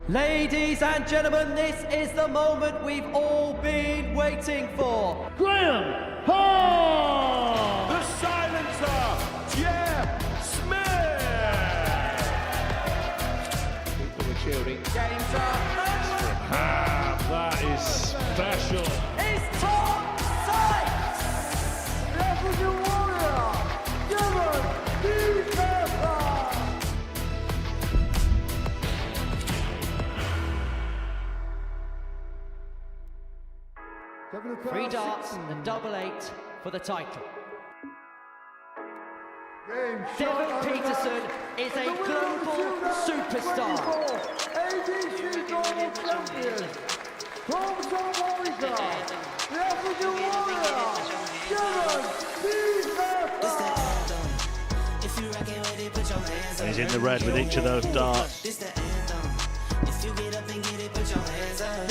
Ladies and gentlemen, this is the moment we've all been waiting for. Graham Hall! The silencer, Jeff Smith! People were cheering. Games are That is special. It's Tom Sykes! The African warrior, Peterson! 3 darts and double 8 for the title. Devon Peterson is a global superstar. ADC global champion, from South Africa, the African warrior, Devon Peterson! He's in the red with each of those darts.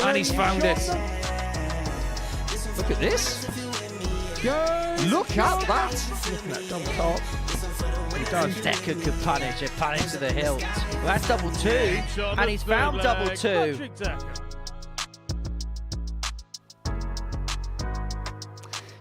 And he's found it. Look at this. Look at that. Look at that double top. He does. Decca could punish it. Punish to the hilt. Well, that's double 2. And he's found double 2.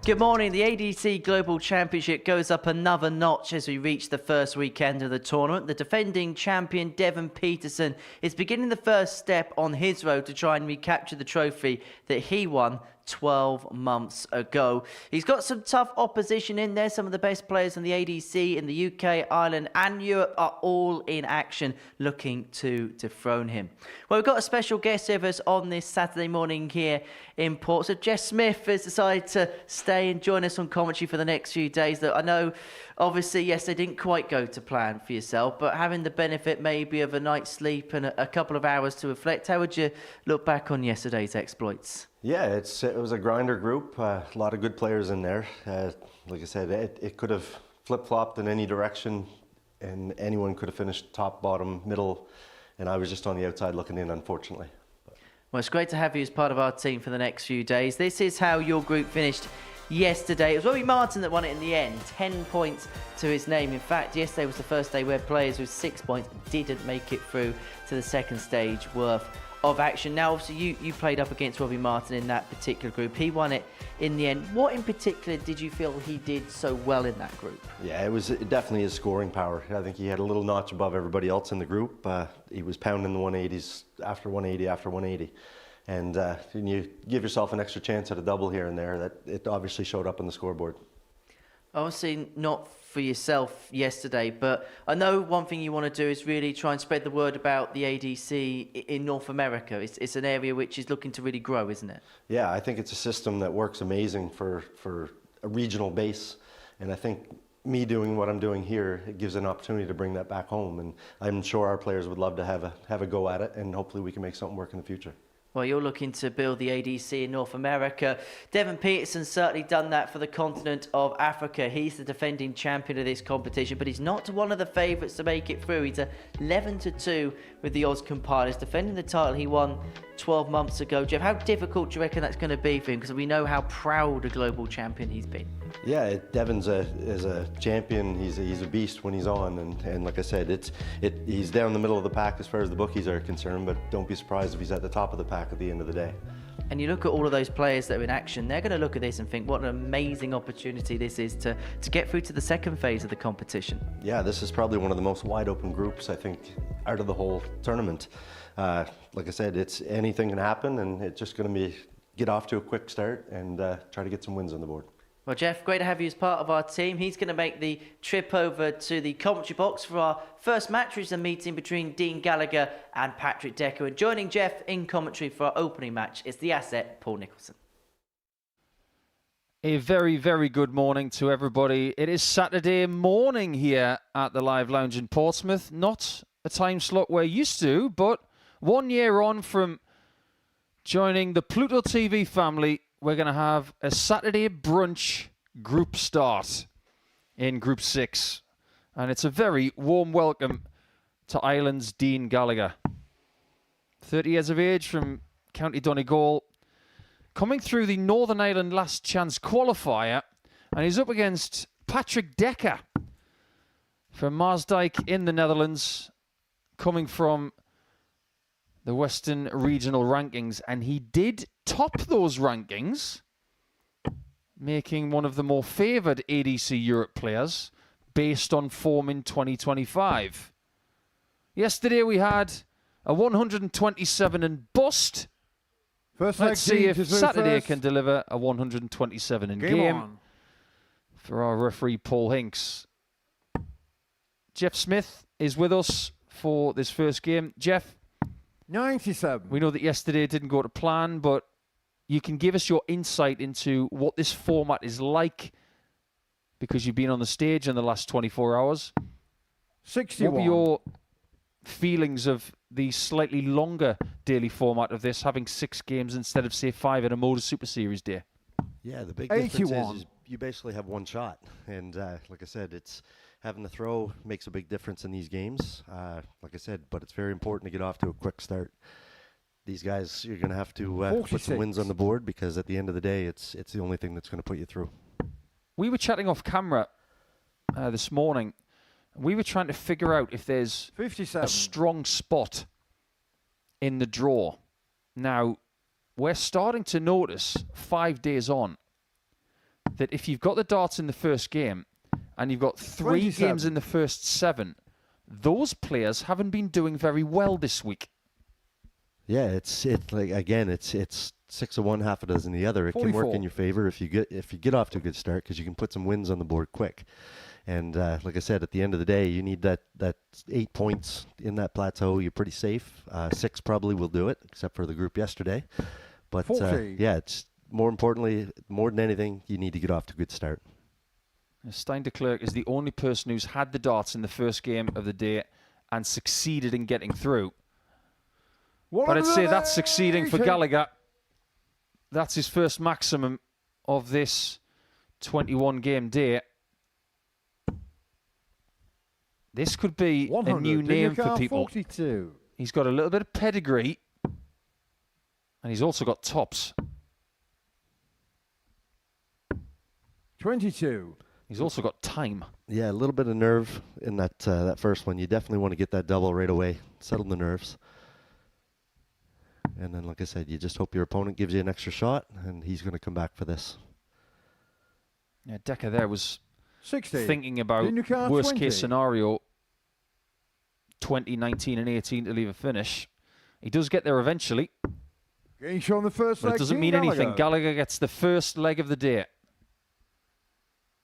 Good morning. The ADC Global Championship goes up another notch as we reach the first weekend of the tournament. The defending champion Devon Peterson is beginning the first step on his road to try and recapture the trophy that he won 12 months ago. He's got some tough opposition in there. Some of the best players in the ADC in the UK, Ireland and Europe are all in action looking to dethrone him. Well, we've got a special guest with us on this Saturday morning here in Port. So Jeff Smith has decided to stay and join us on commentary for the next few days. That I know, obviously, yes, they didn't quite go to plan for yourself, but having the benefit maybe of a night's sleep and a couple of hours to reflect, how would you look back on yesterday's exploits? Yeah, it was a grinder group, a lot of good players in there. Like I said, it could have flip-flopped in any direction and anyone could have finished top, bottom, middle, and I was just on the outside looking in, unfortunately. Well, it's great to have you as part of our team for the next few days. This is how your group finished yesterday. It was Robbie Martin that won it in the end, 10 points to his name. In fact, yesterday was the first day where players with 6 points didn't make it through to the second stage worth of action. Now, obviously, you played up against Robbie Martin in that particular group. He won it in the end. What in particular did you feel he did so well in that group? Yeah, it definitely his scoring power. I think he had a little notch above everybody else in the group. He was pounding the 180s after 180 after 180. And you give yourself an extra chance at a double here and there, that it obviously showed up on the scoreboard. Obviously not for yourself yesterday, but I know one thing you want to do is really try and spread the word about the ADC in North America. It's an area which is looking to really grow, isn't it? Yeah, I think it's a system that works amazing for a regional base, and I think me doing what I'm doing here, it gives an opportunity to bring that back home, and I'm sure our players would love to have a go at it, and hopefully we can make something work in the future. Well, you're looking to build the ADC in North America. Devon Peterson's certainly done that for the continent of Africa. He's the defending champion of this competition, but he's not one of the favourites to make it through. He's 11-2 with the Oz compilers, defending the title he won 12 months ago. Jeff, how difficult do you reckon that's going to be for him? Because we know how proud a global champion he's been. Yeah, Devon's is a champion. He's a beast when he's on, and like I said, he's down the middle of the pack as far as the bookies are concerned. But don't be surprised if he's at the top of the pack at the end of the day. And you look at all of those players that are in action, they're going to look at this and think what an amazing opportunity this is to get through to the second phase of the competition. Yeah, this is probably one of the most wide open groups, I think, out of the whole tournament. Like I said, anything can happen, and it's just going to be get off to a quick start and try to get some wins on the board. Well, Jeff, great to have you as part of our team. He's going to make the trip over to the commentary box for our first match, which is a meeting between Dean Gallagher and Patrick Decca. And joining Jeff in commentary for our opening match is the asset, Paul Nicholson. A very, very good morning to everybody. It is Saturday morning here at the Live Lounge in Portsmouth. Not a time slot we're used to, but 1 year on from joining the Pluto TV family, we're going to have a Saturday brunch group start in Group 6. And it's a very warm welcome to Ireland's Dean Gallagher. 30 years of age from County Donegal, coming through the Northern Ireland Last Chance qualifier, and he's up against Patrick Decca from Maasdijk in the Netherlands, coming from the Western Regional rankings, and he did top those rankings, making one of the more favoured ADC Europe players based on form in 2025. Yesterday we had a 127 and bust. Let's see if Saturday can deliver a 127 in game. For our referee Paul Hinks. Jeff Smith is with us for this first game. Jeff, 97. we know that yesterday didn't go to plan, but you can give us your insight into what this format is like because you've been on the stage in the last 24 hours. 61. What were your feelings of the slightly longer daily format of this, having 6 games instead of, say, 5 in a Modus Super Series day? Yeah, the big 81. difference is you basically have one shot. And like I said, it's having the throw makes a big difference in these games. Like I said, but it's very important to get off to a quick start. These guys, you're going to have to put some wins on the board because at the end of the day, it's the only thing that's going to put you through. We were chatting off camera this morning. We were trying to figure out if there's 57. a strong spot in the draw. Now, we're starting to notice 5 days on that if you've got the darts in the first game and you've got 3 27. games in the first 7, those players haven't been doing very well this week. Yeah, it's like again, it's 6 of one, half a dozen the other. It can work 44. in your favor if you get off to a good start because you can put some wins on the board quick. And like I said, at the end of the day, you need that 8 points in that plateau. You're pretty safe. 6 probably will do it, except for the group yesterday. But 40. yeah, it's more importantly, more than anything, you need to get off to a good start. Stein de Klerk is the only person who's had the darts in the first game of the day and succeeded in getting through. But I'd say that's succeeding for Gallagher. That's his first maximum of this 21-game day. This could be a new name for people. 42. He's got a little bit of pedigree, and he's also got tops. 22. He's also got time. Yeah, a little bit of nerve in that first one. You definitely want to get that double right away, settle the nerves. And then, like I said, you just hope your opponent gives you an extra shot, and he's going to come back for this. Yeah, Decca there was 60. thinking about In your car, worst 20. case scenario, 20, 19 and 18 to leave a finish. He does get there eventually, Getting shown the first but leg. it doesn't Team mean anything. Gallagher. Gallagher gets the first leg of the day.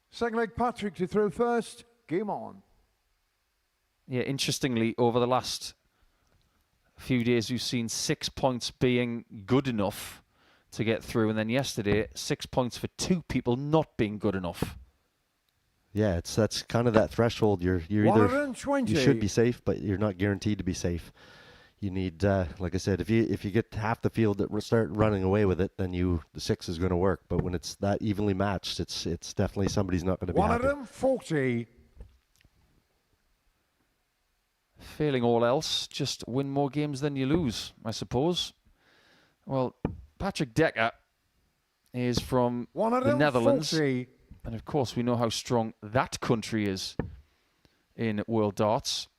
Second leg, Patrick to throw first. Game on. Yeah, interestingly, over the last few days, we've seen 6 points being good enough to get through, and then yesterday, 6 points for 2 people not being good enough. Yeah, that's kind of that threshold. You're either 120. you should be safe, but you're not guaranteed to be safe. You need, like I said, if you get half the field that start running away with it, then the 6 is going to work. But when it's that evenly matched, it's definitely somebody's not going to be happy. 140. Failing all else, just win more games than you lose, I suppose. Well, Patrick Decca is from the 140. Netherlands. And of course, we know how strong that country is in World Darts.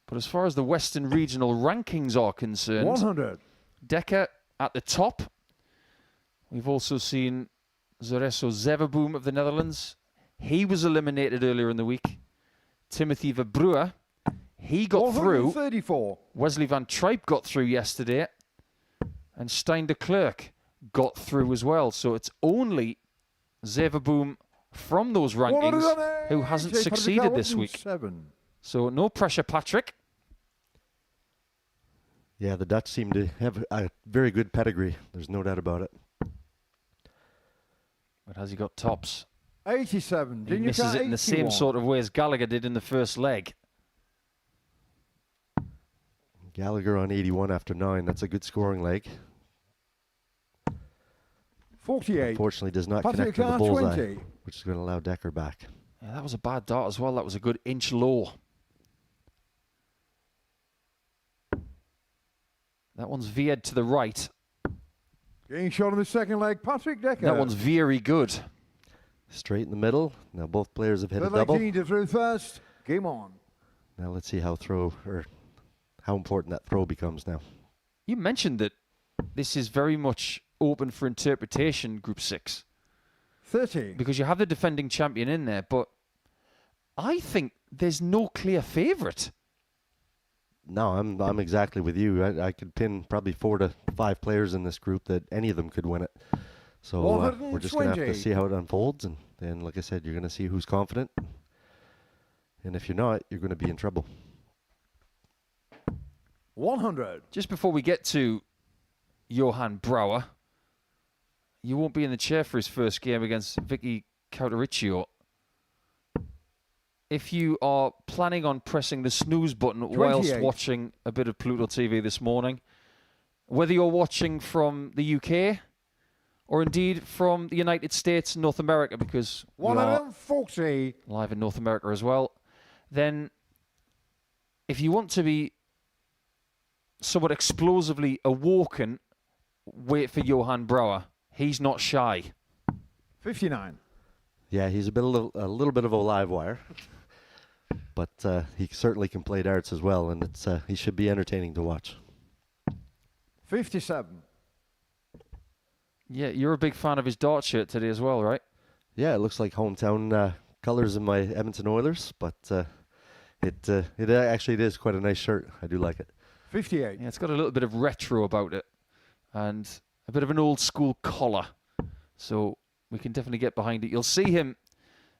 But as far as the Western Regional rankings are concerned, 100. Decca at the top. We've also seen Zoreso Zeverboom of the Netherlands. He was eliminated earlier in the week. Timothy Verbruer, he got through. 134. Wesley van Tripe got through yesterday. And Stein de Klerk got through as well. So it's only Zeverboom from those rankings who hasn't succeeded this week. 7. So no pressure, Patrick. Yeah, the Dutch seem to have a very good pedigree. There's no doubt about it. But has he got tops? 87. He misses it in the same sort of way as Gallagher did in the first leg. Gallagher on 81 after 9. That's a good scoring leg. 48. Unfortunately, does not Patrick connect to the bullseye, 20. which is going to allow Decker back. Yeah, that was a bad dart as well. That was a good inch low. That one's veered to the right. Getting shot on the second leg, Patrick Decca. That one's very good. Straight in the middle. Now both players have hit a Third leg double. team to throw first. Game on. Now let's see how how important that throw becomes now. You mentioned that this is very much open for interpretation, Group 6. 30. Because you have the defending champion in there, but I think there's no clear favourite. No, I'm exactly with you. I could pin probably 4 to 5 players in this group that any of them could win it. So we're just going to have to 120. see how it unfolds. And then, like I said, you're going to see who's confident. And if you're not, you're going to be in trouble. 100. Just before we get to Johan Brouwer, you won't be in the chair for his first game against Vicky Karichio. If you are planning on pressing the snooze button whilst 28. watching a bit of Pluto TV this morning, whether you're watching from the UK or indeed from the United States, North America, because we are 140. live in North America as well, then if you want to be somewhat explosively awoken, wait for Johan Brouwer. He's not shy. 59. Yeah, he's a little bit of a live wire. But he certainly can play darts as well, and he should be entertaining to watch. 57. Yeah, you're a big fan of his dart shirt today as well, right? Yeah, it looks like hometown colors in my Edmonton Oilers, but it actually is quite a nice shirt. I do like it. 58. Yeah, it's got a little bit of retro about it and a bit of an old school collar. So we can definitely get behind it. You'll see him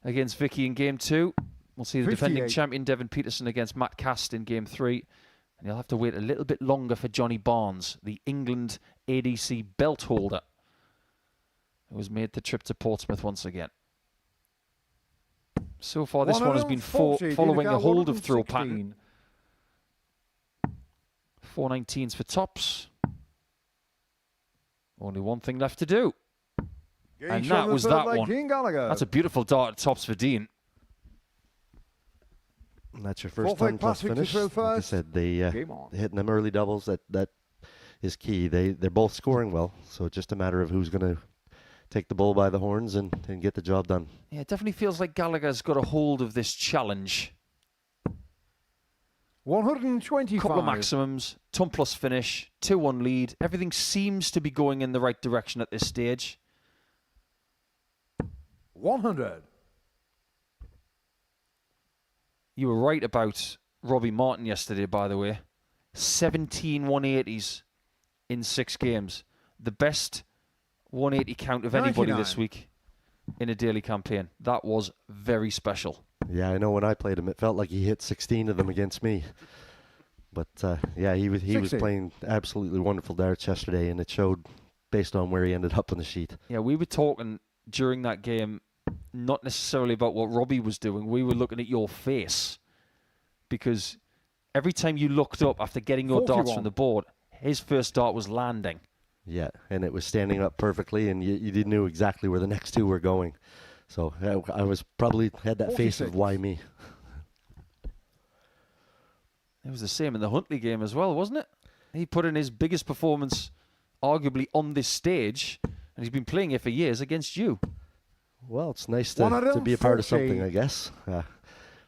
against Vicky in Game 2. We'll see the defending 58. champion Devin Peterson against Matt Cast in Game 3. And you'll have to wait a little bit longer for Johnny Barnes, the England ADC belt holder, who has made the trip to Portsmouth once again. So far, this one has been 140, following a hold of throw 116. pattern. 419s for tops. Only one thing left to do. And that was that one. Dean Gallagher. That's a beautiful dart at tops for Dean. And that's your first Full time plus flag finish. Patrick to throw Like I first. said, Game on. hitting them early doubles, that is key. They're both scoring well, so it's just a matter of who's going to take the bull by the horns and get the job done. Yeah, it definitely feels like Gallagher's got a hold of this challenge. 125. Couple of maximums, ton plus finish, 2-1 lead. Everything seems to be going in the right direction at this stage. 100. You were right about Robbie Martin yesterday, by the way. 17 180s in 6 games. The best 180 count of anybody 99. this week in a daily campaign. That was very special. Yeah, I know when I played him, it felt like he hit 16 of them against me. But yeah, he was 60. playing absolutely wonderful darts yesterday, and it showed based on where he ended up on the sheet. Yeah, we were talking during that game, not necessarily about what Robbie was doing. We were looking at your face, because every time you looked up after getting your darts 41. from the board, his first dart was landing. Yeah, and it was standing up perfectly, and you knew exactly where the next two were going. So I was probably had that face of 46. why me. It was the same in the Huntley game as well, wasn't it? He put in his biggest performance, arguably, on this stage, and he's been playing it for years against you. Well, it's nice to be a part of something, 140. I guess.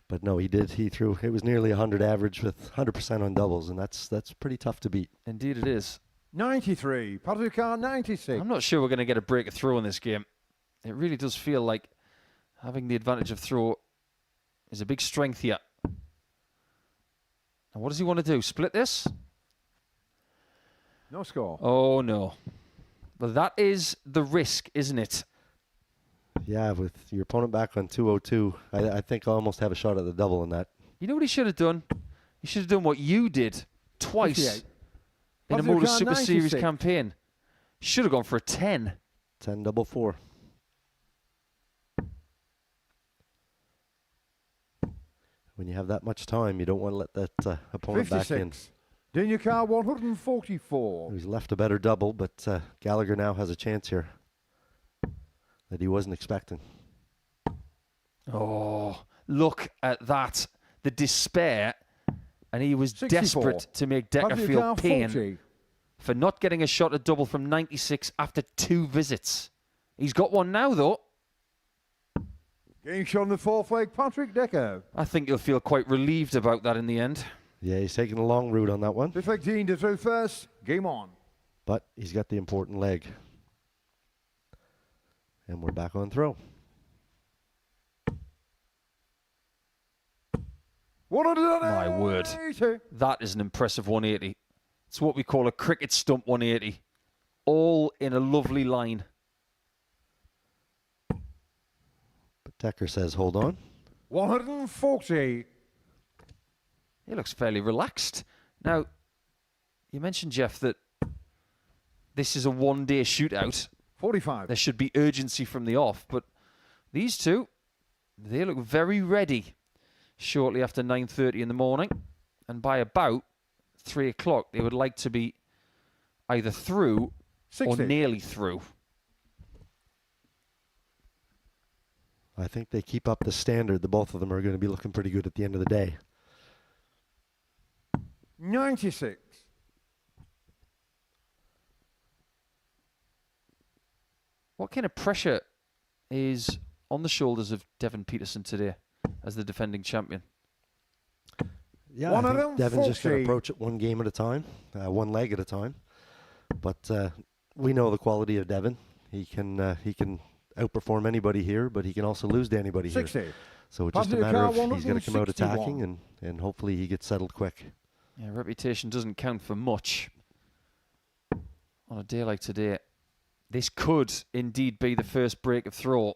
But no, he did. He threw. It was nearly 100 average with 100% on doubles, and that's pretty tough to beat. Indeed it is. 93. Patrick 96. I'm not sure we're going to get a break of throw in this game. It really does feel like having the advantage of throw is a big strength here. And what does he want to do? Split this? No score. Oh, no. But that is the risk, isn't it? Yeah, with your opponent back on 202, I think I almost have a shot at the double in that. You know what he should have done? He should have done what you did twice 58. in a Patrick Modus Super 96. Series campaign. Should have gone for a 10. 10-4. When you have that much time, you don't want to let that opponent back in. 56. Dinyaka 144. He's left a better double, but Gallagher now has a chance here that he wasn't expecting. Oh, look at that. The despair. And he was 64. desperate to make Decca Patrick feel pain 40. for not getting a shot at double from 96 after 2 visits. He's got one now, though. Game shot on the fourth leg, Patrick Decca. I think you'll feel quite relieved about that in the end. Yeah, he's taking a long route on that one, 15 to throw first. Game on. but he's got the important leg. And we're back on throw. 180. My word. That is an impressive 180. It's what we call a cricket stump 180. All in a lovely line. But Decca says, hold on. 140. He looks fairly relaxed. Now, you mentioned, Jeff, that this is a one-day shootout. 45. There should be urgency from the off, but these two, they look very ready shortly after 9:30 in the morning. And by about 3 o'clock, they would like to be either through 60. or nearly through. I think they keep up the standard. The both of them are going to be looking pretty good at the end of the day. 96. What kind of pressure is on the shoulders of Devin Peterson today as the defending champion? Yeah, I think Devin's just going to approach it one game at a time, one leg at a time. But we know the quality of Devin. He can outperform anybody here, but he can also lose to anybody 60. here. So it's just a matter of he's going to come out attacking, and hopefully he gets settled quick. Yeah, reputation doesn't count for much on a day like today. This could indeed be the first break of throw.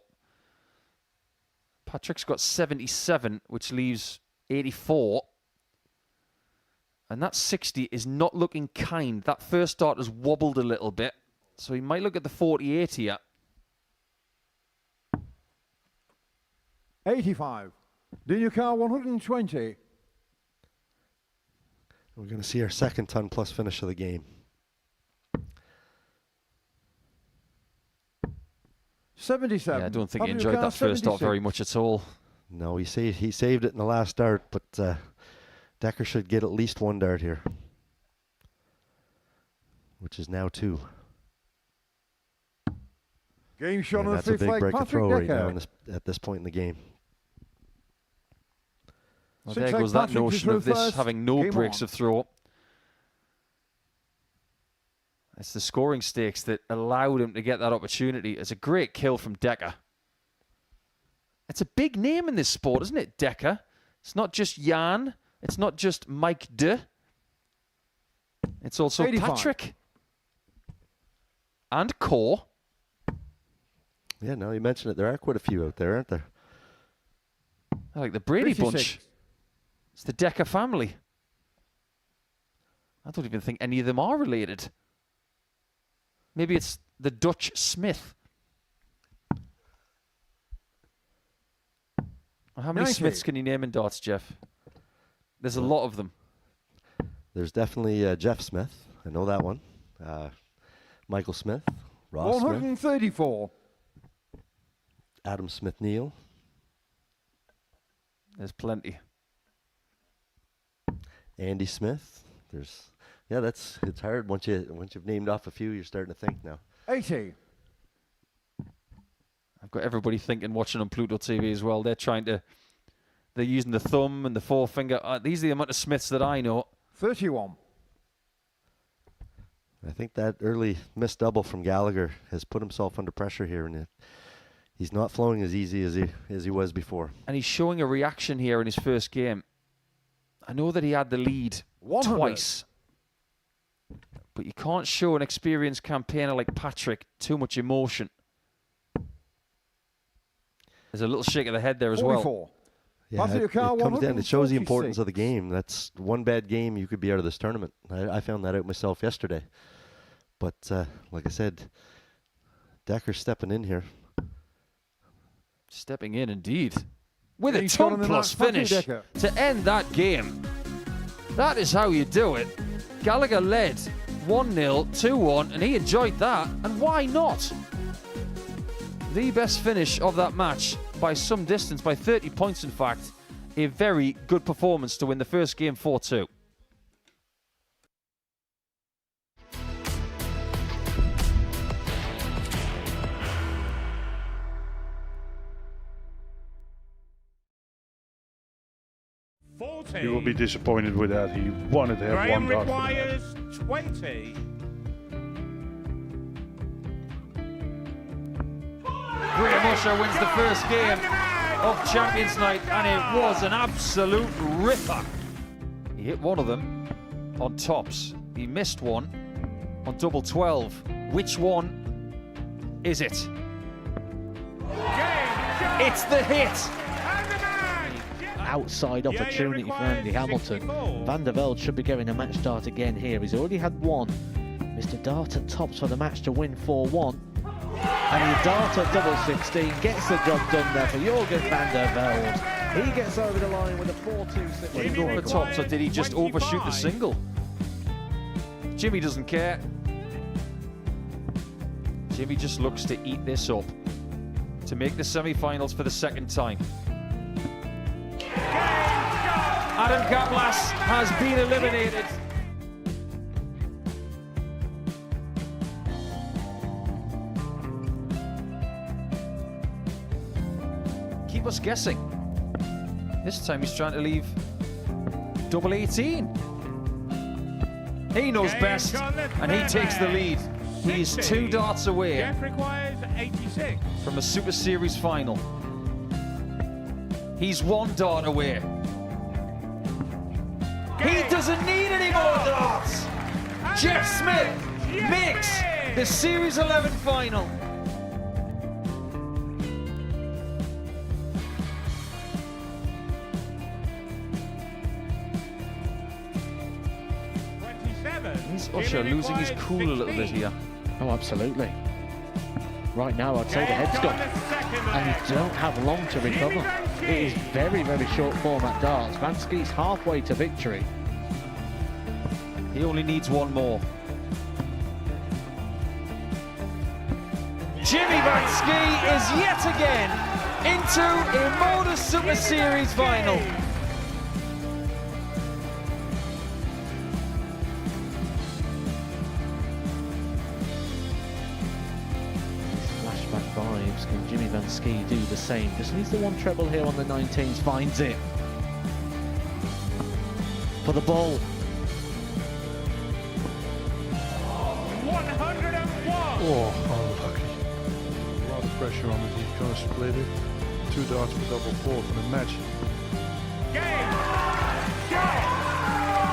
Patrick's got 77, which leaves 84. And that 60 is not looking kind. That first start has wobbled a little bit. So he might look at the 48 here. 85. Daniel Carr, 120. We're going to see our second ton plus finish of the game. 77. Yeah, I don't think he Daniel enjoyed Carr, that first start 76. very much at all. No, he saved it in the last dart, but Decca should get at least one dart here, which is now 2. Game shot And on the that's a fifth big leg. break of Patrick throw right Decca. now at this point in the game. Well, Six there leg goes that Patrick to notion throw of this first. having no Game breaks on. of throw. It's the scoring stakes that allowed him to get that opportunity. It's a great kill from Decca. It's a big name in this sport, isn't it, Decca? It's not just Jan. It's not just Mike De. It's also 85. Patrick. And Core. Yeah, now you mention it, there are quite a few out there, aren't there? Like the Brady 56. Bunch. It's the Decca family. I don't even think any of them are related. Maybe it's the Dutch Smith. Well, how many 90. Smiths can you name in darts, Jeff? There's a lot of them. There's definitely Jeff Smith. I know that one. Michael Smith. Ross Smith. 134. Adam Smith-Neal. There's plenty. Andy Smith. It's hard once you've named off a few. You're starting to think now. 80. I've got everybody thinking, watching on Pluto TV as well. They're using the thumb and the forefinger. These are the amount of Smiths that I know. 31. I think that early missed double from Gallagher has put himself under pressure here, and he's not flowing as easy as he was before. And he's showing a reaction here in his first game. I know that he had the lead 100. twice. But you can't show an experienced campaigner like Patrick too much emotion. There's a little shake of the head there as well. 44. Yeah, Patrick it Carr, comes down. It shows the importance 146. of the game. That's one bad game, you could be out of this tournament. I found that out myself yesterday. But like I said, Decker's stepping in here. Stepping in indeed. With a He's got ton him in plus that. Patrick finish Decca. to end that game. That is how you do it. Gallagher led 1-0, 2-1, and he enjoyed that. And why not? The best finish of that match by some distance, by 30 points in fact. A very good performance to win the first game 4-2. Full 40. You will be disappointed with that. He wanted to have Graham one dart for the match. requires 20. Graham Usher wins the first game of Champions Night, and it was an absolute ripper. He hit one of them on tops. He missed one on double 12. Which one is it? It's the hit. Outside opportunity for Andy Hamilton. Van der Velde should be getting a match start again here. He's already had one. Mr. Dart at tops for the match to win 4-1. And the Dart at double 16 gets the job done there for Jurgen van der Velde. He gets over the line with a 4-2-6. Did he go for tops, or did he just overshoot the single? Jimmy doesn't care. Jimmy just looks to eat this up to make the semi-finals for the second time. Adam Gablas has been eliminated. Keep us guessing. This time he's trying to leave double 18. He knows best, and he takes the lead. He's 2 darts away Jeff requires 86. from a Super Series final. He's 1 dart away. He doesn't need any more darts. Jeff Smith makes the Series 11 final. Is Usher losing his cool a little bit here? Oh, absolutely. Right now, I'd say the head's gone. And you don't have long to recover. It is very, very short form at darts. Vansky's halfway to victory. He only needs 1 more. Jimmy Vansky is yet again into a Modus Super Series final. Flashback vibes. Can Jimmy Vansky do the same? Just needs the 1 treble here on the 19s. Finds it. For the ball. 101. Oh, unlucky. A lot of pressure on it. He's going to split it. 2 darts for double 4 for the match. Game. Shot.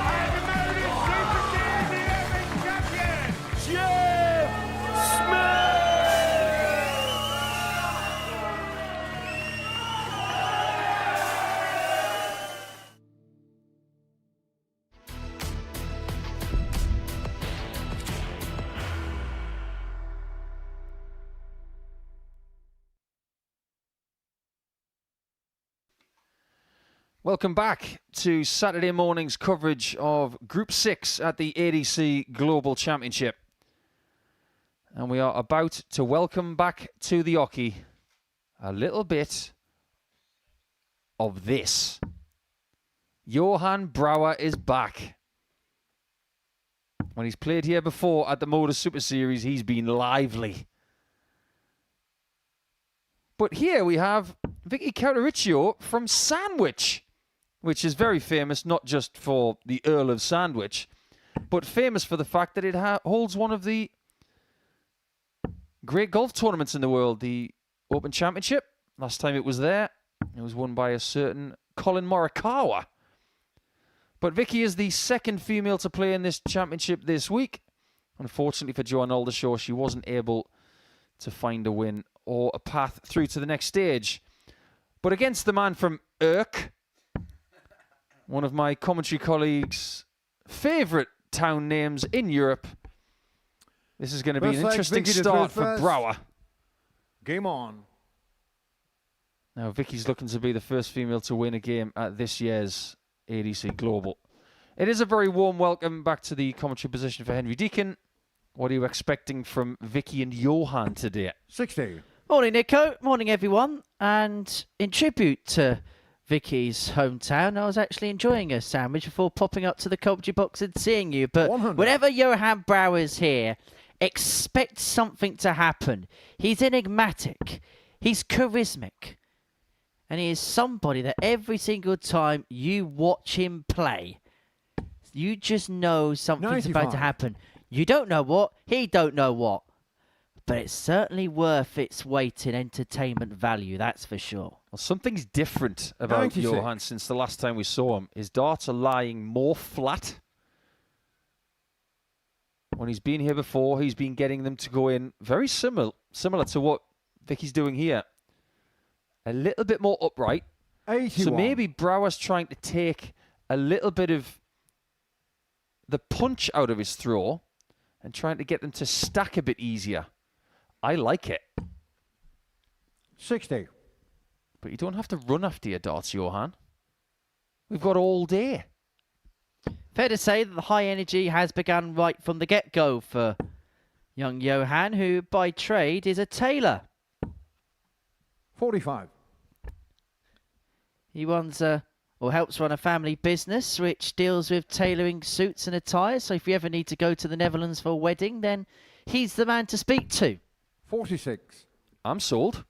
And the Modus Super Series 11 champion, Jeff Smith. Welcome back to Saturday morning's coverage of Group 6 at the ADC Global Championship. And we are about to welcome back to the hockey a little bit of this. Johan Brouwer is back. When he's played here before at the Modus Super Series, he's been lively. But here we have Vicky Karichio from Sandwich, which is very famous, not just for the Earl of Sandwich, but famous for the fact that it holds one of the great golf tournaments in the world, the Open Championship. Last time it was there, it was won by a certain Colin Morikawa. But Vicky is the 2nd female to play in this championship this week. Unfortunately for Joanne Aldershaw, she wasn't able to find a win or a path through to the next stage. But against the man from Urk, one of my commentary colleagues' favourite town names in Europe, this is going to be an interesting start for Brouwer. Game on. Now, Vicky's looking to be the first female to win a game at this year's ADC Global. It is a very warm welcome back to the commentary position for Henry Deacon. What are you expecting from Vicky and Johan today? 60. Morning, Nico. Morning, everyone. And in tribute to Vicky's hometown, I was actually enjoying a sandwich before popping up to the commentary box and seeing you. But 100. whenever Johan Brouwer is here, expect something to happen. He's enigmatic. He's charismatic. And he is somebody that every single time you watch him play, you just know something's about to 95. happen. You don't know what, he don't know what. But it's certainly worth its weight in entertainment value, that's for sure. Well, something's different about 96. Johan since the last time we saw him. His darts are lying more flat. When he's been here before, he's been getting them to go in very similar to what Vicky's doing here. A little bit more upright. 81. So maybe Brouwer's trying to take a little bit of the punch out of his throw and trying to get them to stack a bit easier. I like it. 60. But you don't have to run after your darts, Johan. We've got all day. Fair to say that the high energy has begun right from the get-go for young Johan, who by trade is a tailor. 45. He runs or helps run a family business which deals with tailoring suits and attire. So if you ever need to go to the Netherlands for a wedding, then he's the man to speak to. 46. I'm sold.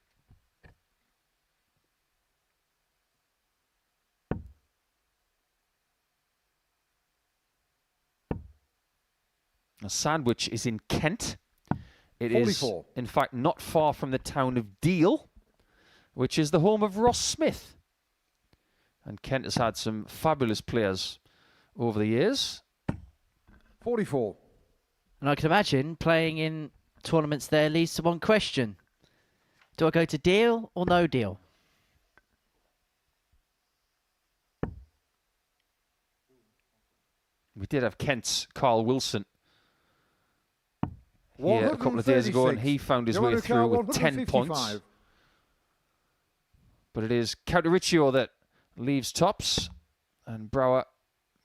A Sandwich is in Kent. It is, 44. in fact, not far from the town of Deal, which is the home of Ross Smith. And Kent has had some fabulous players over the years. 44. And I can imagine playing in tournaments there leads to one question. Do I go to deal or no deal? We did have Kent's Carl Wilson here a couple of days ago, and he found his way through with 10 points. But it is Karichio that leaves tops, and Brouwer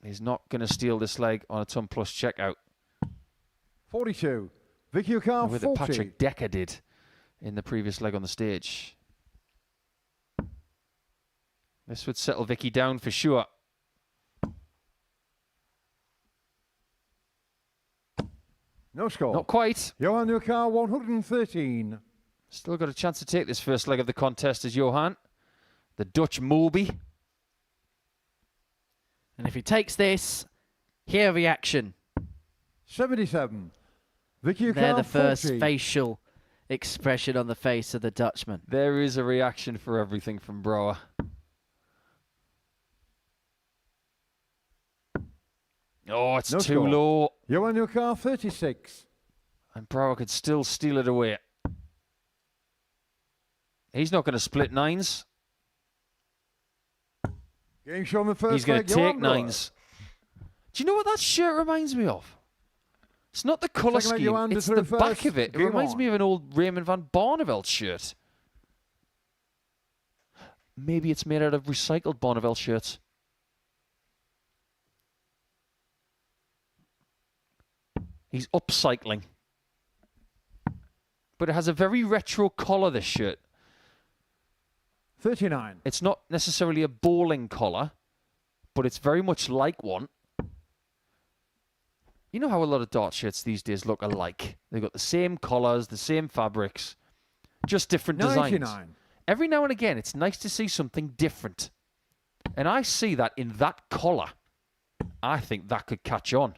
is not going to steal this leg on a ton plus checkout. 42. Vicky O'Carr, With 40. it Patrick Decca did in the previous leg on the stage. This would settle Vicky down for sure. No score. Not quite. Johan O'Carr, 113. Still got a chance to take this first leg of the contest as Johan. The Dutch Moby. And if he takes this, hear reaction. 77. Vicky O'Carr, They're the first 40. facial expression on the face of the Dutchman. There is a reaction for everything from Brouwer. Oh, it's No too score. low. Johan O'Carr, 36. And Brouwer could still steal it away. He's not going to split nines. Game show on the first He's going leg, to take Johan Brouwer. nines. Do you know what that shirt reminds me of? It's not the colour Second leg, scheme, Johan it's to the the back first. of it. It Game reminds on. me of an old Raymond van Barneveld shirt. Maybe it's made out of recycled Barneveld shirts. He's upcycling. But it has a very retro collar, this shirt. 39. It's not necessarily a bowling collar, but it's very much like one. You know how a lot of dart shirts these days look alike? They've got the same collars, the same fabrics, just different designs. 99. Every now and again, it's nice to see something different. And I see that in that collar. I think that could catch on.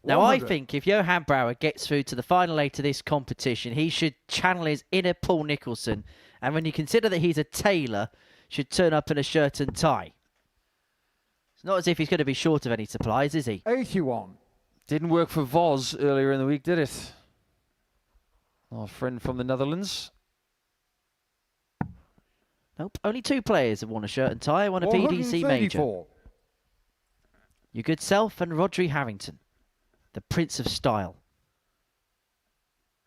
Now, I 100. think if Johan Brouwer gets through to the final eight of this competition, he should channel his inner Paul Nicholson. And when you consider that he's a tailor, should turn up in a shirt and tie. It's not as if he's going to be short of any supplies, is he? 81. Didn't work for Voz earlier in the week, did it? Our friend from the Netherlands. Nope. Only two players have won a shirt and tie, won a PDC major. 134. Your good self and Rodri Harrington, the Prince of Style.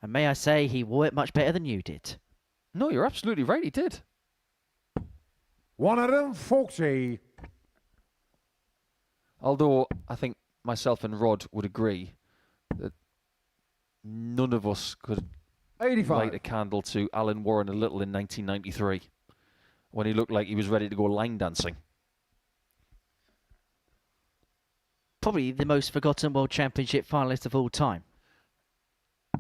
And may I say, he wore it much better than you did. No, you're absolutely right, he did. 140. Although I think myself and Rod would agree that none of us could 85. light a candle to Alan Warren a little in 1993 when he looked like he was ready to go line dancing. Probably the most forgotten World Championship finalist of all time.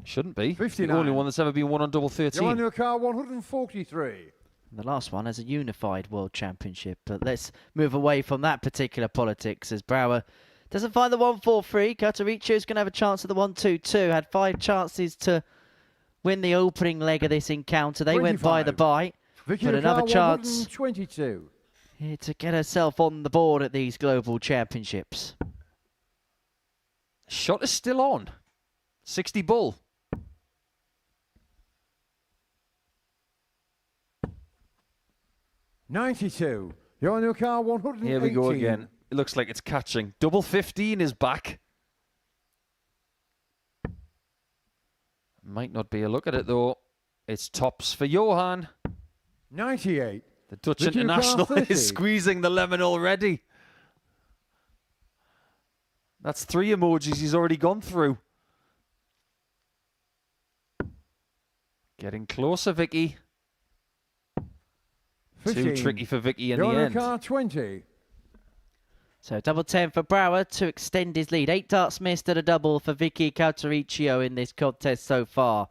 Shouldn't be. 59. The only one that's ever been won on double 13. Johan O'Carr, 143. The last one as a unified World Championship. But let's move away from that particular politics as Brower doesn't find the 1-4-3. Karichio is going to have a chance at the 1-2-2. Had 5 chances to win the opening leg of this encounter. They went by the bye. Vicky But another chance 122. here to get herself on the board at these global championships. Shot is still on. 60 bull. $92. Your new car 118. Here we go again. It looks like it's catching. Double 15 is back. Might not be a look at it though. It's tops for Johan. 98. The Dutch Vicky international Car 30. is squeezing the lemon already. That's 3 emojis he's already gone through. Getting closer, Vicky. 15. Too tricky for Vicky in Your the new end. car 20. So double 10 for Brower to extend his lead. 8 darts missed at a double for Vicky Karichio in this contest so far.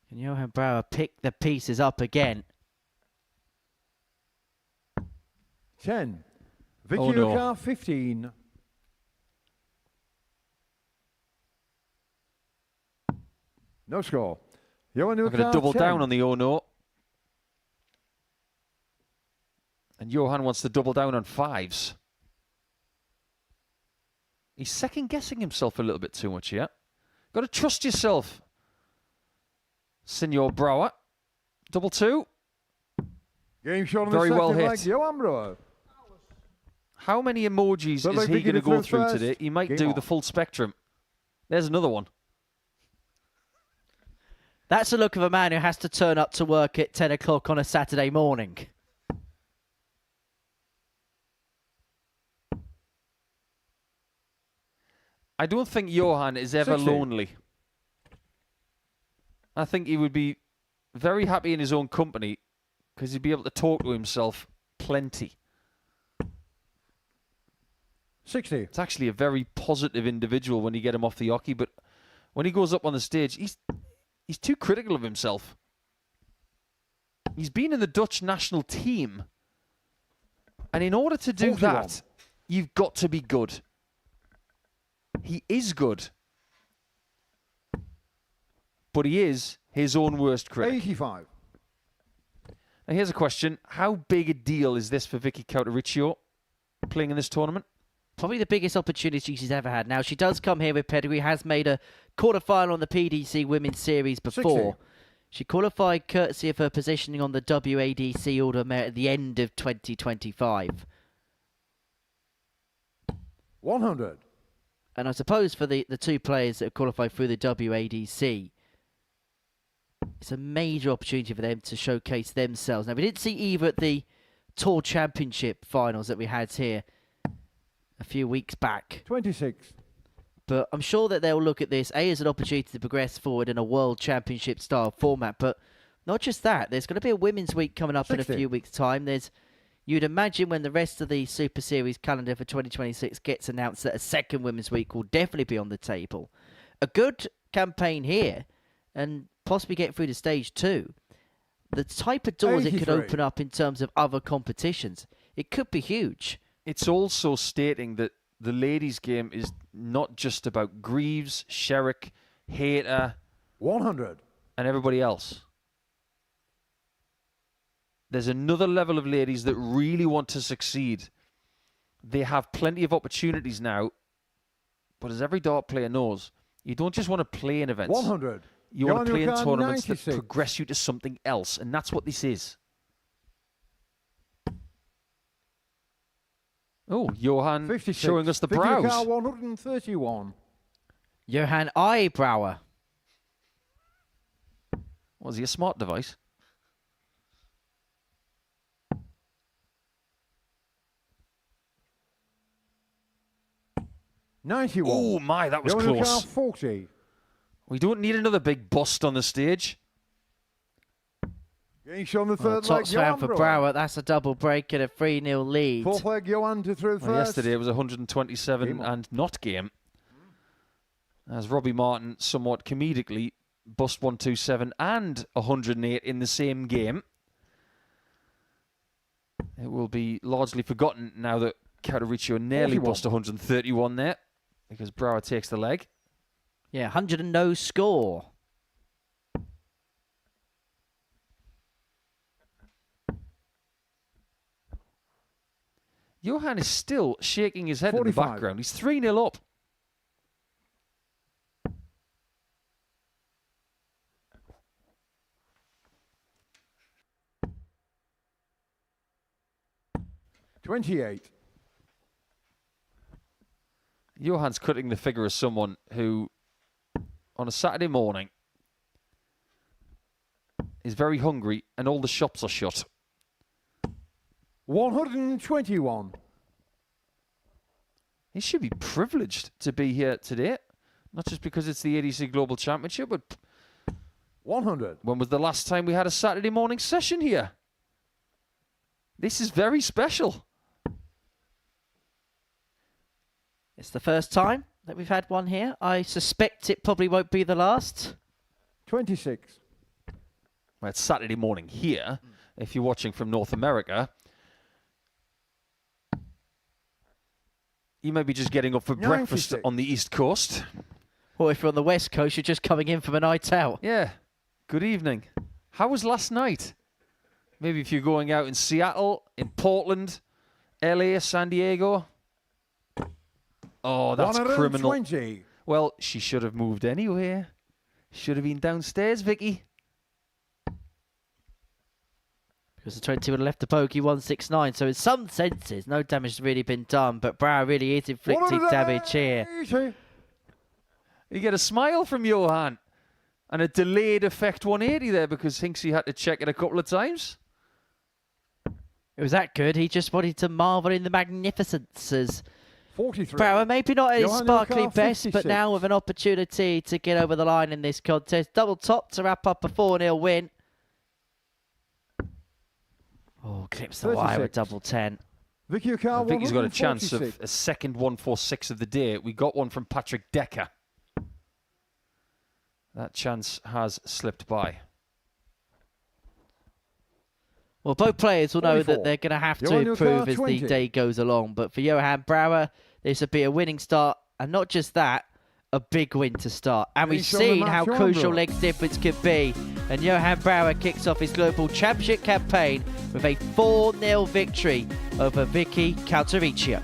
Can Johan Brower pick the pieces up again? 10. Vicky Oh, no. car 15. No score. Your new I'm going car to double 10. down on the oh no. And Johan wants to double down on 5s. He's second guessing himself a little bit too much here. Got to trust yourself, Senor Brower. Double 2. Game shot on Very the well second hit. leg. Johan Brower. How many emojis So is like he Vicky going to to go throw through first. today? He might Game do on. the full spectrum. There's another one. That's the look of a man who has to turn up to work at 10 o'clock on a Saturday morning. I don't think Johan is ever 60. lonely. I think he would be very happy in his own company because he'd be able to talk to himself plenty. 60. It's actually a very positive individual when you get him off the hockey, but when he goes up on the stage, he's too critical of himself. He's been in the Dutch national team, and in order to do 41. that, you've got to be good. He is good, but he is his own worst critic. 85. Now here's a question. How big a deal is this for Vicky Karichio playing in this tournament? Probably the biggest opportunity she's ever had. Now, she does come here with pedigree, has made a quarterfinal on the PDC Women's Series before. 60. She qualified courtesy of her positioning on the WADC Order of Merit at the end of 2025. 100. And I suppose for the 2 players that have qualified through the WADC, it's a major opportunity for them to showcase themselves. Now, we didn't see either at the Tour Championship finals that we had here a few weeks back. 26. But I'm sure that they'll look at this, A, as an opportunity to progress forward in a World Championship style format. But not just that, there's going to be a Women's Week coming up 60. in a few weeks' time. You'd imagine when the rest of the Super Series calendar for 2026 gets announced that a second Women's Week will definitely be on the table. A good campaign here, and possibly get through to stage 2. The type of doors it could 83. open up in terms of other competitions, it could be huge. It's also stating that the ladies' game is not just about Greaves, Sherrick, Hayter, 100. and everybody else. There's another level of ladies that really want to succeed. They have plenty of opportunities now, but as every dart player knows, you don't just want to play in events. 100. You want to play in Johan tournaments 96. that progress you to something else, and that's what this is. Oh, Johan 56. showing us the Vicky car brows. 131. Johan Eyebrower. Was he a smart device? $91. Oh my, that was Your new car close. 40. We don't need another big bust on the stage. Getting shown the Well, third leg. top round Johan for Brower. Brower. That's a double break and a 3-0 lead. Fourth leg, Johan to through Well, first. yesterday it was 127 Game on. and not game. As Robbie Martin somewhat comedically bust 127 and 108 in the same game. It will be largely forgotten now that Karichio nearly 41. bust 131 there because Brower takes the leg. Yeah, 100 and no score. Johan is still shaking his head in the 45. background. He's 3-0 up. $28. Johan's cutting the figure of someone who, on a Saturday morning, is very hungry and all the shops are shut. 121. He should be privileged to be here today. Not just because it's the ADC Global Championship, but 100. when was the last time we had a Saturday morning session here? This is very special. It's the first time that we've had one here. I suspect it probably won't be the last. 26. Well, it's Saturday morning here. If you're watching from North America, you may be just getting up for breakfast 96. on the East Coast. Or if you're on the West Coast, you're just coming in from a night out. Yeah. Good evening. How was last night? Maybe if you're going out in Seattle, in Portland, LA, San Diego. Oh, that's criminal. 120. Well, she should have moved anyway. Should have been downstairs, Vicky. Because the 20 would have left the pokey 169. So in some senses, no damage has really been done. But Brower really is inflicting damage here. 180. You get a smile from Johan. And a delayed effect 180 there because Hinksy had to check it a couple of times. It was that good. He just wanted to marvel in the magnificences. 43. Brower, maybe not at his Johan sparkling Ilkar, best, but 56. now with an opportunity to get over the line in this contest. Double top to wrap up a 4-0 win. Oh, clips the wire with 36. double 10. Vicky Ilkar, I think he's got a chance of 146. a second 146 of the day. We got one from Patrick Decca. That chance has slipped by. Well, both players will know 44. that they're going to have to Johan improve Ilkar, as 20. the day goes along. But for Johan Brower, this would be a winning start. And not just that, a big win to start. And we've He's on the seen match, how Johan crucial Brower. legs difference could be. And Johan Brower kicks off his Global Championship campaign with a 4-0 victory over Vicky Karichio.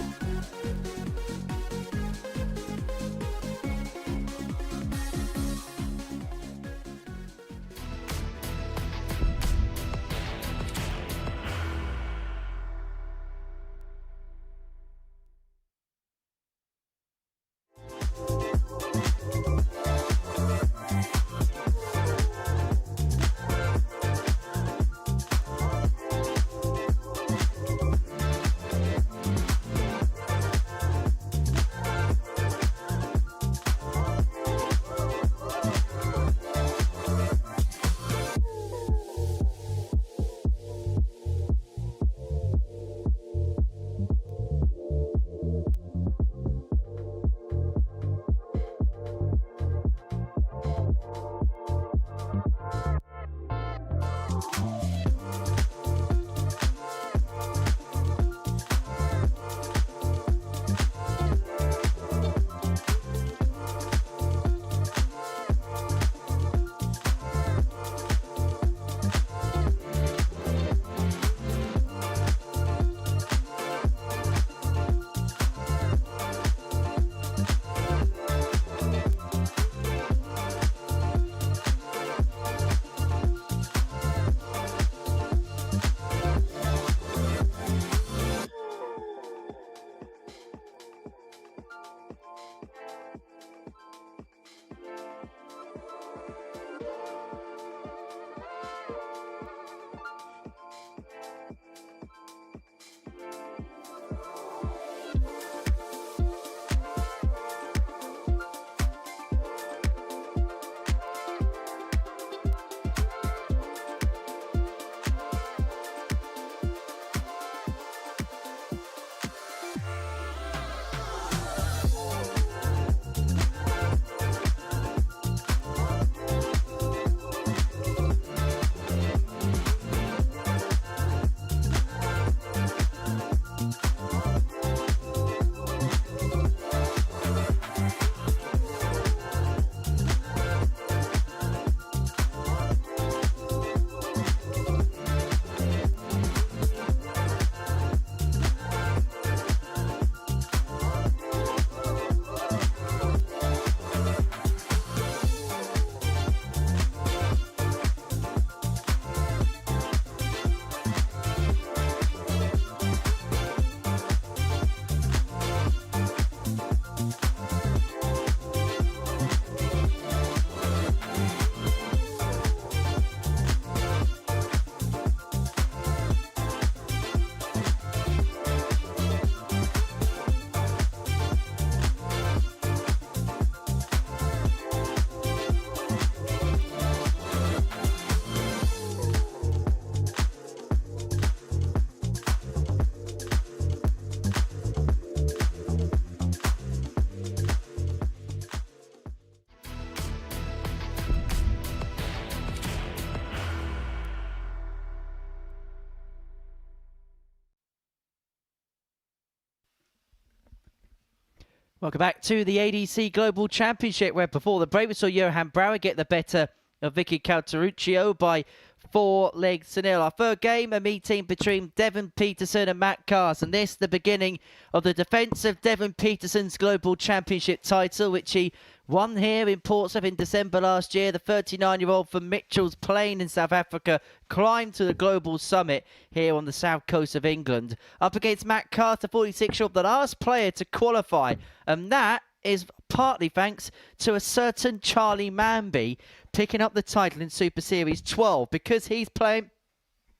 Welcome back to the ADC Global Championship, where before the break we saw Johan Brouwer get the better of Vicky Karichio by 4-0. Our third game, a meeting between Devon Peterson and Matt Cars, and this the beginning of the defence of Devon Peterson's Global Championship title, which he won here in Portsmouth in December last year. The 39-year-old from Mitchell's Plain in South Africa climbed to the Global Summit here on the south coast of England. Up against Matt Carter, 46-year-old, the last player to qualify. And that is partly thanks to a certain Charlie Manby picking up the title in Super Series 12, because he's playing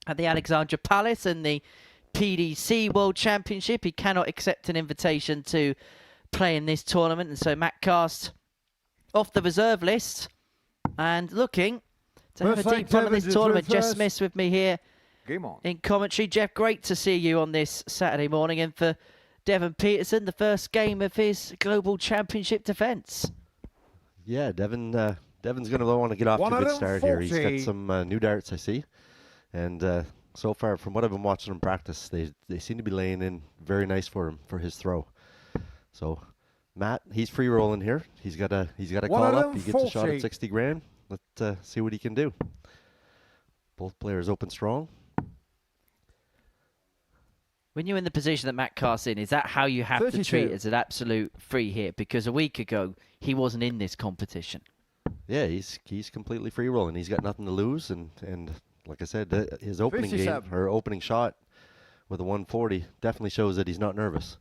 at the Alexandra Palace and the PDC World Championship. He cannot accept an invitation to play in this tournament, and so Matt Cast off the reserve list and looking to have a deep run in this tournament. Jeff Smith with me here Game on. in commentary. Jeff, great to see you on this Saturday morning, and for Devon Peterson, the first game of his Global Championship defence. Yeah, Devon's going to want to get off to a good start here. He's got some new darts, I see. And so far, from what I've been watching him practice, they seem to be laying in very nice for him for his throw. So Matt, he's free rolling here. He's got a call up. He gets a shot at 60 grand. Let's see what he can do. Both players open strong. When you're in the position that Matt Carr's in, is that how you have 32. to treat it as an absolute free hit? Because a week ago, he wasn't in this competition. Yeah, he's completely free rolling. He's got nothing to lose, and like I said, his opening 57. game or opening shot with a 140 definitely shows that he's not nervous.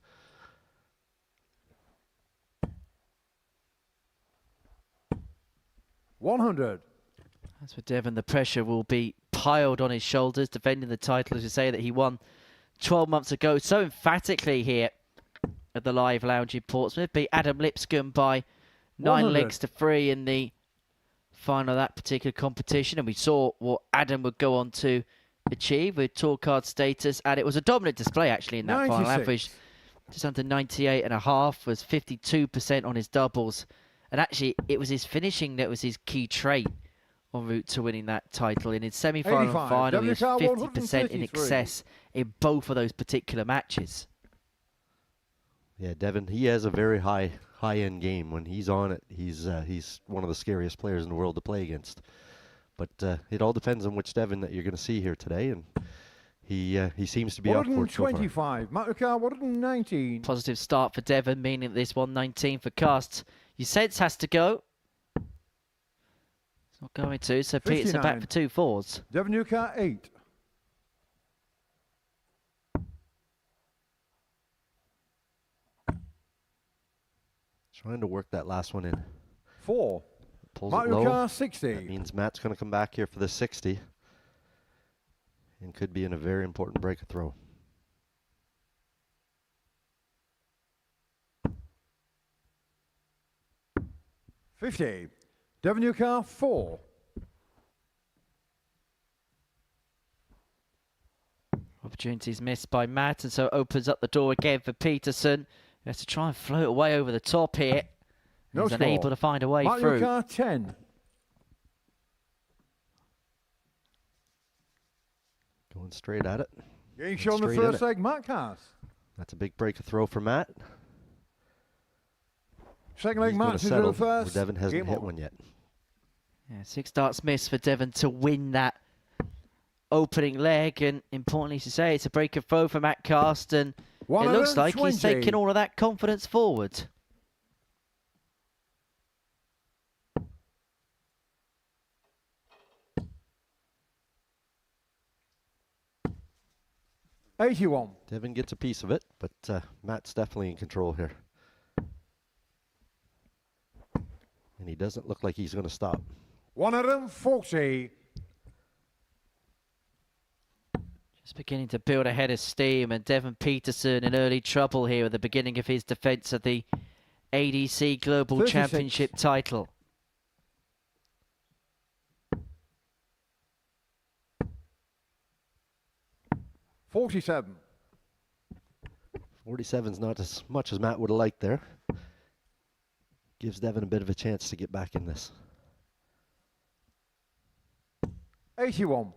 $100. As for Devon, the pressure will be piled on his shoulders, defending the title, as you say, that he won 12 months ago so emphatically here at the Live Lounge in Portsmouth. Beat Adam Lipscomb by 9 legs to 3 in the final of that particular competition, and we saw what Adam would go on to achieve with tour card status, and it was a dominant display actually in that 96. final. Average just under 98.5, was 52% on his doubles, and actually it was his finishing that was his key trait en route to winning that title. In his semi-final and 85. final, he was WK 50% in excess in both of those particular matches. Yeah, Devon, he has a very high-end game. When he's on it, he's one of the scariest players in the world to play against. But it all depends on which Devon that you're going to see here today, and he seems to be up for it so far. 125. Matukar 119. Positive start for Devon, meaning that this 119 for Cast, you sense, has to go. It's not going to, so Peterson back for 2 fours. Devon Newcar 8. Trying to work that last one in. 4. Pulls it low. Matukar 60. That means Matt's going to come back here for the 60 and could be in a very important break of throw. $50. Devon Newcar 4. Opportunities missed by Matt, and so it opens up the door again for Peterson. He has to try and float away over the top here. No He's score. unable to find a way through. Matukar 10. Going straight at it. Getting shown the Straight at first it. leg, Matt Cass. That's a big break of throw for Matt. Second leg, He's going Matt to is settle the where first. Devon hasn't Game hit on. one yet. Yeah, 6 darts missed for Devon to win that opening leg, and importantly, as you say, it's a break of throw for Matt Cast, and it looks like he's 120. taking all of that confidence forward. $81. Devon gets a piece of it, but Matt's definitely in control here. And he doesn't look like he's going to stop. 140. Just beginning to build a head of steam, and Devon Peterson in early trouble here at the beginning of his defence of the ADC Global 36. Championship title. $47. 47's not as much as Matt would have liked there. Gives Devon a bit of a chance to get back in this. 81.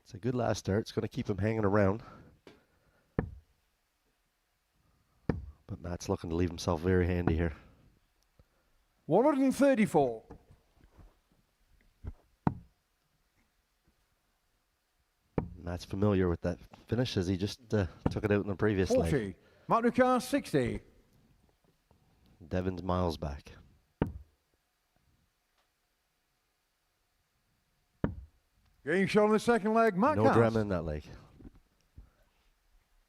It's a good last start. It's going to keep him hanging around. But Matt's looking to leave himself very handy here. 134. Matt's familiar with that finish as he just took it out in the previous 40. leg. Matt Ducar, 60. Devon's miles back. Getting shot on the second leg, Matt No Cass. drama in that leg.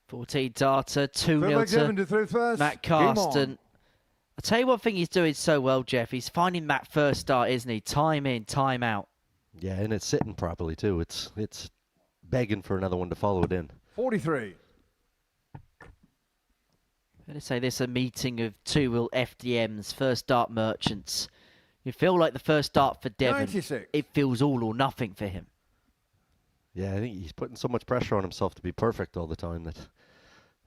14 darter, 2-0 leg Devon to to through first. Matt Game on. Carston. I'll tell you one thing he's doing so well, Jeff. He's finding Matt first start, isn't he? Time in, time out. Yeah, and it's sitting properly too. It's begging for another one to follow it in. 43. Let's say this a meeting of two-wheel FDMs, first start merchants. You feel like the first start for Devon, 96. it feels all or nothing for him. Yeah, I think he's putting so much pressure on himself to be perfect all the time that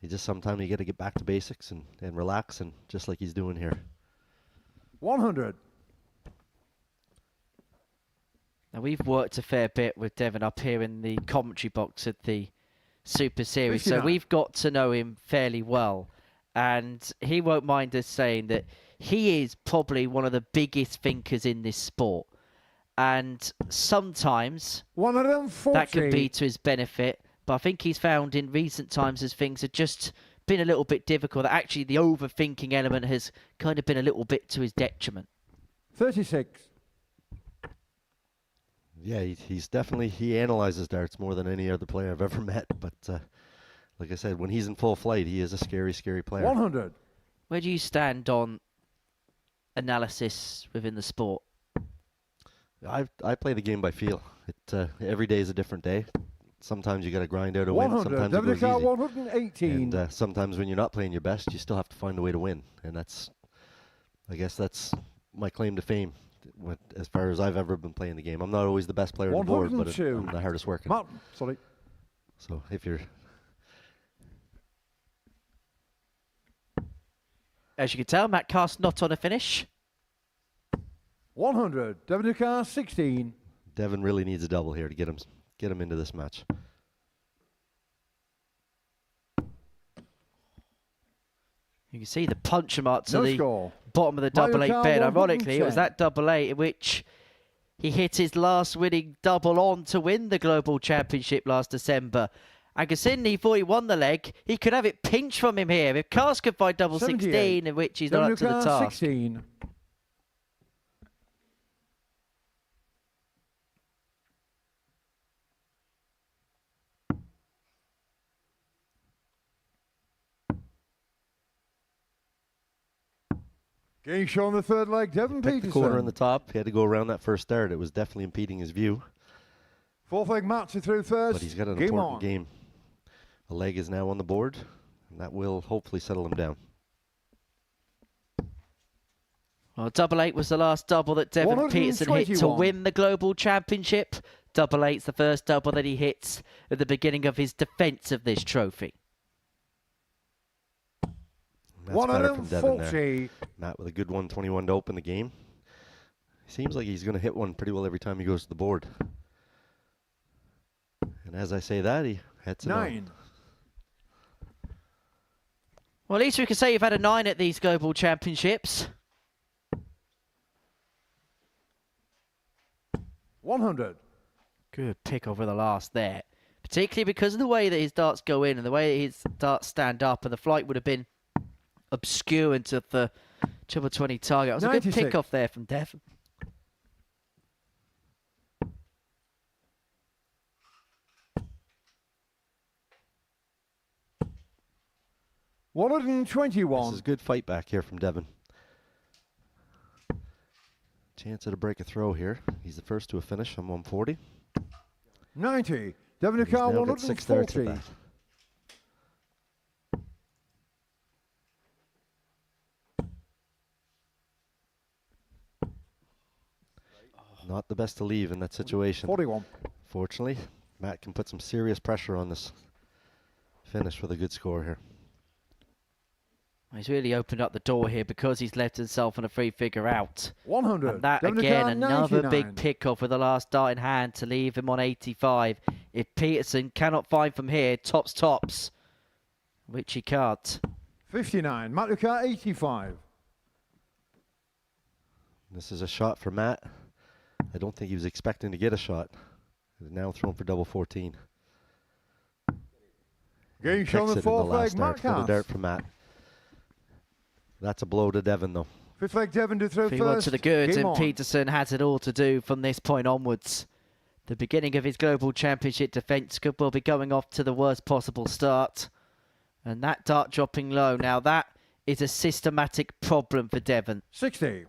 he just sometimes you got to get back to basics and relax, and just like he's doing here. 100. Now, we've worked a fair bit with Devon up here in the commentary box at the Super Series, so 59. we've got to know him fairly well. And he won't mind us saying that he is probably one of the biggest thinkers in this sport. And sometimes 140. that can be to his benefit, but I think he's found in recent times as things have just been a little bit difficult, that actually the overthinking element has kind of been a little bit to his detriment. 36. Yeah, he's definitely, he analyzes darts more than any other player I've ever met. But like I said, when he's in full flight, he is a scary, scary player. 100. Where do you stand on analysis within the sport? I play the game by feel. Every day is a different day. Sometimes you got to grind out a win. 100. Sometimes it goes Devon easy. 118. And sometimes when you're not playing your best, you still have to find a way to win. And I guess that's my claim to fame as far as I've ever been playing the game. I'm not always the best player on the board, but 102. I'm the hardest working. Matt, sorry. So if you're... As you can tell, Matt Carston not on a finish. 100. Devon Ducar, 16. Devon really needs a double here to get him into this match. You can see the puncher mark to No the score. bottom of the double eight Car bed. Ironically, it was 110. that double eight in which he hit his last winning double on to win the Global Championship last December. And Cassini thought he won the leg. He could have it pinched from him here. If Cars could find double 16, 78. in which he's Devon not up to the Ducar, task. 16. Getting shown on the third leg, Devon Picked Peterson. the corner in the top. He had to go around that first dart. It was definitely impeding his view. Fourth leg match through first. But he's got an Game important on. game. A leg is now on the board, and that will hopefully settle him down. Well, double eight was the last double that Devon Peterson hit to 121. win the Global Championship. Double eight's the first double that he hits at the beginning of his defence of this trophy. That's better from Devon there. 140. Matt with a good 121 to open the game. Seems like he's going to hit one pretty well every time he goes to the board. And as I say that, he hits it 9. Well, at least we can say you've had a 9 at these Global Championships. 100. Good pick over the last there. Particularly because of the way that his darts go in and the way that his darts stand up, and the flight would have been obscure into the triple 20 target. It was a good 96. pick off there from Devon. This 121. is a good fight back here from Devon. Chance at a break a throw here. He's the first to a finish on 140. 90. Devon He's Ducar, now got 6 darts at 140. that. Not the best to leave in that situation. 41. Fortunately, Matt can put some serious pressure on this finish with a good score here. He's really opened up the door here because he's left himself on a free figure out. 100. And that Devon again, Ducar, another 99. big pick-off with the last dart in hand to leave him on 85. If Peterson cannot find from here, tops, which he can't. 59. Matt Lucar, 85. This is a shot for Matt. I don't think he was expecting to get a shot. He's now thrown for double 14. Game shown on Kicks the it in the fourth last leg, dart. Mark Another dart Haas. for Matt. That's a blow to Devon, though. Fifth leg, Devon to throw If he first. wants to the goods, Game and on. Peterson has it all to do from this point onwards. The beginning of his Global Championship defence could well be going off to the worst possible start. And that dart dropping low, now that is a systematic problem for Devon. 60.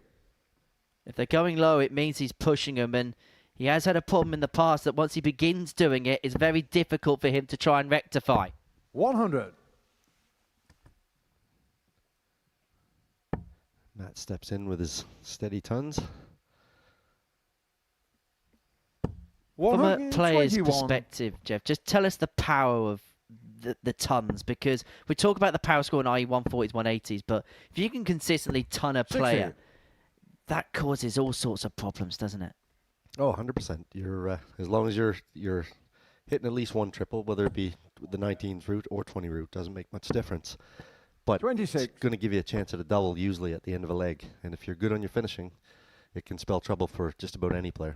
If they're going low, it means he's pushing them, and he has had a problem in the past that once he begins doing it, it's very difficult for him to try and rectify. 100. Matt steps in with his steady tons. From a player's 121. perspective, Jeff, just tell us the power of the tons, because we talk about the power score in IE 140s, 180s, but if you can consistently ton a 60. player, that causes all sorts of problems, doesn't it? Oh, 100%. You're as long as you're hitting at least one triple, whether it be the 19th route or 20 route, doesn't make much difference. But 26. it's going to give you a chance at a double usually at the end of a leg. And if you're good on your finishing, it can spell trouble for just about any player.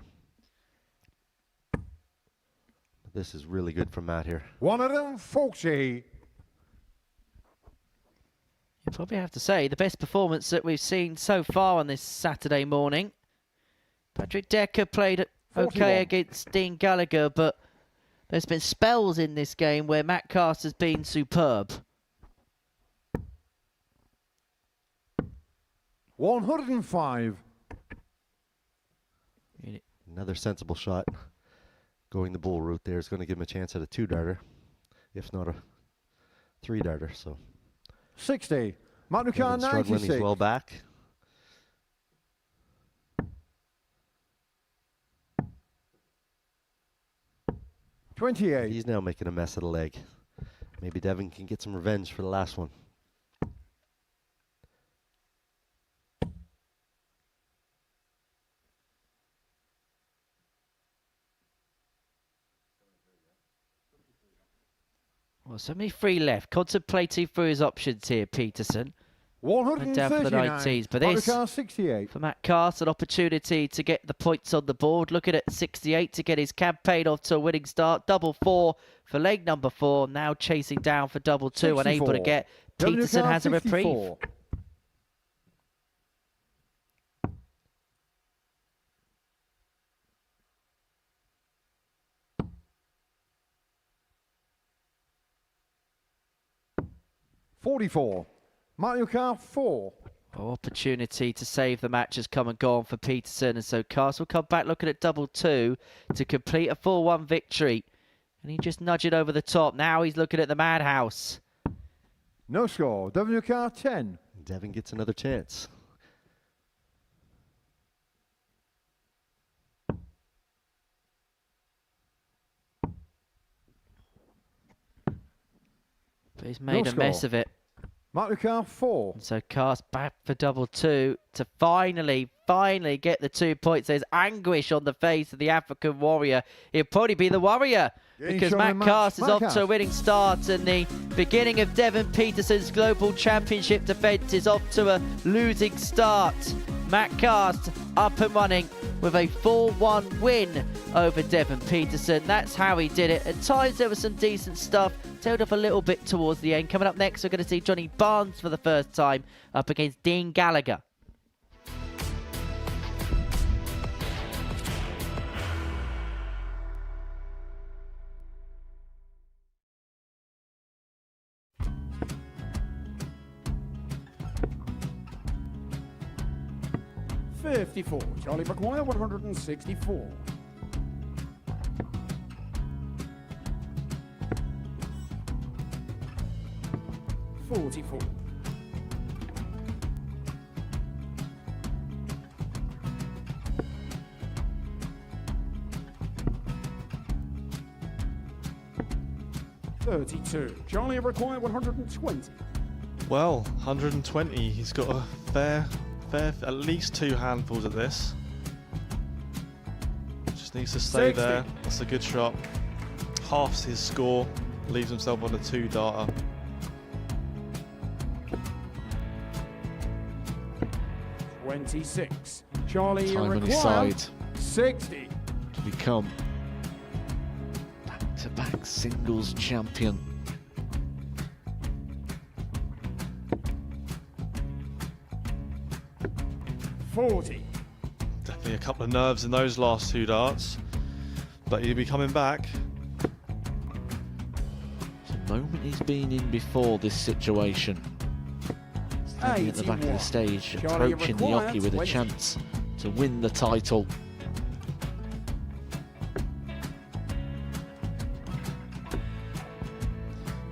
This is really good from Matt here. 140. You probably have to say the best performance that we've seen so far on this Saturday morning. Patrick Decca played okay 41. against Dean Gallagher, but there's been spells in this game where Matt Cast has been superb. 105. Another sensible shot. Going the bull route there is going to give him a chance at a 2-darter, if not a 3-darter. So 60. Matt Lucar, Devin's struggling. 96. He's well back. $28. He's now making a mess of the leg. Maybe Devon can get some revenge for the last one. Well, so many free left. Contemplating through his options here, Peterson. Went down for the 19s, but this, Lucar, 68. for Matt Cast, an opportunity to get the points on the board. Looking at 68 to get his campaign off to a winning start. Double 4 for leg number 4. Now chasing down for double 2, unable to 64. get. Peterson Lucar, has a reprieve. 64. $44. Matt Lucar, 4. Opportunity to save the match has come and gone for Peterson, and so Cast will come back looking at double 2 to complete a 4-1 victory. And he just nudged it over the top. Now he's looking at the madhouse. No score. Devon Lucar, 10. Devon gets another chance. But he's made No a mess score. of it. Matt Lucar, 4. And so Cast back for double 2 to finally get the 2 points. There's anguish on the face of the African warrior. He'll probably be the warrior, Yeah, because showing Matt a match. Cast is Matt off to a Cast. winning start, and the beginning of Devon Peterson's Global Championship defence is off to a losing start. Matt Cast up and running with a 4-1 win over Devon Peterson. That's how he did it. At times there was some decent stuff, tailed off a little bit towards the end. Coming up next, we're going to see Johnny Barnes for the first time up against Dean Gallagher. $54. Charlie McGuire, 164. $44. $32. Charlie require 120. Well, 120. He's got a fair, at least 2 handfuls of this. Just needs to stay 60. there. That's a good shot. Halves his score. Leaves himself on a 2-darter. 26. Charlie, you Time on his require side 60. to become back-to-back singles champion. Definitely a couple of nerves in those last two darts, but he'll be coming back. It's a moment he's been in before this situation. Standing at the back of the stage, Charlie, approaching the required Yoki with a 20. chance to win the title.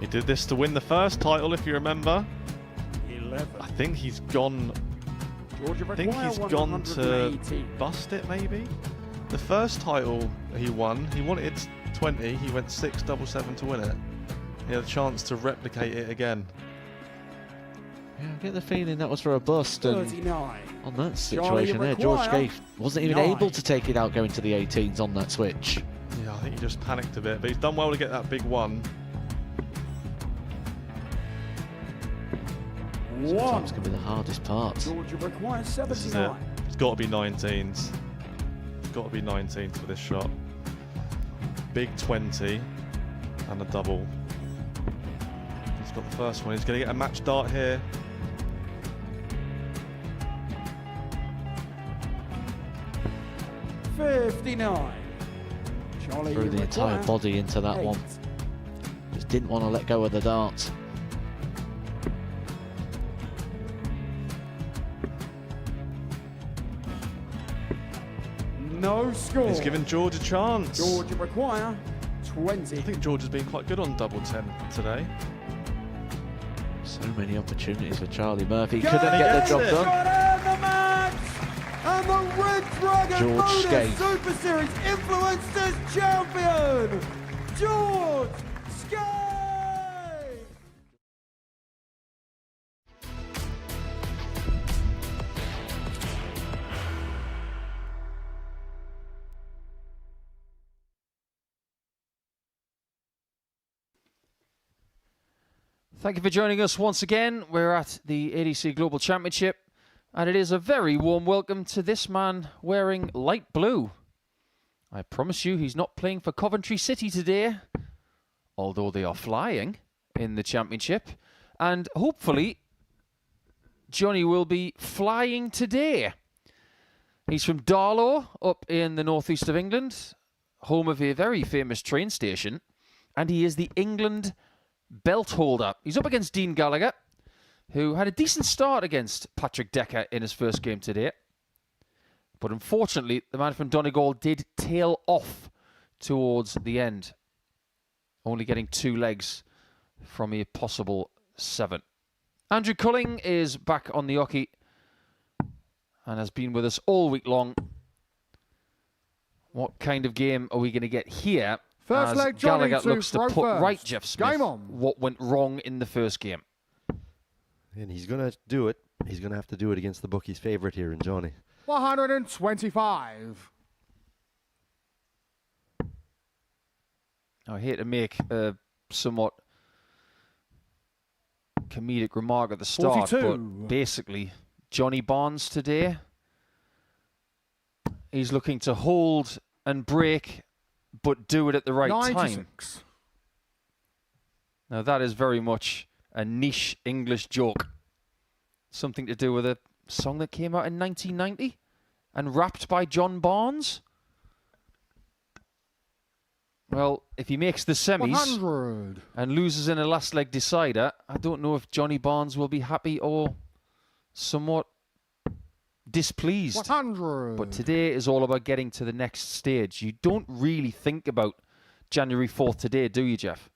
He did this to win the first title, if you remember. 11. I think he's gone. Georgia I think require he's gone to 118. bust it, maybe. The first title he won, he wanted 20. He went 6-7-7 to win it. He had a chance to replicate it again. Yeah, I get the feeling that was for a bust, and 39. on that Charlie, situation there, George require Gave wasn't even 9. able to take it out going to the 18s on that switch. Yeah, I think he just panicked a bit, but he's done well to get that big one. Sometimes can be the hardest part. Georgia requires This is it. 79. It's got to be 19s. It's got to be 19s for this shot. Big 20 and a double. He's got the first one. He's going to get a match dart here. $59. Charlie, Threw you the entire require body into that 8. one. Just didn't want to let go of the dart. No score. He's given George a chance. Georgia require 20. I think George has been quite good on double 10 today. So many opportunities for Charlie Murphy. Go Couldn't get the job it. done. Got in the match! And the Red Dragon George Modus Skate. Super Series Influencers Champion, George Skate! Thank you for joining us once again. We're at the ADC Global Championship, and it is a very warm welcome to this man wearing light blue. I promise you he's not playing for Coventry City today, although they are flying in the championship, and hopefully Johnny will be flying today. He's from Darlow, up in the northeast of England, home of a very famous train station, and he is the England belt holder. He's up against Dean Gallagher, who had a decent start against Patrick Decca in his first game today. But unfortunately, the man from Donegal did tail off towards the end, only getting 2 legs from a possible 7. Andrew Culling is back on the hockey and has been with us all week long. What kind of game are we going to get here? First as leg, Johnny Gallagher looks to throw put first. right Jeff Smith Game on. what went wrong in the first game. And he's going to do it. He's going to have to do it against the bookie's favourite here in Johnny. 125. I hate to make a somewhat comedic remark at the start, 42. but basically, Johnny Barnes today, he's looking to hold and break, but do it at the right time. 96. Now, that is very much a niche English joke. Something to do with a song that came out in 1990 and rapped by John Barnes. Well, if he makes the semis 100. and loses in a last leg decider, I don't know if Johnny Barnes will be happy or somewhat displeased. 100. But today is all about getting to the next stage. You don't really think about January 4th today, do you, Jeff?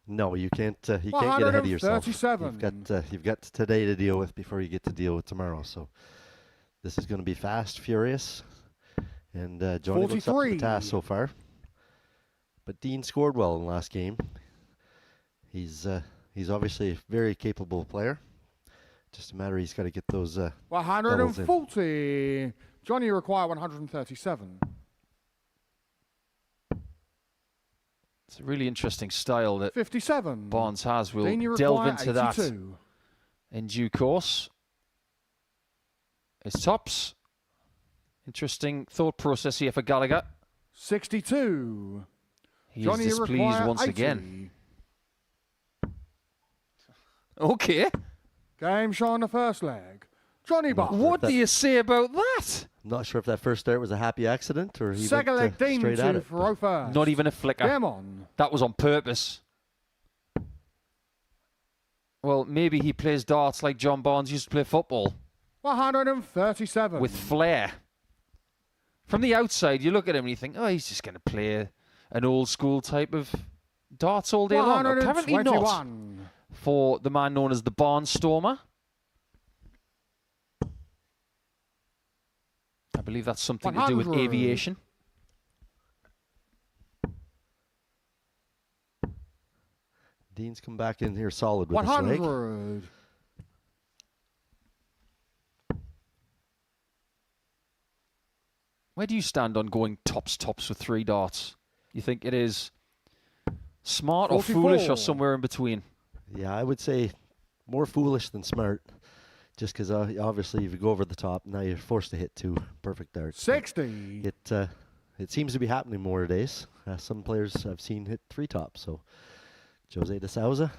No, you can't. You can't get ahead of yourself. 137. You've got today to deal with before you get to deal with tomorrow. So this is going to be fast, furious, and Johnny looks up to the 43. task so far. But Dean scored well in the last game. He's obviously a very capable player. Just a matter he's got to get those. 140. Johnny require 137. It's a really interesting style that 57. Barnes has. We'll Dean, you delve require into that 82. in due course. It's tops. Interesting thought process here for Gallagher. 62. He Johnny is displeased require once 80. again. Okay. Game show on the first leg. Johnny Barnes. What do you say about that? I'm not sure if that first start was a happy accident or he Second leg, went Dean straight at to it. throw first. Not even a flicker. Game on. That was on purpose. Well, maybe he plays darts like John Barnes used to play football. 137. With flair. From the outside, you look at him and you think, oh, he's just going to play an old school type of darts all day long. Apparently not. 121. For the man known as the Barnstormer. I believe that's something to do with 100. aviation. Dean's come back in here solid with his leg. 100. Where do you stand on going tops with 3 darts? You think it is smart or 44. foolish or somewhere in between? Yeah, I would say more foolish than smart. Just because obviously if you go over the top, now you're forced to hit 2 perfect darts. 60. It seems to be happening more days. Some players I've seen hit 3 tops. So Jose de Souza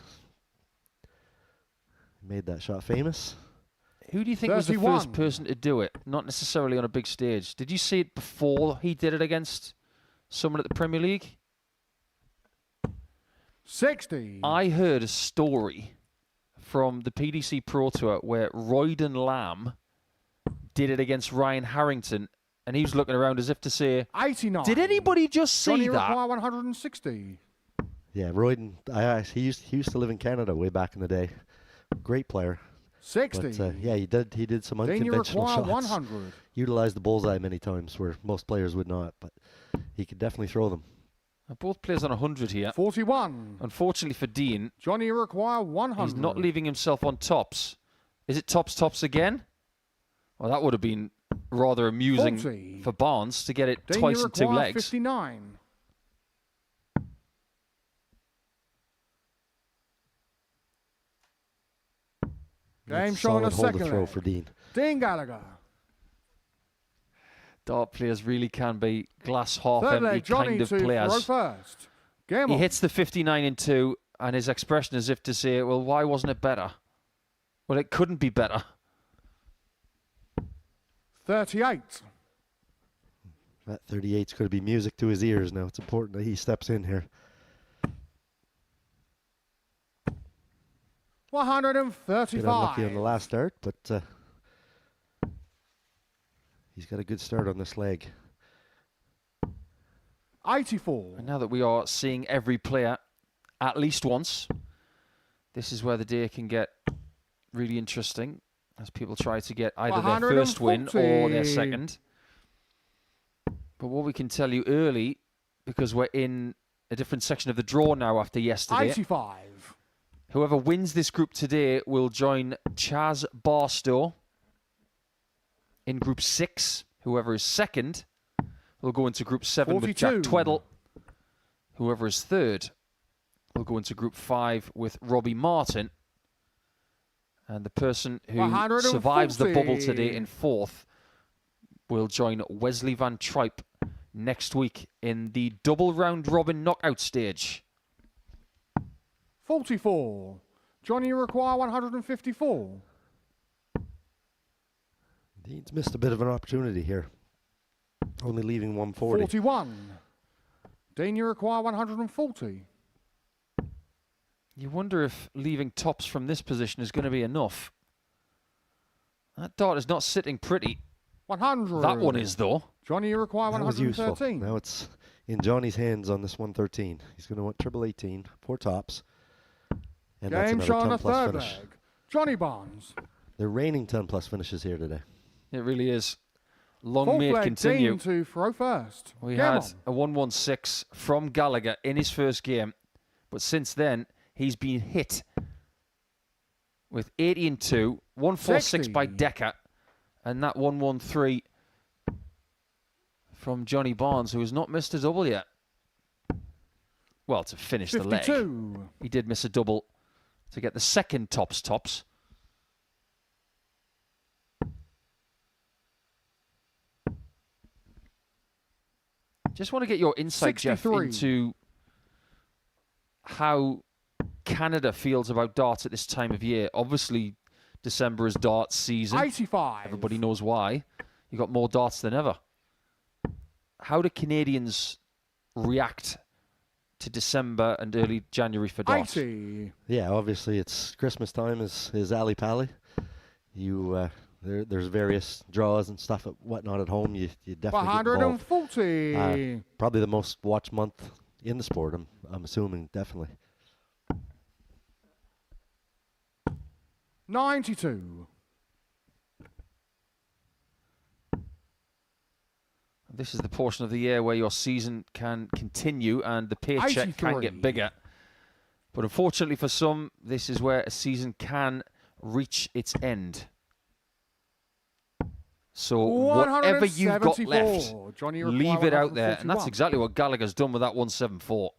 made that shot famous. Who do you think was the 31. first person to do it? Not necessarily on a big stage. Did you see it before he did it against someone at the Premier League? 60. I heard a story from the PDC Pro Tour where Royden Lamb did it against Ryan Harrington, and he was looking around as if to say, 89. did anybody just see Johnny that? require 160. Yeah, Royden. He used to live in Canada way back in the day. Great player. 60. But yeah, he did some Then you unconventional require shots. 100. Utilized the bullseye many times where most players would not, but he could definitely throw them. Both players on 100 here. 41. Unfortunately for Dean, Johnny require 100. he's not leaving himself on tops. Is it tops again? Well, that would have been rather amusing 40. for Barnes to get it Then twice you in 2 require legs. 59. Game show on Solid the hold to second throw leg. for Dean. Dean Gallagher. Dart players really can be glass half Third empty leg, Johnny kind of to throw players. first. Game He on. hits the 59 in 2, and his expression as if to say, well, why wasn't it better? Well, it couldn't be better. 38. That 38's going to be music to his ears now. It's important that he steps in here. 135. Bit unlucky on the last start, but he's got a good start on this leg. 84. And now that we are seeing every player at least once, this is where the day can get really interesting as people try to get either their first win or their 140. second. But what we can tell you early, because we're in a different section of the draw now after yesterday, 85. whoever wins this group today will join Chaz Barstow in Group 6. Whoever is second will go into Group 7 with Jack 42. Tweddle. Whoever is third will go into Group 5 with Robbie Martin. And the person who survives the bubble 140. today in fourth will join Wesley Van Tripe next week in the double round robin knockout stage. 44. Johnny require 154. Dean's missed a bit of an opportunity here. Only leaving 140. 41. Dean, you require 140. You wonder if leaving tops from this position is going to be enough. That dart is not sitting pretty. 100. That one is, though. Johnny, you require That was useful. 113. Now it's in Johnny's hands on this 113. He's going to want triple 18, 4 tops. And that's Game another show on 10 the plus third finish. leg. Johnny Barnes. They're raining 10 plus finishes here today. It really is. Long Fourth may it leg, continue. Dean to throw first. We Game had on. a 116 from Gallagher in his first game, but since then he's been hit with 80 and 2, 146 by 60. Decca, and that 113 from Johnny Barnes, who has not missed a double yet. Well, to finish the leg. 52. He did miss a double to get the second tops. Just want to get your insight, Jeff, 63. into how Canada feels about darts at this time of year. Obviously, December is darts season. 85. Everybody knows why. You got more darts than ever. How do Canadians react to December and early January for darts? 80. Yeah, obviously it's Christmas time is Ali Pali. There's various draws and stuff and whatnot at home. You definitely get involved. 140. Probably the most watched month in the sport. I'm assuming definitely. 92. This is the portion of the year where your season can continue and the paycheck can 83. get bigger. But unfortunately for some, this is where a season can reach its end. So whatever you've got left, 174. Johnny leave require it out there. And that's 141. exactly what Gallagher's done with that 174.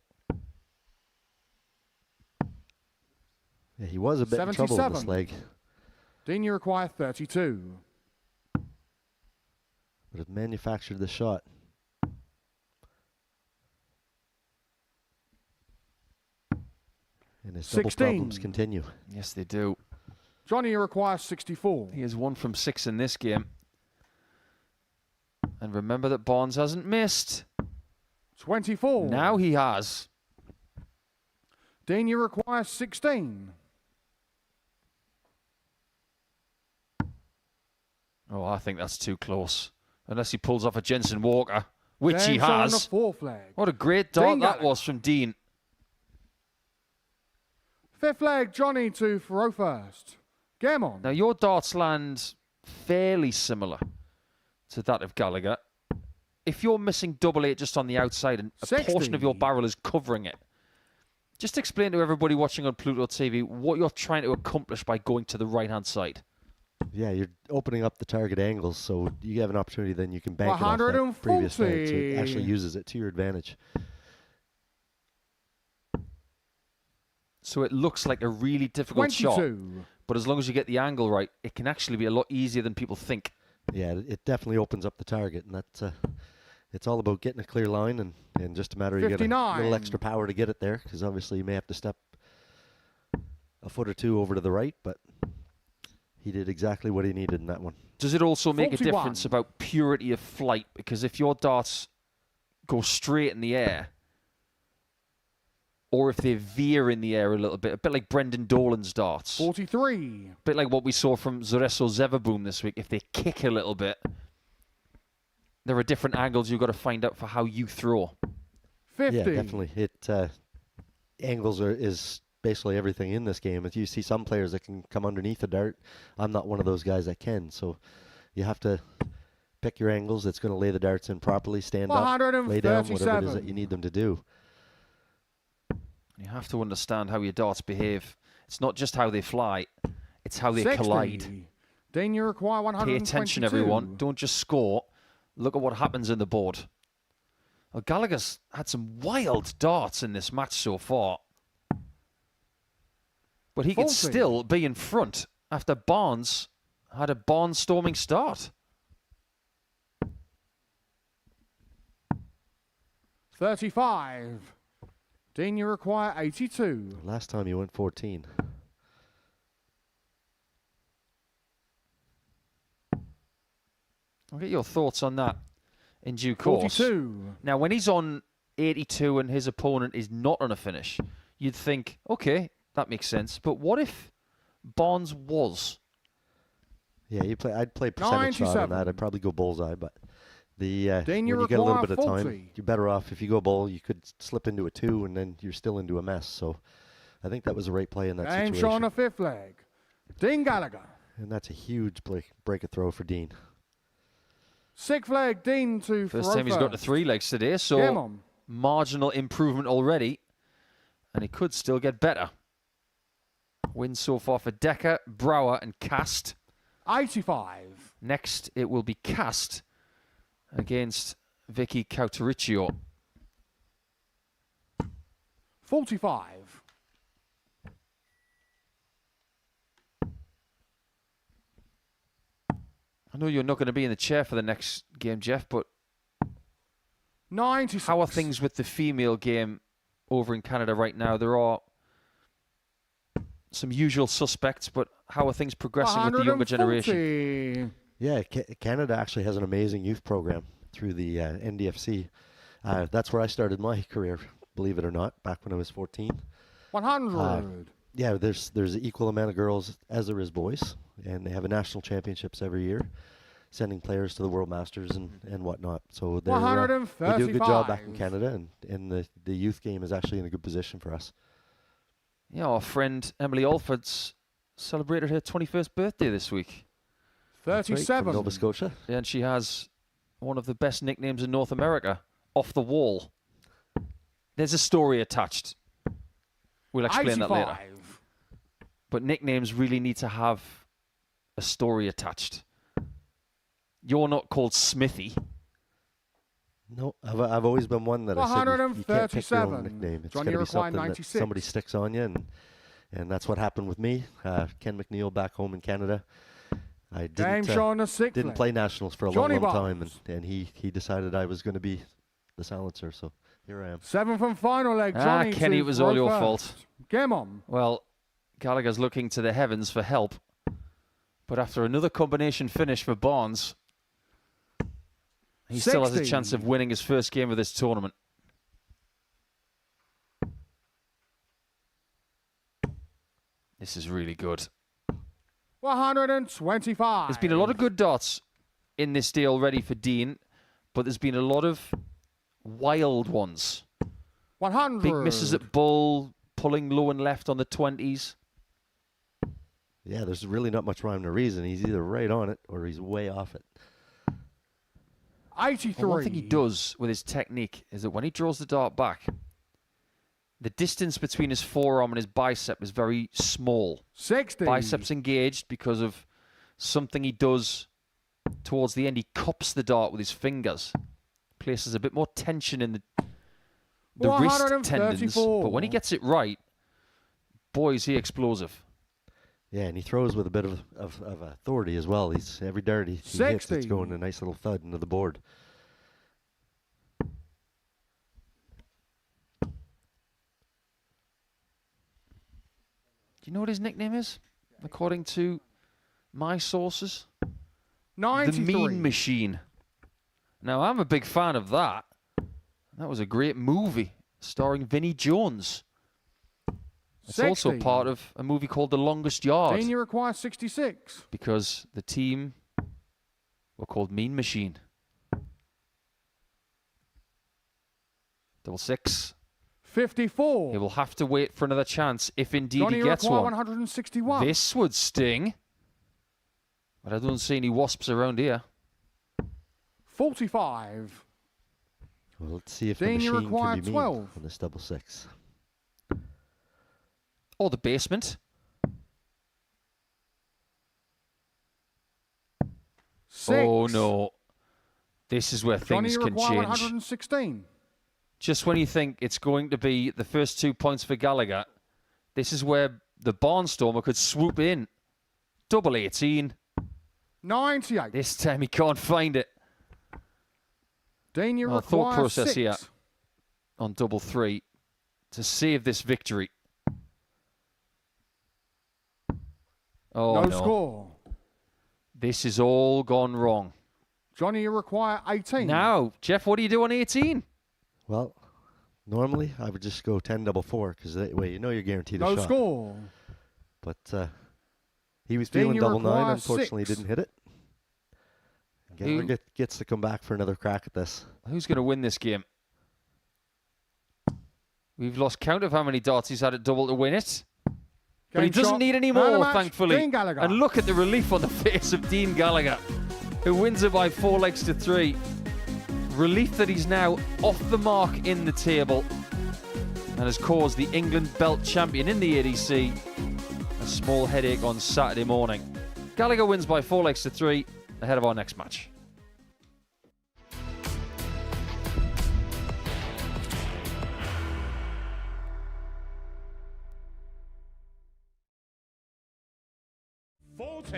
Yeah, he was a bit in trouble with this 77. leg. Dean, you require 32. But have manufactured the shot. And his double 16. problems continue. Yes, they do. Johnny, you require 64. He is 1 from 6 in this game. And remember that Barnes hasn't missed. 24. Now he has. Dean, you require 16. Oh, I think that's too close. Unless he pulls off a Jensen Walker, which he James on the has. fourth leg. What a great dart Dean that Gallagher. was from Dean. Fifth leg, Johnny to throw first. Game on. Now, your darts land fairly similar to that of Gallagher. If you're missing double eight just on the outside and a 60. portion of your barrel is covering it, just explain to everybody watching on Pluto TV what you're trying to accomplish by going to the right-hand side. Yeah, you're opening up the target angles, so you have an opportunity then you can bank it off that previous leg, so it actually 140. uses it to your advantage. So it looks like a really difficult shot, 22. but as long as you get the angle right, it can actually be a lot easier than people think. Yeah, it definitely opens up the target, and that's it's all about getting a clear line and just a matter of you get a 59. little extra power to get it there, because obviously you may have to step a foot or two over to the right, but he did exactly what he needed in that one. Does it also make a 41. difference about purity of flight? Because if your darts go straight in the air, or if they veer in the air a bit like Brendan Dolan's darts, 43. a bit like what we saw from Zoreso Zeverboom this week, if they kick a little bit, there are different angles you've got to find out for how you throw. 50. Yeah, definitely. Angles is basically everything in this game. If you see some players that can come underneath a dart, I'm not one of those guys that can. So you have to pick your angles. It's going to lay the darts in properly, stand up, lay down, whatever it is that you need them to do. You have to understand how your darts behave. It's not just how they fly, it's how they 60. collide. Dean, you require Pay 122. attention, everyone. Don't just score. Look at what happens in the board. Well, Gallagher's had some wild darts in this match so far. But he could 40. still be in front after Barnes had a barnstorming start. 35. Dean, you require 82. Last time you went 14. I'll get your thoughts on that in due course. 42. Now, when he's on 82 and his opponent is not on a finish, you'd think, okay, that makes sense. But what if Barnes was? Yeah, I'd play percentage shot on 97. that. I'd probably go bullseye, but when Dean, you you get a little require bit of time, 40. you're better off. If you go bull, you could slip into a 2, and then you're still into a mess. So I think that was the right play in that James situation. on the fifth leg. Dean Gallagher. And that's a huge break of throw for Dean. Sixth leg, Dean to First throw time he's got to first. 3 legs today, Game so on. marginal improvement already. And it could still get better. Wins so far for Decca, Brower and Cast. 85. Next, it will be Cast against Vicky Karichio. 45. I know you're not going to be in the chair for the next game, Jeff, but 96. How are things with the female game over in Canada right now? There are some usual suspects, but how are things progressing with the younger generation? Yeah, Canada actually has an amazing youth program through the NDFC. That's where I started my career, believe it or not, back when I was 14. 100. Yeah, there's an equal amount of girls as there is boys, and they have a national championships every year, sending players to the World Masters and whatnot. So they do a good job back in Canada, and the youth game is actually in a good position for us. Yeah, our friend Emily Alford's celebrated her 21st birthday this week. 37. Right, from Nova Scotia. And she has one of the best nicknames in North America, Off the Wall. There's a story attached. We'll explain that later. But nicknames really need to have a story attached. You're not called Smithy. No, I've always been one that I said you can't pick your own nickname. It's got to be something that somebody sticks on you, and that's what happened with me. Ken McNeil back home in Canada. I didn't play nationals for a long time, and he decided I was going to be the silencer, so here I am. 7th and final leg, Johnny. Kenny, it was all your fault. Game on. Well, Gallagher's looking to the heavens for help, but after another combination finish for Barnes, he still has a chance of winning his first game of this tournament. This is really good. 125. There's been a lot of good darts in this day already for Dean, but there's been a lot of wild ones. 100. Big misses at bull, pulling low and left on the 20s. Yeah, there's really not much rhyme or reason. He's either right on it or he's way off it. 83. Well, one thing he does with his technique is that when he draws the dart back, the distance between his forearm and his bicep is very small. 60. Biceps engaged because of something he does towards the end. He cups the dart with his fingers. Places a bit more tension in the wrist tendons. But when he gets it right, boy, is he explosive. Yeah, and he throws with a bit of authority as well. Every dart he hits, it's going a nice little thud into the board. Do you know what his nickname is? According to my sources? 93. The Mean Machine. Now, I'm a big fan of that. That was a great movie starring Vinnie Jones. It's also part of a movie called The Longest Yard. Then you require 66. Because the team were called Mean Machine. 66. 54. He will have to wait for another chance if indeed he gets one. 161. This would sting. But I don't see any wasps around here. 45. Well, let's see if the machine can be mean 12. on this double six. Or the basement. 6. Oh no. This is where things can change. 116. Just when you think it's going to be the first 2 points for Gallagher, this is where the Barnstormer could swoop in. Double 18. 98. This time he can't find it. Dean, you require thought process 6. here on double 3 to save this victory. Oh, no score. This is all gone wrong. Johnny, you require 18. Now, Jeff, what do you do on 18? Well, normally I would just go 10 double 4 because that way you know you're guaranteed a shot. No score. But he was feeling double 9. Unfortunately, 6. didn't hit it. Gallagher gets to come back for another crack at this. Who's going to win this game? We've lost count of how many darts he's had at double to win it. But he doesn't need any more, thankfully. And look at the relief on the face of Dean Gallagher, who wins it by 4 legs to 3. Relief that he's now off the mark in the table and has caused the England belt champion in the ADC a small headache on Saturday morning. Gallagher wins by 4 legs to 3 ahead of our next match.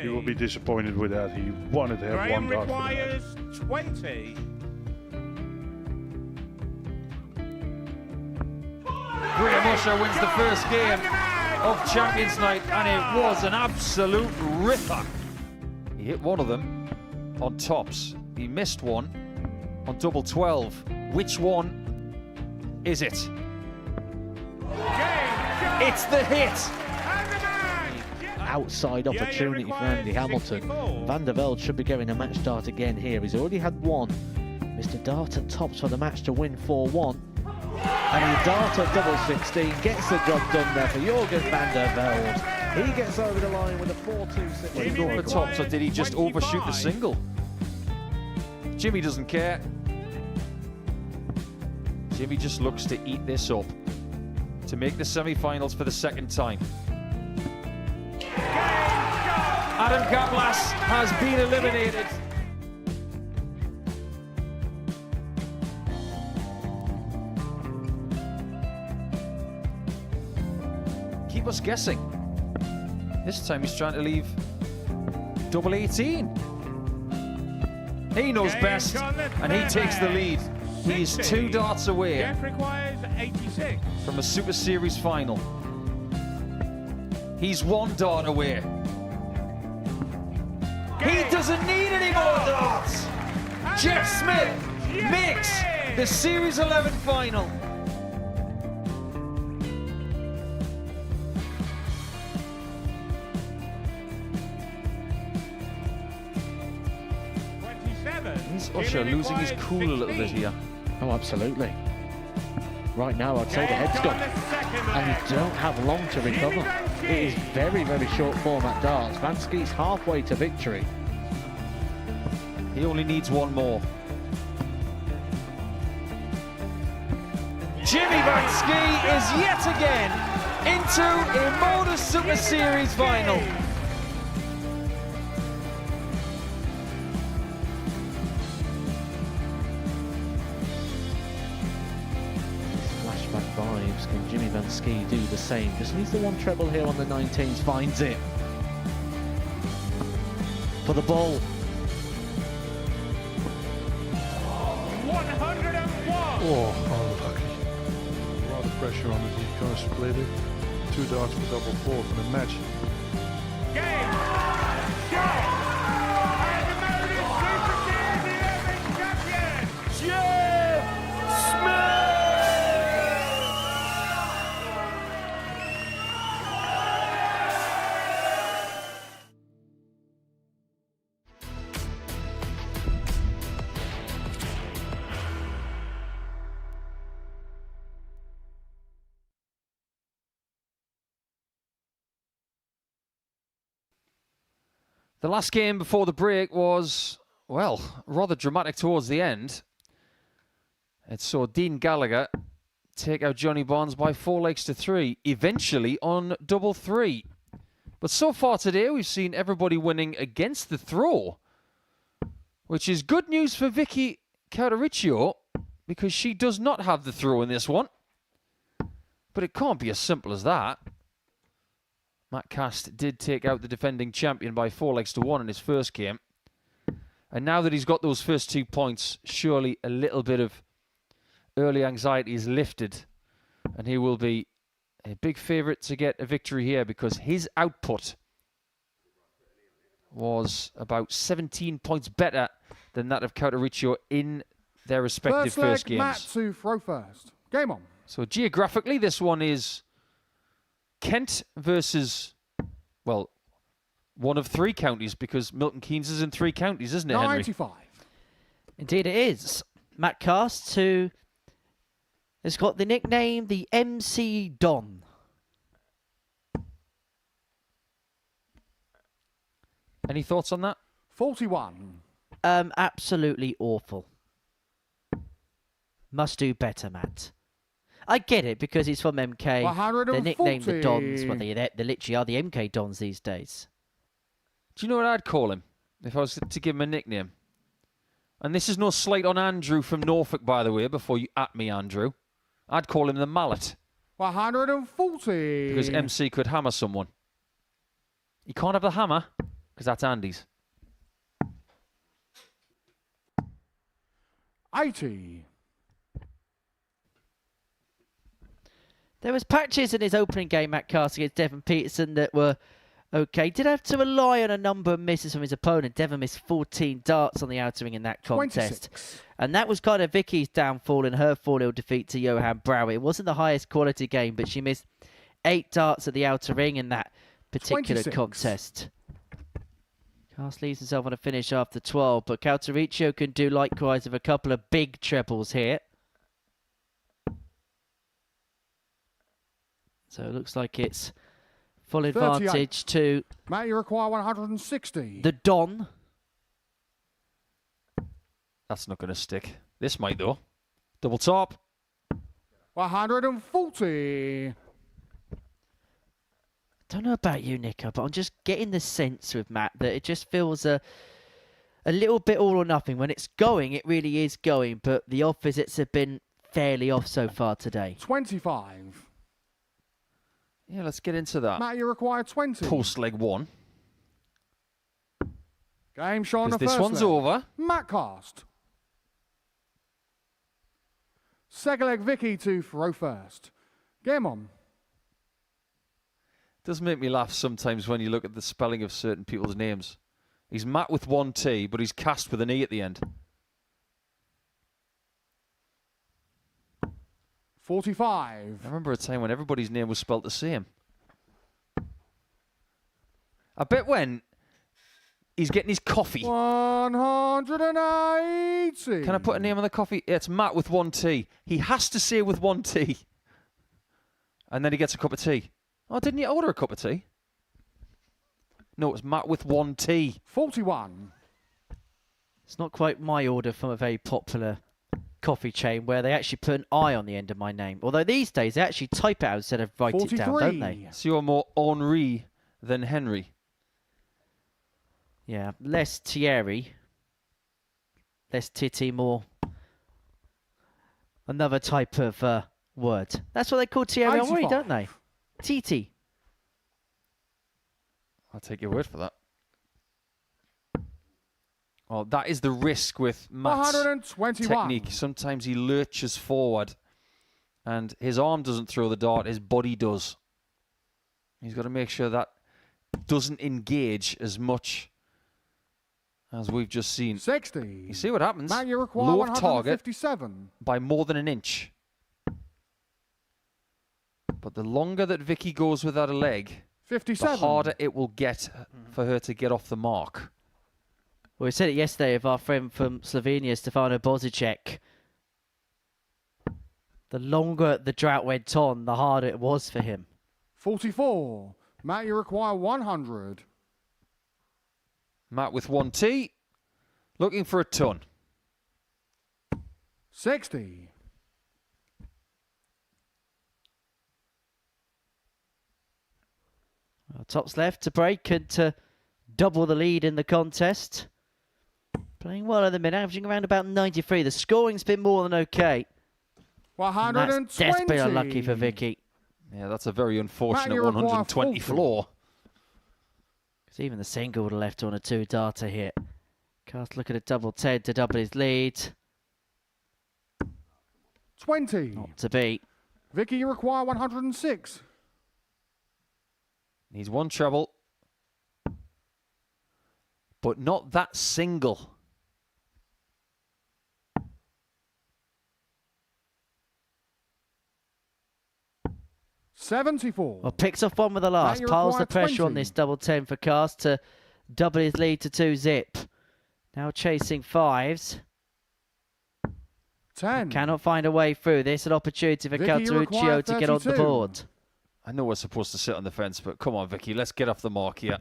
He will be disappointed with that. He wanted to have one dart. Requires 20. Osher wins the first game of Champions Night, and it was an absolute ripper. He hit one of them on tops. He missed one on double 12. Which one is it? It's the hit! Outside opportunity for Andy Hamilton. Van der Velde should be getting a match start again here. He's already had one. Mr. Dart at tops for the match to win 4-1. And he Dart at double 16, gets the job done there for Jürgen van der Velde. He gets over the line with a 4-2-6. Did he go for the tops, or did he just overshoot the single? Jimmy doesn't care. Jimmy just looks to eat this up to make the semi-finals for the second time. Adam Gablas has been eliminated. Keep us guessing. This time he's trying to leave double 18. He knows best, and he takes the lead. He is 2 darts away from a Super Series final. He's 1 dart away. He doesn't need any more darts. Jeff Smith makes the Series 11 final. Is Usher losing his cool a little bit here? Oh, absolutely. Right now, I'd say the head's gone. And you don't have long to recover. It is very, very short format darts. Van Skee's halfway to victory. He only needs one more. Jimmy Van Ski is yet again into a Modus Super Series final. Flashback vibes. Can Jimmy Van Ski do the same? Just needs the one treble here on the 19s. Finds it. For the ball. 101! Oh, unlucky. A lot of pressure on it. He kind of split it. 2 darts for double 4 for the match. Game! Shot! And the Modus Super Series 11 champion! Jeff Smith! The last game before the break was, well, rather dramatic towards the end. It saw Dean Gallagher take out Johnny Barnes by 4 legs to 3, eventually on double 3. But so far today, we've seen everybody winning against the throw, which is good news for Vicky Karichio, because she does not have the throw in this one. But it can't be as simple as that. Matt Cast did take out the defending champion by 4 legs to 1 in his first game. And now that he's got those first 2 points, surely a little bit of early anxiety is lifted. And he will be a big favourite to get a victory here, because his output was about 17 points better than that of Karichio in their respective first games. Matt to throw first. Game on. So geographically, this one is Kent versus, well, one of 3 counties, because Milton Keynes is in 3 counties, isn't it, Henry? 95. Indeed it is. Matt Cast, who has got the nickname the MC Don. Any thoughts on that? 41. Absolutely awful. Must do better, Matt. I get it, because he's from MK. They're nicknamed the Dons. Well, they literally are the MK Dons these days. Do you know what I'd call him if I was to give him a nickname? And this is no slight on Andrew from Norfolk, by the way, before you at me, Andrew. I'd call him the Mallet. 140. Because MC could hammer someone. He can't have the hammer, because that's Andy's. 80. There was patches in his opening game, Matt Cast, against Devon Peterson that were okay. Did have to rely on a number of misses from his opponent. Devon missed 14 darts on the outer ring in that contest. 26. And that was kind of Vicky's downfall in her 4-0 defeat to Johan Brouwer. It wasn't the highest quality game, but she missed 8 darts at the outer ring in that particular 26. contest. Cast leaves himself on a finish after 12, but Karichio can do likewise with a couple of big trebles here. So it looks like it's full advantage 38. to Matt, you require 160. the Don. That's not going to stick. This might, though. Double top. 140. Don't know about you, Nico, but I'm just getting the sense with Matt that it just feels a little bit all or nothing. When it's going, it really is going, but the off visits have been fairly off so far today. 25. Yeah, let's get into that. Matt, you require 20. Post leg 1. Game shot on the This first one's leg. over. Matt Cast. Second leg, Vicky to throw first. Game on. Does make me laugh sometimes when you look at the spelling of certain people's names. He's Matt with 1 T, but he's Cast with an E at the end. 45. I remember a time when everybody's name was spelt the same. I bet when he's getting his coffee. 180. Can I put a name on the coffee? Yeah, it's Matt with 1 T. He has to say with 1 T. And then he gets a cup of tea. Oh, didn't he order a cup of tea? No, it's Matt with 1 T. 41. It's not quite my order from a very popular coffee chain where they actually put an I on the end of my name. Although these days they actually type it out instead of write it down, don't they? So you're more Henri than Henry. Yeah, less Thierry. Less titty, more another type of word. That's what they call Thierry Henry, 85. don't they? Titi. I'll take your word for that. Well, that is the risk with Matt's 121. technique. Sometimes he lurches forward and his arm doesn't throw the dart, his body does. He's got to make sure that doesn't engage as much as we've just seen. 60. You see what happens? Matt, you require Low of target 157. by more than an inch. But the longer that Vicky goes without a leg, 57. the harder it will get for her to get off the mark. Well, we said it yesterday of our friend from Slovenia, Stefano Bozicek. The longer the drought went on, the harder it was for him. 44. Matt, you require 100. Matt with 1 T, looking for a ton. 60. Well, tops left to break and to double the lead in the contest. Playing well at the minute, averaging around about 93. The scoring's been more than okay. And 120. that's desperately unlucky for Vicky. Yeah, that's a very unfortunate you require 120 40. floor. Because even the single would have left on a 2-darter here. Cast look at a double 10 to double his lead. 20. Not to beat. Vicky, you require 106. Needs 1 treble. But not that single. $74. Well, picks off one with the last. you Piles the require pressure on 20. this double 10 for Cast to double his lead to 2-zip. Now chasing 5s. 10. Cannot find a way through. This an opportunity for Vicky, you require Caltaruccio to get on the 32. board. I know we're supposed to sit on the fence, but come on, Vicky, let's get off the mark here.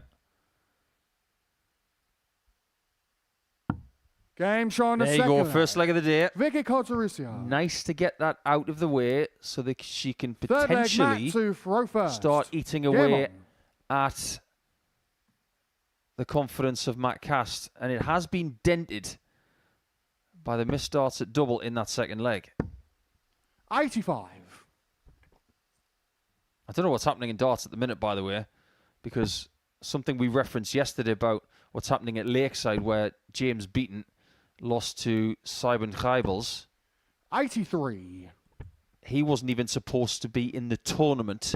Game shot on the There you second go, leg. first leg of the day. Vicky Caltaruccio. Nice to get that out of the way so that she can Third leg, potentially Matt to throw first. start eating Game away on. at the confidence of Matt Cast. And it has been dented by the missed darts at double in that second leg. 85. I don't know what's happening in darts at the minute, by the way, because something we referenced yesterday about what's happening at Lakeside, where James Beaton lost to Simon Gijbels. 83. he wasn't even supposed to be in the tournament.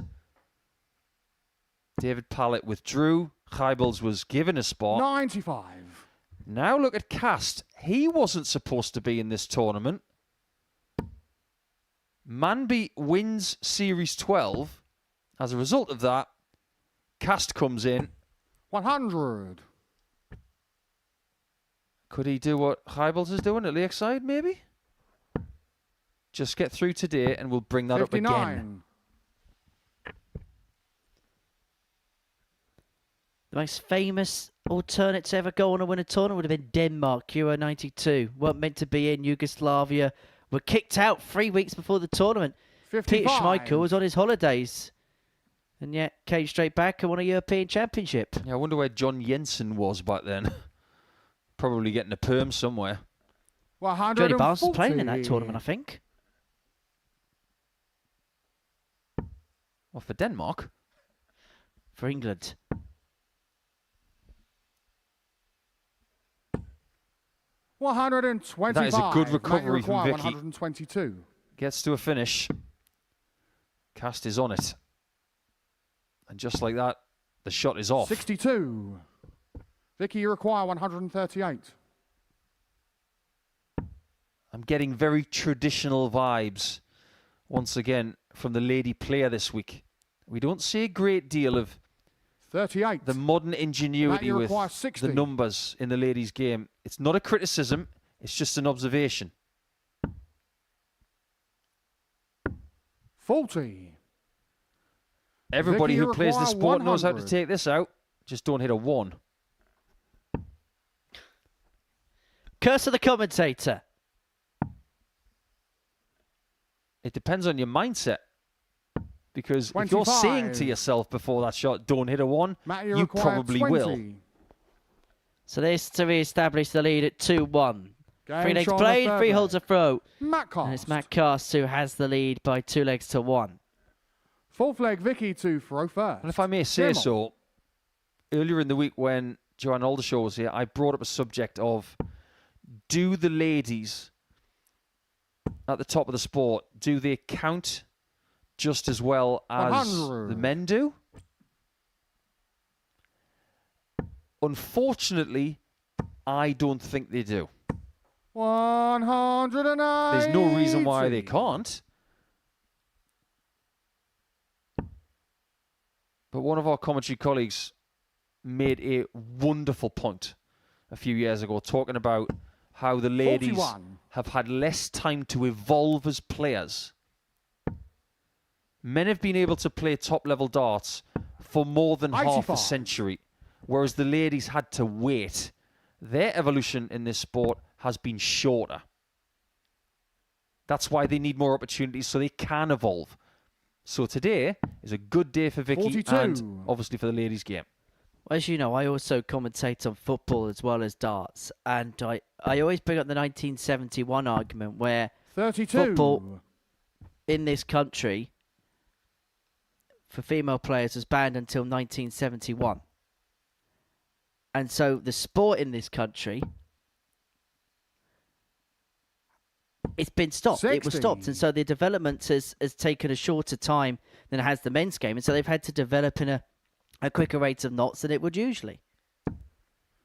David Pallett withdrew. Chybels was given a spot. 95. Now look at Cast. He wasn't supposed to be in this tournament. Manby wins Series 12. As a result of that, Cast comes in. 100. Could he do what Chybels is doing at Lakeside, maybe? Just get through today and we'll bring that 59. up again. The most famous alternate to ever go on and win a tournament would have been Denmark, Euro 92. Weren't meant to be in Yugoslavia. Were kicked out 3 weeks before the tournament. 55. Peter Schmeichel was on his holidays. And yet came straight back and won a European Championship. Yeah, I wonder where John Jensen was back then. Probably getting a perm somewhere. 140. Johnny Barnes was playing in that tournament, I think. Well, for Denmark? For England. $125. That is a good recovery Matt, from require Vicky. 122. Gets to a finish. Cast is on it. And just like that, the shot is off. 62. Vicky, you require 138. I'm getting very traditional vibes, once again, from the lady player this week. We don't see a great deal of 38. the modern ingenuity you with require 60. the numbers in the ladies' game. It's not a criticism, it's just an observation. 40. Everybody Vicky, who you plays the require sport knows how to 100. take this out. Just don't hit a 1. Curse of the commentator. It depends on your mindset. Because if you're saying 25. to yourself before that shot, don't hit a 1, Matt, you require probably 20. will. So this to re-establish the lead at 2-1. Game 3 legs shot on the played, third 3 leg. holds a throw. Matt Cast. And it's Matt Cast who has the lead by 2 legs to 1. Fourth leg, Vicky to throw first. And if I may say Demo. so, earlier in the week when Joanne Aldershaw was here, I brought up a subject of, do the ladies at the top of the sport, do they count just as well as 100. the men do? Unfortunately, I don't think they do. 180. There's no reason why they can't. But one of our commentary colleagues made a wonderful point a few years ago, talking about how the ladies 41. have had less time to evolve as players. Men have been able to play top-level darts for more than half a 85. century, whereas the ladies had to wait. Their evolution in this sport has been shorter. That's why they need more opportunities so they can evolve. So today is a good day for Vicky 42. and obviously for the ladies' game. As you know, I also commentate on football as well as darts. And I always bring up the 1971 argument where 32. football in this country for female players was banned until 1971. And so the sport in this country, it's been stopped. It was 60. stopped. And so the development has taken a shorter time than it has the men's game. And so they've had to develop in a quicker rate of knots than it would usually.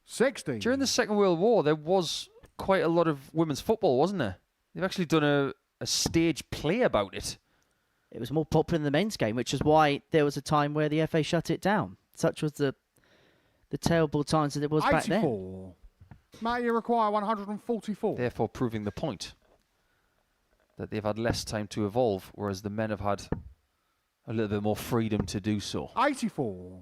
60. During the Second World War, there was quite a lot of women's football, wasn't there? They've actually done a stage play about it. It was more popular than the men's game, which is why there was a time where the FA shut it down. Such was the terrible times that it was back then. 84. Matt, you require 144. Therefore proving the point that they've had less time to evolve, whereas the men have had a little bit more freedom to do so. 84.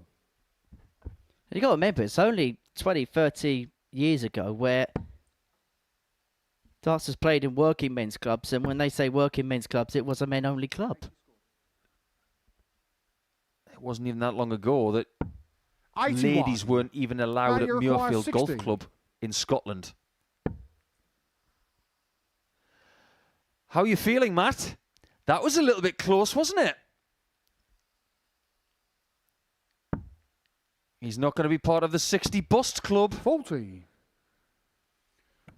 You got to remember, it's only 20, 30 years ago where darts was played in working men's clubs, and when they say working men's clubs, it was a men-only club. It wasn't even that long ago that 81. ladies weren't even allowed Now at you require Muirfield Golf 60. Club in Scotland. How are you feeling, Matt? That was a little bit close, wasn't it? He's not going to be part of the 60 Bust Club. 40.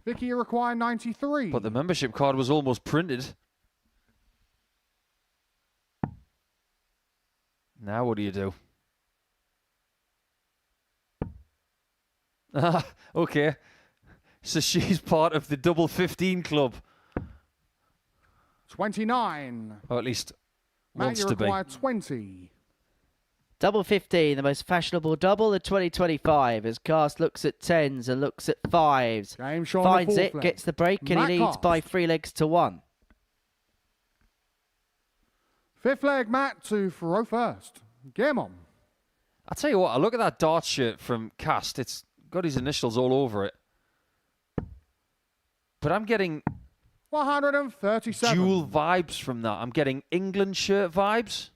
Vicky, you require 93. But the membership card was almost printed. Now what do you do? Okay. So she's part of the double 15 club. 29. Or at least Matt, wants you to be. require 20. Double 15, the most fashionable double of 2025, as Cast looks at 10s and looks at 5s. Game Sean Finds the it, fourth gets leg. the break, and Matt he leads Cast. by 3 legs to 1. Fifth leg, Matt, to throw first. Game on. I'll tell you what, I look at that Darts shirt from Cast. It's got his initials all over it. But I'm getting 137. dual vibes from that. I'm getting England shirt vibes.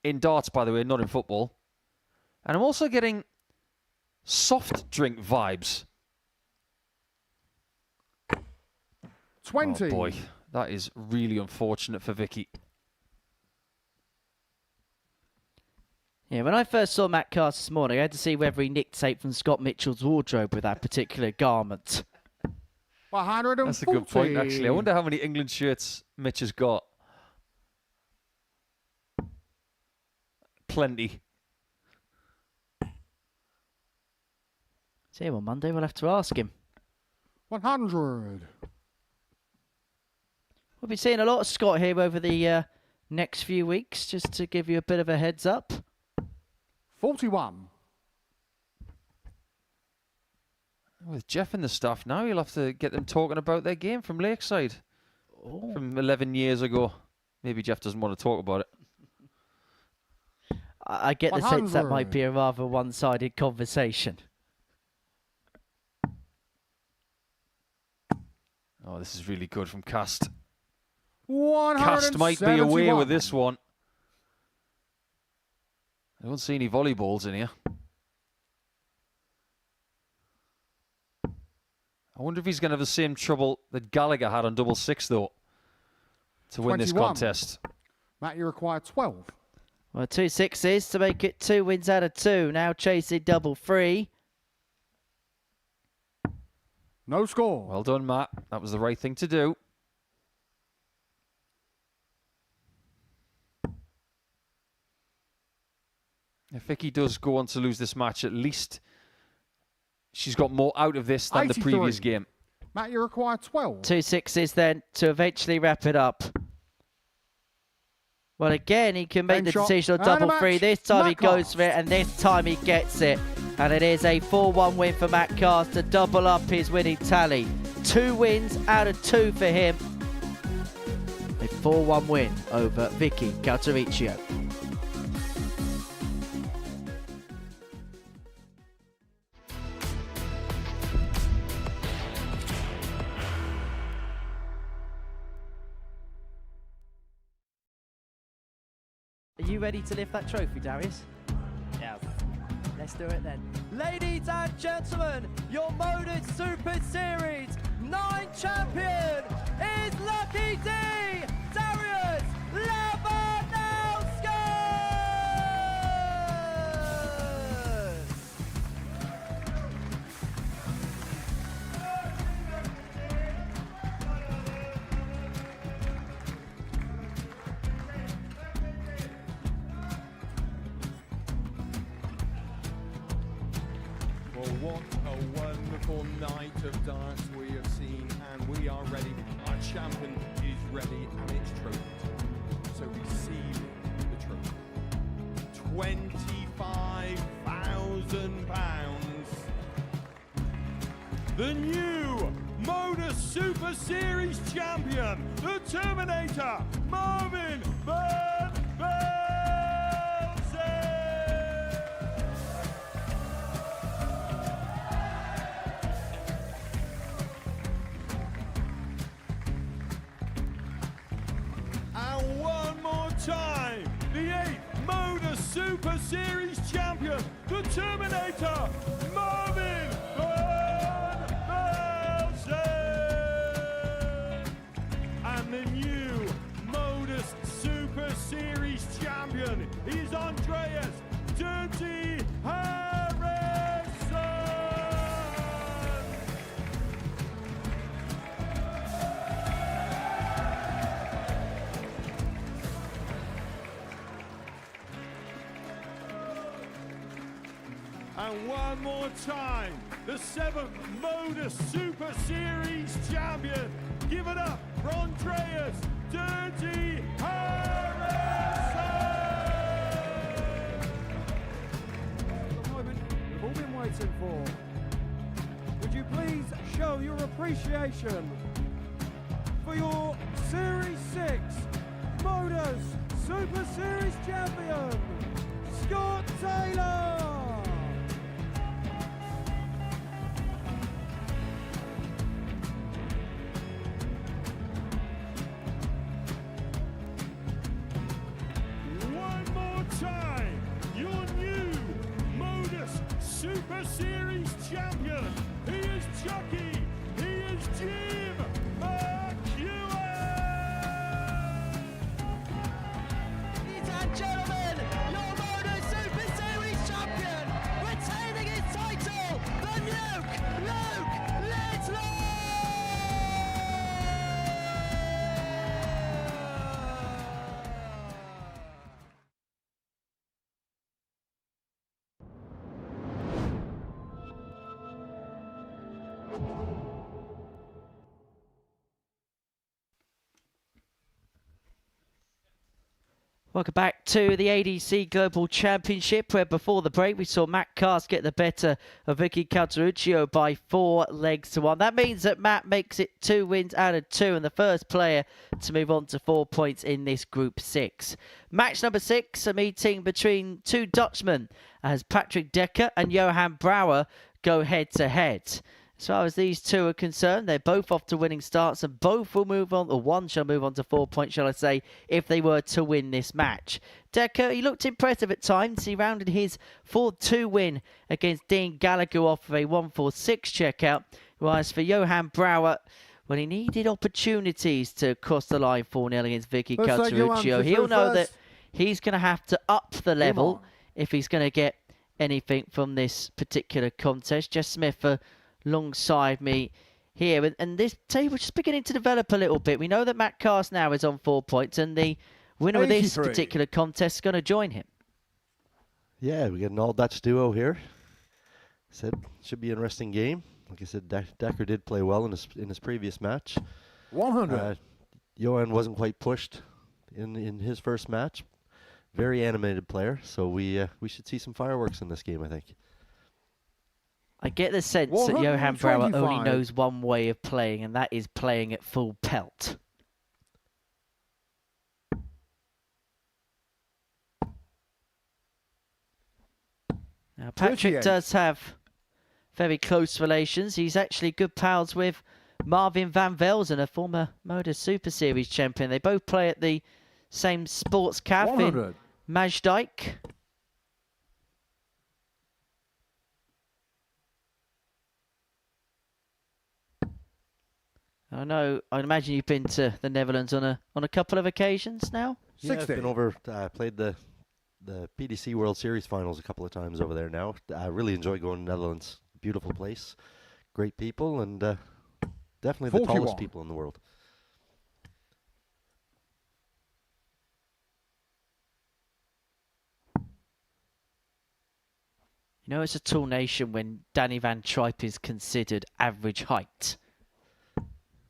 In darts, by the way, not in football. And I'm also getting soft drink vibes. 20. Oh boy, that is really unfortunate for Vicky. Yeah, when I first saw Matt Cast this morning, I had to see whether he nicked tape from Scott Mitchell's wardrobe with that particular garment. 140. That's a good point, actually. I wonder how many England shirts Mitch has got. Plenty. See him on Monday, we'll have to ask him. 100. We'll be seeing a lot of Scott here over the next few weeks, just to give you a bit of a heads up. 41. With Jeff and the staff now, you'll have to get them talking about their game from Lakeside. From 11 years ago. Maybe Jeff doesn't want to talk about it. I get the sense that 100. might be a rather one-sided conversation. Oh, this is really good from Cast. 171. Cast might be away with this one. I don't see any volleyballs in here. I wonder if he's going to have the same trouble that Gallagher had on double 6, though, to win this 21. contest. Matt, you require 12. Well, 2 6s to make it 2 wins out of 2. Now chasing double 3. No score. Well done, Matt. That was the right thing to do. If Vicky does go on to lose this match, at least she's got more out of this than the 83. previous game. Matt, you require 12. 2 6s then to eventually wrap it up. Well, again, he can make Game the shot decision on and a double 3. match. This time he Matt goes Cast. for it, and this time he gets it. And it is a 4-1 win for Matt Cast to double up his winning tally. 2 wins out of 2 for him. A 4-1 win over Vicky Karichio. Are you ready to lift that trophy, Darius? Yeah. Let's do it then. Ladies and gentlemen, your Modus Super Series 9 champion is Lucky D, Darius Labanowski! Well, what a wonderful night of darts we have seen, and we are ready. Our champion is ready, and it's trophy time. So receive the trophy. £25,000. The new Modus Super Series champion, the Terminator, Marvin Van Velzen. And one more time, the 8th Modus Super Series champion, the Terminator, Marvin Van Velzen. And the new Modus Super Series champion is Andreas Dirty Harrison. And one more time, the 7th Modus Super Series champion. Give it up for Andreas Dirty Harrison! The moment we've all been waiting for. Would you please show your appreciation for your Series 6 Modus Super Series champion, Scott Taylor! One more time, your new Modus Super Series champion. He is Chucky. He is Jim McEwen. Ladies and gentlemen, your Modus Super Series champion, retaining his title, the Nuke, Luke Littler! Welcome back to the ADC Global Championship, where before the break we saw Matt Cast get the better of Vicky Karichio by 4 legs to 1. That means that Matt makes it 2 wins out of 2 and the first player to move on to 4 points in this Group 6. Match number 6, a meeting between 2 Dutchmen as Patrick Decca and Johan Brouwer go head to head. As far as these two are concerned, they're both off to winning starts and both will move on, or one shall move on to 4 points, shall I say, if they were to win this match. Decca, he looked impressive at times. He rounded his 4-2 win against Dean Gallagher off of a 1-4-6 checkout. Whereas for Johan Brouwer, well, he needed opportunities to cross the line 4-0 against Vicky Karichio. He'll know that he's going to have to up the level if he's going to get anything from this particular contest. Jess Smith alongside me here, and this table just beginning to develop a little bit. We know that Matt Cast now is on 4 points, and the winner of this particular contest is going to join him. Yeah, we got an all-Dutch duo here. Said should be an interesting game. Like I said, Decca did play well in his previous match. 100. Johan wasn't quite pushed in his first match. Very animated player, so we should see some fireworks in this game, I think. I get the sense that Johan Brouwer only knows one way of playing, and that is playing at full pelt. Now, Patrick does have very close relations. He's actually good pals with Marvin van Velzen, a former Modus Super Series champion. They both play at the same sports cafe in Maasdijk. I know. I imagine you've been to the Netherlands on a couple of occasions now. Yeah, I've been over. Played the PDC World Series finals a couple of times over there now. I really enjoy going to the Netherlands. Beautiful place, great people, and definitely the tallest people in the world. You know, it's a tall nation when Danny Van Tripe is considered average height.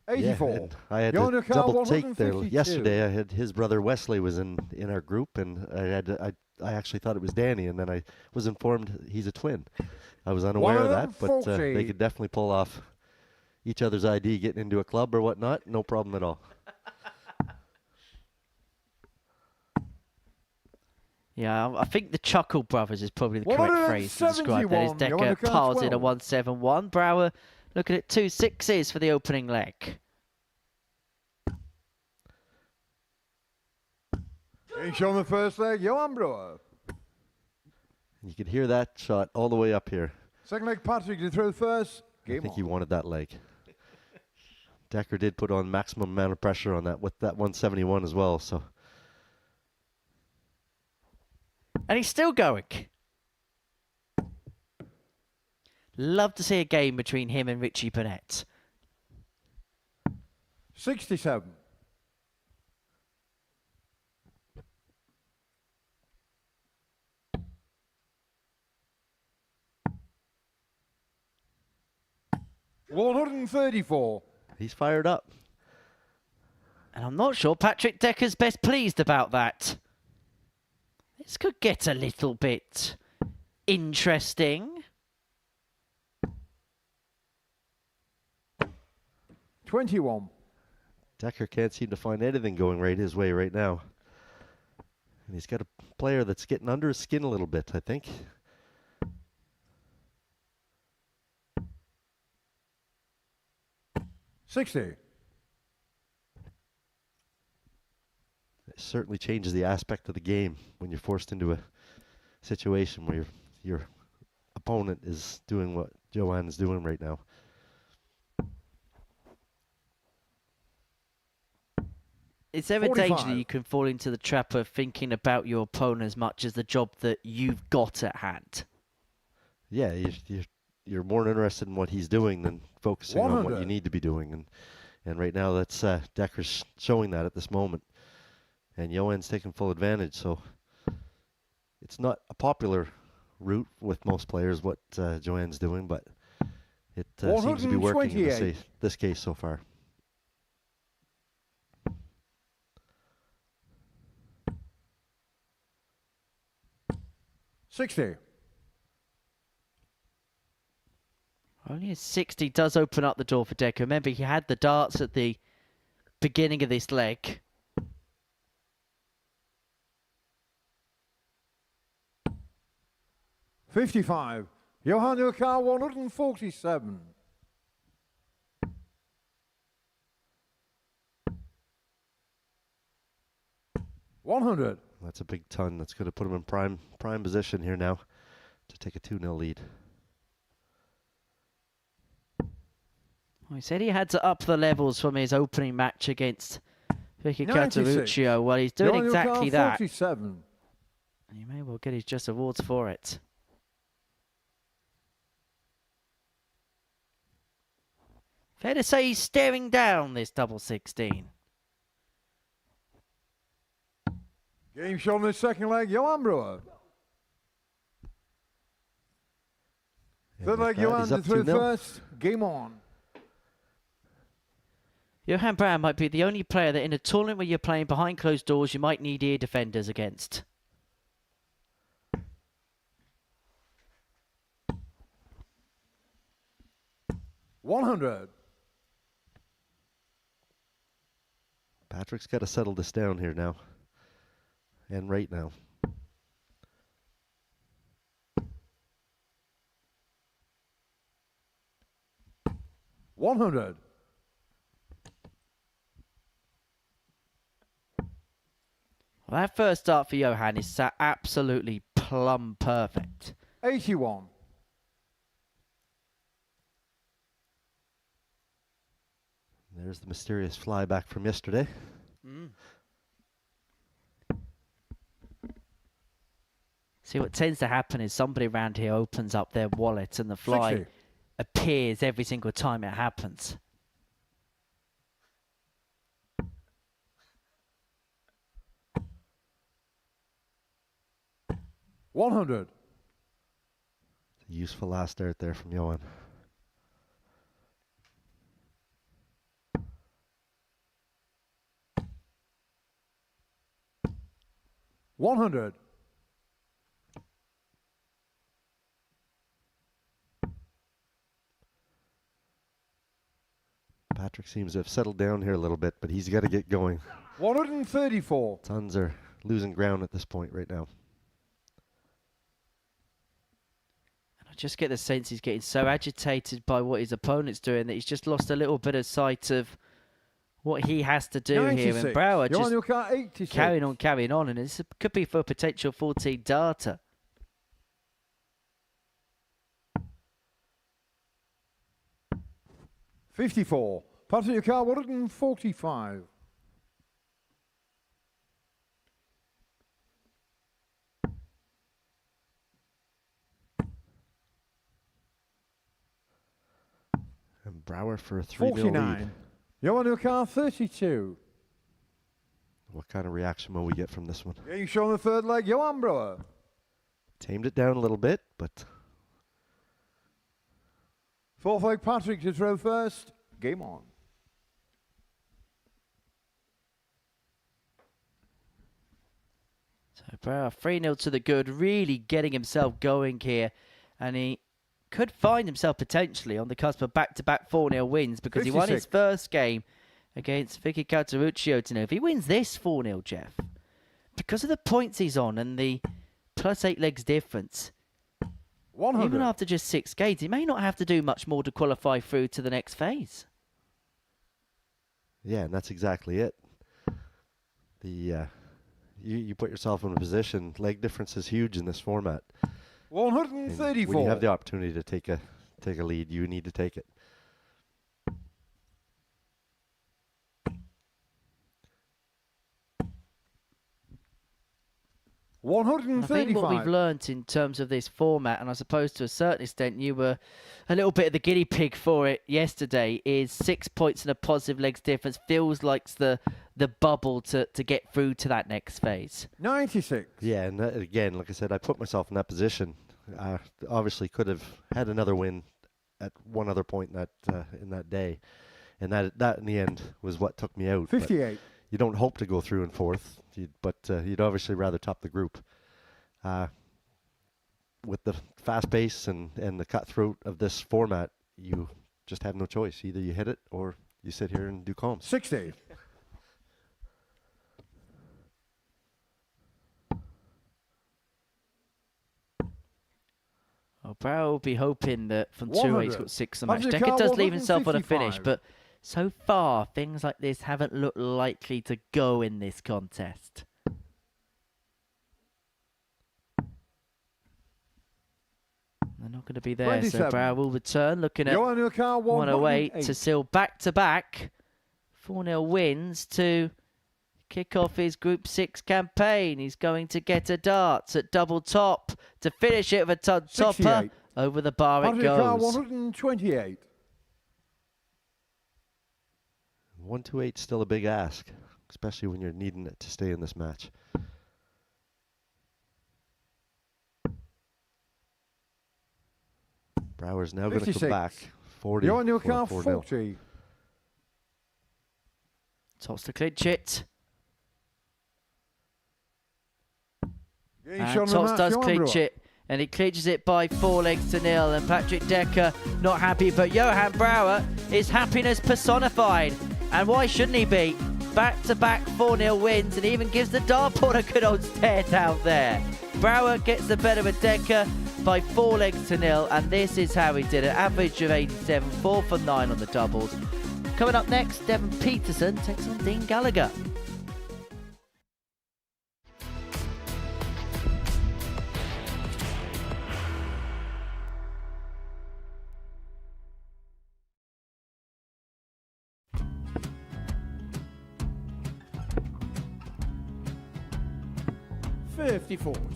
84. Yeah, I had to double take there yesterday. I had his brother Wesley was in our group, and I actually thought it was Danny, and then I was informed he's a twin. I was unaware of that, but they could definitely pull off each other's ID, getting into a club or whatnot. No problem at all. Yeah, I think the Chuckle Brothers is probably the correct phrase to describe that. As Decca piles in a 1-7-1. Brouwer looking at 2 6s for the opening leg. He's on the first leg, Johan Brouwer. You could hear that shot all the way up here. Second leg, Patrick to throw first. I think he wanted that leg. Decca did put on maximum amount of pressure on that with that 171 as well. So. And he's still going. Love to see a game between him and Richie Burnett. 67. 134. He's fired up. And I'm not sure Patrick Decca's best pleased about that. This could get a little bit interesting. 21. Decca can't seem to find anything going right his way right now. And he's got a player that's getting under his skin a little bit, I think. $60. It certainly changes the aspect of the game when you're forced into a situation where your opponent is doing what Joanne's doing right now. Is there a danger 45. that you can fall into the trap of thinking about your opponent as much as the job that you've got at hand? Yeah, you're more interested in what he's doing than focusing on what 100. you need to be doing. And right now, that's Decker's showing that at this moment. And Johan's taking full advantage, so it's not a popular route with most players what Joanne's doing, but it seems to be working in this case so far. $60. Only a 60 does open up the door for Decca. Remember, he had the darts at the beginning of this leg. $55. Johan Nurkar 147. $100. That's a big ton. That's going to put him in prime position here now to take a 2-0 lead. Well, he said he had to up the levels from his opening match against Vicky 96. Karichio. Well, he's doing Johan exactly Nurkar that. 47. And he may well get his just awards for it. Fair to say he's staring down this double 16. Game shot in the second leg, Johan Brewer. Third leg, Johan to through first. Game on. Johan Brown might be the only player that in a tournament where you're playing behind closed doors, you might need ear defenders against. $100. Patrick's got to settle this down here now. And right now. $100. Well, that first start for Johan is absolutely plumb perfect. 81. There's the mysterious fly back from yesterday. See, what tends to happen is somebody around here opens up their wallet and the fly 60. appears every single time it happens. $100. Useful last start there from Johan. $100. Patrick seems to have settled down here a little bit, but he's got to get going. 134. Tons are losing ground at this point right now. And I just get the sense he's getting so agitated by what his opponent's doing that he's just lost a little bit of sight of what he has to do 96. here. And Brower Johan just Nurkar 86. carrying on, and this could be for a potential 14 darter. $54. Patrick Nurkar 145. And Brower for a 3-0 $49. lead. Johan Nurkar 32. What kind of reaction will we get from this one? Getting shown the third leg, Johan Brewer. Tamed it down a little bit, but Fourth leg, Patrick to throw first. Game on. So Brower 3-0 to the good, really getting himself going here. And he could find himself potentially on the cusp of back-to-back 4-0 wins because he won his 56. first game against Vicky Karichio tonight. If he wins this 4-0, Jeff, because of the points he's on and the +8 legs difference, 100. even after just 6 games, he may not have to do much more to qualify through to the next phase. Yeah, and that's exactly it. You put yourself in a position. Leg difference is huge in this format. 134. When you have the opportunity to take a lead, you need to take it. I think what we've 135. learnt in terms of this format, and I suppose to a certain extent you were a little bit of the guinea pig for it yesterday, is 6 points and a positive legs difference feels like the bubble to get through to that next phase. 96. Yeah, and again, like I said, I put myself in that position. Obviously, could have had another win at one other point in that day, and that in the end was what took me out. 58. But you don't hope to go through in fourth, but you'd obviously rather top the group. With the fast pace and the cutthroat of this format, you just have no choice. Either you hit it or you sit here and do comms. 60. Well, Brower will be hoping that from 2 he's 100. got 6 a match. Object Decca car does leave himself on a 155. finish, but so far things like this haven't looked likely to go in this contest. They're not going to be there, 27. so Brower will return, looking at You're on your car. 108 to 108. seal back-to-back 4-0 wins to kick off his Group 6 campaign. He's going to get a darts at double top to finish it with a topper. 68. Over the bar it On your car. goes. 128. 128 still a big ask, especially when you're needing it to stay in this match. Brower's now going to 56. come back. 40. You're on your for car. 4-0. 40. Tops to clinch it. Getting And shot on the Tots match, does Johan clinch Brewer. it. And he clinches it by 4 legs to 0. And Patrick Decca not happy. But Johan Brower is happiness personified. And why shouldn't he be? Back-to-back 4-0 wins. And even gives the dartboard a good old stare down there. Brower gets the better of Decca by 4 legs to 0. And this is how he did it. Average of 87. 4 for 9 on the doubles. Coming up next, Devon Peterson takes on Dean Gallagher.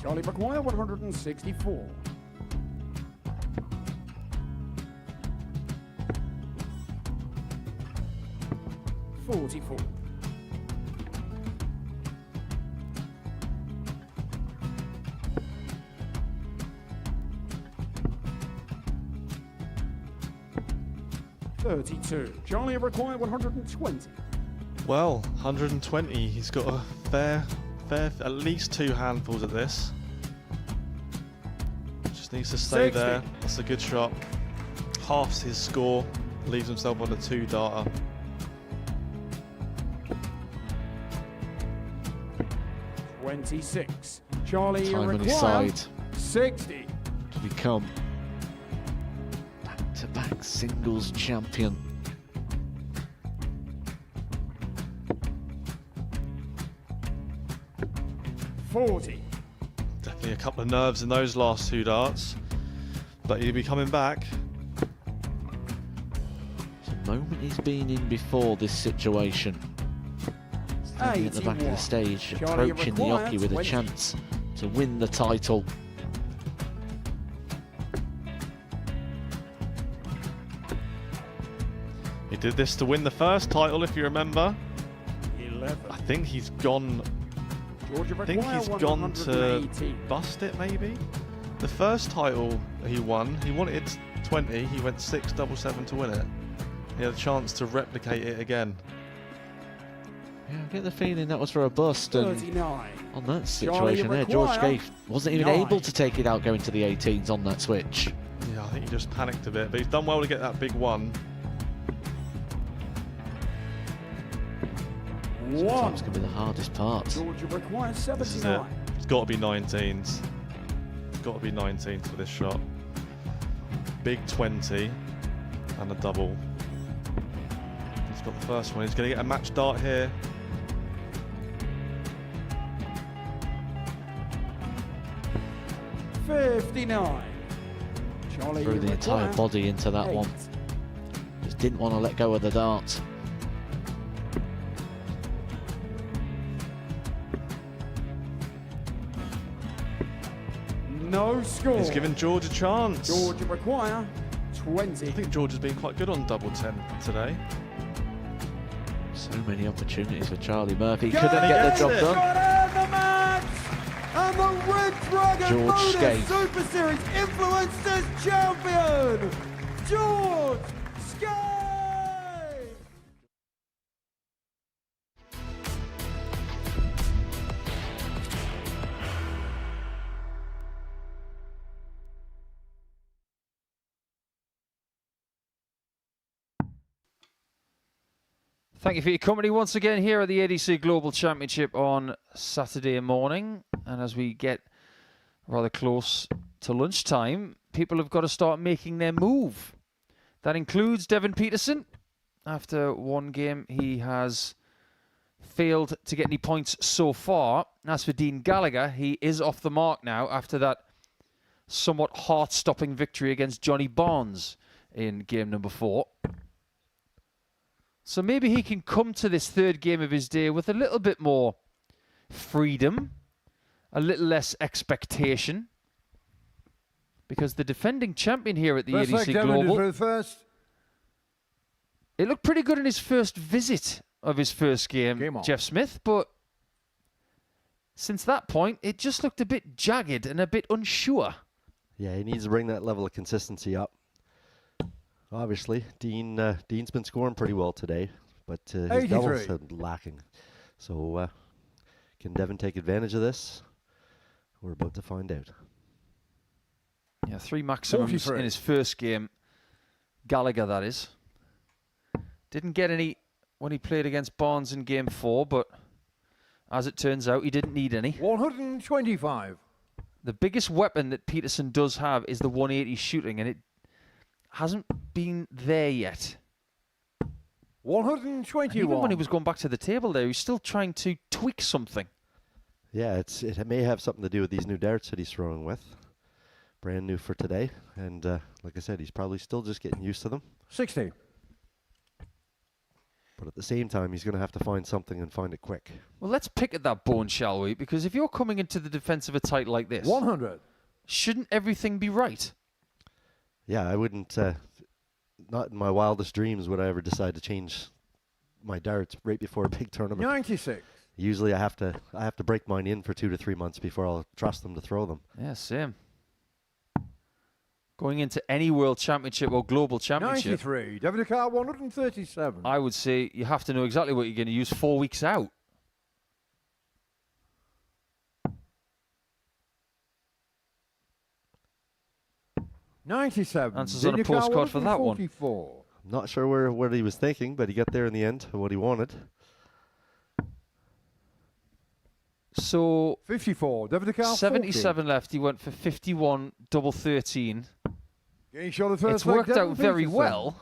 Charlie McGuire, 164. 44. 32. Charlie require 120. Well, 120. He's got a fair, at least 2 handfuls at this. Just needs to stay 60. there. That's a good shot. Halves his score. Leaves himself on a 2 darter. $26. Charlie Time on his require side 60. to become back-to-back singles champion. $40. Definitely a couple of nerves in those last 2 darts. But he'll be coming back. It's a moment he's been in before this situation. Standing at the back of the 81. stage, Charlie approaching the required Oki with a 20. chance to win the title. He did this to win the first title, if you remember. 11. I think he's gone. Georgia I think require he's gone to 118. bust it, maybe. The first title he won, he wanted 20. He went 6 double 7 to win it. He had a chance to replicate it again. Yeah, I get the feeling that was for a bust. And 39. on that situation there, George Scaife wasn't even able to take it out going to the 18s on that switch. Yeah, I think he just panicked a bit, but he's done well to get that big one. Sometimes can be the hardest part. Georgia requires This is it. 79. It's got to be 19s. It's got to be 19s for this shot. Big 20 and a double. He's got the first one. He's going to get a match dart here. $59. Charlie, Threw you the entire require body into that 8. one. Just didn't want to let go of the dart. No score. He's given George a chance. Georgia require 20. I think George has been quite good on double 10 today. So many opportunities for Charlie Murphy. Go! Couldn't get the job it. done. Got out the match! And the Red Dragon George Modus Scaife. Super Series Influencers Champion, George Scaife! Thank you for your company once again here at the ADC Global Championship on Saturday morning. And as we get rather close to lunchtime, people have got to start making their move. That includes Devin Peterson. After one game, he has failed to get any points so far. As for Dean Gallagher, he is off the mark now after that somewhat heart-stopping victory against Johnny Barnes in game number 4. So maybe he can come to this third game of his day with a little bit more freedom, a little less expectation. Because the defending champion here at the ADC Global, it looked pretty good in his first visit of his first game, Jeff Smith, but since that point, it just looked a bit jagged and a bit unsure. Yeah, he needs to bring that level of consistency up. Obviously, Dean's been scoring pretty well today, but his doubles have been lacking. So can Devin take advantage of this? We're about to find out. Yeah, 3 maximums in his first game. Gallagher, that is. Didn't get any when he played against Barnes in game 4, but as it turns out, he didn't need any. 125. The biggest weapon that Peterson does have is the 180 shooting, and it hasn't been there yet. 121. And even when he was going back to the table there, he's still trying to tweak something. Yeah, it may have something to do with these new darts that he's throwing with. Brand new for today. And like I said, he's probably still just getting used to them. 60. But at the same time, he's going to have to find something and find it quick. Well, let's pick at that bone, shall we? Because if you're coming into the defense of a title like this, 100. Shouldn't everything be right? Yeah, I wouldn't, not in my wildest dreams would I ever decide to change my darts right before a big tournament. 96. Usually I have to break mine in for 2 to 3 months before I'll trust them to throw them. Yeah, same. Going into any World Championship or Global Championship, 93. Devin Carr, 137. I would say you have to know exactly what you're going to use 4 weeks out. Answers on a postcard for that one. I'm not sure what he was thinking, but he got there in the end, what he wanted. So 54. Devin Carr, 77 left. He went for 51, double 13. It's It's worked out very well.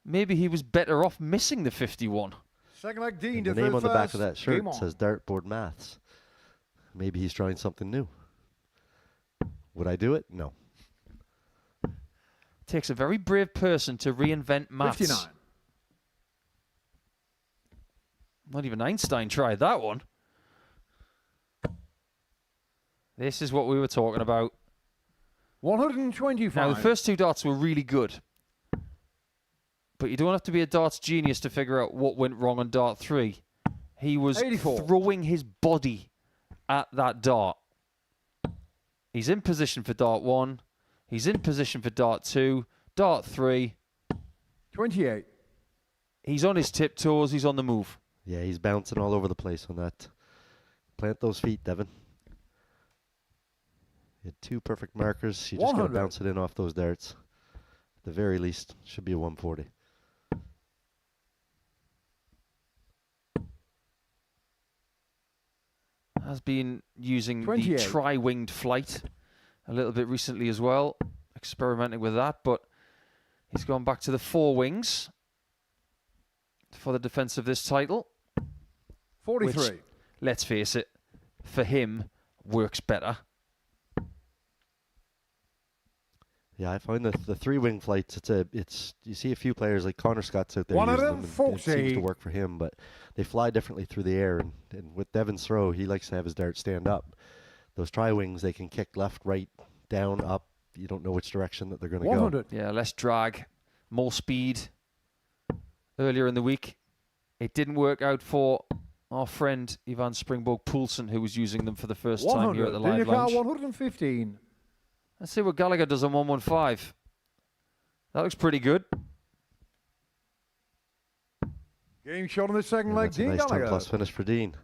Maybe he was better off missing the 51. Second leg, Dean. The name on the back of that shirt says Dartboard Maths. Maybe he's trying something new. Would I do it? No. Takes a very brave person to reinvent maths. 59. Not even Einstein tried that one. This is what we were talking about. 125. Now, the first 2 darts were really good. But you don't have to be a darts genius to figure out what went wrong on dart 3. He was 84. throwing his body at that dart. He's in position for dart 1. He's in position for dart 2. Dart 3. 28. He's on his tiptoes. He's on the move. Yeah, he's bouncing all over the place on that. Plant those feet, Devin. You had 2 perfect markers. You just got to bounce it in off those darts. At the very least, should be a 140. Has been using 28. the tri-winged flight a little bit recently as well, experimenting with that, but he's gone back to the 4 wings for the defense of this title. 43. Which, let's face it, for him, works better. Yeah, I find that the 3-wing flights, it's you see a few players like Connor Scott's out there One using of them, them, and it seems to 40. work for him, but they fly differently through the air, and with Devin's throw, he likes to have his dart stand up. Those tri-wings, they can kick left, right, down, up. You don't know which direction that they're going to go. 100. Yeah, less drag, more speed. Earlier in the week, it didn't work out for our friend Ivan Springborg Poulsen, who was using them for the first time here at the Live Lounge. 115. Let's see what Gallagher does on 115. That looks pretty good. Game shot on the second And leg. that's a Dean nice Gallagher. 10+ finish for Dean.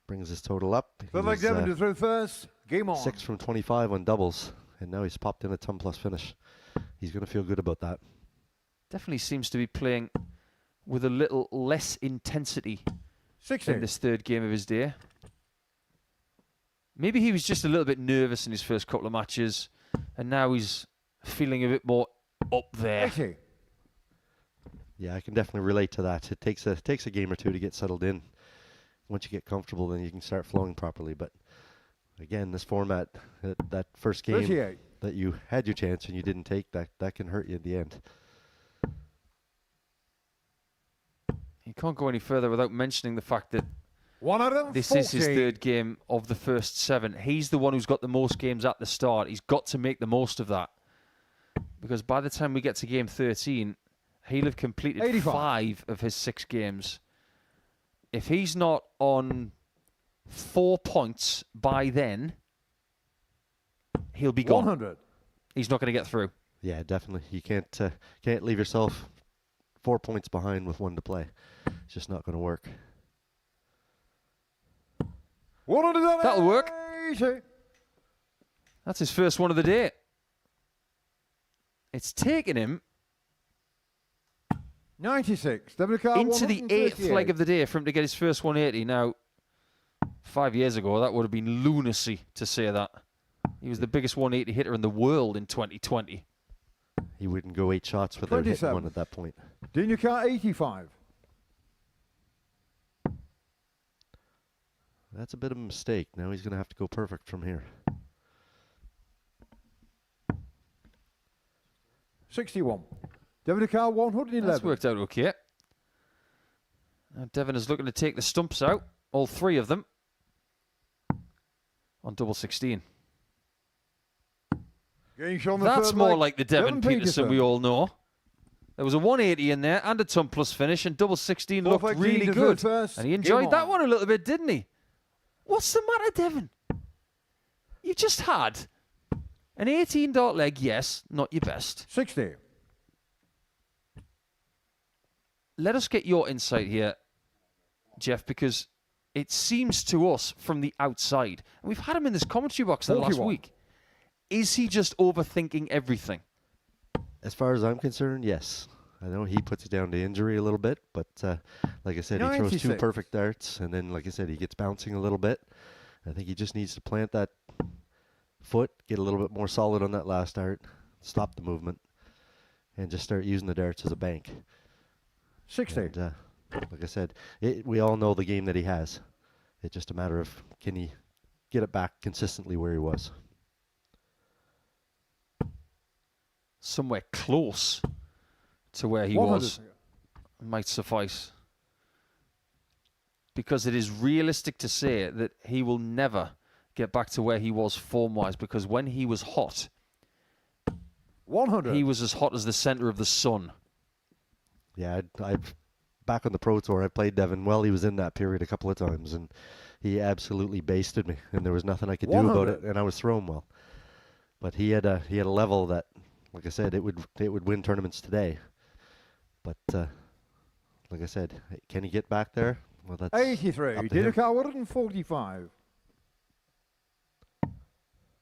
Brings his total up. He Third leg was, Devin to throw first. Game on. 6 from 25 on doubles, and now he's popped in a 10+ finish. He's going to feel good about that. Definitely seems to be playing with a little less intensity 60. in this third game of his day. Maybe he was just a little bit nervous in his first couple of matches, and now he's feeling a bit more up there. 80. Yeah, I can definitely relate to that. It takes a game or two to get settled in. Once you get comfortable, then you can start flowing properly. But again, this format, that first game 38. that you had your chance and you didn't take, that can hurt you at the end. You can't go any further without mentioning the fact that 140. this is his third game of the first 7. He's the one who's got the most games at the start. He's got to make the most of that. Because by the time we get to game 13, he'll have completed 85. 5 of his 6 games. If he's not on 4 points by then, he'll be gone. 100. He's not going to get through. Yeah, definitely. You can't leave yourself 4 points behind with 1 to play. It's just not going to work. 100. That'll work. That's his first one of the day. It's taken him 96. Devin Carr, into the 8th leg of the day for him to get his first 180. Now, 5 years ago, that would have been lunacy to say that. He was the biggest 180 hitter in the world in 2020. He wouldn't go 8 shots without hitting 27. one at that point. Dean Carr, 85. That's a bit of a mistake. Now he's going to have to go perfect from here. 61. Devin Carr, 111. That's worked out okay. Now Devin is looking to take the stumps out, all 3 of them, on double 16. Game shot on the That's third more leg. like the Devin Peterson we all know. There was a 180 in there and a ton plus finish, and double 16 Fourth looked leg, really Dean good. first. And he Game enjoyed that on. one a little bit, didn't he? What's the matter, Devin? You just had an 18 dart leg, yes, not your best. 60. Let us get your insight here, Jeff, because it seems to us from the outside, and we've had him in this commentary box the last 41. week, is he just overthinking everything? As far as I'm concerned, yes. I know he puts it down to injury a little bit, but like I said, he throws 2 96. perfect darts, and then, like I said, he gets bouncing a little bit. I think he just needs to plant that foot, get a little bit more solid on that last dart, stop the movement, and just start using the darts as a bank. 60. And, like I said, we all know the game that he has. It's just a matter of, can he get it back consistently where he was? Somewhere close to where he 100. was might suffice. Because it is realistic to say that he will never get back to where he was form-wise, because when he was hot, 100. he was as hot as the center of the sun. Yeah, I've back on the Pro Tour, I played Devin while he was in that period a couple of times, and he absolutely basted me, and there was nothing I could do about it, and I was throwing well. But he had a level that, like I said, it would win tournaments today. But like I said, can he get back there? Well, that's 83. up to him. Decca 145.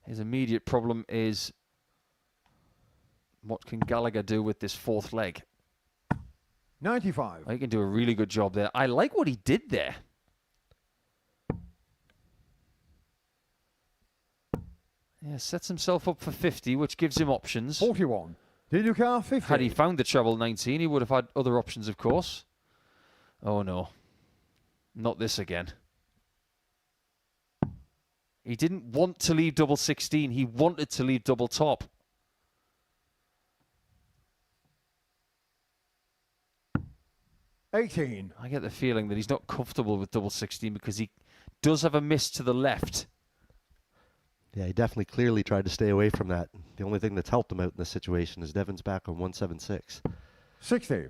His immediate problem is what can Gallagher do with this fourth leg? 95. He can do a really good job there. I like what he did there. Yeah, sets himself up for 50, which gives him options. 41. Decca 50. Had he found the treble 19, he would have had other options, of course. Oh, no. Not this again. He didn't want to leave double 16. He wanted to leave double top. $18. I get the feeling that he's not comfortable with double 16 because he does have a miss to the left. Yeah, he definitely clearly tried to stay away from that. The only thing that's helped him out in this situation is Devon's back on 176. 60.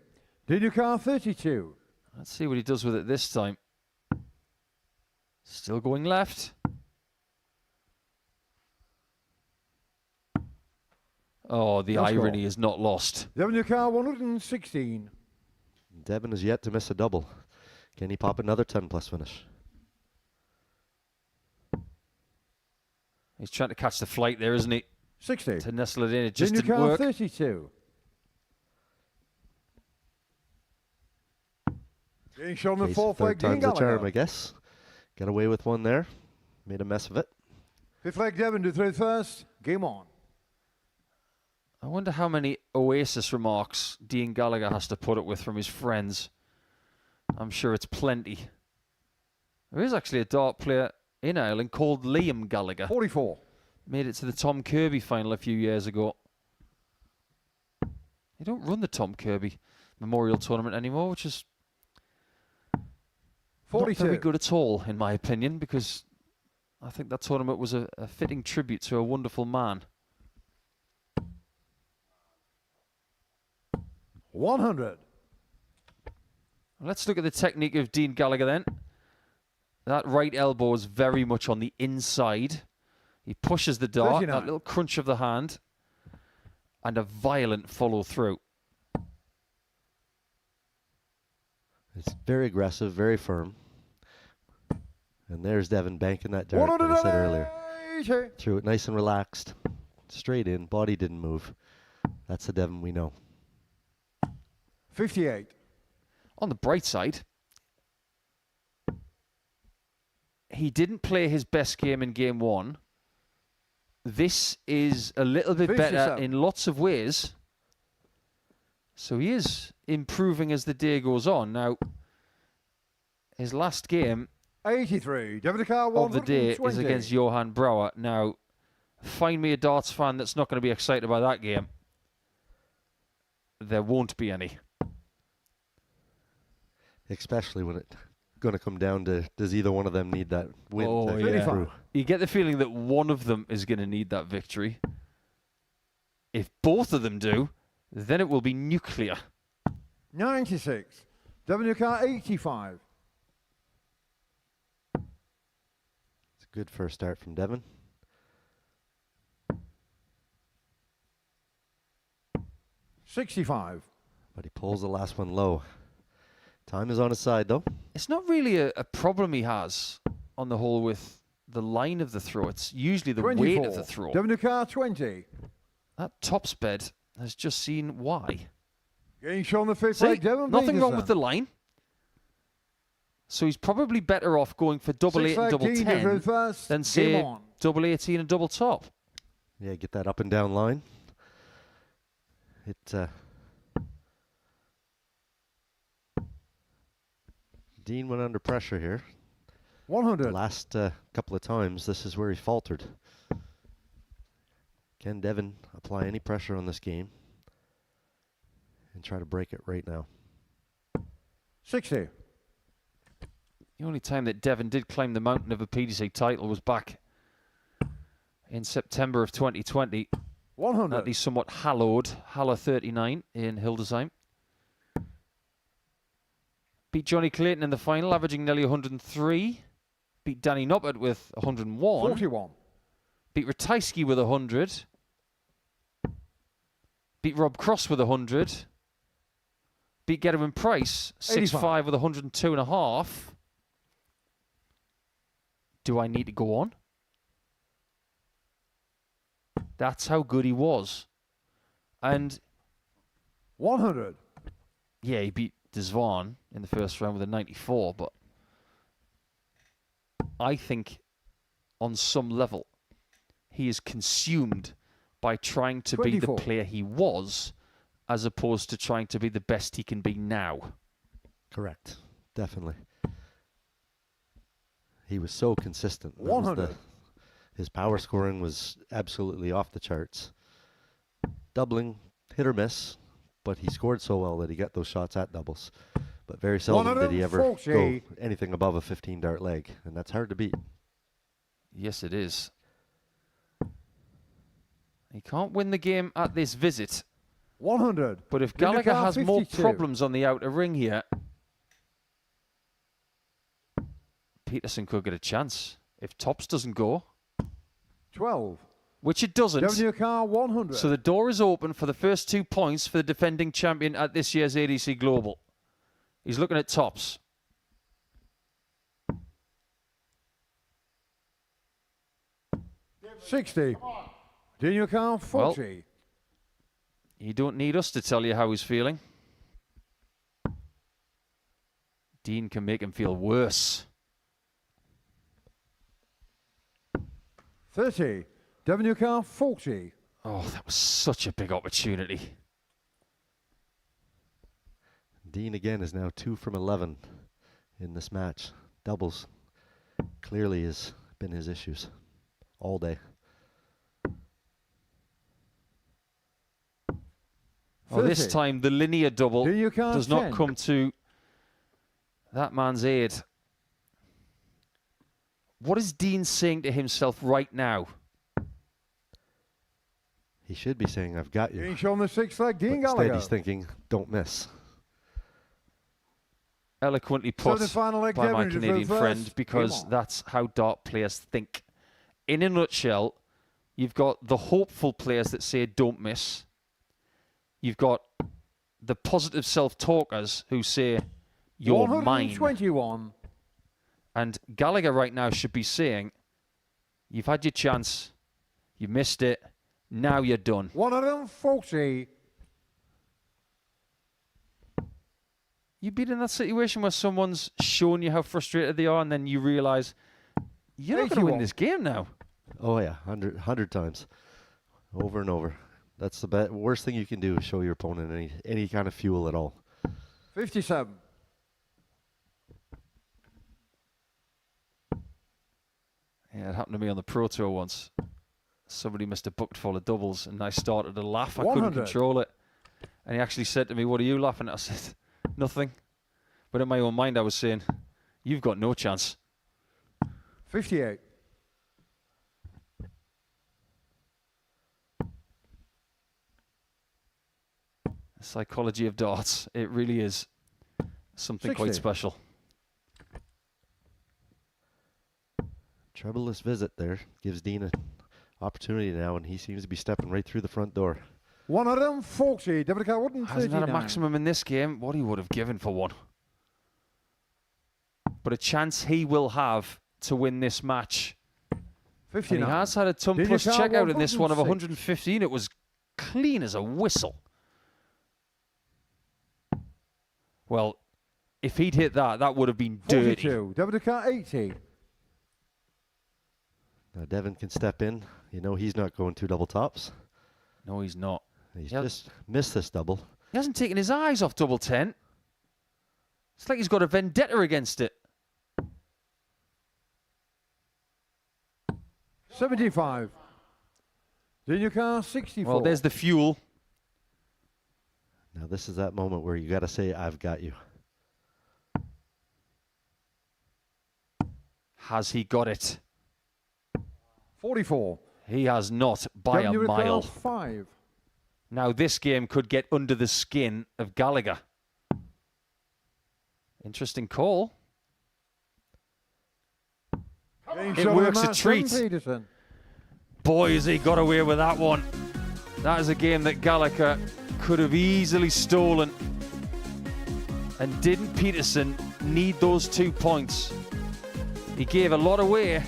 Decca 32. Let's see what he does with it this time. Still going left. Oh, the irony is not lost. Decca 116. Devon has yet to miss a double. Can he pop another 10+ finish? He's trying to catch the flight there, isn't he? 60. To nestle it in. It just didn't Decca work. 32. Getting shown the Case fourth third leg. time's the charm, I Gallagher. guess. Got away with one there. Made a mess of it. Fifth leg Devon to third first. Game on. I wonder how many Oasis remarks Dean Gallagher has to put up with from his friends. I'm sure it's plenty. There is actually a dart player in Ireland called Liam Gallagher. 44. Made it to the Tom Kirby final a few years ago. They don't run the Tom Kirby Memorial Tournament anymore, which is 42. not very good at all, in my opinion, because I think that tournament was a fitting tribute to a wonderful man. 100. Let's look at the technique of Dean Gallagher then. That right elbow is very much on the inside. He pushes the dart, 39. that little crunch of the hand, and a violent follow through. It's very aggressive, very firm. And there's Devon banking that dart, like I said earlier. 180. Threw it nice and relaxed. Straight in, body didn't move. That's the Devon we know. 58. On the bright side, he didn't play his best game in game one. This is a little bit better 57. in lots of ways. So he is improving as the day goes on. Now, his last game 83. Decca of the day 120. is against Johan Brouwer. Now, find me a darts fan that's not going to be excited about that game. There won't be any. Especially when it's going to come down to, does either one of them need that win Oh, to get yeah. through? You get the feeling that one of them is going to need that victory. If both of them do, then it will be nuclear. 96. Decca 85. It's a good first start from Devon. 65. But he pulls the last one low. Time is on his side, though. It's not really a problem he has on the whole with the line of the throw. It's usually the 24. weight of the throw. Decca 20. That topsped has just seen why. Getting shown the fifth See, leg. Devon nothing wrong with Peterson. the line. So he's probably better off going for double Sixth 8 and leg double Dean to 10 third first. than Game say on. double 18 and double top. Yeah, get that up and down line. Dean went under pressure here. 100. The last couple of times, this is where he faltered. Can Devon apply any pressure on this game and try to break it right now? 60. The only time that Devon did climb the mountain of a PDC title was back in September of 2020 at 100. the somewhat hallowed Halle 39 in Hildesheim. Beat Johnny Clayton in the final, averaging nearly 103. Beat Danny Noppert with 101. 41. Beat Ratajski with 100. Beat Rob Cross with 100. Beat Gallagher and Price 6-5 with 102.5. Do I need to go on? That's how good he was. And 100. yeah, he beat Desvaughn in the first round with a 94, but I think on some level he is consumed by trying to 24. be the player he was as opposed to trying to be the best he can be now. Correct. Definitely. He was so consistent. That was 100. his power scoring was absolutely off the charts. Doubling, hit or miss, but he scored so well that he got those shots at doubles. But very seldom did he ever go 140. anything above a 15 dart leg, and that's hard to beat. Yes, it is. He can't win the game at this visit. 100. But if Did the Gallagher car has more 52. problems on the outer ring here, Peterson could get a chance. If Tops doesn't go, 12. which it doesn't. WK 100. So the door is open for the first 2 points for the defending champion at this year's ADC Global. He's looking at Tops. $60. WK 40. You don't need us to tell you how he's feeling. Dean can make him feel worse. 30. WK 40. Oh, that was such a big opportunity. Dean again is now 2 from 11 in this match. Doubles clearly has been his issues all day. Oh, this 30. time the linear double WK does not 10. come to that man's aid. What is Dean saying to himself right now? He should be saying, I've got you. Being shown the 6th leg, But Dean instead Gallagher. he's thinking, don't miss. Eloquently put the final leg, by my Devon, Canadian reverse. friend, Come because on. that's how dart players think. In a nutshell, you've got the hopeful players that say don't miss. You've got the positive self-talkers who say you're mine. 121. And Gallagher right now should be saying, you've had your chance, you missed it, now you're done. 140. You've been in that situation where someone's shown you how frustrated they are and then you realise, you're not going to win 81. this game now. Oh yeah, 100 times. Over and over. That's the worst thing you can do is show your opponent any kind of fuel at all. 57. Yeah, it happened to me on the Pro Tour once. Somebody missed a bucket full of doubles and I started to laugh. I couldn't 100. control it. And he actually said to me, what are you laughing at? I said, nothing. But in my own mind I was saying, you've got no chance. 58. The psychology of darts, it really is something quite 60. special. Trebleless visit there gives Dean an opportunity now, and he seems to be stepping right through the front door. 140. WK Hasn't 139. had a maximum in this game. What he would have given for one. But a chance he will have to win this match. 59. And he has had a ton Did plus you count checkout in this one of 106? 115. It was clean as a whistle. Well, if he'd hit that, that would have been dirty. 42. WK 80. Now Devon can step in. You know he's not going 2 double tops. No, he's not. He's Yep. just missed this double. He hasn't taken his eyes off double 10. It's like he's got a vendetta against it. 75. WK 64. Well, there's the fuel. Now this is that moment where you got to say, I've got you. Has he got it? 44. He has not by a WK mile. 5. Now this game could get under the skin of Gallagher. Interesting call. Being It shown works a match, treat. Peterson. Boy, has he got away with that one. That is a game that Gallagher could have easily stolen. And didn't Peterson need those 2 points? He gave a lot away.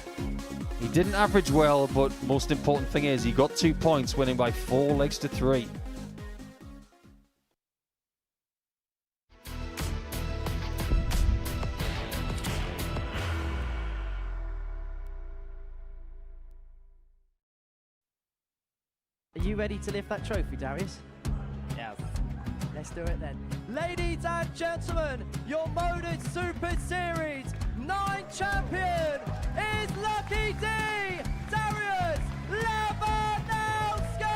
He didn't average well, but most important thing is he got 2 points, winning by 4 legs to 3. Are you ready to lift that trophy, Darius? Yes. Let's do it then. Ladies and gentlemen, your Modus Super Series 9 champion is Lucky D, Darius Lewandowski!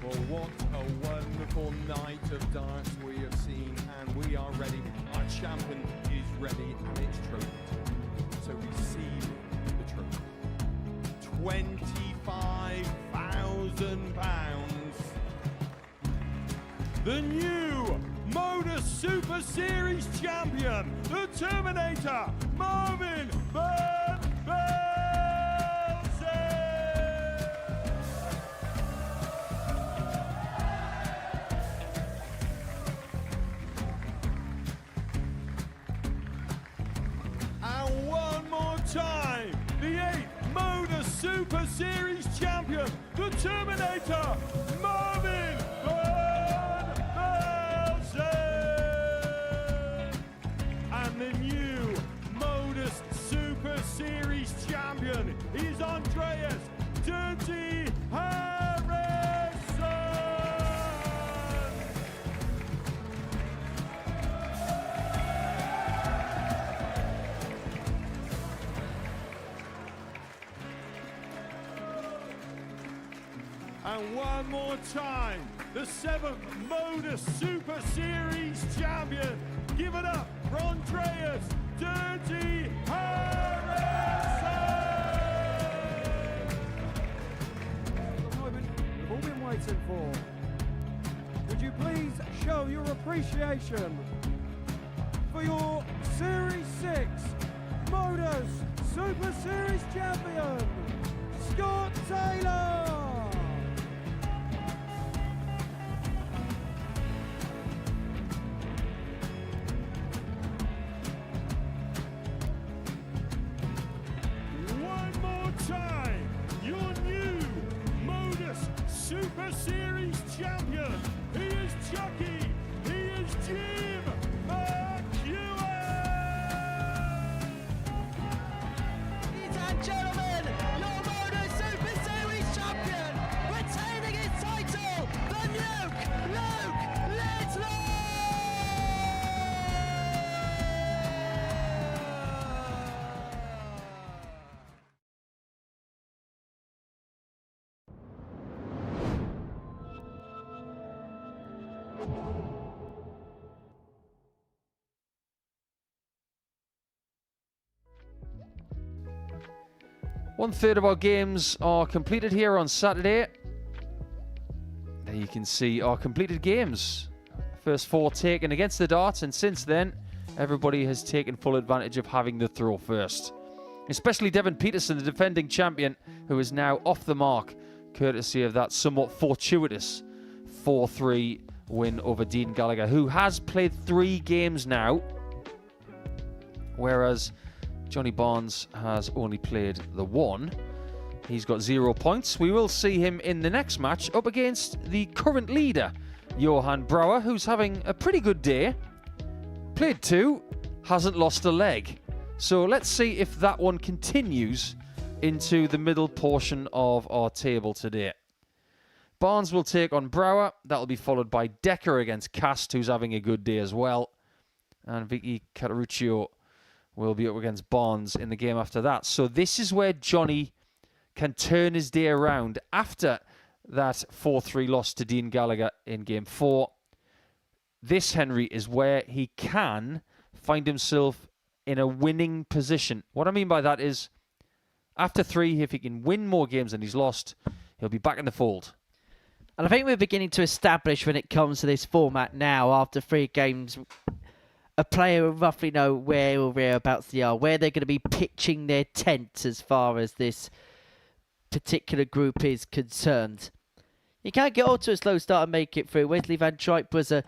Well, what a wonderful night of darts we have seen, and we are ready. Our champion is ready, and it's trophy. So receive the trophy. £25,000. The new Modus Super Series champion, the Terminator, Marvin Van Velzen. And one more time, the 8th Modus Super Series champion, the Terminator, Marvin Van Velzen. And the new Modus Super Series champion is Andreas Dirty Harrison. And one more time, the 7th Modus Super Series champion. Give it up for Andreas Dirty Harrison. The moment we've all been waiting for. Would you please show your appreciation for your Series 6 Modus Super Series champion, Scott Taylor? One more time, your new Modus Super Series champion. He is Chucky. He is Jim McEwen. Ladies and gentlemen, your Modus Super Series champion, retaining his title, the Luke Lidlow! One third of our games are completed here on Saturday. There you can see our completed games. First 4 taken against the darts, and since then, everybody has taken full advantage of having the throw first. Especially Devin Peterson, the defending champion, who is now off the mark, courtesy of that somewhat fortuitous 4-3 win over Dean Gallagher, who has played 3 games now, whereas Johnny Barnes has only played the 1. He's got 0 points. We will see him in the next match up against the current leader, Johan Brouwer, who's having a pretty good day. Played 2, hasn't lost a leg. So let's see if that one continues into the middle portion of our table today. Barnes will take on Brouwer. That'll be followed by Decca against Cast, who's having a good day as well. And Vicky Karichio will be up against Barnes in the game after that. So this is where Johnny can turn his day around after that 4-3 loss to Dean Gallagher in game 4. This, Henry, is where he can find himself in a winning position. What I mean by that is After 3, if he can win more games than he's lost, he'll be back in the fold. And I think we're beginning to establish when it comes to this format now, after 3 games, a player will roughly know where or whereabouts they are, where they're going to be pitching their tents as far as this particular group is concerned. You can't get off to a slow start and make it through. Wesley Van Dijk was a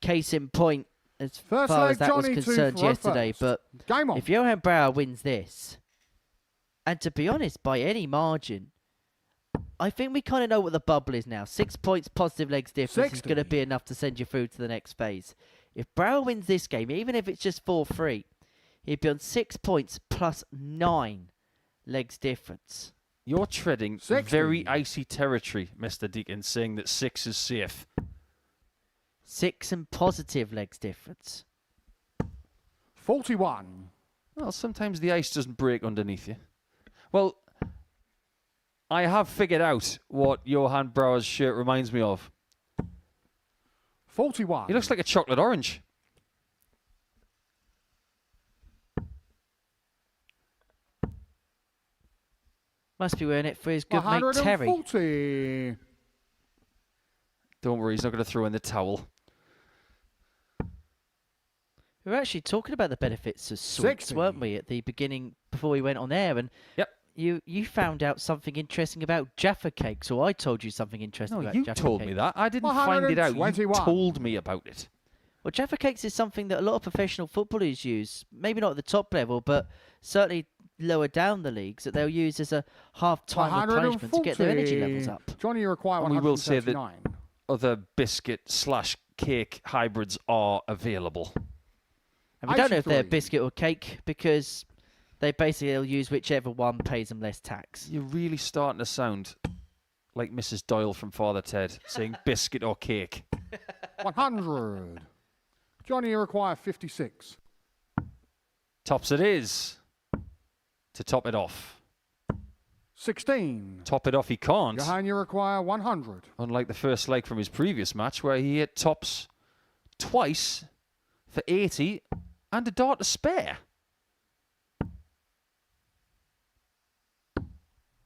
case in point as far as that was concerned yesterday. But if Johan Brouwer wins this, and to be honest, by any margin, I think we kind of know what the bubble is now. 6 points, positive legs difference is going to be enough to send you through to the next phase. If Brouwer wins this game, even if it's just 4-3, he'd be on 6 points plus 9 legs difference. You're treading very icy territory, Mr. Deacon, saying that 6 is safe. 6 and positive legs difference. 41. Well, sometimes the ice doesn't break underneath you. Well, I have figured out what Johan Brouwer's shirt reminds me of. 41. He looks like a chocolate orange. Must be wearing it for his good mate Terry. 140. Don't worry, he's not going to throw in the towel. We were actually talking about the benefits of sweets, weren't we, at the beginning before we went on air? And yep. You found out something interesting about Jaffa cakes, or I told you something interesting about Jaffa cakes. No, you told me that. I didn't find it out. You told me about it. Well, Jaffa cakes is something that a lot of professional footballers use. Maybe not at the top level, but certainly lower down the leagues, that they'll use as a half-time replenishment to get their energy levels up. Johnny, you require 139. And we will say that other biscuit/cake hybrids are available. And we don't know if they're biscuit or cake, because they basically will use whichever one pays them less tax. You're really starting to sound like Mrs. Doyle from Father Ted, saying biscuit or cake. 100. Johnny, you require 56. Tops it is. To top it off. 16. Top it off he can't. Johan, you require 100. Unlike the first leg from his previous match, where he hit tops twice for 80 and a dart to spare.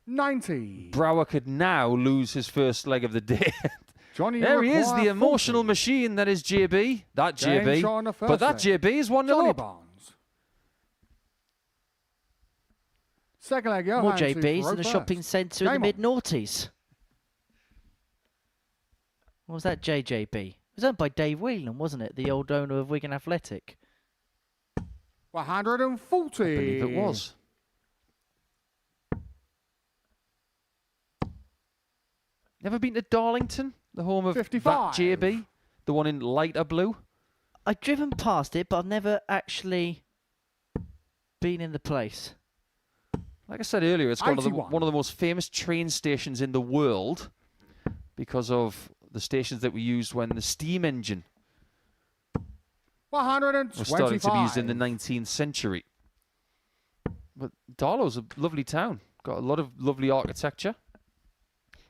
90. Brouwer could now lose his first leg of the day. Johnny, there he is, the emotional machine that is JB. That JB. But that JB is 1-0 up. Barnes. Second leg, Johan. More JBs in the shopping centre in the mid-noughties. What was that JJB? It was owned by Dave Whelan, wasn't it? The old owner of Wigan Athletic. 140. I believe it was. Never been to Darlington, the home of 55. that JB? The one in lighter blue? I've driven past it, but I've never actually been in the place. Like I said earlier, it's one of the most famous train stations in the world because of the stations that we used when the steam engine 125. was starting to be used in the 19th century. But Darlow's a lovely town. Got a lot of lovely architecture.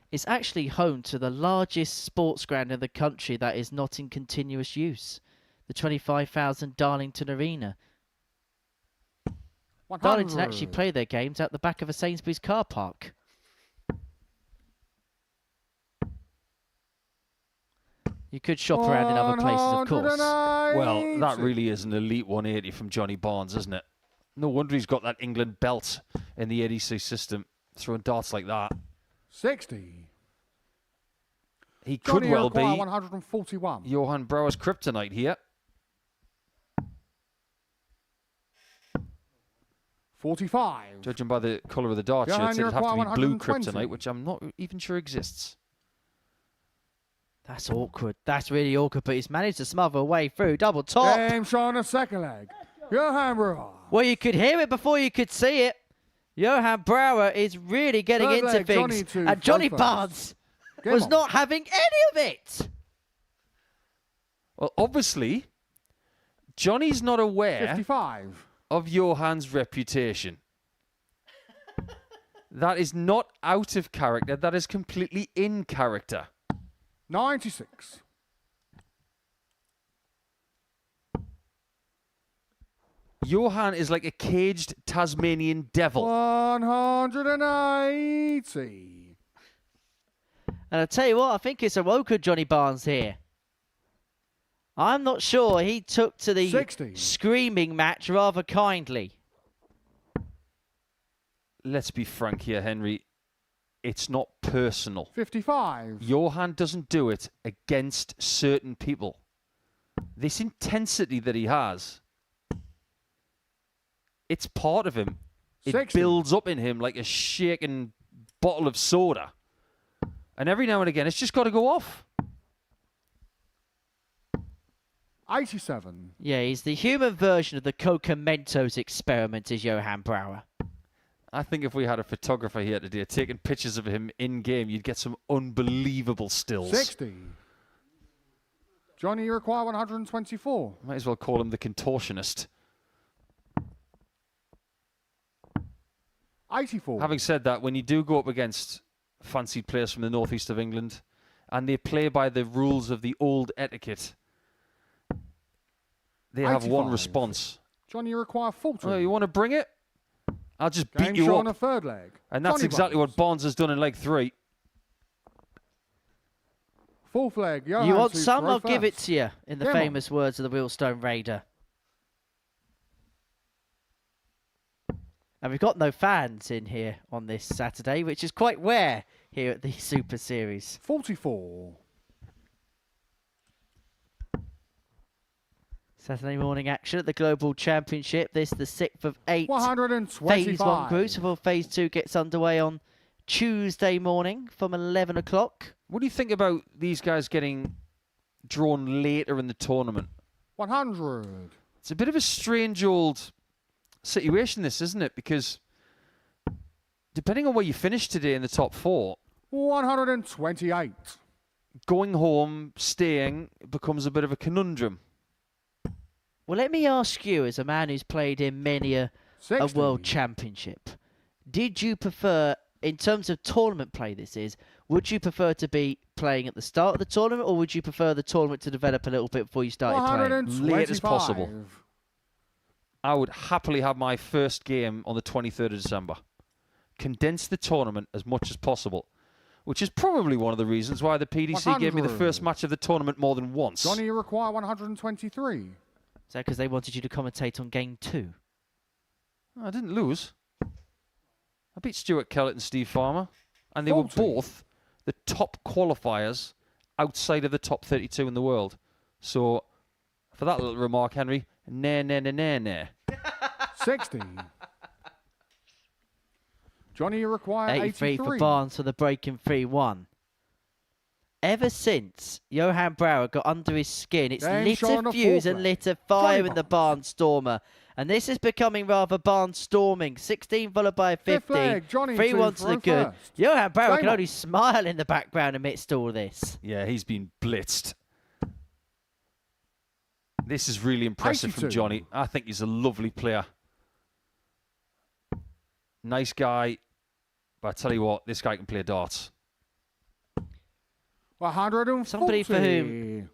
It's actually home to the largest sports ground in the country that is not in continuous use. The 25,000 Darlington Arena. 100. Darlington actually play their games out the back of a Sainsbury's car park. You could shop around in other places, of course. Well, that really is an elite 180 from Johnny Barnes, isn't it? No wonder he's got that England belt in the ADC system, throwing darts like that. 60. He could well be 141. Johan Brouwer's kryptonite here. 45. Judging by the colour of the dart shirts, it'd have to be blue kryptonite, which I'm not even sure exists. That's awkward. That's really awkward, but he's managed to smother a way through. Double top. Game shot on the second leg. Johan Brouwer. Well, you could hear it before you could see it. Johan Brouwer is really getting Third into leg, things. Johnny And Johnny Barnes was not having any of it. Well, obviously, Johnny's not aware 55. of Johan's reputation. That is not out of character. That is completely in character. 96. Johan is like a caged Tasmanian devil. 180. And I tell you what, I think it's a woke Johnny Barnes here. I'm not sure he took to the 60. screaming match rather kindly. Let's be frank here, Henry. It's not personal. 55. Johan doesn't do it against certain people. This intensity that he has, it's part of him. It 60. builds up in him like a shaken bottle of soda. And every now and again, it's just got to go off. 87. Yeah, he's the human version of the Coca Mentos experiment, is Johan Brouwer. I think if we had a photographer here today taking pictures of him in-game, you'd get some unbelievable stills. 60. Johnny, you require 124. Might as well call him the contortionist. 84. Having said that, when you do go up against fancied players from the northeast of England and they play by the rules of the old etiquette, they have 85. one response. Johnny, you require 40. Oh, you want to bring it? I'll just Game beat you show on up. a third leg. And that's Johnny exactly Barnes. what Barnes has done in leg 3. Fourth leg. Johan You want to some? throw I'll give it first. to you, in the Game on. famous words of the Wheelstone Raider. And we've got no fans in here on this Saturday, which is quite rare here at the Super Series. 44. Saturday morning action at the Global Championship. This the 6th of 8 125. Phase 1 groups before Phase 2 gets underway on Tuesday morning from 11 o'clock. What do you think about these guys getting drawn later in the tournament? 100. It's a bit of a strange old situation, this, isn't it? Because depending on where you finish today in the top 4, 128. going home, staying, becomes a bit of a conundrum. Well, let me ask you, as a man who's played in many a 60. World Championship, did you prefer, in terms of tournament play this is, would you prefer to be playing at the start of the tournament, or would you prefer the tournament to develop a little bit before you started playing? 125. Late as possible. I would happily have my first game on the 23rd of December. Condense the tournament as much as possible, which is probably one of the reasons why the PDC gave me the 100. first match of the tournament more than once. Johnny, you require 123. Is that because they wanted you to commentate on game 2? I didn't lose. I beat Stuart Kellett and Steve Farmer, and they 40. were both the top qualifiers outside of the top 32 in the world. So, for that little remark, Henry, nah, nah, nah, nah, nah. 60. Johnny, you require 83 for Barnes for the breaking 3-1. Ever since Johan Brouwer got under his skin, it's Game lit shot on a a fuse fourth and leg. lit a fire Johnny in the Barnstormer. And this is becoming rather barnstorming. 16 followed by a 15. Fifth leg, Johnny 3-1 to throw the good. first. Johan Brouwer Game can on. only smile in the background amidst all this. Yeah, he's been blitzed. This is really impressive from 82. Johnny. I think he's a lovely player. Nice guy. But I tell you what, this guy can play darts. 140. Somebody for whom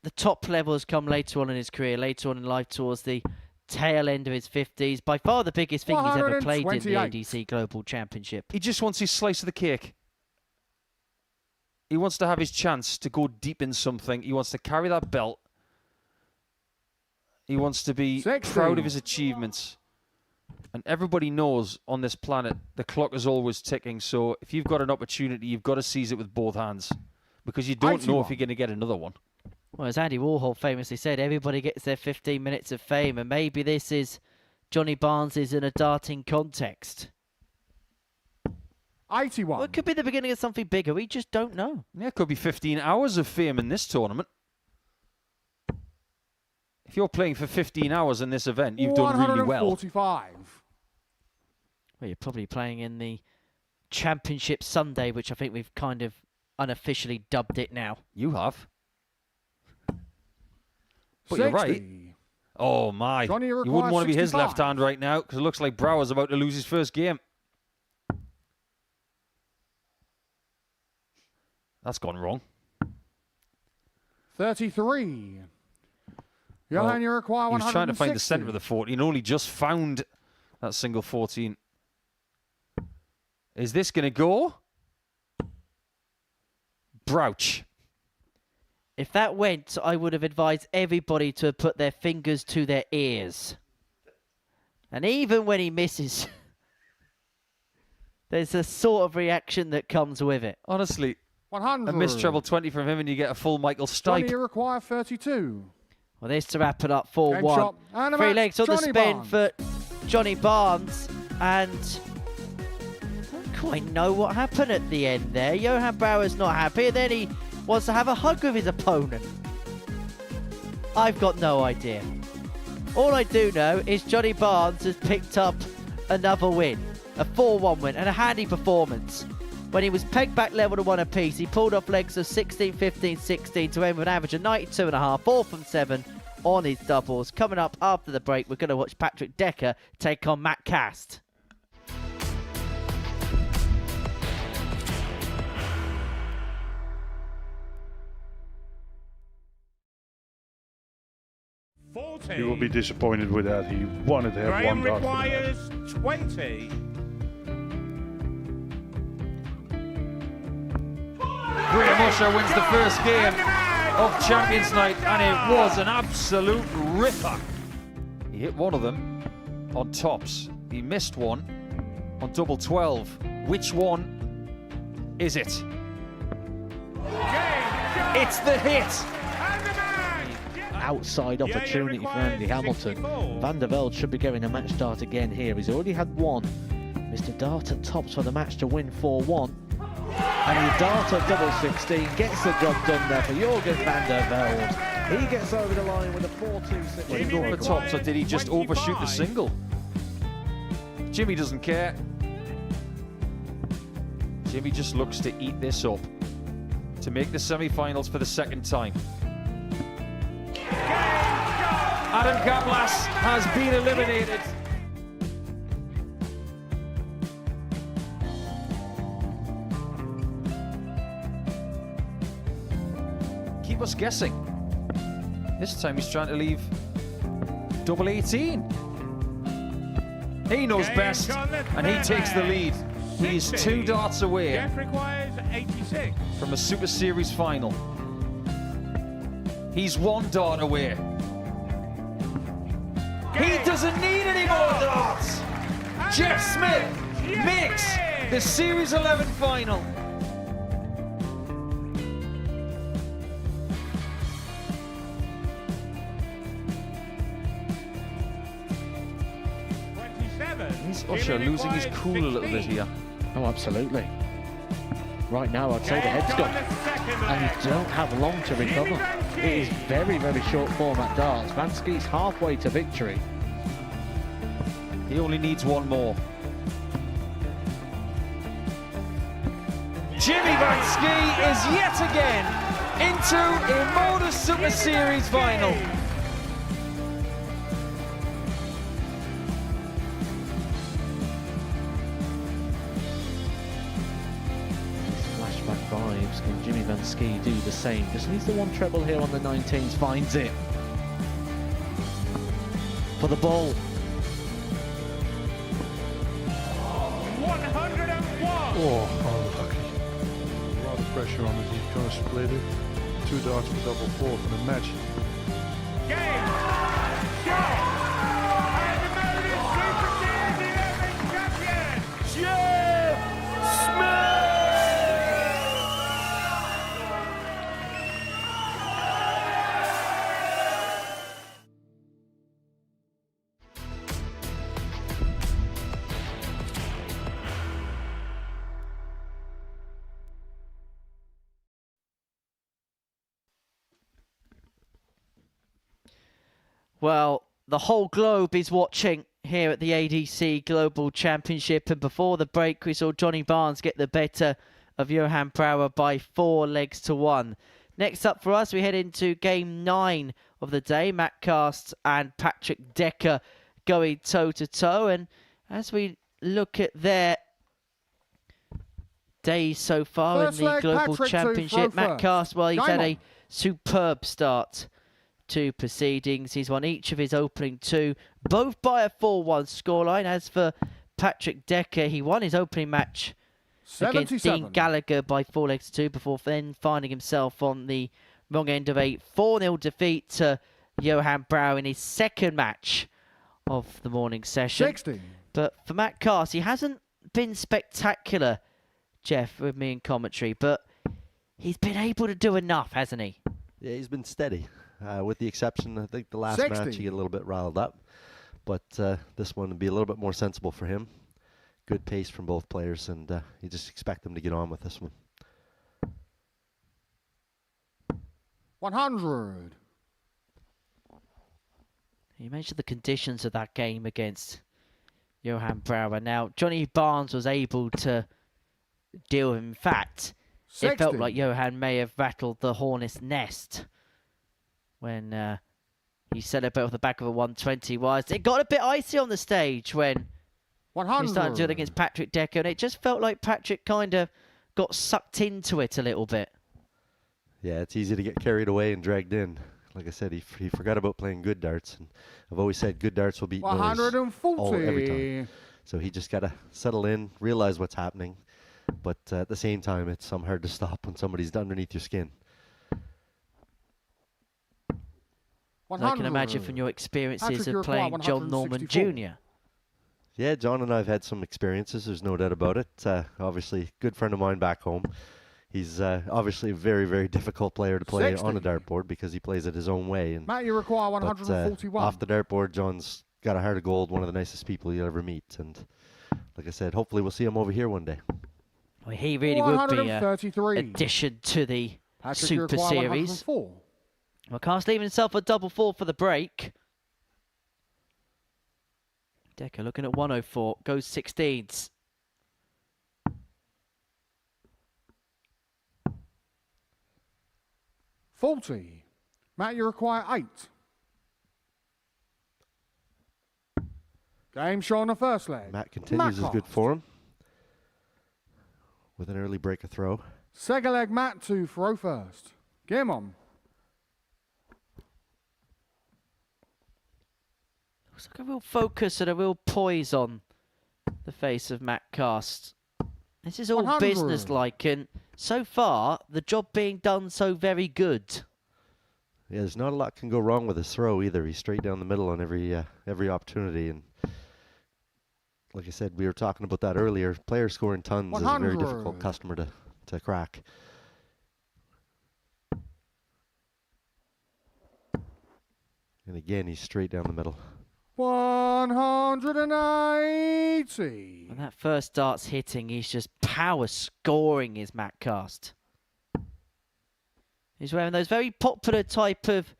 the top level has come later on in his career, later on in life towards the tail end of his 50s. By far the biggest thing he's ever played in the 128. ADC Global Championship. He just wants his slice of the cake. He wants to have his chance to go deep in something. He wants to carry that belt. He wants to be 60. proud of his achievements. And everybody knows on this planet, the clock is always ticking. So if you've got an opportunity, you've got to seize it with both hands. Because you don't know if 81. you're going to get another one. Well, as Andy Warhol famously said, everybody gets their 15 minutes of fame, and maybe this is Johnny Barnes's in a darting context. 81. Well, it could be the beginning of something bigger. We just don't know. Yeah, it could be 15 hours of fame in this tournament. If you're playing for 15 hours in this event, you've done really well. 145. Well, you're probably playing in the Championship Sunday, which I think we've kind of unofficially dubbed it now. You have. But 60. you're right. Oh, my. Johnny You wouldn't requires want to be his 65. left hand right now because it looks like Brouwer's about to lose his first game. That's gone wrong. 33. Johan, you require He was trying to find the 160. centre of the 14 and only just found that single 14. Is this going to go? Brouch. If that went, I would have advised everybody to put their fingers to their ears. And even when he misses, there's a sort of reaction that comes with it. Honestly, 100. a missed treble 20 from him and you get a full Michael Johnny, Stipe. you require 32. Well, this to wrap it up Game 4-1. shot. And a Three match, legs on the Johnny spin Barnes. for Johnny Barnes. And I don't quite know what happened at the end there. Johan Brouwer's not happy. And then he wants to have a hug with his opponent. I've got no idea. All I do know is Johnny Barnes has picked up another win. A 4-1 win and a handy performance. When he was pegged back level to 1 apiece, he pulled off legs of 16, 15, 16 to end with an average of 92.5, 4 from 7 on his doubles. Coming up after the break, we're going to watch Patrick Decca take on Matt Cast. He will be disappointed with that. He wanted to have Graham one dart. requires 20. Graham Usher wins the first game of Champions Night, and it was an absolute ripper. He hit one of them on tops. He missed one on double 12. Which one is it? It's the hit. Outside opportunity for Andy Hamilton. Van der Velde should be getting a match start again here. He's already had one. Mr. Dart at tops for the match to win 4-1. And the Dart at double 16 gets the job done there for Jurgen van der Velde. He gets over the line with a 4-2-6. Did he go for tops or did he just overshoot the single? Jimmy doesn't care. Jimmy just looks to eat this up to make the semi-finals for the second time. Adam Gablas has been eliminated. Keep us guessing. This time he's trying to leave double 18. He knows best, and he takes the lead. He is 2 darts away Jeff requires 86. from a Super Series final. He's 1 dart away. He doesn't need any more darts. Jeff Smith makes the Series 11 final. Is Usher losing his cool a little bit here? Oh, absolutely. Right now, I'd say the head's gone. And you don't have long to recover. It is very, very short format darts. Vansky's halfway to victory. He only needs one more. Jimmy Vansky is yet again into a Modus Super Series final. Flashback vibes. Can Jimmy Vansky do the same? Just needs the one treble here on the 19s. Finds it. For the ball. 101. Oh, unlucky. A lot of pressure on it. He's going to split it. 2 darts for double 4 for the match. Game. Shot. And the Modus Super Series 11 champion, Jeff Smith. Well, the whole globe is watching here at the ADC Global Championship, and before the break we saw Johnny Barnes get the better of Johan Brouwer by 4 legs to 1. Next up for us, we head into game 9 of the day. Matt Cast and Patrick Decca going toe-to-toe, and as we look at their days so far First in the leg, Global Patrick to Championship, throw Matt first. Cast, well, he's Game had on. a superb start 2 proceedings. He's won each of his opening 2, both by a 4-1 scoreline. As for Patrick Decca, he won his opening match against Dean Gallagher by 4 legs to 2 before then finding himself on the wrong end of a 4-0 defeat to Johan Brouw in his second match of the morning session. 60. But for Matt Cast, he hasn't been spectacular, Jeff, with me in commentary, but he's been able to do enough, hasn't he? Yeah, he's been steady, with the exception, I think, the last 60. match he got a little bit riled up. But this one would be a little bit more sensible for him. Good pace from both players, and you just expect them to get on with this one. 100. You mentioned the conditions of that game against Johan Brouw. Now, Johnny Barnes was able to deal with him. In fact, 60. it felt like Johan may have rattled the hornet's nest when he celebrated off the back of a 120 wise. It got a bit icy on the stage when 100. he started to do it against Patrick Decca, and it just felt like Patrick kind of got sucked into it a little bit. Yeah, it's easy to get carried away and dragged in. Like I said, he forgot about playing good darts, and I've always said good darts will beat noise 140. every time. So he just got to settle in, realize what's happening, but at the same time, it's hard to stop when somebody's underneath your skin. 100. I can imagine from your experiences Patrick, of playing John Norman Jr. Yeah, John and I have had some experiences, there's no doubt about it. Obviously, good friend of mine back home. He's obviously a very, very difficult player to play 60. on a dartboard because he plays it his own way. And Matt, you require 141. off the dartboard, John's got a heart of gold, one of the nicest people you'll ever meet. And like I said, hopefully we'll see him over here one day. Well, he really would be an 133. addition to the Patrick, you Super require Series. 104. Well, Cast leaving himself a double 4 for the break. Decca looking at 104, goes 16s. $40. Matt, you require 8. Game show on the first leg. Matt continues his good Cast. form with an early breaker throw. Second leg, Matt to throw first. Game on. Looks like a real focus and a real poise on the face of Matt Cast. This is all 100. business-like, and so far, the job being done so very good. Yeah, there's not a lot can go wrong with his throw either. He's straight down the middle on every opportunity. And like I said, we were talking about that earlier. Player scoring tons is a very 100. difficult customer to crack. And again, he's straight down the middle. 180. When that first dart's hitting, he's just power scoring his Matt Cast. He's wearing those very popular type of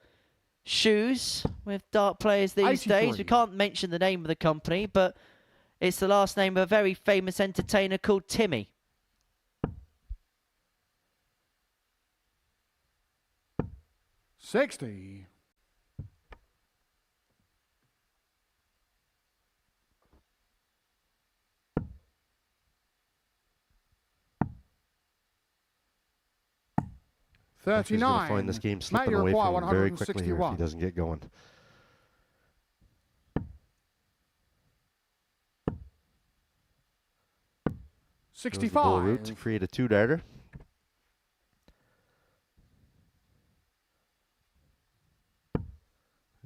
shoes with dart players these 83. days. We can't mention the name of the company, but it's the last name of a very famous entertainer called Timmy. $60. He's going to 39. find this game Matt, slipping you away require from him very quickly here if 161. he doesn't get going. Goes the bull route to 65. create a 2-darter.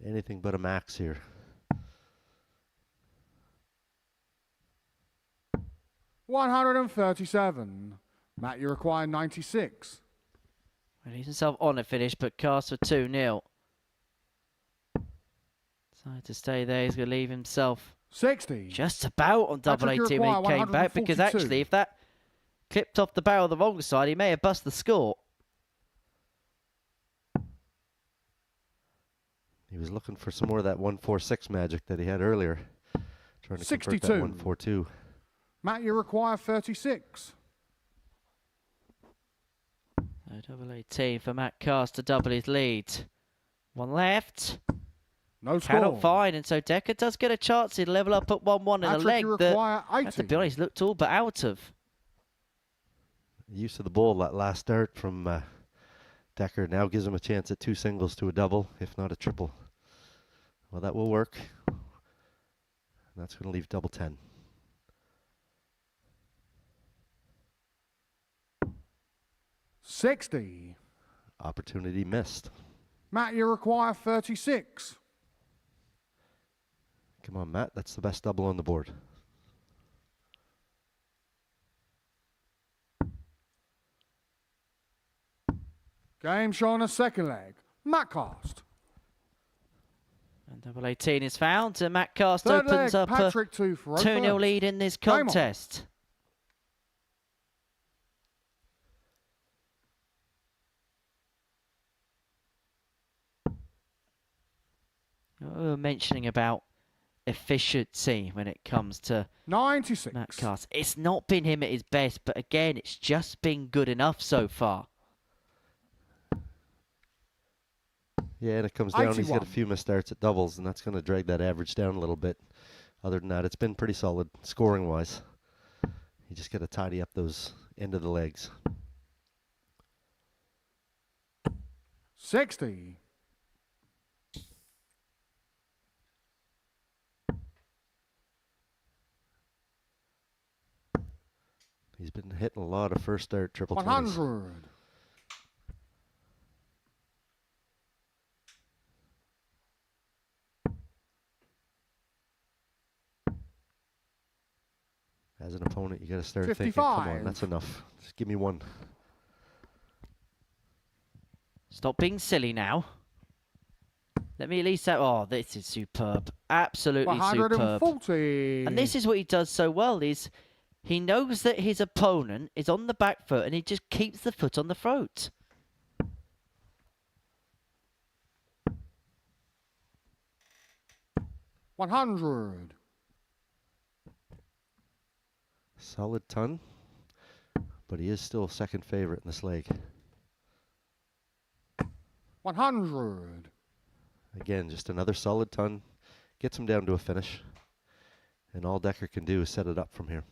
Anything but a max here. $137. Matt, you require 96. Well, he's himself on a finish, but Cast for 2-0. Decided to stay there. He's going to leave himself 60. just about on double Patrick, you 18 when he require came back, because 142. actually, if that clipped off the barrel the wrong side, he may have bust the score. He was looking for some more of that 146 magic that he had earlier. Trying to convert 62. that 142. Matt, you require 36. So double 18 for Matt Cast to double his lead. One left. No score. Cannot find, and so Decca does get a chance to level up at 1-1 in a Patrick, leg you that, require I have to 80. be honest, looked all but out of. Use of the ball, that last dart from Decca now gives him a chance at 2 singles to a double, if not a triple. Well, that will work. That's going to leave double 10. $60. Opportunity missed. Matt, you require 36. Come on, Matt. That's the best double on the board. Game show on a second leg. Matt Cast. And double 18 is found. And Matt Cast Third opens leg, up Patrick a 2 for 2-0 lead in this Game on. contest. We were mentioning about efficiency when it comes to 96. Matt Cast. It's not been him at his best, but again, it's just been good enough so far. Yeah, and it comes down. 81. He's got a few missed starts at doubles, and that's going to drag that average down a little bit. Other than that, it's been pretty solid scoring-wise. You just got to tidy up those end of the legs. 60. He's been hitting a lot of first start triple 20s. 100. As an opponent, you got to start thinking, come on, 55. that's enough. Just give me one. Stop being silly now. Let me at least have... Oh, this is superb. Absolutely superb. 140. And this is what he does so well, is he knows that his opponent is on the back foot and he just keeps the foot on the throat. $100. Solid ton, but he is still second favorite in this leg. 100. Again, just another solid ton. Gets him down to a finish. And all Decca can do is set it up from here.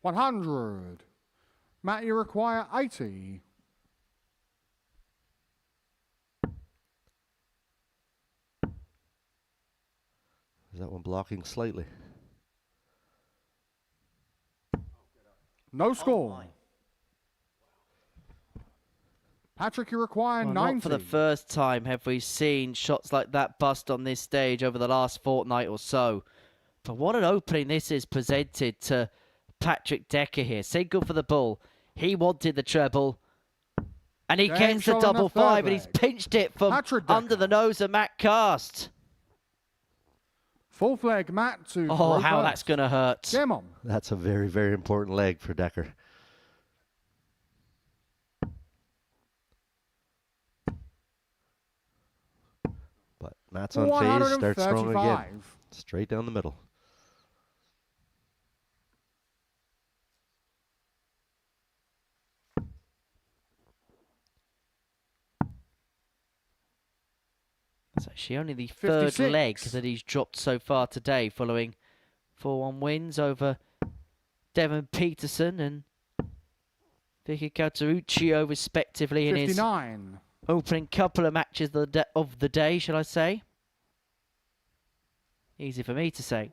$100. Matt, you require 80. Is that one blocking slightly? No score. Patrick, you require Well, 90. not for the first time have we seen shots like that bust on this stage over the last fortnight or so. But what an opening this is presented to Patrick Decca here. Single for the bull. He wanted the treble. And he Game gets the showing double a third 5, and he's leg. pinched it from Patrick Decca. under the nose of Matt Cast. Fourth leg, Matt to Oh, how first. that's going to hurt. Game on. That's a very, very important leg for Decca. But Matt's on phase, starts strong again. 135. Straight down the middle. That's actually only the third 56. leg that he's dropped so far today, following 4-1 wins over Devon Peterson and Vicky Karichio, respectively, in his 59. opening couple of matches of the day, shall I say. Easy for me to say.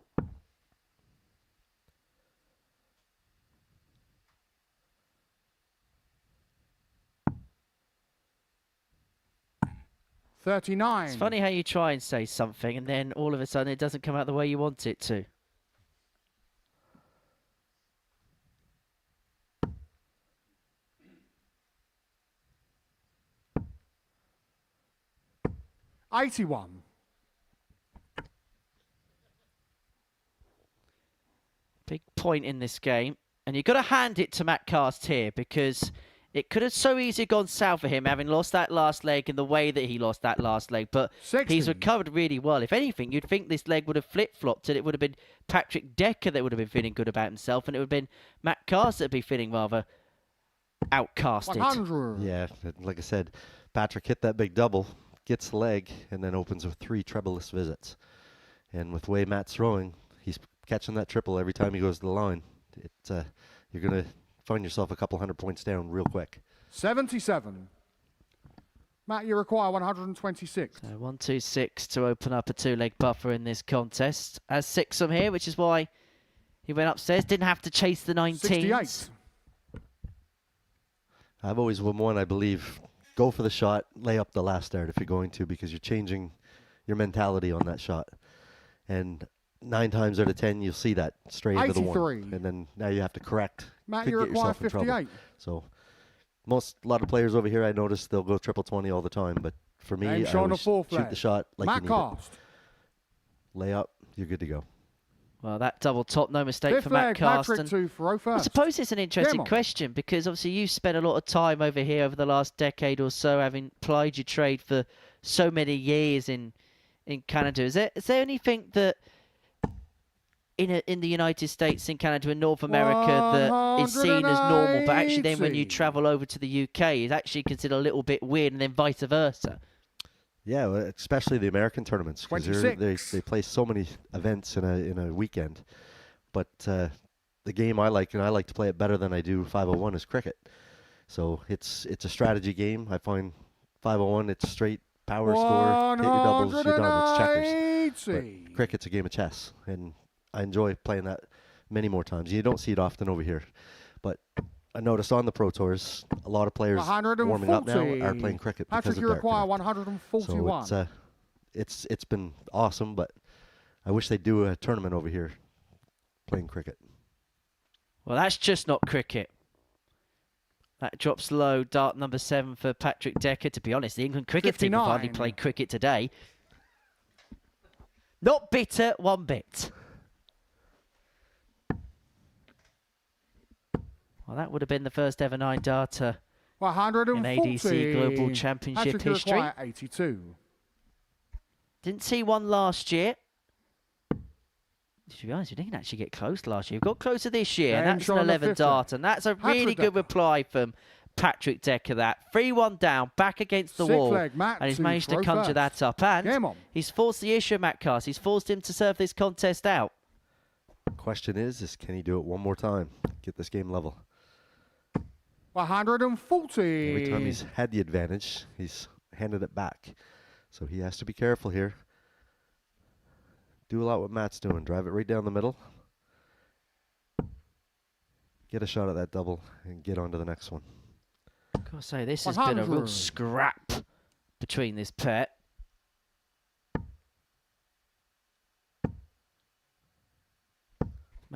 $39. It's funny how you try and say something and then all of a sudden it doesn't come out the way you want it to. $81. Big point in this game. And you've got to hand it to Matt Cast here, because it could have so easily gone south for him, having lost that last leg in the way that he lost that last leg. But 60. he's recovered really well. If anything, you'd think this leg would have flip-flopped and it would have been Patrick Decca that would have been feeling good about himself, and it would have been Matt Cast that would be feeling rather outcasted. 100. Yeah, like I said, Patrick hit that big double, gets the leg, and then opens with 3 trebleless visits. And with the way Matt's throwing, he's catching that triple every time he goes to the line, you're going to find yourself a couple 100 points down real quick. 77. Matt, you require 126. So 126 to open up a 2-leg buffer in this contest. Has 6 from here, which is why he went upstairs. Didn't have to chase the 19s. 68. I've always won, I believe, go for the shot, lay up the last dart if you're going to, because you're changing your mentality on that shot. And 9 times out of 10, you'll see that straight into the 1. And then now you have to correct. Matt, Could you get require yourself in 58. trouble. So a lot of players over here, I notice they'll go triple 20 all the time. But for me, I always shoot the shot like Matt you need Cast. it. Lay up, you're good to go. Well, that double top, no mistake 5th for Matt leg, Cast. Patrick to throw first. I suppose it's an interesting question because obviously you've spent a lot of time over here over the last decade or so, having plied your trade for so many years in Canada. Is there anything that in the United States, in Canada, and North America that is seen as normal, but actually then when you travel over to the UK, is actually considered a little bit weird, and then vice versa? Yeah, well, especially the American tournaments, because they play so many events in a weekend. But the game I like, and I like to play it better than I do 501, is cricket. So it's a strategy game. I find 501, it's straight power score, hit your doubles, you're done. It's checkers. But cricket's a game of chess, and I enjoy playing that many more times. You don't see it often over here, but I noticed on the Pro Tours, a lot of players warming up now are playing cricket because Patrick, of you Dart. require 141. So it's been awesome, but I wish they'd do a tournament over here playing cricket. Well, that's just not cricket. That drops low, dart number 7 for Patrick Decca. To be honest, the England cricket team have hardly played cricket today. Not bitter one bit. Well, that would have been the first ever 9-darter in ADC Global Championship history. 82. Didn't see one last year. To be honest, we didn't actually get close last year. We got closer this year, and that's an 11-darter. And that's a really good reply from Patrick Decca. That 3-1 down, back against the wall, and he's managed to conjure that up. And he's forced the issue of Matt Cast. He's forced him to serve this contest out. Question is can he do it one more time? Get this game level. 140. Every time he's had the advantage, he's handed it back. So he has to be careful here. Do a lot what Matt's doing. Drive it right down the middle. Get a shot at that double and get on to the next one. I've got to say, this has been a real scrap between this pair.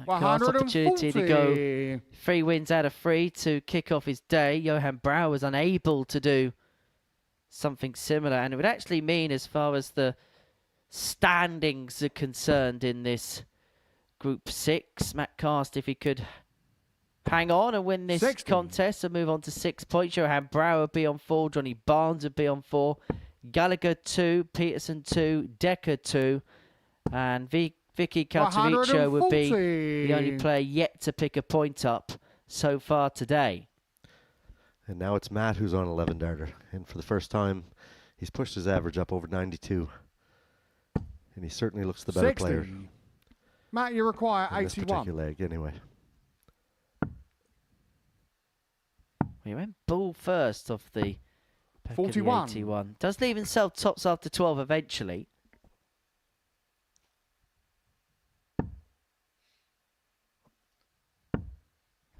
Cast opportunity to go 3 wins out of 3 to kick off his day. Johan Brouw was unable to do something similar, and it would actually mean, as far as the standings are concerned in this Group 6, Matt Cast, if he could hang on and win this contest and move on to 6 points, Johan Brouw would be on 4, Johnny Barnes would be on 4, Gallagher 2, Peterson 2, Decca 2, and Vicky Karichio would be the only player yet to pick a point up so far today. And now it's Matt who's on 11-darter. And for the first time, he's pushed his average up over 92. And he certainly looks the better player. Matt, you require 81. This particular leg, anyway. He went ball first off the 41. 81. Does leave himself tops after 12 eventually.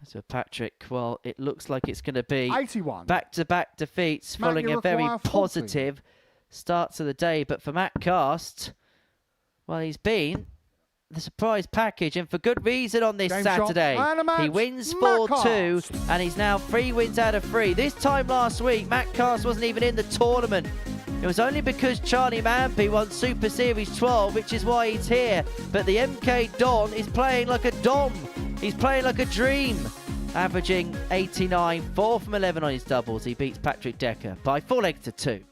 So Patrick, well, it looks like it's going to be 81. Back-to-back defeats following a very positive start to the day. But for Matt Cast, well, he's been the surprise package, and for good reason on this Saturday. He wins 4-2, and he's now 3 wins out of 3. This time last week, Matt Cast wasn't even in the tournament. It was only because Charlie Mampy won Super Series 12, which is why he's here. But the MK Don is playing like a Dom. He's playing like a dream, averaging 89, 4 from 11 on his doubles. He beats Patrick Decca by 4 legs to 2.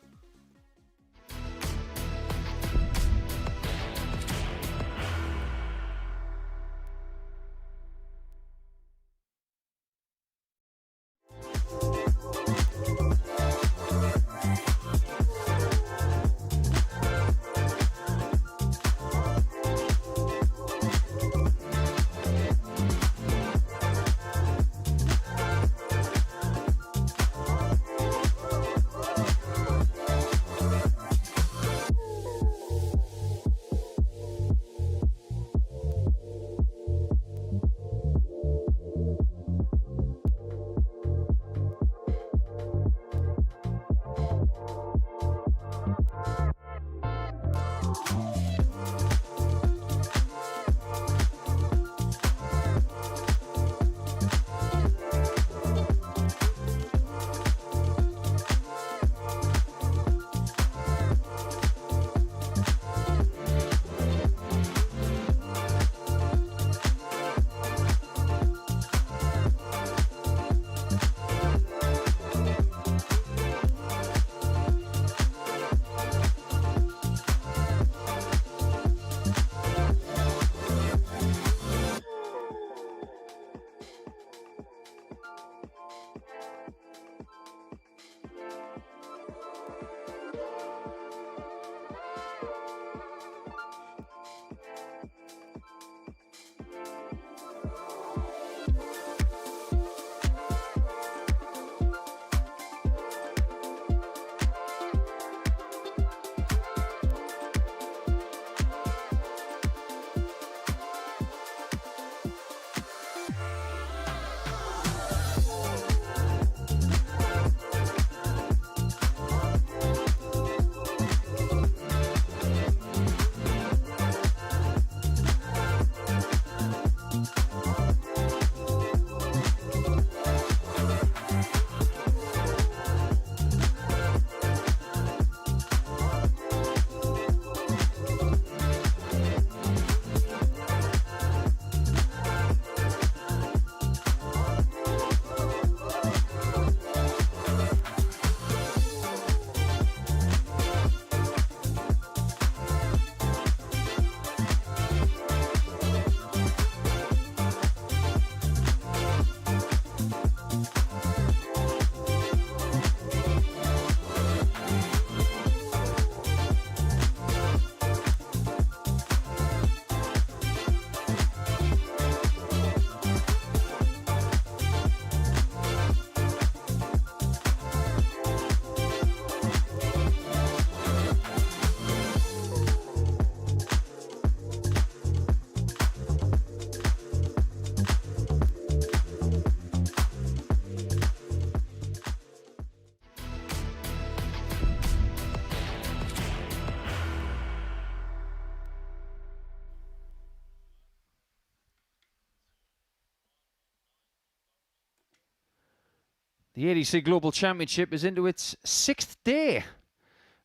The ADC Global Championship is into its 6th day.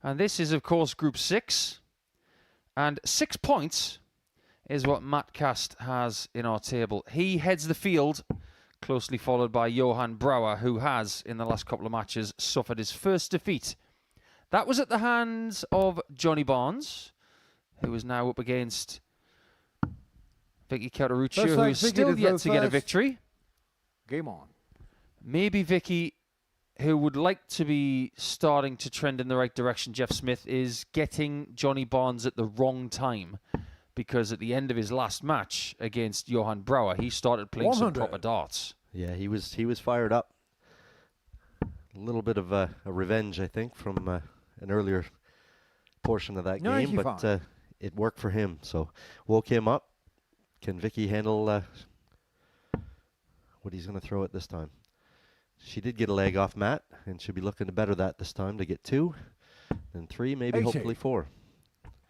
And this is, of course, Group 6. And 6 points is what Matt Cast has in our table. He heads the field, closely followed by Johan Brouwer, who has, in the last couple of matches, suffered his first defeat. That was at the hands of Johnny Barnes, who is now up against Vicky Karichio, who is still yet to get a victory. Game on. Maybe Vicky, who would like to be starting to trend in the right direction, Jeff Smith, is getting Johnny Barnes at the wrong time. Because at the end of his last match against Johan Brouwer, he started playing some proper darts. Yeah, he was fired up. A little bit of a revenge, I think, from an earlier portion of that game, but it worked for him. So woke him up. Can Vicky handle what he's going to throw at this time? She did get a leg off Matt, and she'll be looking to better that this time to get 2, then 3, maybe hopefully 4.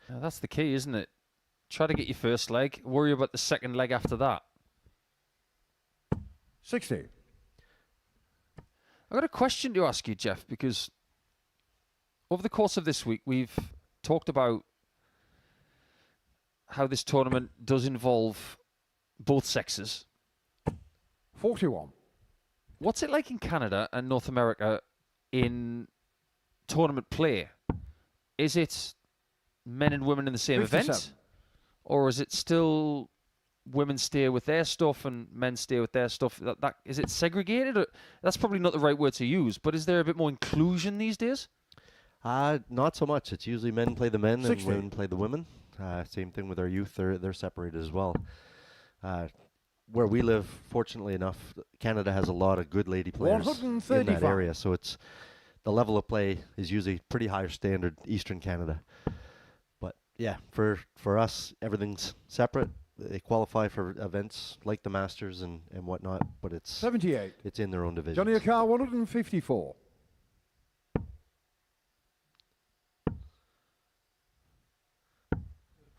Now, that's the key, isn't it? Try to get your first leg. Worry about the second leg after that. 60. I've got a question to ask you, Jeff, because over the course of this week, we've talked about how this tournament does involve both sexes. 41. What's it like in Canada and North America in tournament play? Is it men and women in the same 57. event? Or is it still women stay with their stuff and men stay with their stuff? Is it segregated? Or, that's probably not the right word to use, but is there a bit more inclusion these days? Not so much. It's usually men play the men 60. and women play the women. Same thing with our youth. They're separated as well. Where we live, fortunately enough, Canada has a lot of good lady players in that area. So it's the level of play is usually pretty higher standard Eastern Canada. But yeah, for us, everything's separate. They qualify for events like the Masters and whatnot, but it's 78. It's in their own division. Johnny Akar, 154.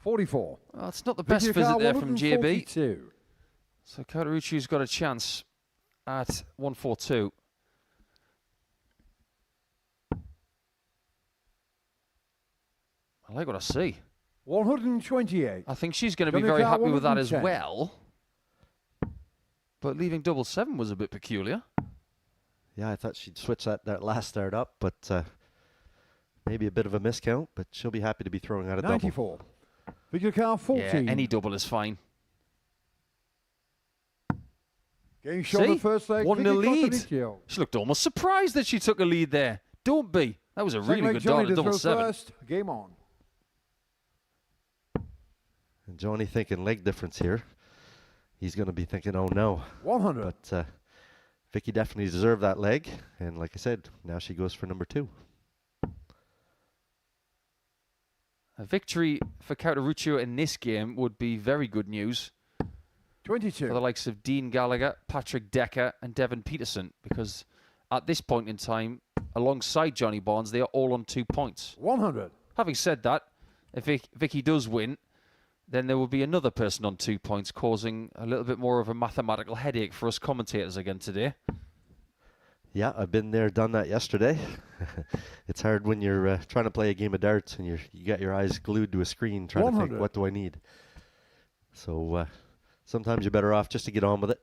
$44. Well, it's not the best visit there from JB. So Karichio's got a chance at 142. I like what I see. 128. I think she's going to be very happy with that as well. But leaving 7 was a bit peculiar. Yeah, I thought she'd switch that last start up, but maybe a bit of a miscount, but she'll be happy to be throwing out a 94. double. Victor Carr, 14. Yeah, any double is fine. Getting shot the first leg. 1-0 lead. She looked almost surprised that she took a lead there. Don't be. That was a really good dart at 7. First. Game on. And Johnny thinking leg difference here. He's going to be thinking, oh no. 100. But Vicky definitely deserved that leg. And like I said, now she goes for number 2. A victory for Karichio in this game would be very good news 22. for the likes of Dean Gallagher, Patrick Decca, and Devin Peterson, because at this point in time, alongside Johnny Barnes, they are all on 2 points. 100. Having said that, if Vicky does win, then there will be another person on 2 points, causing a little bit more of a mathematical headache for us commentators again today. Yeah, I've been there, done that yesterday. It's hard when you're trying to play a game of darts and you got your eyes glued to a screen trying 100. to think, what do I need? So sometimes you're better off just to get on with it.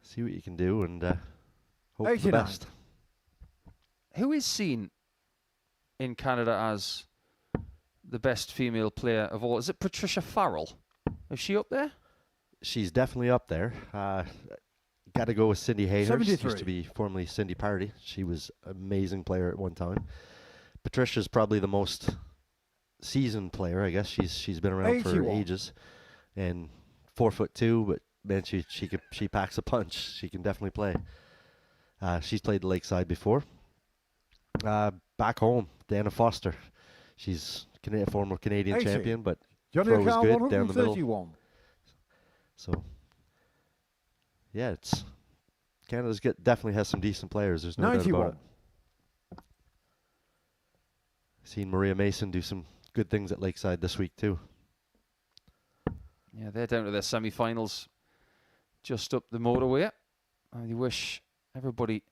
See what you can do and hope for the best. Who is seen in Canada as the best female player of all? Is it Patricia Farrell? Is she up there? She's definitely up there. Got to go with Cindy Hayhurst. 73. Used to be formerly Cindy Party. She was an amazing player at one time. Patricia's probably the most seasoned player. I guess she's been around 81. for ages, and 4'2", but man, she packs a punch. She can definitely play. She's played the Lakeside before. Back home, Dana Foster. She's a former Canadian 80. champion, but Johnny throw was Akar, good down the middle. 131. So, yeah, Canada's definitely has some decent players. There's no 91. doubt about it. Seen Maria Mason do some good things at Lakeside this week too. Yeah, they're down to their semi-finals, just up the motorway. I wish everybody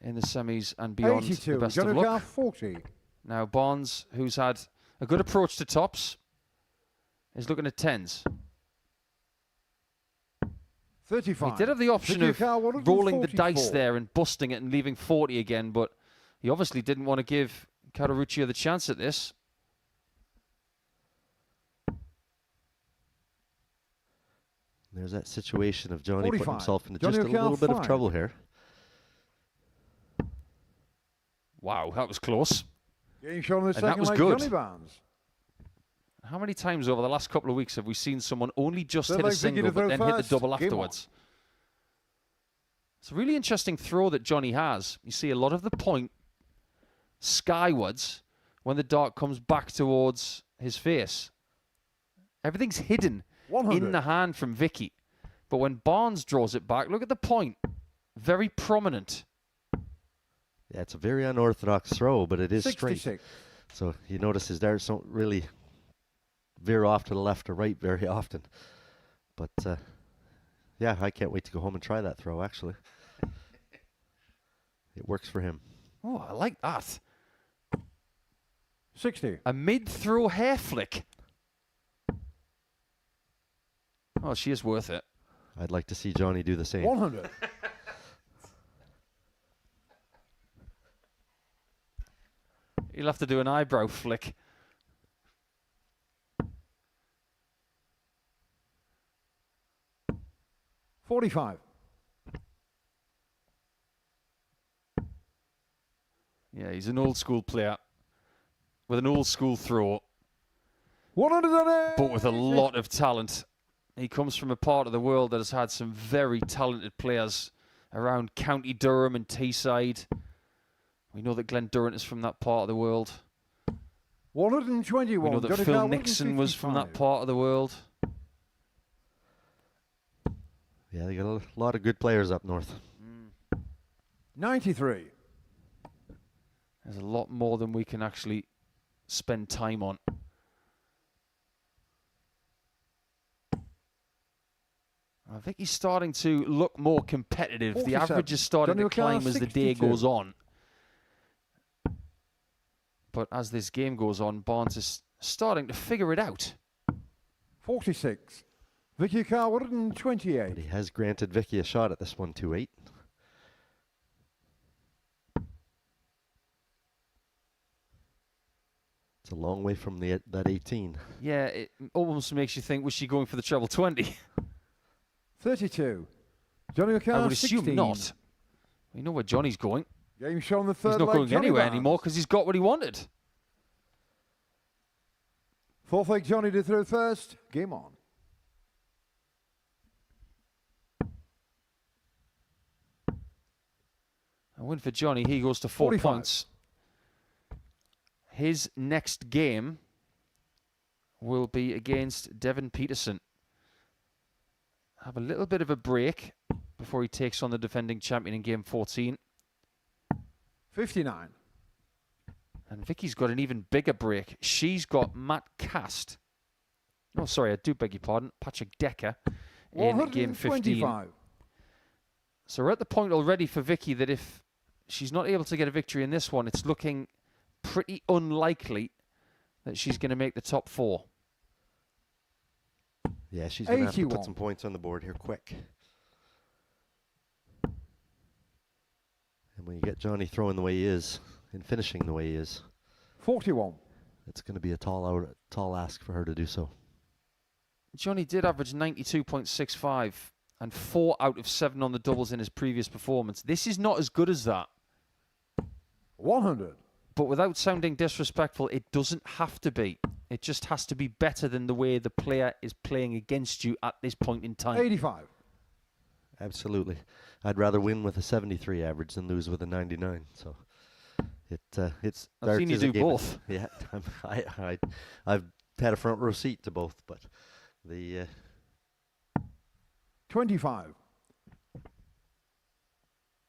in the semis and beyond, 82. the best Johnny of O'Carr, luck. 40. Now Barnes, who's had a good approach to tops, is looking at 10s. 35. He did have the option Vicky of O'Carr, rolling the 144. dice there and busting it and leaving 40 again, but he obviously didn't want to give Karichio the chance at this. There's that situation of Johnny 45. putting himself into Johnny just a O'Carr, little bit of 5. trouble here. Wow, that was close. Getting shown on the And second that was leg, good. Johnny Barnes. How many times over the last couple of weeks have we seen someone only just Third hit a leg, Vicky single to but throw then hit the first. double Game on. afterwards? It's a really interesting throw that Johnny has. You see a lot of the point skywards when the dart comes back towards his face. Everything's hidden 100. in the hand from Vicky. But when Barnes draws it back, look at the point. Very prominent. Yeah, it's a very unorthodox throw, but it is straight. 66. So you notice his darts don't really veer off to the left or right very often. But yeah, I can't wait to go home and try that throw, actually. It works for him. Oh, I like that. 60. A mid-throw hair flick. Oh, she is worth it. I'd like to see Johnny do the same. 100. You'll have to do an eyebrow flick. $45. Yeah, he's an old school player with an old school throw, 100. but with a lot of talent. He comes from a part of the world that has had some very talented players around County Durham and Teesside. We know that Glen Durrant is from that part of the world. 121. We know that Johnny Phil O'Carr, Nixon was from that 155. part of the world. Yeah, they got a lot of good players up north. 93. There's a lot more than we can actually spend time on. I think he's starting to look more competitive. The 47. average is starting Johnny to O'Carr, climb as the day 62. goes on. But as this game goes on, Barnes is starting to figure it out. 46. Vicky O'Carr, 128. But he has granted Vicky a shot at this one, 2-8. It's a long way from that 18. Yeah, it almost makes you think, was she going for the treble 20? 32. Johnny O'Carr, I would 16. assume not. We know where Johnny's going. Game shown on the third He's not leg, going Johnny anywhere Barnes. anymore because he's got what he wanted. Fourth leg, Johnny to throw first. Game on. A win for Johnny. He goes to 4 45. points. His next game will be against Devon Peterson. Have a little bit of a break before he takes on the defending champion in game 14. 59. And Vicky's got an even bigger break. She's got Matt Cast. Oh, sorry, I do beg your pardon. Patrick Decca in game 15. 125. So we're at the point already for Vicky that if she's not able to get a victory in this one, it's looking pretty unlikely that she's going to make the top 4. Yeah, she's going to have to 81. put some points on the board here quick. And when you get Johnny throwing the way he is and finishing the way he is, 41. it's going to be a tall ask for her to do so. Johnny did average 92.65 and 4 out of 7 on the doubles in his previous performance. This is not as good as that. 100. But without sounding disrespectful, it doesn't have to be. It just has to be better than the way the player is playing against you at this point in time. 85. Absolutely. I'd rather win with a 73 average than lose with a 99. So it's. I've seen you do both. Yeah, I've had a front row seat to both, but the 25.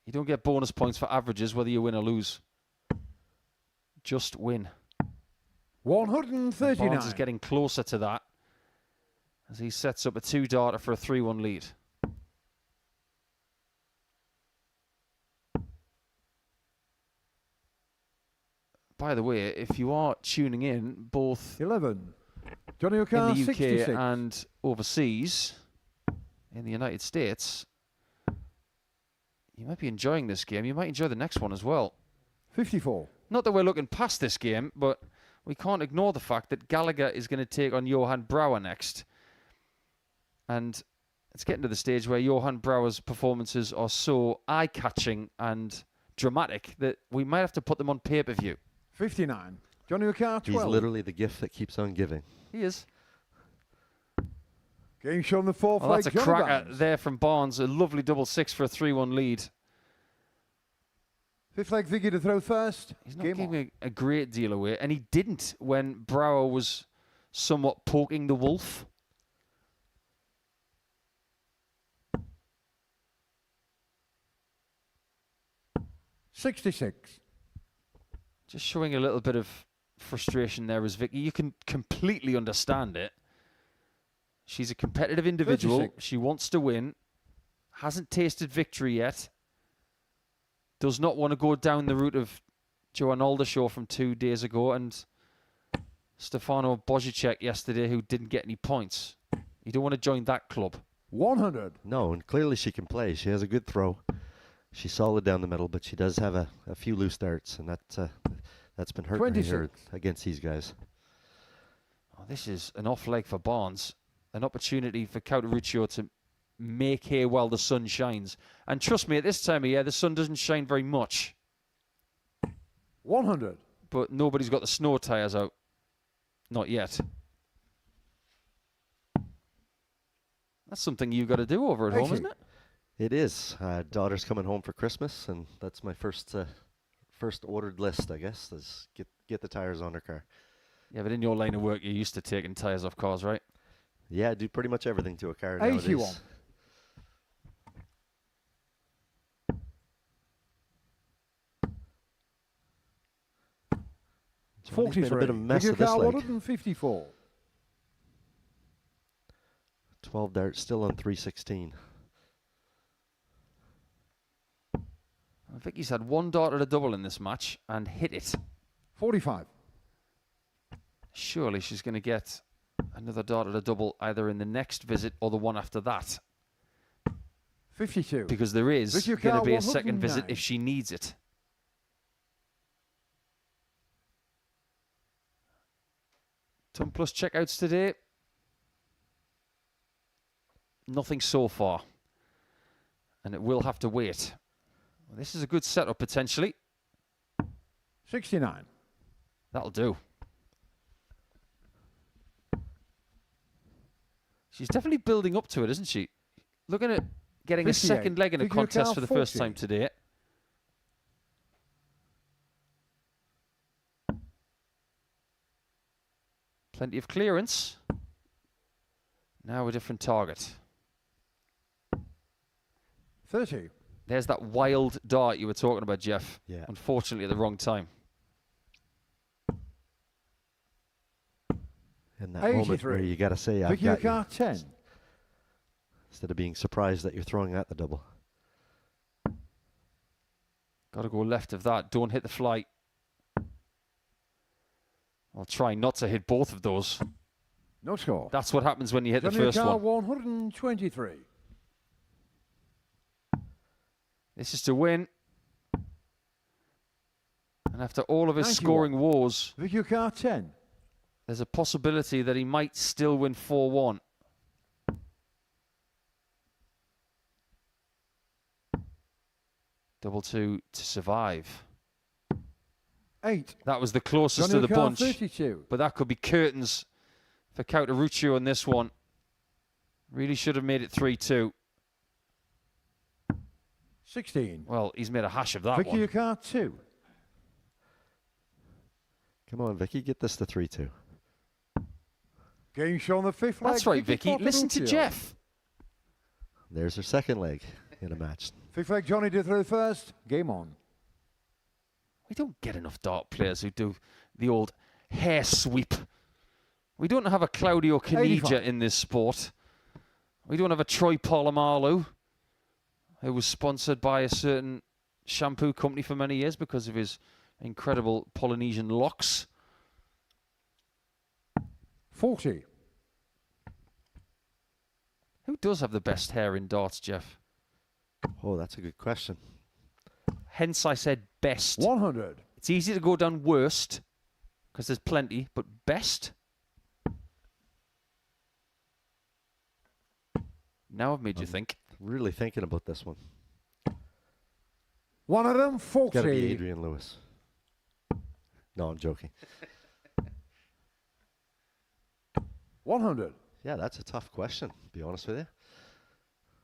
You don't get bonus points for averages whether you win or lose. Just win. 139. Barnes is getting closer to that as he sets up a 2-darter for a 3-1 lead. by the way, if you are tuning in, both 11. Johnny in O'Carr, the UK 66. and overseas, in the United States, you might be enjoying this game. You might enjoy the next one as well. 54. Not that we're looking past this game, but we can't ignore the fact that Gallagher is going to take on Johan Brouwer next. And it's getting to the stage where Johan Brouwer's performances are so eye-catching and dramatic that we might have to put them on pay-per-view. 59. Johnny O'Carr, 12. He's literally the gift that keeps on giving. He is. Game shown the fourth Well, leg. that's a Johnny cracker Barnes. there from Barnes. A lovely double six for a 3-1 lead. Fifth leg Vicky to throw first. He's not Game on. giving a great deal away, and he didn't when Brouwer was somewhat poking the wolf. $66. Just showing a little bit of frustration there as Vicky. You can completely understand it. She's a competitive individual. 36. She wants to win. Hasn't tasted victory yet. Does not want to go down the route of Johan Aldershaw from 2 days ago and Stefano Bojicek yesterday, who didn't get any points. You don't want to join that club. 100. No, and clearly she can play. She has a good throw. She's solid down the middle, but she does have a few loose darts, and that's been hurting her 26. against these guys. Oh, this is an off leg for Barnes. An opportunity for Karichio to make hay while the sun shines. And trust me, at this time of year, the sun doesn't shine very much. 100. But nobody's got the snow tyres out. Not yet. That's something you've got to do over at home, isn't it? It is. Daughter's coming home for Christmas, and that's my first ordered list, I guess, is get the tires on her car. Yeah, but in your line of work, you're used to taking tyres off cars, right? Yeah, I do pretty much everything to a car 81. nowadays. Johnny's made a bit of a mess of this leg. 154. 12 darts, still on 316. I think he's had one dart at a double in this match and hit it. 45. Surely she's going to get another dart at a double either in the next visit or the one after that. 52. Because there is going to be a second visit 109. if she needs it. Ton Plus checkouts today. Nothing so far. And it will have to wait. Well, this is a good setup potentially. 69. That'll do. She's definitely building up to it, isn't she? Looking at getting a 58. second leg in a Vicky contest O'Carr, for the first 40. time today. Plenty of clearance. Now a different target. 30. There's that wild dart you were talking about, Jeff. Yeah. Unfortunately at the wrong time. In that moment 83. where you got to say, I've Vicky got you, O'Carr, 10. instead of being surprised that you're throwing at the double. Got to go left of that. Don't hit the flight. I'll try not to hit both of those. No score. That's what happens when you hit the Johnny first O'Carr, one. 123. This is to win. And after all of his 91. scoring woes, Vicky O'Carr, 10. there's a possibility that he might still win 4-1. Double two to survive. 8. That was the closest Johnny to the O'Carr, bunch. 32. But that could be curtains for Karichio on this one. Really should have made it 3-2. 16. Well, he's made a hash of that Vicky one. O'Carr, 2. Come on, Vicky, get this to 3-2. Game shown the fifth leg. That's right, Vicky. Listen to Karichio. Jeff. There's her second leg in a match. Fifth leg, Johnny to throw first. Game on. We don't get enough dart players who do the old hair sweep. We don't have a Claudio Caniggia 85. in this sport. We don't have a Troy Polamalu, who was sponsored by a certain shampoo company for many years because of his incredible Polynesian locks. 40. Who does have the best hair in darts, Jeff? Oh, that's a good question. Hence I said best. 100. It's easy to go down worst, because there's plenty, but best? Now I've made you think. Really thinking about this one. 140. It's got to be Adrian Lewis. No, I'm joking. 100. Yeah, that's a tough question, to be honest with you.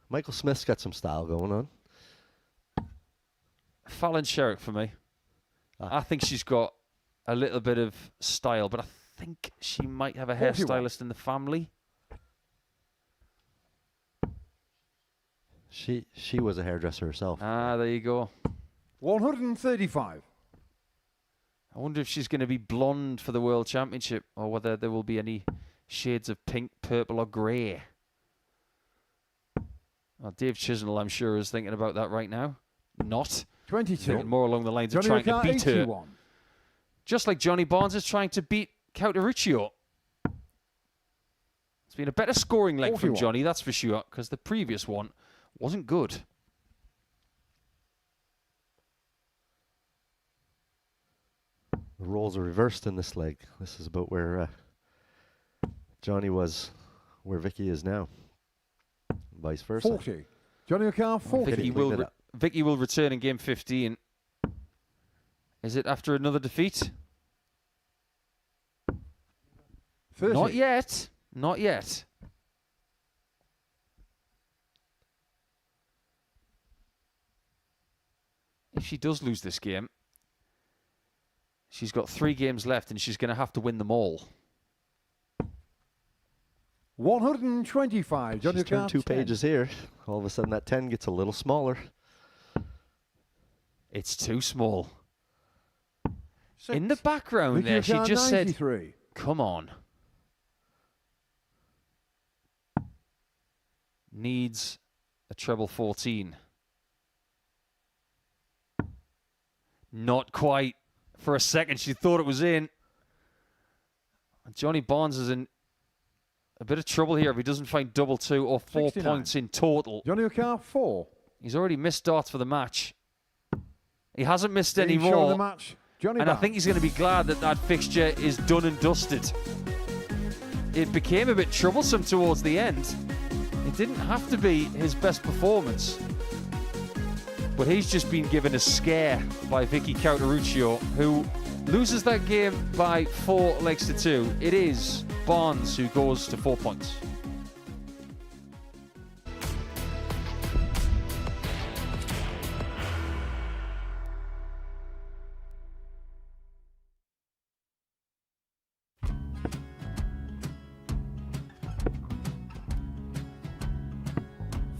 Michael Smith's got some style going on. Fallon Sherrick for me. I think she's got a little bit of style, but I think she might have a 41. hairstylist in the family. She was a hairdresser herself. Ah, there you go. 135. I wonder if she's going to be blonde for the World Championship, or whether there will be any shades of pink, purple, or grey. Well, Dave Chisnell, I'm sure, is thinking about that right now. Not. 22. Thinking more along the lines of Johnny trying to beat her. 81. Just like Johnny Barnes is trying to beat Karichio. It's been a better scoring leg from 41. Johnny, that's for sure, because the previous one wasn't good. The roles are reversed in this leg. This is about where Johnny was, where Vicky is now. Vice versa. 40. Johnny O'Carr, 40. Vicky will return in game 15. Is it after another defeat? 30. Not yet. Not yet. If she does lose this game, she's got 3 games left and she's going to have to win them all. 125. Johnny She's turned O'Carr, 2 10. pages here. All of a sudden that 10 gets a little smaller. It's too small. 6. In the background Vicky there, she O'Carr, just 93. said, come on. Needs a treble 14. Not quite. For a second, she thought it was in. Johnny Barnes is in a bit of trouble here if he doesn't find double 2 or 4 69. points in total. Johnny O'Carr, 4. He's already missed darts for the match. He hasn't missed Being any shown more. the match, Johnny And I Barnes. think he's going to be glad that that fixture is done and dusted. It became a bit troublesome towards the end. It didn't have to be his best performance. But he's just been given a scare by Vicky Karichio, who loses that game by 4 legs to 2. It is Barnes who goes to 4 points.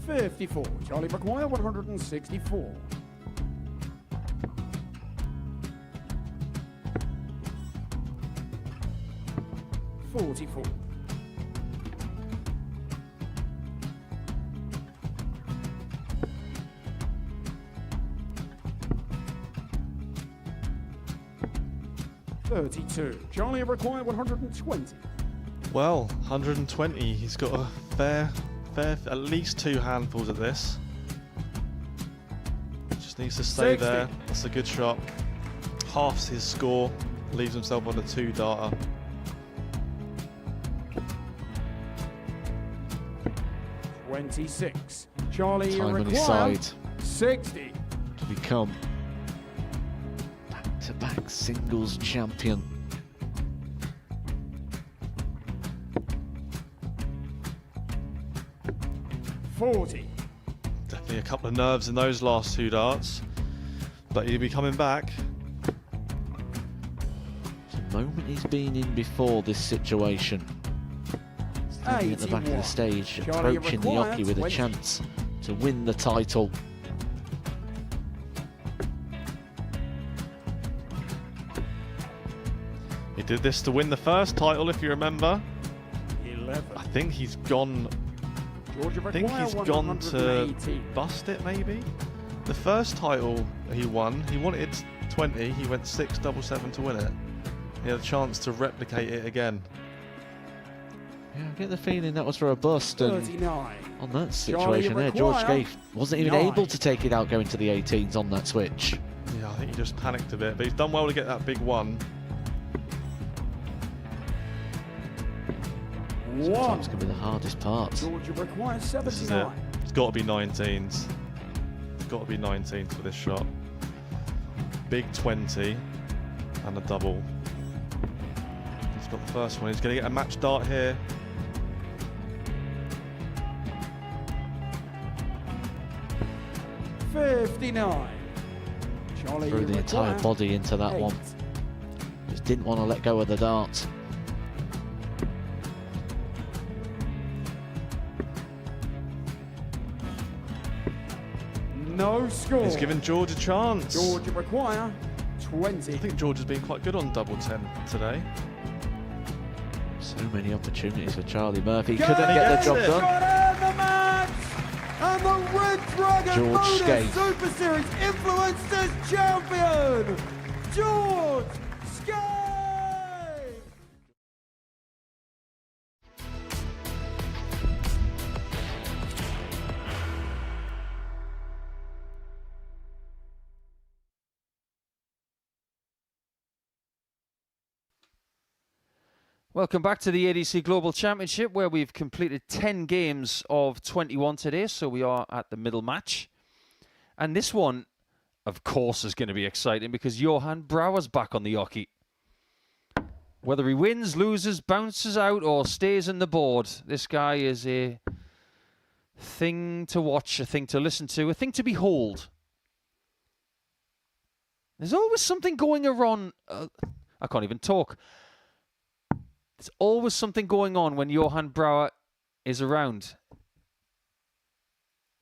$54. Charlie McGuire, 164. $44. $32. Charlie required 120. Well, 120. He's got a fair, at least 2 handfuls of this. Just needs to stay 60. there. That's a good shot. Halves his score. Leaves himself on a 2-darter. $26. Charlie Time on his required side 60. to become back-to-back singles champion. $40. Definitely a couple of nerves in those last 2 darts. But he'll be coming back. The moment he's been in before this situation. Standing at the back of the 81. stage, Charlie approaching the required Oki with a 20. chance to win the title. He did this to win the first title, if you remember. 11. I think he's gone. Georgia I think required he's gone to 118. bust it, maybe. The first title he won, he wanted 20, he went 6 double 7 to win it. He had a chance to replicate it again. Yeah, I get the feeling that was for a bust. And 39. on that situation there, George Scaife wasn't even able to take it out going to the 18s on that switch. Yeah, I think he just panicked a bit, but he's done well to get that big one. Sometimes can be the hardest part. Georgia requires This is it. 79. It's got to be 19s. It's got to be 19s for this shot. Big 20 and a double. He's got the first one. He's going to get a match dart here. $59. Charlie, Threw you the entire require body into that 8. one. Just didn't want to let go of the dart. No score. He's giving George a chance. Georgia require 20. I think George has been quite good on double 10 today. So many opportunities for Charlie Murphy. Gallagher Couldn't get the job it. done. got out of the match! And the Red Dragon George Modus Scaife. Super Series Influencers Champion, George Scaife! Welcome back to the ADC Global Championship, where we've completed 10 games of 21 today, so we are at the middle match. And this one, of course, is going to be exciting because Johan Brouwer's back on the hockey. Whether he wins, loses, bounces out, or stays in the board, this guy is a thing to watch, a thing to listen to, a thing to behold. There's always something going around. I can't even talk. There's always something going on when Johan Brouwer is around.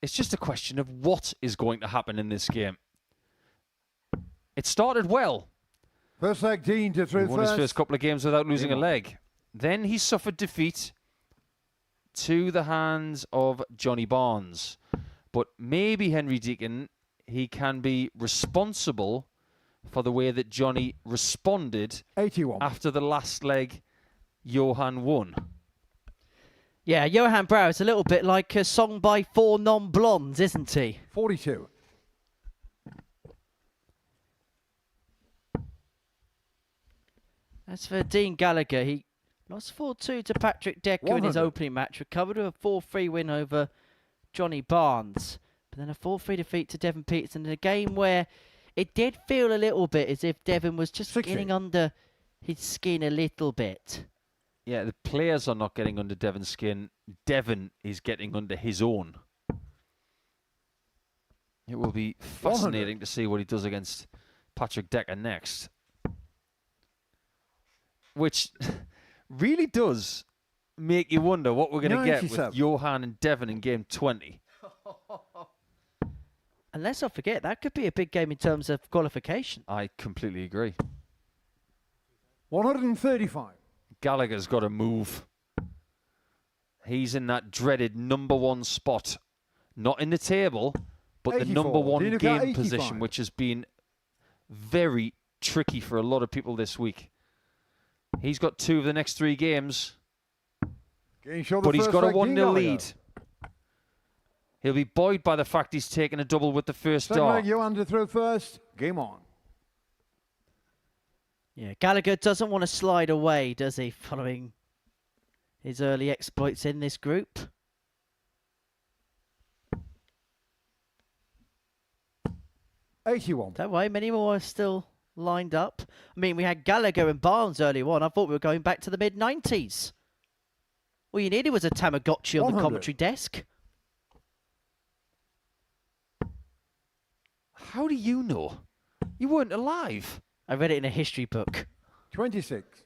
It's just a question of what is going to happen in this game. It started well. First leg, Dean to He through won his first. first couple of games without losing a leg. Then he suffered defeat to the hands of Johnny Barnes. But maybe Henry Deacon, he can be responsible for the way that Johnny responded 81. after the last leg Johan won. Yeah, Johan Brouwer is a little bit like a song by Four Non-Blondes, isn't he? 42. As for Dean Gallagher, he lost 4-2 to Patrick Decca in his 100. opening match, recovered with a 4-3 win over Johnny Barnes, but then a 4-3 defeat to Devon Peterson in a game where it did feel a little bit as if Devon was just 60. getting under his skin a little bit. Yeah, the players are not getting under Devon's skin. Devon is getting under his own. It will be fascinating to see what he does against Patrick Decca next. Which really does make you wonder what we're going to get with 97. Johan and Devon in game 20. And let's not forget, that could be a big game in terms of qualification. I completely agree. 135. Gallagher's got to move. He's in that dreaded number one spot. Not in the table, but the 84. number one Dino got game 85. position, which has been very tricky for a lot of people this week. He's got 2 of the next 3 games, but he's got a 1-0 lead. He'll be buoyed by the fact he's taken a double with the first Second dart. leg, Johan to throw first. Game on. Yeah, Gallagher doesn't want to slide away, does he, following his early exploits in this group? $81. Don't worry, many more are still lined up. I mean, we had Gallagher and Barnes earlier on. I thought we were going back to the mid-90s. All you needed was a Tamagotchi on 100. the commentary desk. How do you know? You weren't alive. I read it in a history book. 26.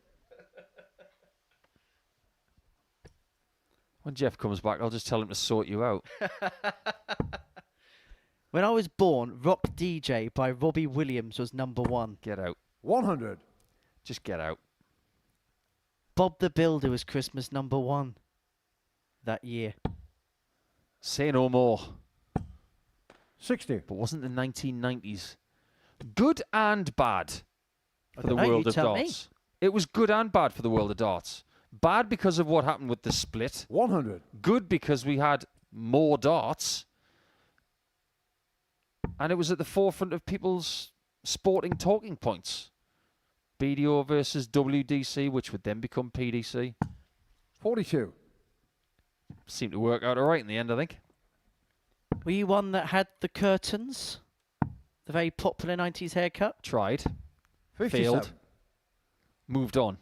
When Jeff comes back, I'll just tell him to sort you out. When I was born, Rock DJ by Robbie Williams was number 1. Get out. 100. Just get out. Bob the Builder was Christmas number 1 that year. Say no more. 60. But wasn't the 1990s Good and bad for the don't know, world you of tell me. darts. It was good and bad for the world of darts. Bad because of what happened with the split. 100. Good because we had more darts. And it was at the forefront of people's sporting talking points. BDO versus WDC, which would then become PDC. 42. Seemed to work out all right in the end, I think. Were you one that had the curtains? The very popular 90s haircut? Tried. 57. Failed. Moved on.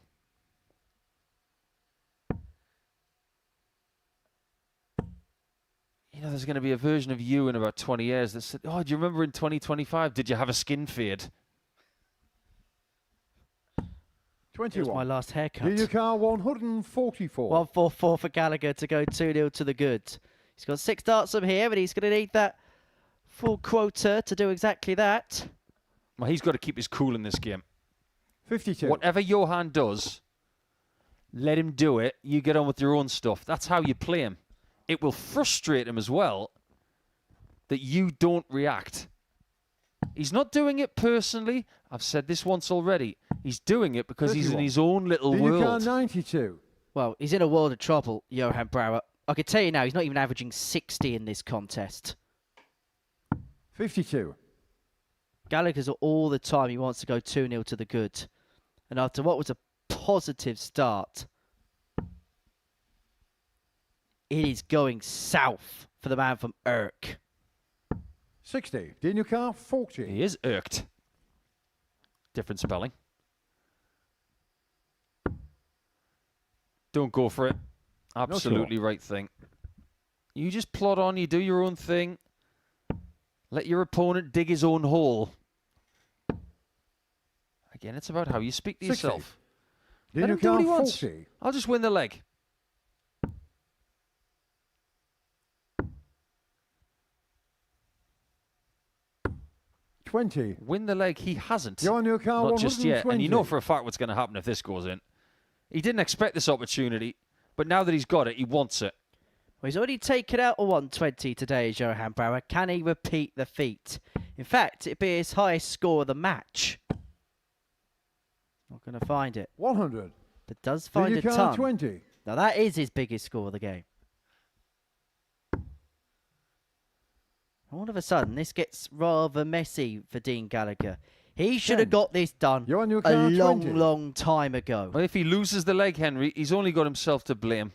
You know, there's going to be a version of you in about 20 years that said, oh, do you remember in 2025, did you have a skin fade? 21. It was my last haircut. Junior car 144. 144 for Gallagher to go 2-0 to the good. He's got 6 darts from here, and he's going to need that full quota to do exactly that. Well, he's got to keep his cool in this game. 52. Whatever Johan does, let him do it. You get on with your own stuff. That's how you play him. It will frustrate him as well that you don't react. He's not doing it personally. I've said this once already. He's doing it because he's in his own little Junior car world. 92. Well, he's in a world of trouble, Johan Brouwer. I can tell you now, he's not even averaging 60 in this contest. 52. Gallagher's all the time he wants to go 2-0 to the good. And after what was a positive start, it is going south for the man from Urk. 60. Junior car 40. He is irked. Different spelling. Don't go for it. Absolutely right thing. You just plod on, you do your own thing. Let your opponent dig his own hole. Again, it's about how you speak to 60. yourself. Let Junior him do what car he wants. 40. I'll just win the leg. Win the leg, he hasn't. Junior car Not just yet. And you know 120. for a fact what's going to happen if this goes in. He didn't expect this opportunity, but now that he's got it, he wants it. Well, he's already taken out a 120 today, Johan Brouwer. Can he repeat the feat? In fact, it'd be his highest score of the match. Not going to find it. 100. But does find Junior a car ton. 20. Now, that is his biggest score of the game. All of a sudden, this gets rather messy for Dean Gallagher. He should have got this done a long, 20. long time ago. Well, if he loses the leg, Henry, he's only got himself to blame.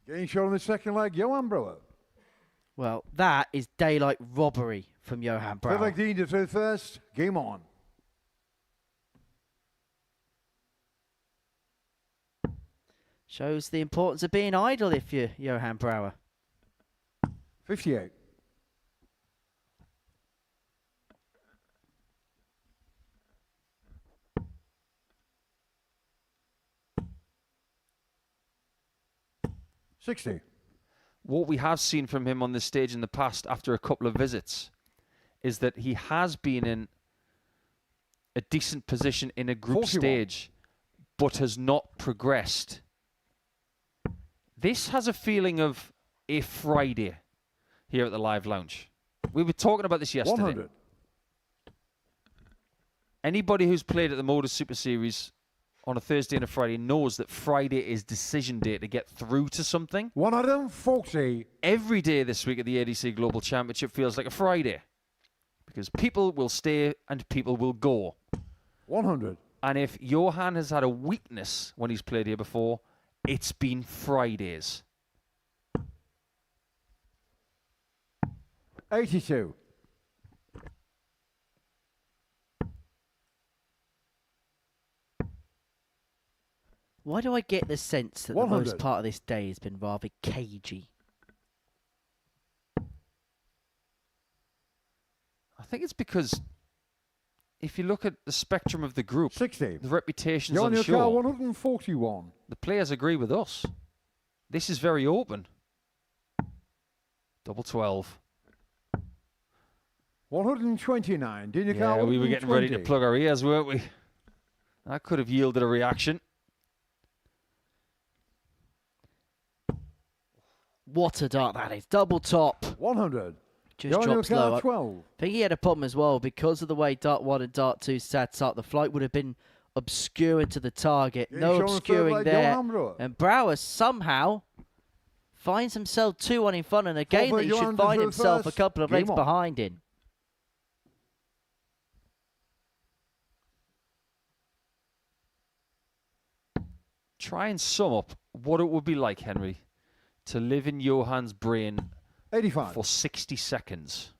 Getting shot on the second leg, Johan Brouwer. Well, that is daylight robbery from Johan Third Brouwer. leg Dean to third first. Game on. Shows the importance of being idle if you're Johan Brouwer. 58. What we have seen from him on this stage in the past after a couple of visits is that he has been in a decent position in a group 41. stage, but has not progressed. This has a feeling of a Friday here at the Live Lounge. We were talking about this yesterday. 100. Anybody who's played at the Modus Super Series on a Thursday and a Friday knows that Friday is decision day to get through to something. 140. Every day this week at the ADC Global Championship feels like a Friday because people will stay and people will go. 100. And if Johan has had a weakness when he's played here before, it's been Fridays. 82. Why do I get the sense that the 100. most part of this day has been rather cagey? I think it's because if you look at the spectrum of the group, 60. the reputation's You're on your car unsure. 141. The players agree with us. This is very open. Double 12. 129. Junior Yeah, car we were getting ready to 120. plug our ears, weren't we? That could have yielded a reaction. What a dart that is. Double top. 100. Just drops low. 12. I think he had a problem as well because of the way Dart 1 and Dart 2 sat up. The flight would have been obscuring to the target. No obscuring there. And Brouwer somehow finds himself 2-1 in front. And again, he should find himself a couple of legs behind him. Try and sum up what it would be like, Henry, to live in Johan's brain 85. for 60 seconds.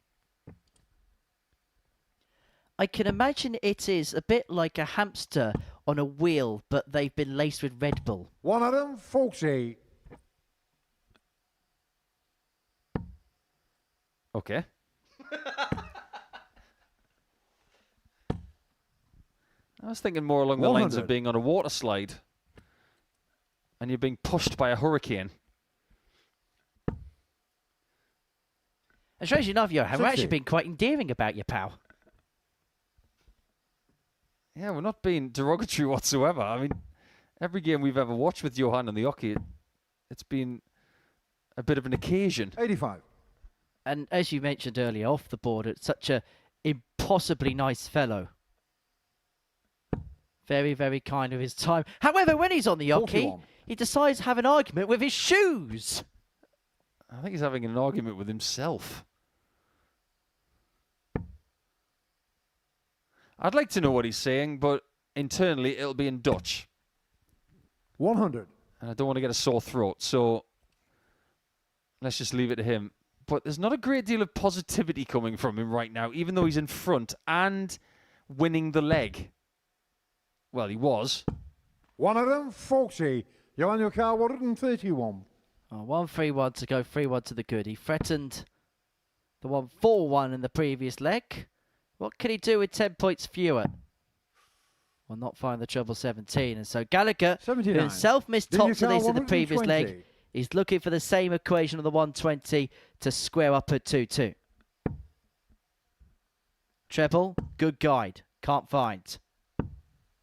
I can imagine it is a bit like a hamster on a wheel, but they've been laced with Red Bull. 140. Okay. I was thinking more along the lines of being on a water slide and you're being pushed by a hurricane. And strangely enough, Johan, we're actually being quite endearing about your pal. Yeah, we're not being derogatory whatsoever. I mean, every game we've ever watched with Johan and the hockey, it's been a bit of an occasion. 85. And as you mentioned earlier, off the board, it's such a impossibly nice fellow. Very, very kind of his time. However, when he's on the hockey, he decides to have an argument with his shoes. I think he's having an argument with himself. I'd like to know what he's saying, but internally it'll be in Dutch. 100. And I don't want to get a sore throat, so let's just leave it to him. But there's not a great deal of positivity coming from him right now, even though he's in front and winning the leg. Well, he was. 140. You're on your car, 131. Oh, 1-3-1 to go, 3-1 to the good. He threatened the 1-4-1 in the previous leg. What can he do with 10 points fewer? Well, not find the treble 17. And so Gallagher, 79. who himself missed tops of this in the previous 120. leg, is looking for the same equation of the 120 to square up at 2-2. Treble, good guide. Can't find.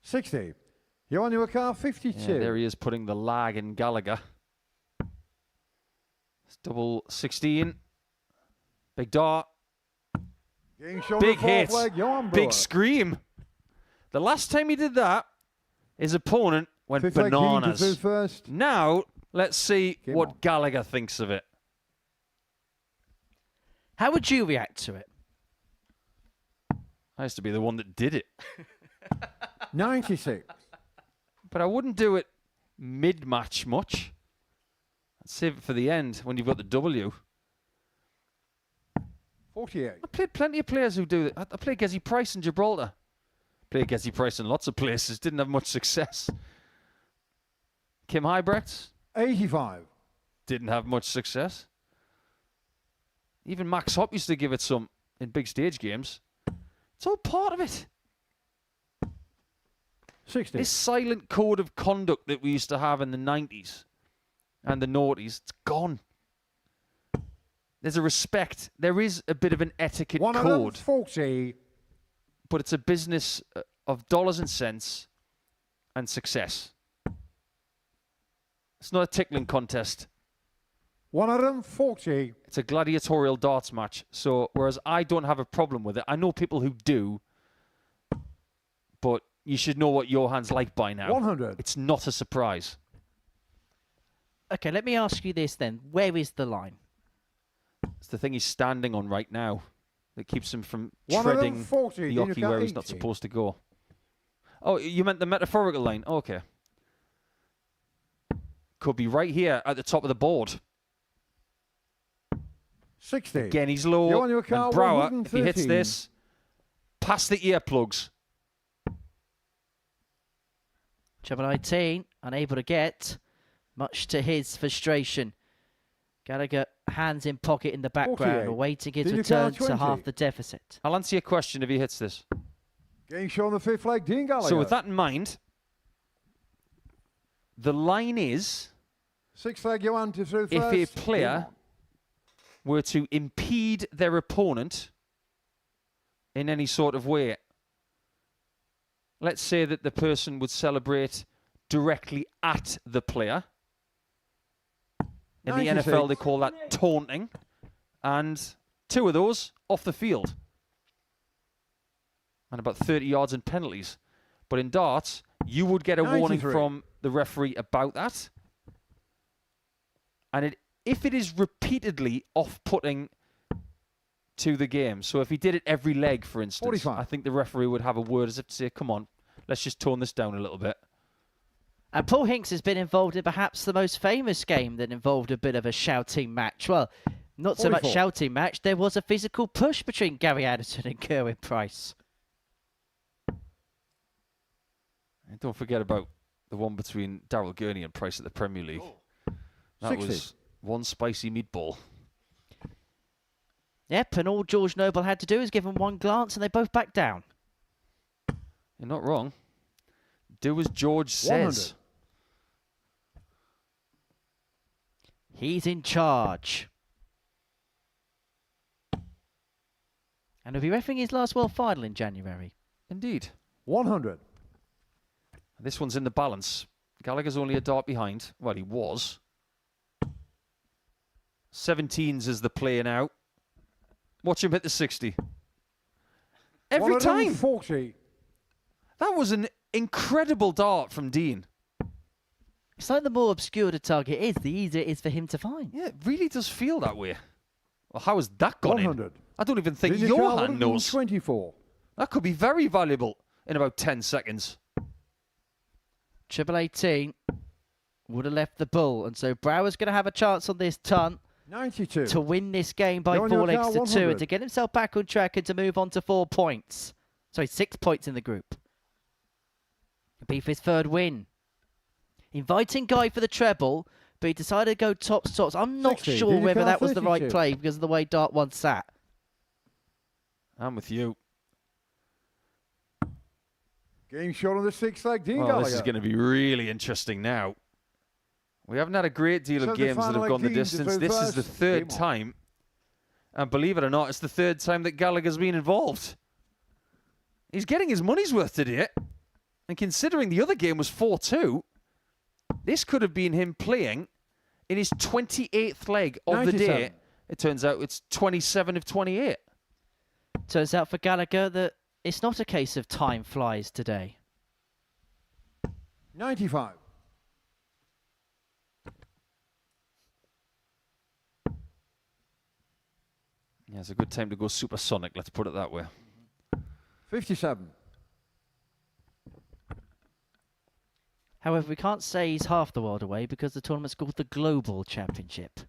60. You're on your car, 52. Yeah, there he is putting the lag in Gallagher. It's double 16. Big dart. Big hit. Big scream. The last time he did that, his opponent went bananas. Now, let's see what Gallagher thinks of it. How would you react to it? I used to be the one that did it. 96. But I wouldn't do it mid-match much. I'd save it for the end when you've got the W. 48. I played plenty of players who do it. I played Gezi Price in Gibraltar. Played Gezi Price in lots of places. Didn't have much success. Kim Huybrechts. 85. Didn't have much success. Even Max Hopp used to give it some in big stage games. It's all part of it. 60. This silent code of conduct that we used to have in the 90s and the noughties, it's gone. There's a respect. There is a bit of an etiquette code. 140. But it's a business of dollars and cents and success. It's not a tickling contest. 140. It's a gladiatorial darts match. So, whereas I don't have a problem with it, I know people who do. But you should know what Johan's like by now. 100. It's not a surprise. Okay, let me ask you this then. Where is the line? It's the thing he's standing on right now that keeps him from treading the hockey where he's not supposed to go. Oh, you meant the metaphorical line? Okay. Could be right here at the top of the board. 60. Again, he's low. You're on your car, and Brouwer, if he hits 113. this, past the earplugs. Treble 19, unable to get, much to his frustration. Gallagher, hands in pocket in the background, 48. awaiting his Dean return Gallagher, to 20. half the deficit. I'll answer your question if he hits this. Getting shown the fifth leg, Dean Gallagher. So with that in mind, the line is, sixth leg, Johan to through if first. a player were to impede their opponent in any sort of way, let's say that the person would celebrate directly at the player. In 96. the NFL, they call that taunting. And 2 of those off the field. And about 30 yards in penalties. But in darts, you would get a warning from the referee about that. And if it is repeatedly off-putting to the game, so if he did it every leg, for instance, 45. I think the referee would have a word as if to say, come on, let's just tone this down a little bit. And Paul Hinks has been involved in perhaps the most famous game that involved a bit of a shouting match. Well, not so much 44. shouting match. There was a physical push between Gary Anderson and Kerwin Price. And don't forget about the one between Daryl Gurney and Price at the Premier League. That 60. was one spicy meatball. Yep, and all George Noble had to do is give him one glance and they both backed down. You're not wrong. Do as George says. 100. He's in charge. And he'll be refereeing his last World Final in January. Indeed. 100. This one's in the balance. Gallagher's only a dart behind. Well, he was. 17s is the play now. Watch him hit the 60. Every time. 140. That was an incredible dart from Dean. It's like the more obscure the target is, the easier it is for him to find. Yeah, it really does feel that way. Well, how has that gone 100. in? I don't even think Lineker, Johan knows. 124. That could be very valuable in about 10 seconds. Triple 18 would have left the bull, and so Brower's going to have a chance on this ton 92. to win this game by Go on 4 your legs car, to 2 and 100. to get himself back on track and to move on to 4 points. Sorry, 6 points in the group. It'll be for his 3rd win. Inviting Guy for the treble, but he decided to go tops. I'm not 60. sure Lineker, whether that was the right 32. play because of the way Dart 1 sat. I'm with you. Game shot on the 6 leg. Dean Well, Gallagher. this is going to be really interesting now. We haven't had a great deal So of the games that final have gone the 18 to distance. throw This is the first. 3rd Game on. time. And believe it or not, it's the 3rd time that Gallagher's been involved. He's getting his money's worth today. And considering the other game was 4-2, this could have been him playing in his 28th leg of the day. 97. It turns out it's 27 of 28. Turns out for Gallagher that it's not a case of time flies today. 95. Yeah, it's a good time to go supersonic, let's put it that way. 57. However, we can't say he's half the world away because the tournament's called the Global Championship.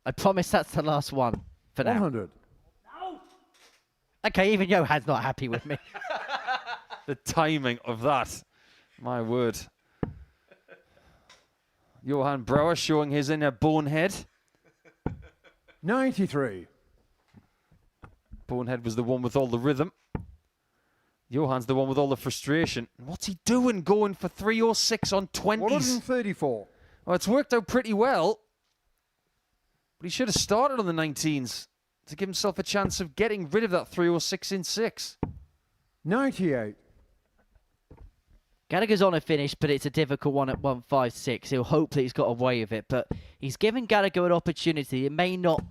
I promise that's the last one for now. 100. Okay, even Johan's not happy with me. The timing of that. My word. Johan Brouwer showing his inner bonehead. 93. Bonehead was the one with all the rhythm. Johan's the one with all the frustration. What's he doing going for 306 on 20s? 134. Well, it's worked out pretty well. But he should have started on the 19s to give himself a chance of getting rid of that 306 in 6. 98. Gallagher's on a finish, but it's a difficult one at 156. He'll hope that he's got away with it, but he's giving Gallagher an opportunity it may not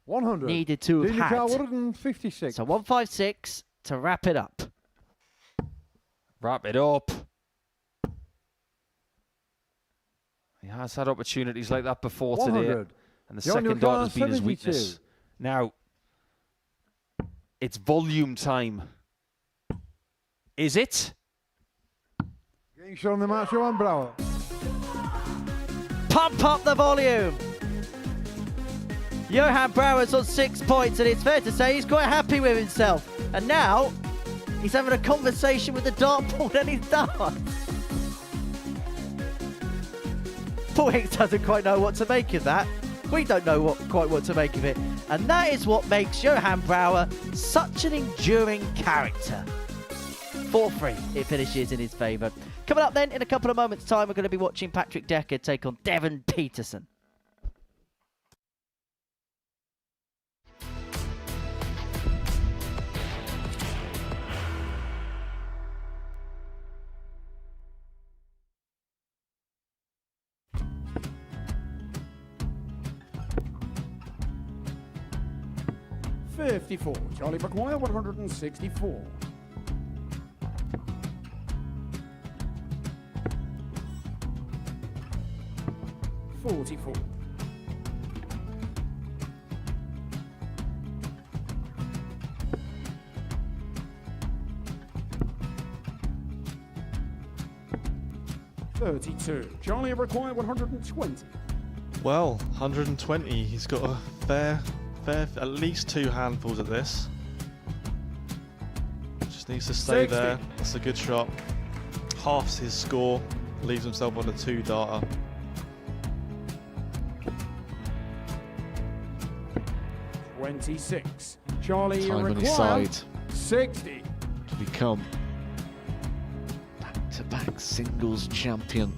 100. needed to have Lineker, had. 156. So 156 to wrap it up. Wrap it up. He has had opportunities like that before today. 100. And the John second dart has Newcastle, been his 72. weakness. Now, it's volume time. Is it? Game shot on the match, Johan Brouwer. Pump up the volume. Johan Brouwer's on 6 points, and it's fair to say he's quite happy with himself. And now, he's having a conversation with the dartboard and his darts. Paul Hicks doesn't quite know what to make of that. We don't know quite what to make of it. And that is what makes Johan Brouwer such an enduring character. 4-3, it finishes in his favour. Coming up then, in a couple of moments' time, we're going to be watching Patrick Decca take on Devon Peterson. 54. Charlie Maguire, 164. 44. 32. Charlie require 120. Well, 120. He's got a fair, at least 2 handfuls at this. Just needs to stay 60. there. That's a good shot. Halves his score. Leaves himself on a 2 darter. $26. Charlie Time on his require side 60. to become back-to-back singles champion.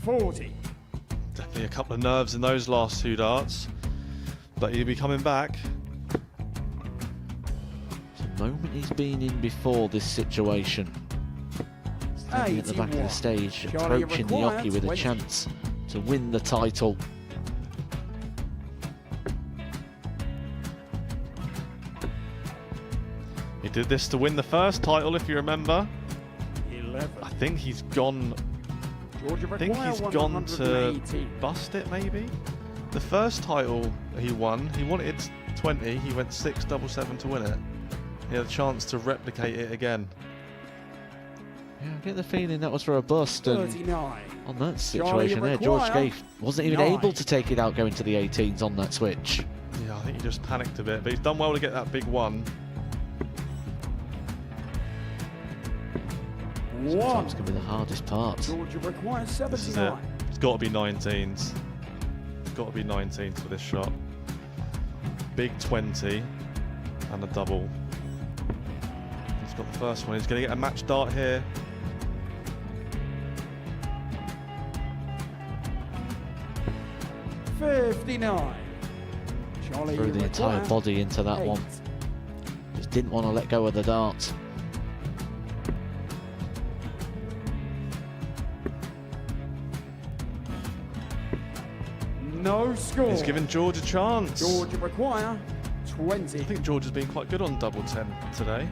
$40. Definitely a couple of nerves in those last 2 darts. But he'll be coming back. The moment he's been in before this situation. Standing at the back of the stage, Charlie approaching the require Oki with a 20. chance to win the title. He did this to win the first title, if you remember. 11. I think he's gone. Georgia I think require he's gone to 118. bust it, maybe. The first title he won, he wanted 20. He went 6-7-7 to win it. He had a chance to replicate it again. Yeah, I get the feeling that was for a bust, and 39. on that situation there, George Scaife wasn't even 9. able to take it out going to the 18s on that switch. Yeah, I think he just panicked a bit, but he's done well to get that big one. Sometimes can be the hardest part. Georgia requires This is it. 79. It's got to be 19s. It's got to be 19s for this shot. Big 20 and a double. He's got the first one. He's going to get a match dart here. $59. Charlie Threw the entire require body into that 8. one. Just didn't want to let go of the dart. No score. He's given George a chance. Georgia require 20. I think George has been quite good on double 10 today.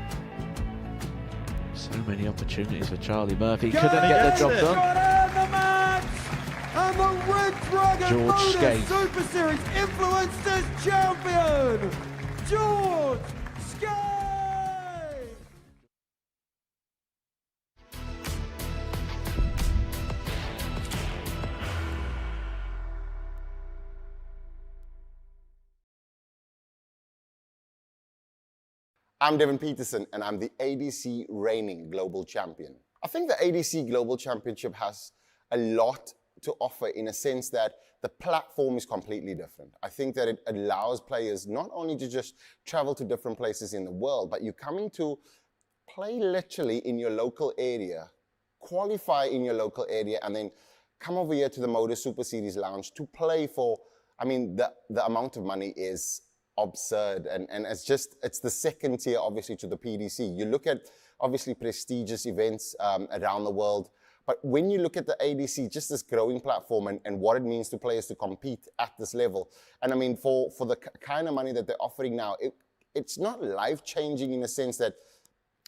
So many opportunities for Charlie Murphy. Got Couldn't it, get the gets job it. done. Got it, the match! And the Red Dragon George Modus Scaife. Super Series Influencers Champion, George Scaife! I'm Devin Peterson, and I'm the ADC reigning global champion. I think the ADC Global Championship has a lot to offer in a sense that the platform is completely different. I think that it allows players not only to just travel to different places in the world, but you're coming to play literally in your local area, qualify in your local area, and then come over here to the Modus Super Series Lounge to play for, I mean, the amount of money is absurd, and it's the second tier obviously to the PDC. You look at obviously prestigious events around the world, but when you look at the ADC, just this growing platform and what it means to players to compete at this level, and I mean for the kind of money that they're offering now, it's not life-changing in the sense that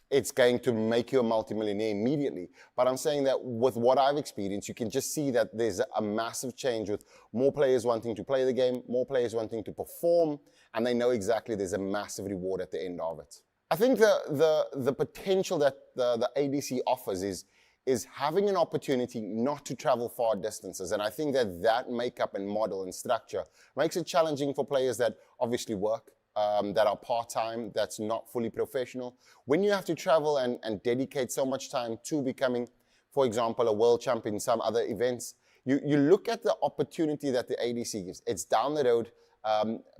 it's going to make you a multimillionaire immediately. But I'm saying that with what I've experienced, you can just see that there's a massive change with more players wanting to play the game, more players wanting to perform, and they know exactly there's a massive reward at the end of it. I think the potential that the ADC offers is having an opportunity not to travel far distances. And I think that makeup and model and structure makes it challenging for players that obviously work, that are part-time, that's not fully professional. When you have to travel and dedicate so much time to becoming, for example, a world champion in some other events, you look at the opportunity that the ADC gives. It's down the road,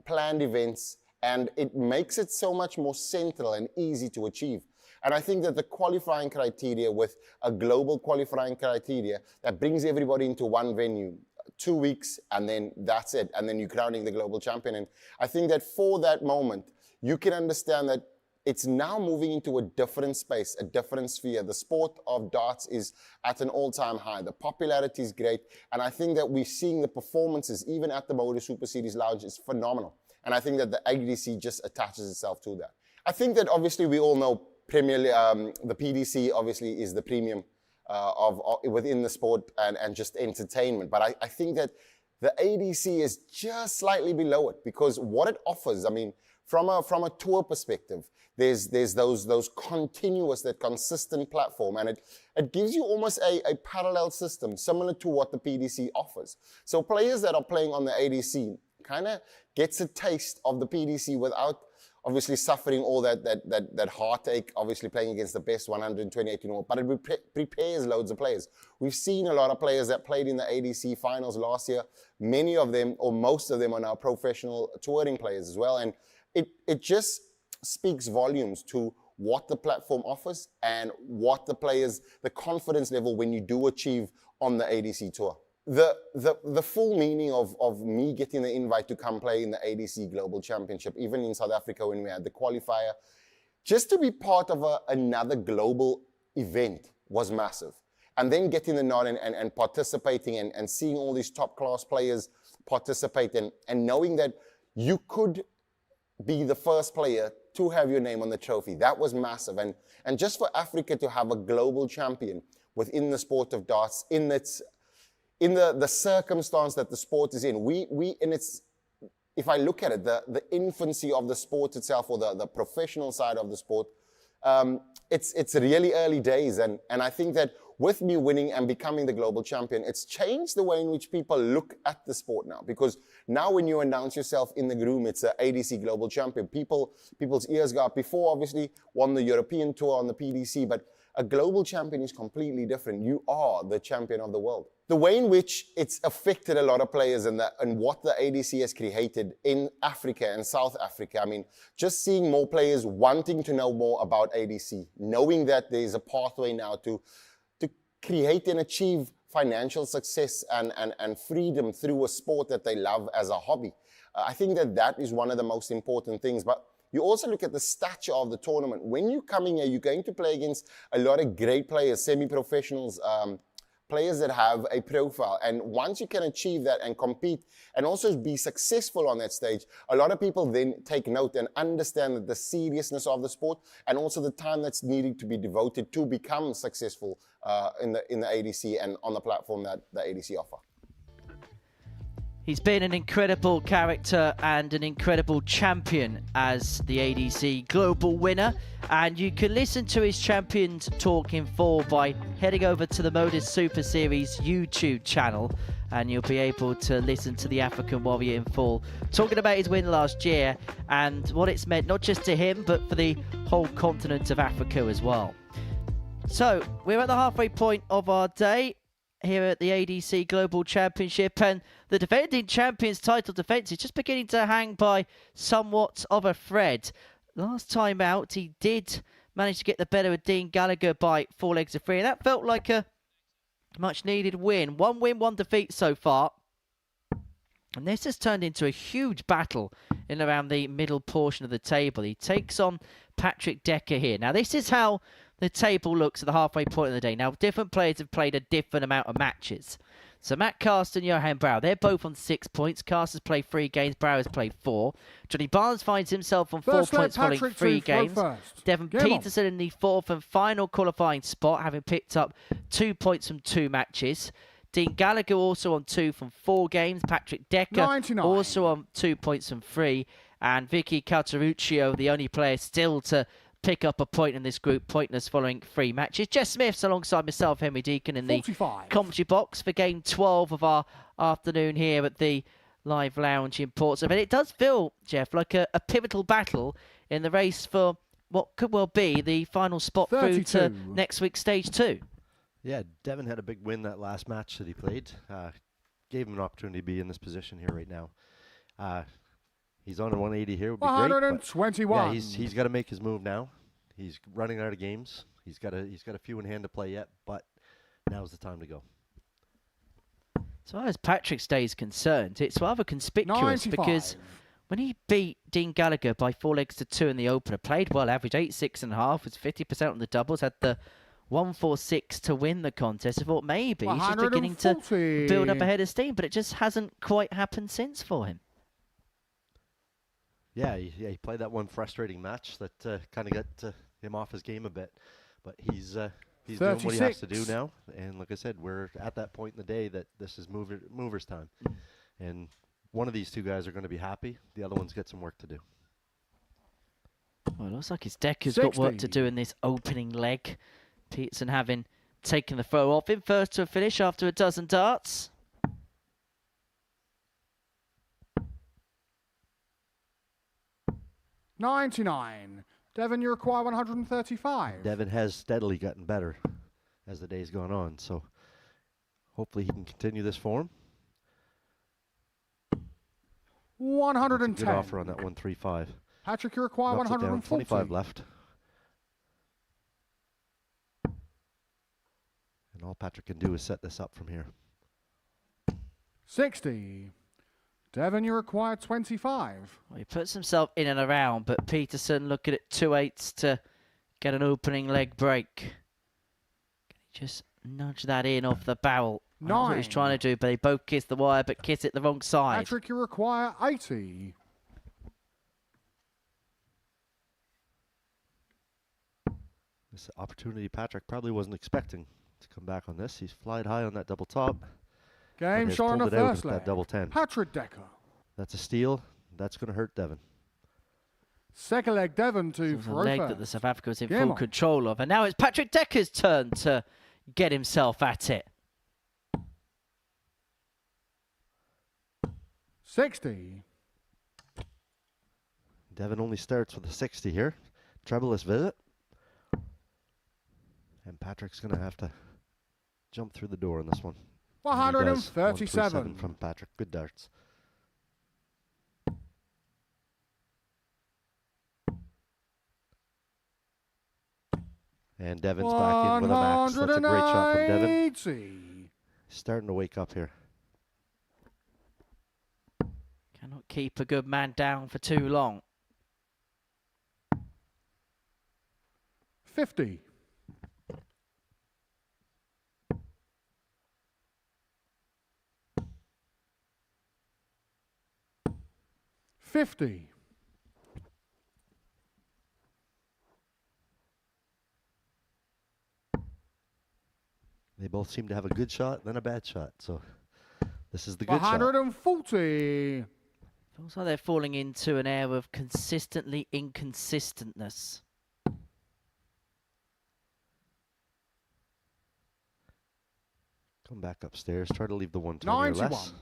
planned events, and it makes it so much more central and easy to achieve. And I think that the qualifying criteria with a global qualifying criteria that brings everybody into one venue, 2 weeks, and then that's it. And then you're crowning the global champion. And I think that for that moment, you can understand that it's now moving into a different space, a different sphere. The sport of darts is at an all-time high. The popularity is great. And I think that we're seeing the performances, even at the Modus Super Series Lounge, is phenomenal. And I think that the ADC just attaches itself to that. I think that obviously we all know the PDC obviously is the premium within the sport and just entertainment. But I think that the ADC is just slightly below it, because what it offers, I mean, from a tour perspective, there's those continuous, that consistent platform, and it gives you almost a parallel system similar to what the PDC offers. So players that are playing on the ADC kind of gets a taste of the PDC without obviously suffering all that heartache, obviously playing against the best 128 in the world, but it prepares loads of players. We've seen a lot of players that played in the ADC finals last year. Many of them, or most of them, are now professional touring players as well, and it just speaks volumes to what the platform offers and what the confidence level when you do achieve on the ADC tour. The full meaning of me getting the invite to come play in the ADC Global Championship, even in South Africa when we had the qualifier, just to be part of another global event was massive. And then getting the nod and participating and seeing all these top class players participate and knowing that you could be the first player to have your name on the trophy. That was massive. And just for Africa to have a global champion within the sport of darts, in the circumstance that the sport is in, if I look at it, the infancy of the sport itself, or the professional side of the sport, it's really early days. And I think that with me winning and becoming the global champion, it's changed the way in which people look at the sport now. Because now when you announce yourself in the room, it's an ADC global champion. People's ears go up. Before, obviously, won the European tour on the PDC, but a global champion is completely different. You are the champion of the world. The way in which it's affected a lot of players and what the ADC has created in Africa and South Africa, I mean, just seeing more players wanting to know more about ADC, knowing that there's a pathway now to create and achieve financial success and freedom through a sport that they love as a hobby. I think that is one of the most important things. But you also look at the stature of the tournament. When you're coming here, you're going to play against a lot of great players, semi-professionals, players that have a profile. And once you can achieve that and compete and also be successful on that stage, a lot of people then take note and understand that the seriousness of the sport and also the time that's needed to be devoted to become successful in the ADC and on the platform that the ADC offer. He's been an incredible character and an incredible champion as the ADC Global winner. And you can listen to his Champions Talk in full by heading over to the Modus Super Series YouTube channel. And you'll be able to listen to the African Warrior in full, talking about his win last year and what it's meant not just to him, but for the whole continent of Africa as well. So, we're at the halfway point of our day here at the ADC Global Championship, and the defending champion's title defence is just beginning to hang by somewhat of a thread. Last time out, he did manage to get the better of Dean Gallagher by 4 legs of 3, and that felt like a much-needed win. 1 win, 1 defeat so far. And this has turned into a huge battle in around the middle portion of the table. He takes on Patrick Decca here. Now, this is how the table looks at the halfway point of the day. Now, different players have played a different amount of matches. So Matt Cast and Johan Brouw, they're both on 6 points. Cast has played 3 games, Brouw has played 4. Johnny Barnes finds himself on 4 points following 3 games. Devon Peterson in the 4th and final qualifying spot, having picked up 2 points from 2 matches. Dean Gallagher also on 2 from 4 games. Patrick Decca 99. Also on 2 points from 3. And Vicky Karichio, the only player still to pick up a point in this group, pointless following 3 matches. Jess Smith's alongside myself, Henry Deacon, in 45. The commentary box for game 12 of our afternoon here at the Live Lounge in Portsmouth. And it does feel, Jeff, like a pivotal battle in the race for what could well be the final spot 32. through to next week's stage 2. Yeah, Devon had a big win that last match that he played. Gave him an opportunity to be in this position here right now. He's on a 180 here. Would be 121. Great, yeah, he's got to make his move now. He's running out of games. He's got a few in hand to play yet, but now's the time to go. As far as Patrick's Day is concerned, it's rather conspicuous 95. because When he beat Dean Gallagher by 4-2 in the opener, played well, averaged 8-6.5, was 50% on the doubles, had the 1-4-6 to win the contest. I thought maybe he's just beginning to build up a head of steam, but it just hasn't quite happened since for him. Yeah, he played that one frustrating match that kind of got him off his game a bit. But he's doing what he has to do now. And like I said, we're at that point in the day that this is movers time. And one of these two guys are going to be happy. The other one's got some work to do. Well, it looks like his Decca's got work to do in this opening leg. Peterson having taken the throw off him first to a finish after a dozen darts. $99. Devon, you require 135. Devon has steadily gotten better as the day's gone on, so hopefully he can continue this form. 110. Good offer on that 135. Patrick, you require Knocks it down, 140. 25 left. And all Patrick can do is set this up from here. 60. Devon, you require 25. Well, he puts himself in and around, but Peterson looking at 2-8s to get an opening leg break. Can he just nudge that in off the barrel? That's what he's trying to do, but they both kiss the wire, but kiss it the wrong side. Patrick, you require 80. This opportunity Patrick probably wasn't expecting to come back on this. He's flied high on that double top. Game shot on the first leg. That double 10. Patrick Decca. That's a steal. That's going to hurt Devon. Second leg, Devon to a leg that the South Africa was in Game full on. control of. And now it's Patrick Decca's turn to get himself at it. 60. Devon only starts with a 60 here. Trebleless visit. And Patrick's going to have to jump through the door on this one. 137 from Patrick. Good darts. And Devon's back in with a max. That's a great shot from Devon. He's starting to wake up here. Cannot keep a good man down for too long. 50. 50. They both seem to have a good shot, then a bad shot. So this is the good 140. Feels like they're falling into an air of consistently inconsistentness. Come back upstairs. Try to leave the 120 or less.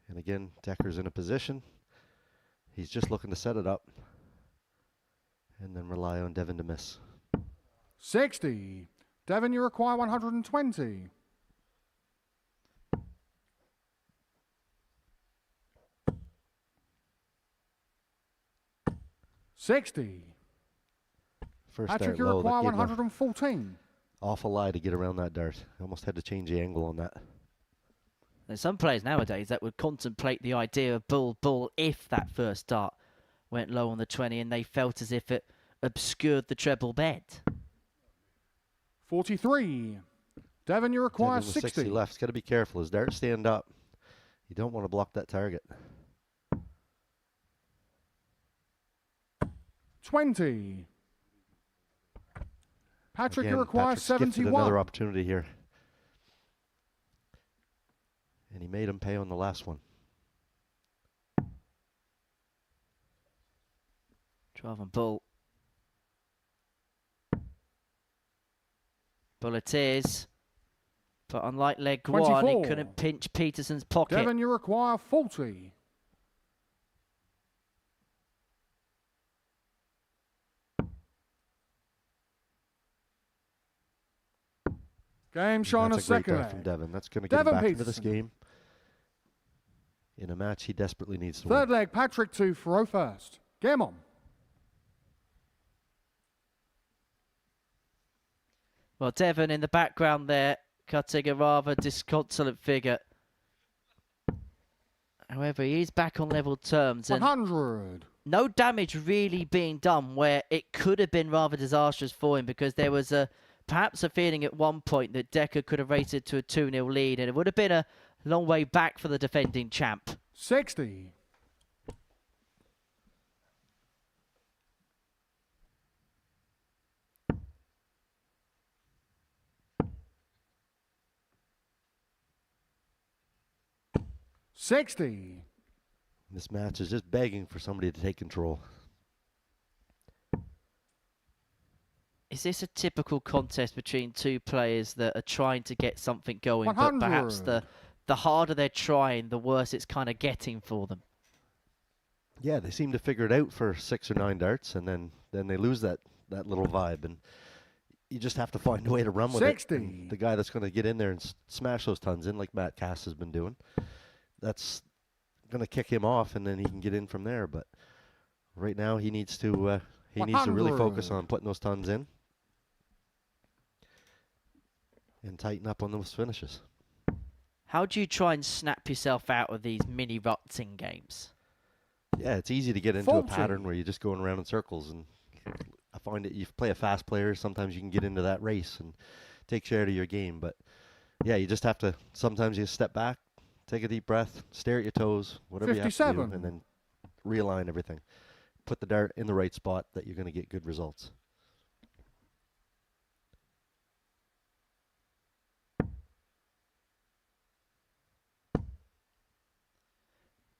And again, Decker's in a position. He's just looking to set it up. And then rely on Devon to miss. 60. Devon, you require 120. $60. First Patrick, dart you low, require that gave him 114. awful lie to get around that dart. Almost had to change the angle on that. There's some players nowadays that would contemplate the idea of bull if that first dart went low on the 20 and they felt as if it obscured the treble bed. 43. Devon, you require Devon with 60 left. He's got to be careful. His darts stand up. You don't want to block that target. 20. Patrick, Again, you require Patrick's gifted 71. another opportunity here. And he made him pay on the last one. Drive and bull. Bull it is. But unlike leg 24. one, he couldn't pinch Peterson's pocket. Devon, you require 40. Game shot on a That's a great second dart from leg. Devon. That's going to get him back into this game. In a match he desperately needs to Third win. leg, Patrick to throw first. Game on. Well, Devon in the background there, cutting a rather disconsolate figure. However, he is back on level terms. And 100. no damage really being done where it could have been rather disastrous for him, because there was perhaps a feeling at one point that Decca could have raced to a 2-0 lead, and it would have been a long way back for the defending champ. 60. This match is just begging for somebody to take control. Is this a typical contest between two players that are trying to get something going, 100. but perhaps the harder they're trying, the worse it's kind of getting for them? Yeah, they seem to figure it out for 6 or 9 darts, and then they lose that little vibe, and you just have to find a way to run with 60. it. And the guy that's going to get in there and smash those tons in, like Matt Cass has been doing, that's going to kick him off, and then he can get in from there. But right now, he needs to really focus on putting those tons in and tighten up on those finishes. How do you try and snap yourself out of these mini ruts in games? Yeah, it's easy to get into a pattern where you're just going around in circles, and I find that you play a fast player, sometimes you can get into that race and take share of your game. But yeah, you just have to, sometimes you step back, take a deep breath, stare at your toes, whatever 57. you have to do, and then realign everything. Put the dart in the right spot that you're going to get good results.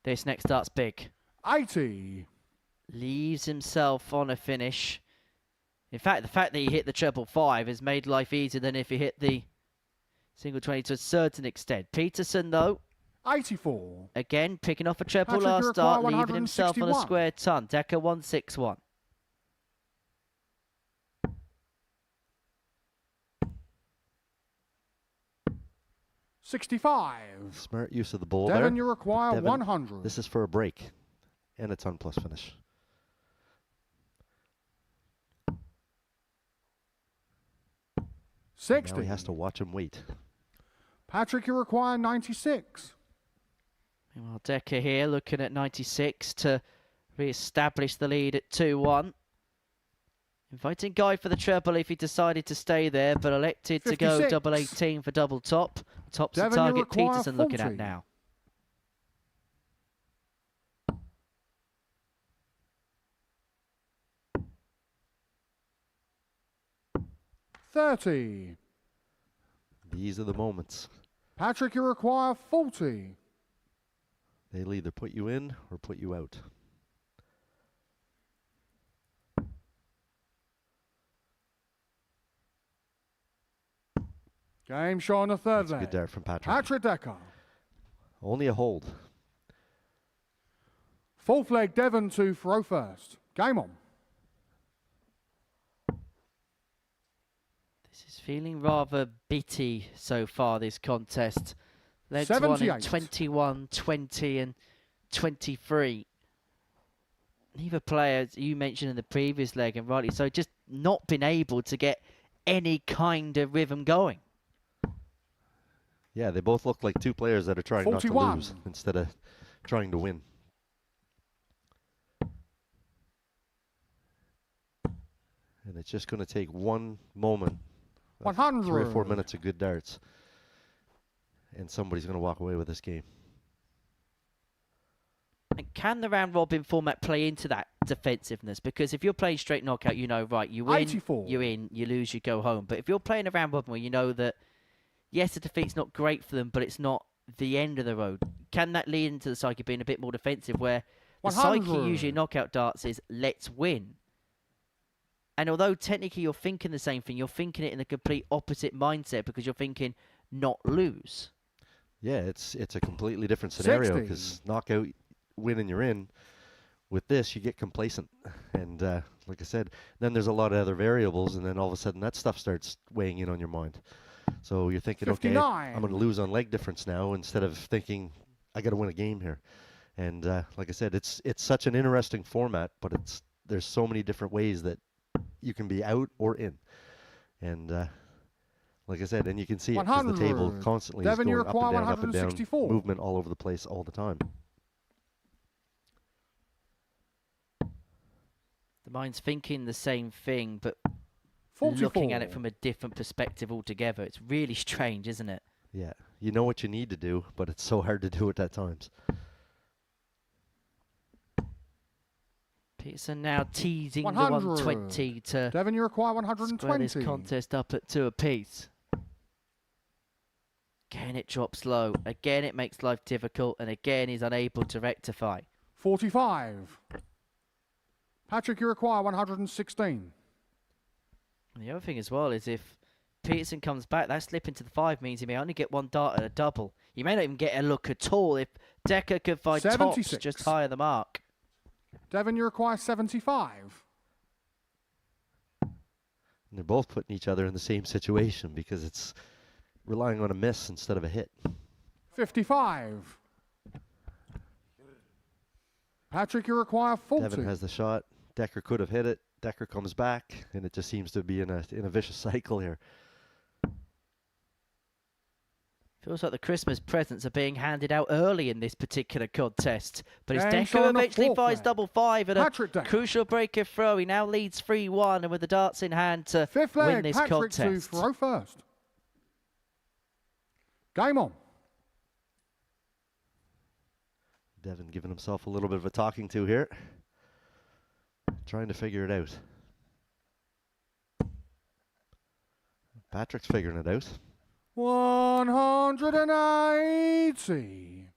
This next dart's big. 80. Leaves himself on a finish. In fact, the fact that he hit the 555 has made life easier than if he hit the single 20 to a certain extent. Peterson, though, 84. again, picking off a treble Patrick, last you start, require leaving himself on a 161. square ton. Decca 161. $65. Smart use of the bull Devon, there. you require Devon, 100. This is for a break, and it's on plus finish. Now 60. he has to watch him wait. Patrick, you require 96. Meanwhile, Decca here looking at 96 to re-establish the lead at 2-1. Inviting Guy for the treble if he decided to stay there, but elected to go 56. double 18 for double top. Top's the Devon, you target require Peterson looking 40. at now. $30. These are the moments. Patrick, you require 40. They'll either put you in or put you out. Game show on the third That's a leg. good dart from Patrick. Patrick Decca. Only a hold. Fourth leg, Devon to throw first. Game on. This is feeling rather bitty so far, this contest. Legs won in 78. 21, 20 and 23. Neither player, as you mentioned in the previous leg, and rightly so, just not been able to get any kind of rhythm going. Yeah, they both look like two players that are trying 41. not to lose instead of trying to win. And it's just going to take one moment, 100. 3 or 4 minutes of good darts, and somebody's going to walk away with this game. And can the round robin format play into that defensiveness? Because if you're playing straight knockout, you know, right, you win, 84. you're in, you lose, you go home. But if you're playing a round robin where you know that, yes, the defeat's not great for them, but it's not the end of the road, can that lead into the psyche being a bit more defensive, where the 100. psyche usually in knockout darts is, let's win. And although technically you're thinking the same thing, you're thinking it in the complete opposite mindset, because you're thinking not lose. Yeah, it's a completely different scenario, 60. because knockout, win and you're in. With this, you get complacent. And like I said, then there's a lot of other variables, and then all of a sudden that stuff starts weighing in on your mind. So you're thinking, 59. okay, I'm going to lose on leg difference now, instead of thinking, I got to win a game here. And like I said, it's such an interesting format, but there's so many different ways that you can be out or in. And like I said, and you can see it because the table 100. constantly Devon, is you going require up and down, 164. movement all over the place all the time. The mind's thinking the same thing, but 44. looking at it from a different perspective altogether. It's really strange, isn't it? Yeah, you know what you need to do, but it's so hard to do it at times. Peterson now teasing 100. the 120 to Devon, you require square 120. this contest up at 2 apiece. Again, it drops low. Again, it makes life difficult, and again, he's unable to rectify. 45. Patrick, you require 116. And the other thing as well is if Peterson comes back, that slip into the 5 means he may only get 1 dart at a double. You may not even get a look at all if Decca could find 76. tops just higher the mark. Devon, you require 75. And they're both putting each other in the same situation because it's relying on a miss instead of a hit. 55. Patrick, you require 40. Devon has the shot. Decca could have hit it. Decca comes back, and it just seems to be in a vicious cycle here. Feels like the Christmas presents are being handed out early in this particular contest. But it's Game Decca shot who on the eventually fourth finds leg. double 5 and Patrick a Decca. crucial breaker throw. He now leads 3-1 and with the darts in hand to Fifth win leg, this Patrick to contest. throw first. Game on. Devon giving himself a little bit of a talking to here. Trying to figure it out. Patrick's figuring it out. 180.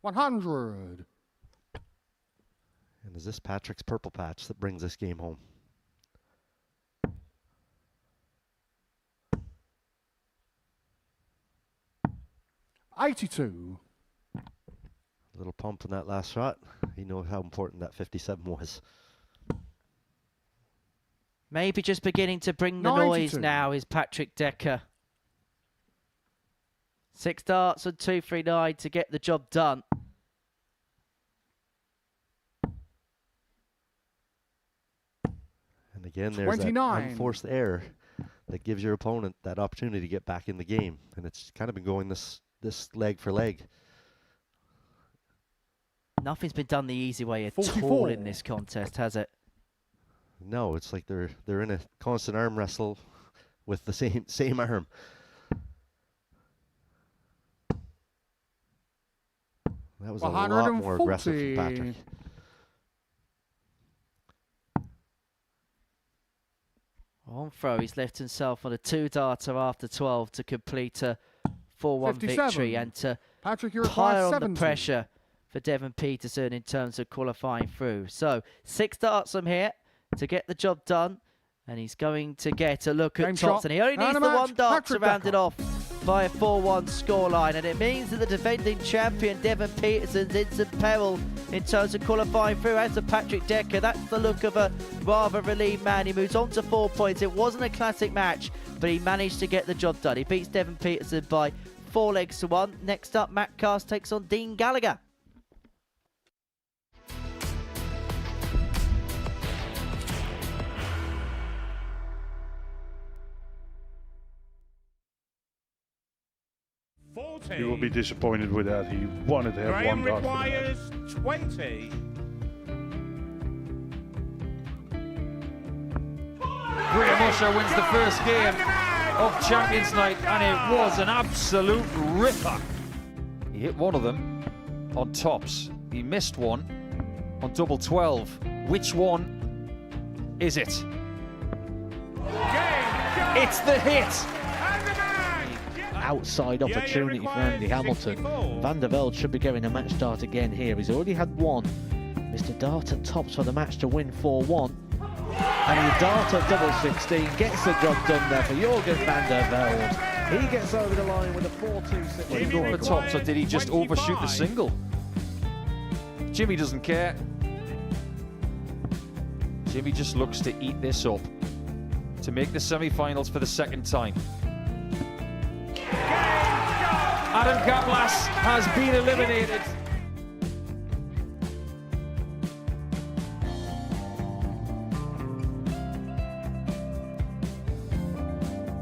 $100. And is this Patrick's purple patch that brings this game home? $82. A little pump in that last shot. He knows how important that 57 was. Maybe just beginning to bring the 92. noise now is Patrick Decca. 6 darts and 239 to get the job done. And again, there's that 29. unforced error that gives your opponent that opportunity to get back in the game. And it's kind of been going this leg for leg. Nothing's been done the easy way at 44. all in this contest, has it? No, it's like they're in a constant arm wrestle with the same arm. That was a lot more aggressive from Patrick. On throw, he's left himself on a 2-darter after 12 to complete a 4-1 victory and to Patrick, you pile require on 70. the pressure for Devon Peterson in terms of qualifying through. So 6 darts from here to get the job done, and he's going to get a look Game at shot. tops, and he only And needs a the match. 1 dart Patrick to round it Decca. off by a 4-1 scoreline, and it means that the defending champion Devon Peterson's in some peril in terms of qualifying through. As for Patrick Decca, that's the look of a rather relieved man. He moves on to 4 points. It wasn't a classic match, but he managed to get the job done. He beats Devon Peterson by 4 legs to 1. Next up, Matt Cast takes on Dean Gallagher. You will be disappointed with that. He wanted to have Graham one dart. requires 20. Graham Usher wins the first game of Champions Night, and it was an absolute ripper. He hit one of them on tops. He missed one on double 12. Which one is it? It's the hit. Outside opportunity for Andy Hamilton. Van der Velde should be getting a match start again here. He's already had one. Mr. Dart at tops for the match to win 4-1. And he Dart at double 16. Gets the job done there for Jurgen van der Velde. He gets over the line with a 4-2. Did he go over the tops, or did he just overshoot the single? Jimmy doesn't care. Jimmy just looks to eat this up to make the semi-finals for the second time. Adam Gablas has been eliminated.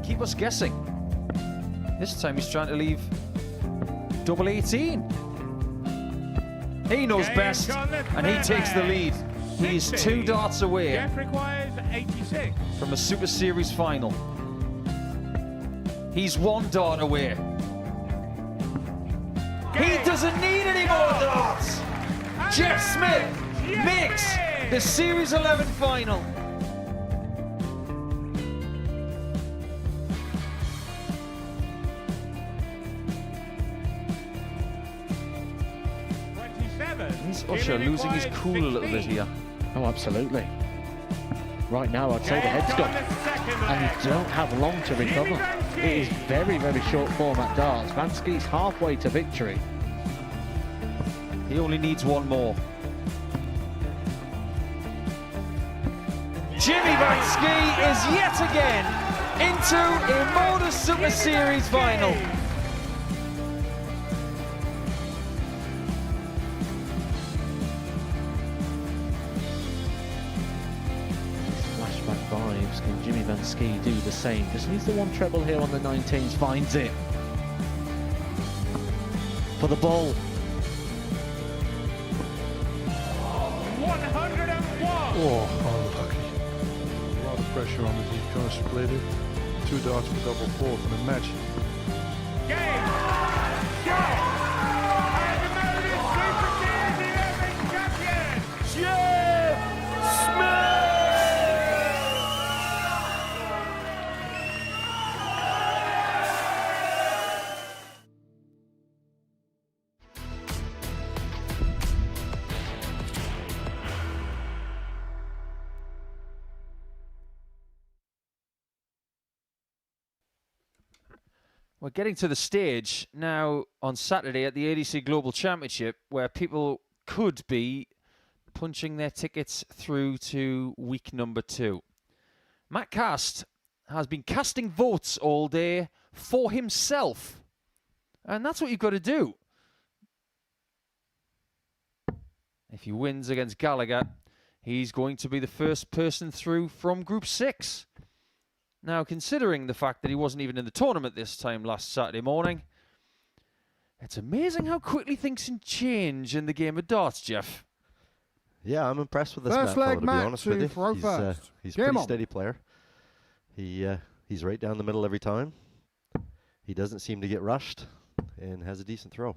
Keep us guessing. This time he's trying to leave Double 18. He knows best, and he takes the lead. He's 2 darts away Jeff requires 86. from a Super Series final. He's 1 dart away. He doesn't need any more darts. Jeff Smith makes the Series 11 final. Is Usher losing his cool a little bit here? Oh, absolutely. Right now, I'd say the head's gone. And you don't have long to recover. It is very, very short form at darts. Vansky's halfway to victory. He only needs 1 more. Jimmy Vansky is yet again into a Modus Super Series final. Flashback vibes. Can Jimmy Vansky do the same? Just needs the 1 treble here on the 19s. Finds it. For the ball. 101. Oh, unlucky. A lot of pressure on it. He's going to split it. 2 darts per double fourth in a match. Game. Shot. And the Modus Super Series 11 champion, Jeff Smith. We're getting to the stage now on Saturday at the ADC Global Championship where people could be punching their tickets through to week number 2. Matt Cast has been casting votes all day for himself. And that's what you've got to do. If he wins against Gallagher, he's going to be the first person through from Group 6. Now, considering the fact that he wasn't even in the tournament this time last Saturday morning, it's amazing how quickly things can change in the game of darts, Jeff. Yeah, I'm impressed with this First Matt, leg, to be Matt, honest to with you. throw first. He's a Game pretty on. steady player. He's right down the middle every time. He doesn't seem to get rushed and has a decent throw.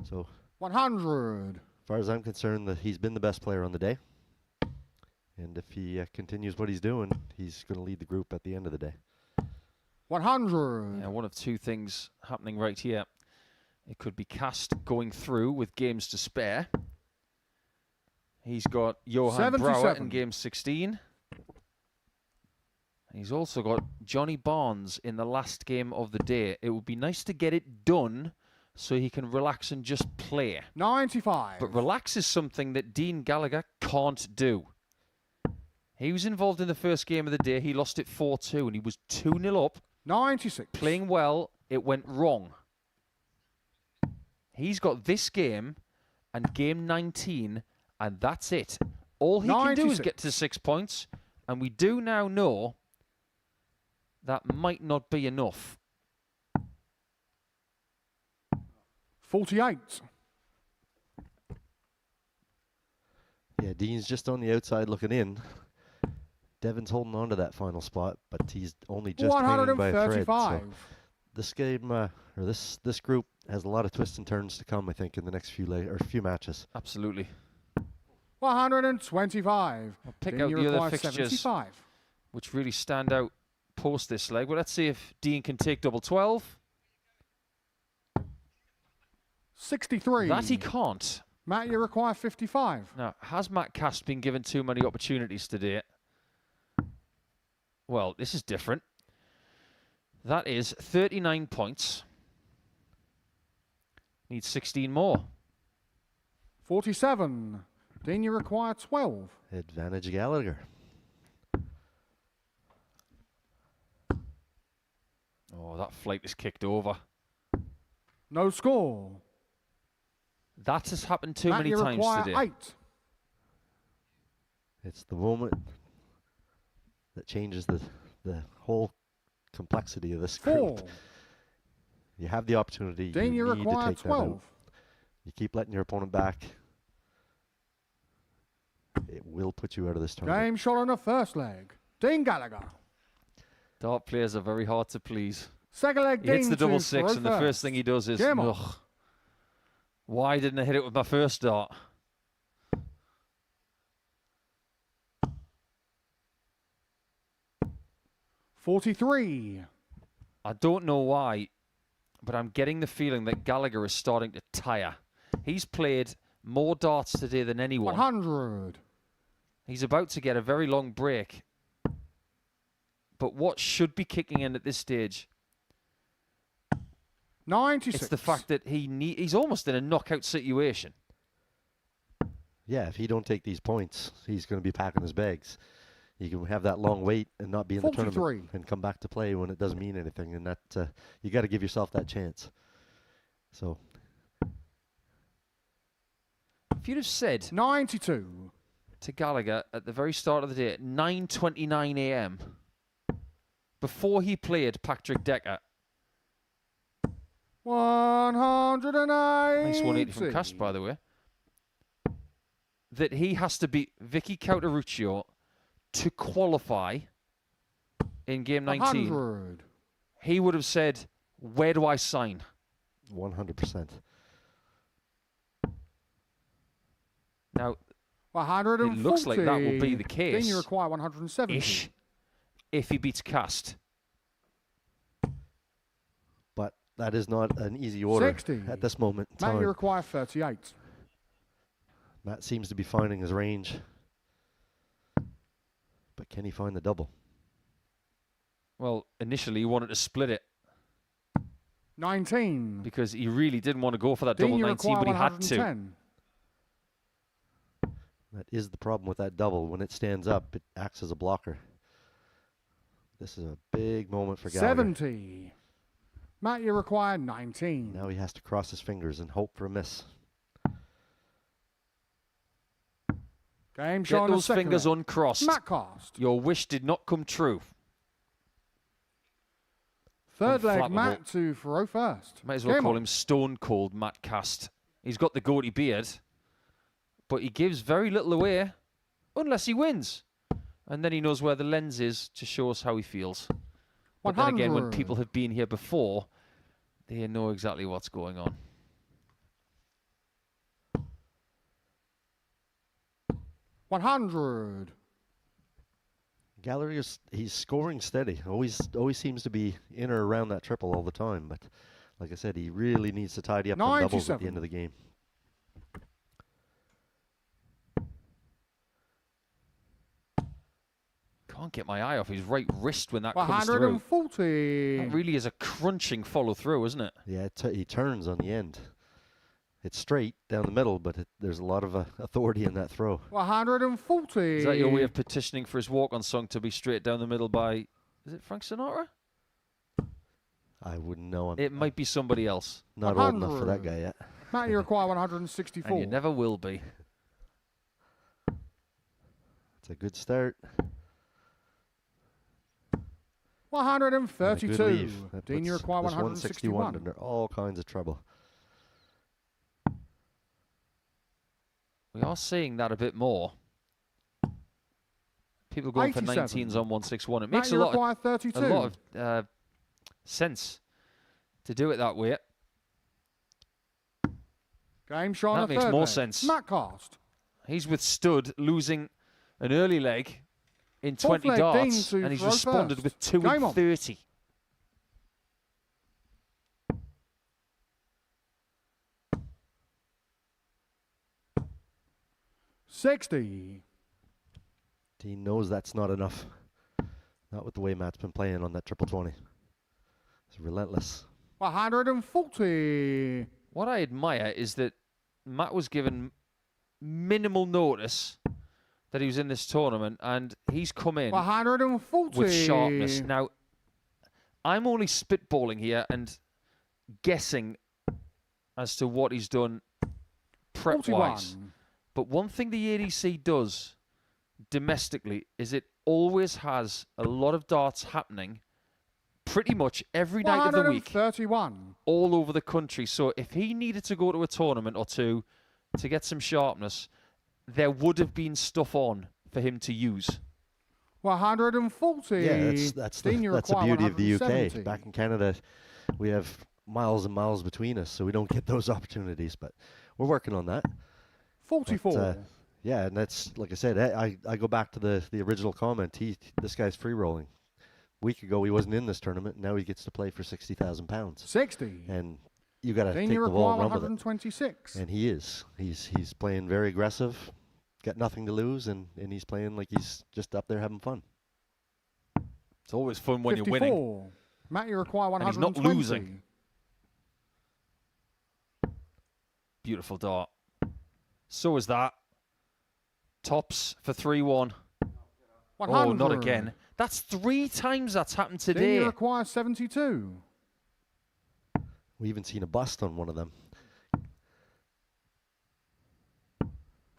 So, 100. as far as I'm concerned, he's been the best player on the day. And if he continues what he's doing, he's going to lead the group at the end of the day. 100. Yeah, one of 2 things happening right here. It could be Cast going through with games to spare. He's got Johan Brouwer 77. in game 16. He's also got Johnny Barnes in the last game of the day. It would be nice to get it done so he can relax and just play. 95. But relax is something that Dean Gallagher can't do. He was involved in the first game of the day. He lost it 4-2 and he was 2-0 up. 96. Playing well, it went wrong. He's got this game and game 19, and that's it. All he can do is get to 6 points, and we do now know that might not be enough. 48. Yeah, Dean's just on the outside looking in. Devon's holding on to that final spot, but he's only just hanging by a thread. So this game, or this group, has a lot of twists and turns to come, I think, in the next few matches. Absolutely. 125. I'll pick Then out you the other require fixtures 75. which really stand out post this leg. Well, let's see if Dean can take double 12. 63. That he can't. Matt, you require 55. Now, has Matt Cast been given too many opportunities today? Well, this is different. That is 39 points. Needs 16 more. 47. Dean, you require 12. Advantage Gallagher. Oh, that flight is kicked over. No score. That has happened too Matt, many you times require today. 8. It's the moment that changes the whole complexity of this group. 4. You have the opportunity. Dean, you need to require take that out. 12. You keep letting your opponent back. It will put you out of this tournament. Game shot on the first leg. Dean Gallagher. Dart players are very hard to please. Second leg, He hits Dean the double to six, and the throw first thing he does is, Game on. ugh, why didn't I hit it with my first dart? $43. I don't know why, but I'm getting the feeling that Gallagher is starting to tire. He's played more darts today than anyone. 100. He's about to get a very long break. But what should be kicking in at this stage? 96. It's the fact that he's almost in a knockout situation. Yeah, if he don't take these points, he's going to be packing his bags. You can have that long wait and not be in the 43. tournament and come back to play when it doesn't mean anything. And that you got to give yourself that chance. So, if you'd have said 92 to Gallagher at the very start of the day at 9:29 a.m. before he played Patrick Decca, 180. nice 180 from Cast, by the way, that he has to beat Vicky Karichio to qualify in game 19, 100. he would have said, where do I sign? 100%. Now, 140. it looks like that will be the Then case. you require 170. Ish, if he beats Cast. But that is not an easy order 60. at this moment in Matt, time. you require 38. Matt seems to be finding his range. But can he find the double? Well, initially he wanted to split it 19. because he really didn't want to go for that Dean, double you 19, require but he had to. 110. That is the problem with that double. When it stands up, it acts as a blocker. This is a big moment for Gallagher. 70. Matt, you require 19. Now he has to cross his fingers and hope for a miss. Game Get shot on the those second fingers leg. uncrossed. Matt Cast. Your wish did not come true. Third leg, Unflappable. Matt to throw first. Might as well Game call on. him Stone Cold Matt Cast. He's got the goatee beard, but he gives very little away unless he wins. And then he knows where the lens is to show us how he feels. But then again, when 100. people have been here before, they know exactly what's going on. $100. Gallagher, he's scoring steady. Always seems to be in or around that triple all the time. But like I said, he really needs to tidy up some doubles at the 97. end of the game. Can't get my eye off his right wrist when that comes through. 140. That really is a crunching follow through, isn't it? Yeah, he turns on the end. It's straight down the middle, but there's a lot of authority in that throw. 140. Is that your way of petitioning for his walk-on song to be straight down the middle by, is it Frank Sinatra? I wouldn't know. It might be somebody else. Not old enough for that guy yet. Matt, you require 164. And you never will be. It's a good start. 132. And a good leave. That Dean, you puts require this 161. under all kinds of trouble. We are seeing that a bit more. People going 87. for 19s on 161. It Matt, makes you a lot require 32. of sense to do it that way. Game shot on That the makes third more leg. sense. Matt Cast. He's withstood losing an early leg in Fourth 20 leg, darts, Dean to and he's throw responded first. with 2 Game in on. 30. $60. Dean knows that's not enough. Not with the way Matt's been playing on that triple 20. It's relentless. 140. What I admire is that Matt was given minimal notice that he was in this tournament, and he's come in 140. with sharpness. Now, I'm only spitballing here and guessing as to what he's done prep-wise. 41. But one thing the ADC does domestically is it always has a lot of darts happening pretty much every night of the week, 131. all over the country. So if he needed to go to a tournament or two to get some sharpness, there would have been stuff on for him to use. 140. Yeah, that's the beauty of the UK. 170. Back in Canada, we have miles and miles between us, so we don't get those opportunities. But we're working on that. 44. But, yeah, and that's, like I said, I go back to the original comment. This guy's free rolling. A week ago, he wasn't in this tournament. Now he gets to play for £60,000. 60. And you got to Then take you the ball require and run with it. 126. And he is. He's playing very aggressive. Got nothing to lose, and he's playing like he's just up there having fun. It's always fun when 54. you're winning. Matt, you require And he's 120. not losing. Beautiful dart. So is that. Tops for 3-1. 100. Oh, not again. That's 3 times that's happened Then today. you require 72. We even seen a bust on one of them.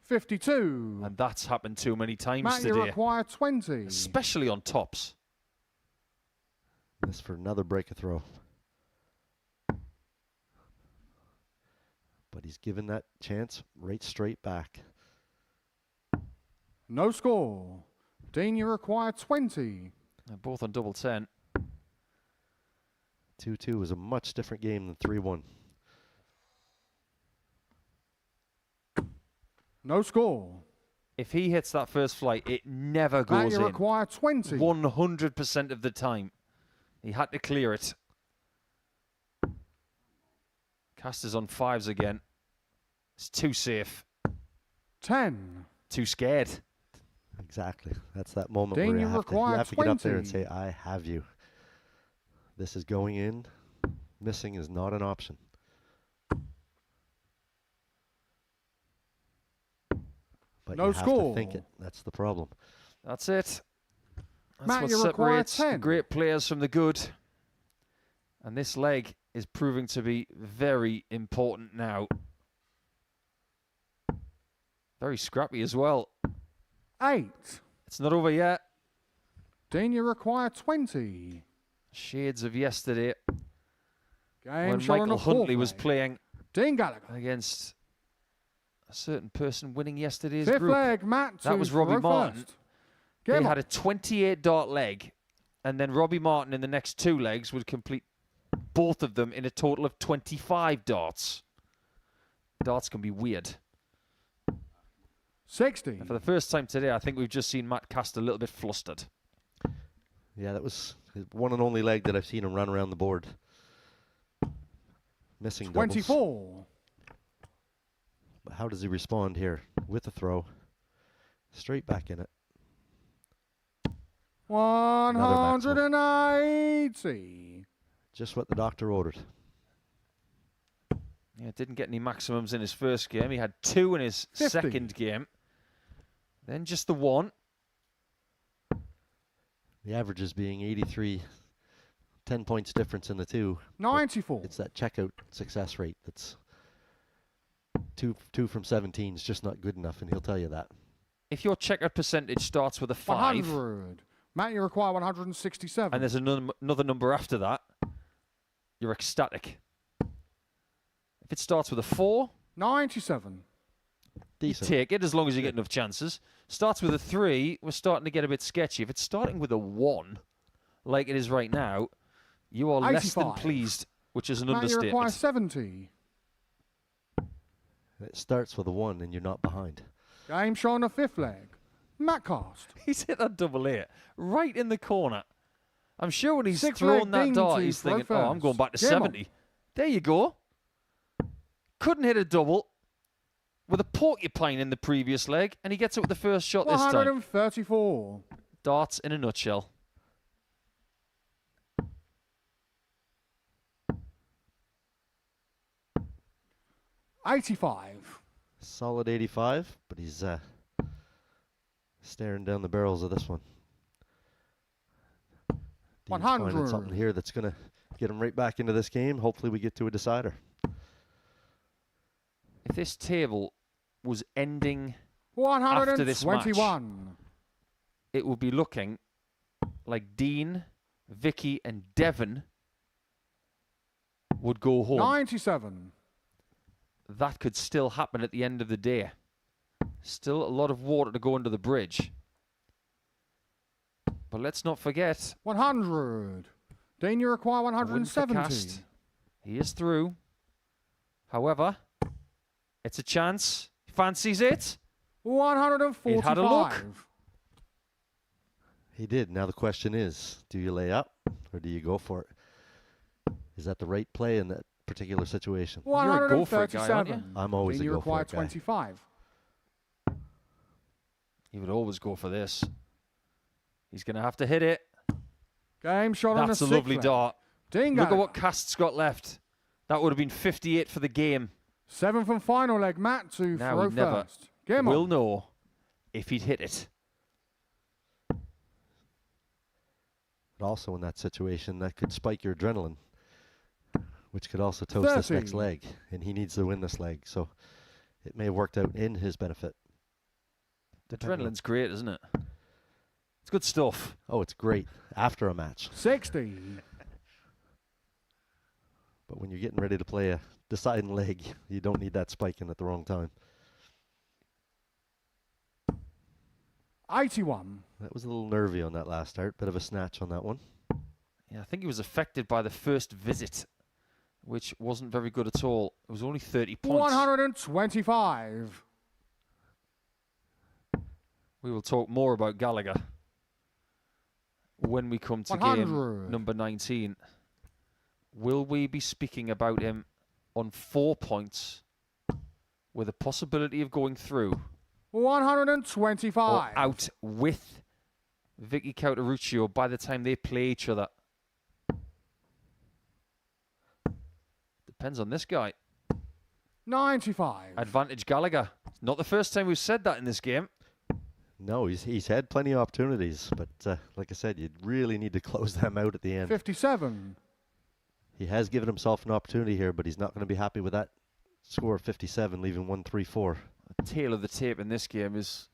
52. And that's happened too many times Matt, you today. require 20. Especially on tops. This for another break a throw. But he's given that chance right straight back. No score. Dean, you require 20. They're both on double 10. 2-2 was a much different game than 3-1. No score. If he hits that first flight, it never Matt, goes you in. require 20. 100% of the time. He had to clear it. Casters on 5s again. It's too safe. 10. Too scared. Exactly. That's that moment Dean, where you you require have to get up there and 20. say, I have you. This is going in. Missing is not an option. But No you have score. to think it. That's the problem. That's it. That's Matt, what you require separates 10. the great players from the good. And this leg is proving to be very important now. Very scrappy as well. 8. It's not over yet. Dean, you require 20. Shades of yesterday Game when shot on Michael a fourth Huntley was leg. playing Dean Gallagher. against a certain person winning yesterday's Fifth group. leg, Matt. That was Robbie Martin. They Game had a 28 dart leg, and then Robbie Martin in the next 2 legs would complete both of them in a total of 25 darts. Darts can be weird. 60. And for the first time today, I think we've just seen Matt cast a little bit flustered. Yeah, that was his one and only leg that I've seen him run around the board. Missing doubles. 24. But how does he respond here? With a throw. Straight back in it. 180. Just what the doctor ordered. Yeah, didn't get any maximums in his first game. He had 2 in his 50. second game. Then just the 1. The averages being 83. 10 points difference in the 2. 94. It's that checkout success rate that's 2 from 17 is just not good enough, and he'll tell you that. If your checkout percentage starts with a 5, 100. Matt, you require 167. and there's another number after that, you're ecstatic. If it starts with a 4, 97. you Decent. take it as long as you get enough chances. Starts with a 3, we're starting to get a bit sketchy. If it's starting with a 1, like it is right now, you are less than 85. pleased, which is an Matt, you require understatement. 70. It starts with a 1, and you're not behind. Game shot on the fifth leg. Matt cast. He's hit that double 8 right in the corner. I'm sure when he's Six thrown leg that ding dart, to he's throw thinking, oh, I'm going back to first. Game on. 70. There you go. Couldn't hit a double with a porcupine in the previous leg, and he gets it with the first shot this time. 134. Darts in a nutshell. $85. Solid 85, but he's staring down the barrels of this one. Dean's finding 100. something here that's going to get him right back into this game. Hopefully we get to a decider. If this table was ending after this match, 121. it would be looking like Dean Vicky and Devon would go home. 97. That could still happen at the end of the day. Still a lot of water to go under the bridge. But let's not forget. 100. Dean, you require 170. He is through. However, it's a chance. He fancies it. 145. It had a look. He did. Now the question is, do you lay up or do you go for it? Is that the right play in that particular situation? You're a go for it guy, aren't you? I'm always Dean, a you go for require it guy. 25. He would always go for this. He's going to have to hit it. Game shot on the That's a sixth lovely leg. dart. Dean Look at Gallagher. what Cast's got left. That would have been 58 for the game. 7th and final leg, Matt, to Now throw he never first. Game will on. know if he'd hit it. But also in that situation, that could spike your adrenaline, which could also toast this next 30. leg. And he needs to win this leg. So it may have worked out in his benefit. The adrenaline's great, isn't it? It's good stuff. Oh, it's great after a match. 60. But when you're getting ready to play a deciding leg, you don't need that spiking at the wrong time. 81. That was a little nervy on that last start. Bit of a snatch on that one. Yeah, I think he was affected by the first visit, which wasn't very good at all. It was only 30 points. 125. We will talk more about Gallagher when we come to 100. game number 19. Will we be speaking about him on 4 points with a possibility of going through 125. or out with Vicky Karichio by the time they play each other? Depends on this guy. 95. Advantage Gallagher. It's not the first time we've said that in this game. No, he's had plenty of opportunities. But like I said, you really need to close them out at the end. 57. He has given himself an opportunity here, but he's not going to be happy with that score of 57, leaving 1-3-4. The tail of the tape in this game is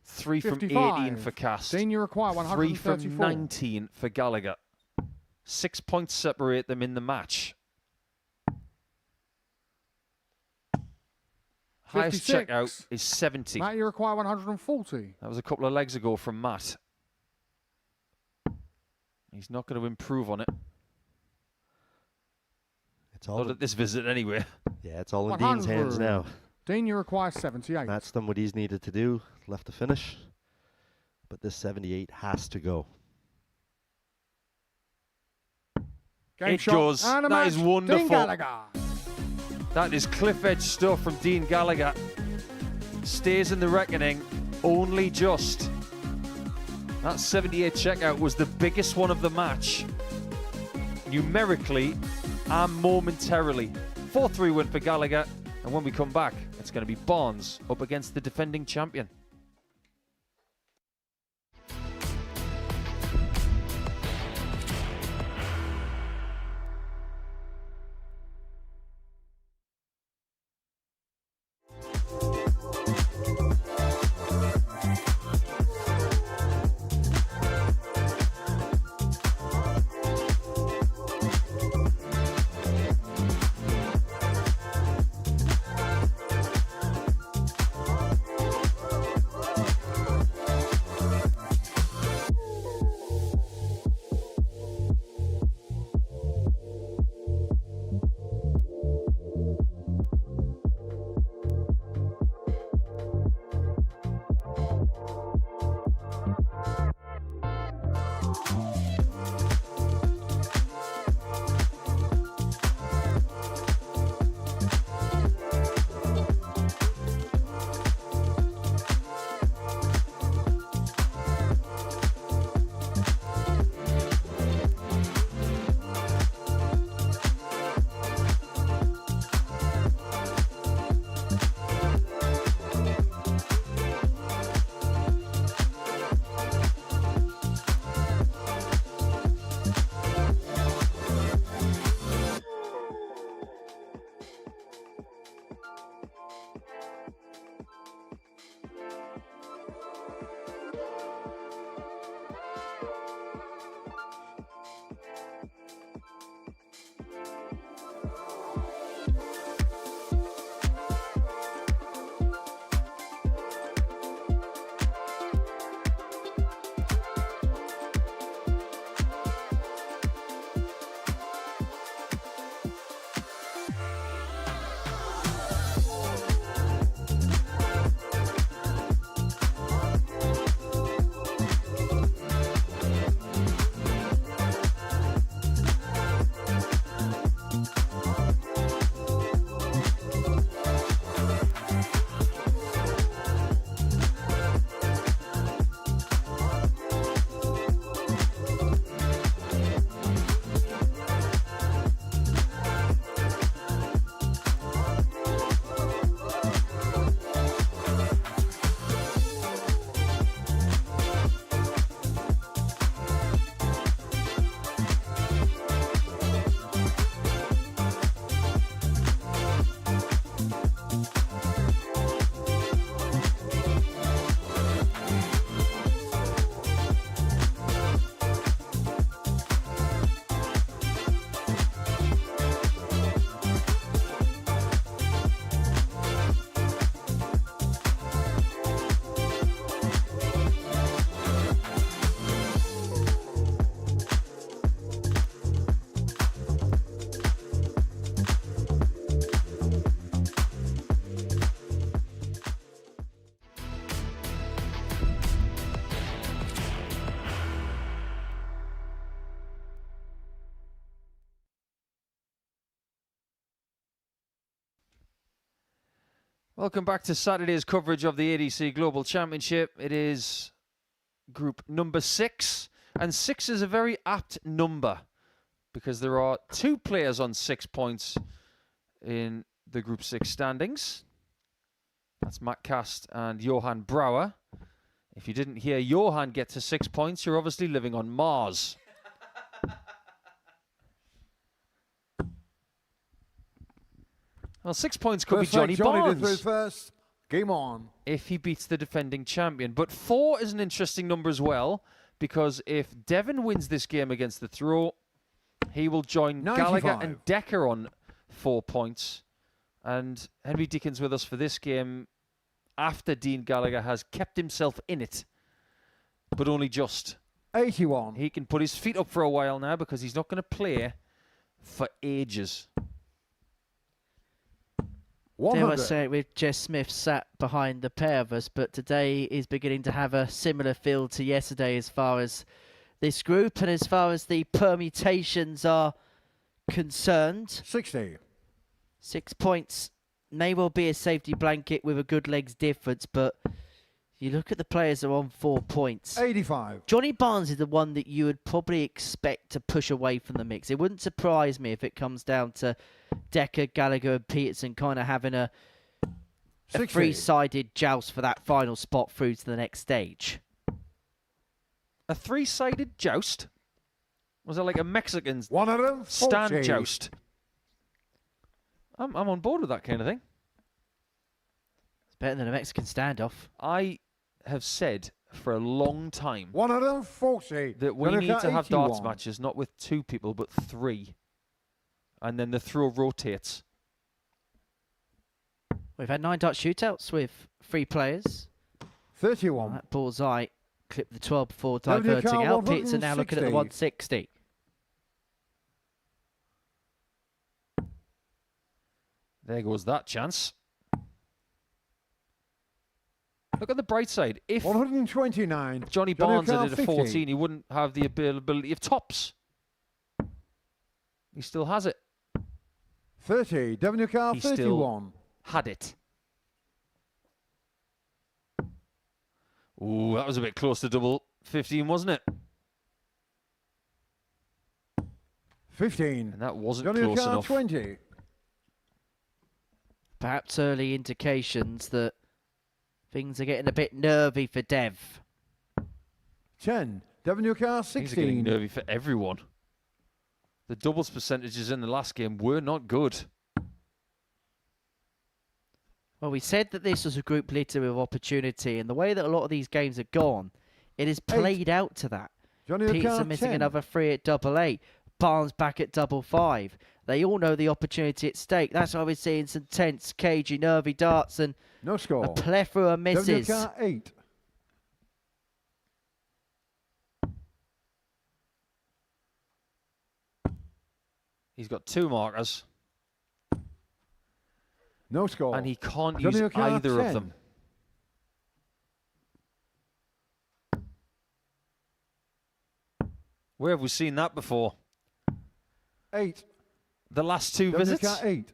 3 from 55. 18 for Cast. Dean, you require 3 from 134. 19 for Gallagher. 6 points separate them in the match. Highest 56. checkout is 70. Matt, you require 140. That was a couple of legs ago from Matt. He's not going to improve on it. It's all Not at this visit anyway. Yeah, it's all in Dean's hands 100. now. Dean, you require 78. Matt's done what he's needed to do, left to finish. But this 78 has to go. Game It shot goes. and a That match. is wonderful. Dean Gallagher. That is cliff edge stuff from Dean Gallagher. Stays in the reckoning only just. That 78 checkout was the biggest one of the match. Numerically and momentarily. 4-3 win for Gallagher. And when we come back, it's going to be Barnes up against the defending champion. Welcome back to Saturday's coverage of the ADC Global Championship. It is group number 6, and 6 is a very apt number because there are 2 players on 6 points in the group 6 standings. That's Matt Cast and Johan Brouwer. If you didn't hear Johan get to 6 points, you're obviously living on Mars. Well, 6 points could be Johnny Barnes. First. Game on. If he beats the defending champion. But 4 is an interesting number as well, because if Devon wins this game against the throw, he will join 95. Gallagher and Decca on 4 points. And Henry Dickens with us for this game after Dean Gallagher has kept himself in it, but only just. 81. He can put his feet up for a while now because he's not going to play for ages. Dare I say it, with Jess Smith sat behind the pair of us, but today is beginning to have a similar feel to yesterday as far as this group and as far as the permutations are concerned. 60. 6 points may well be a safety blanket with a good legs difference, but you look at the players that are on 4 points. 85. Johnny Barnes is the one that you would probably expect to push away from the mix. It wouldn't surprise me if it comes down to Decca, Gallagher and Peterson kind of having a 3-sided joust for that final spot through to the next stage. A 3-sided joust? Was it like a Mexican 140. stand joust? I'm on board with that kind of thing. It's better than a Mexican standoff. I have said for a long time 140. that we need to have darts matches not with 2 people but 3. And then the throw rotates. We've had 9 dart shootouts with 3 players. 31. That bullseye clipped the 12 before diverting out. Peterson now looking at the 160. There goes that chance. Look at the bright side. If 129. Johnny Barnes had a 14, he wouldn't have the availability of tops. He still has it. 30. Devon Newcar, He 31. still had it. Ooh, that was a bit close to double 15, wasn't it? 15. And that wasn't Johnny close Newcar, enough. 20. Perhaps early indications that things are getting a bit nervy for Dev. 10. Devon Newcar, Things are getting 16. nervy for everyone. The doubles percentages in the last game were not good. Well, we said that this was a group littered with opportunity, and the way that a lot of these games have gone, it has played out to that. Johnny Peterson Newcar, missing 10. another 3 at double 8. Barnes back at double 5. They all know the opportunity at stake. That's why we're seeing some tense, cagey, nervy darts and No score. a plethora of Devon misses. Newcar, 8. He's got 2 markers, No score. and he can't Johnny use Newcar, either 10. of them. Where have we seen that before? 8. The last 2 Devon visits? Newcar, 8.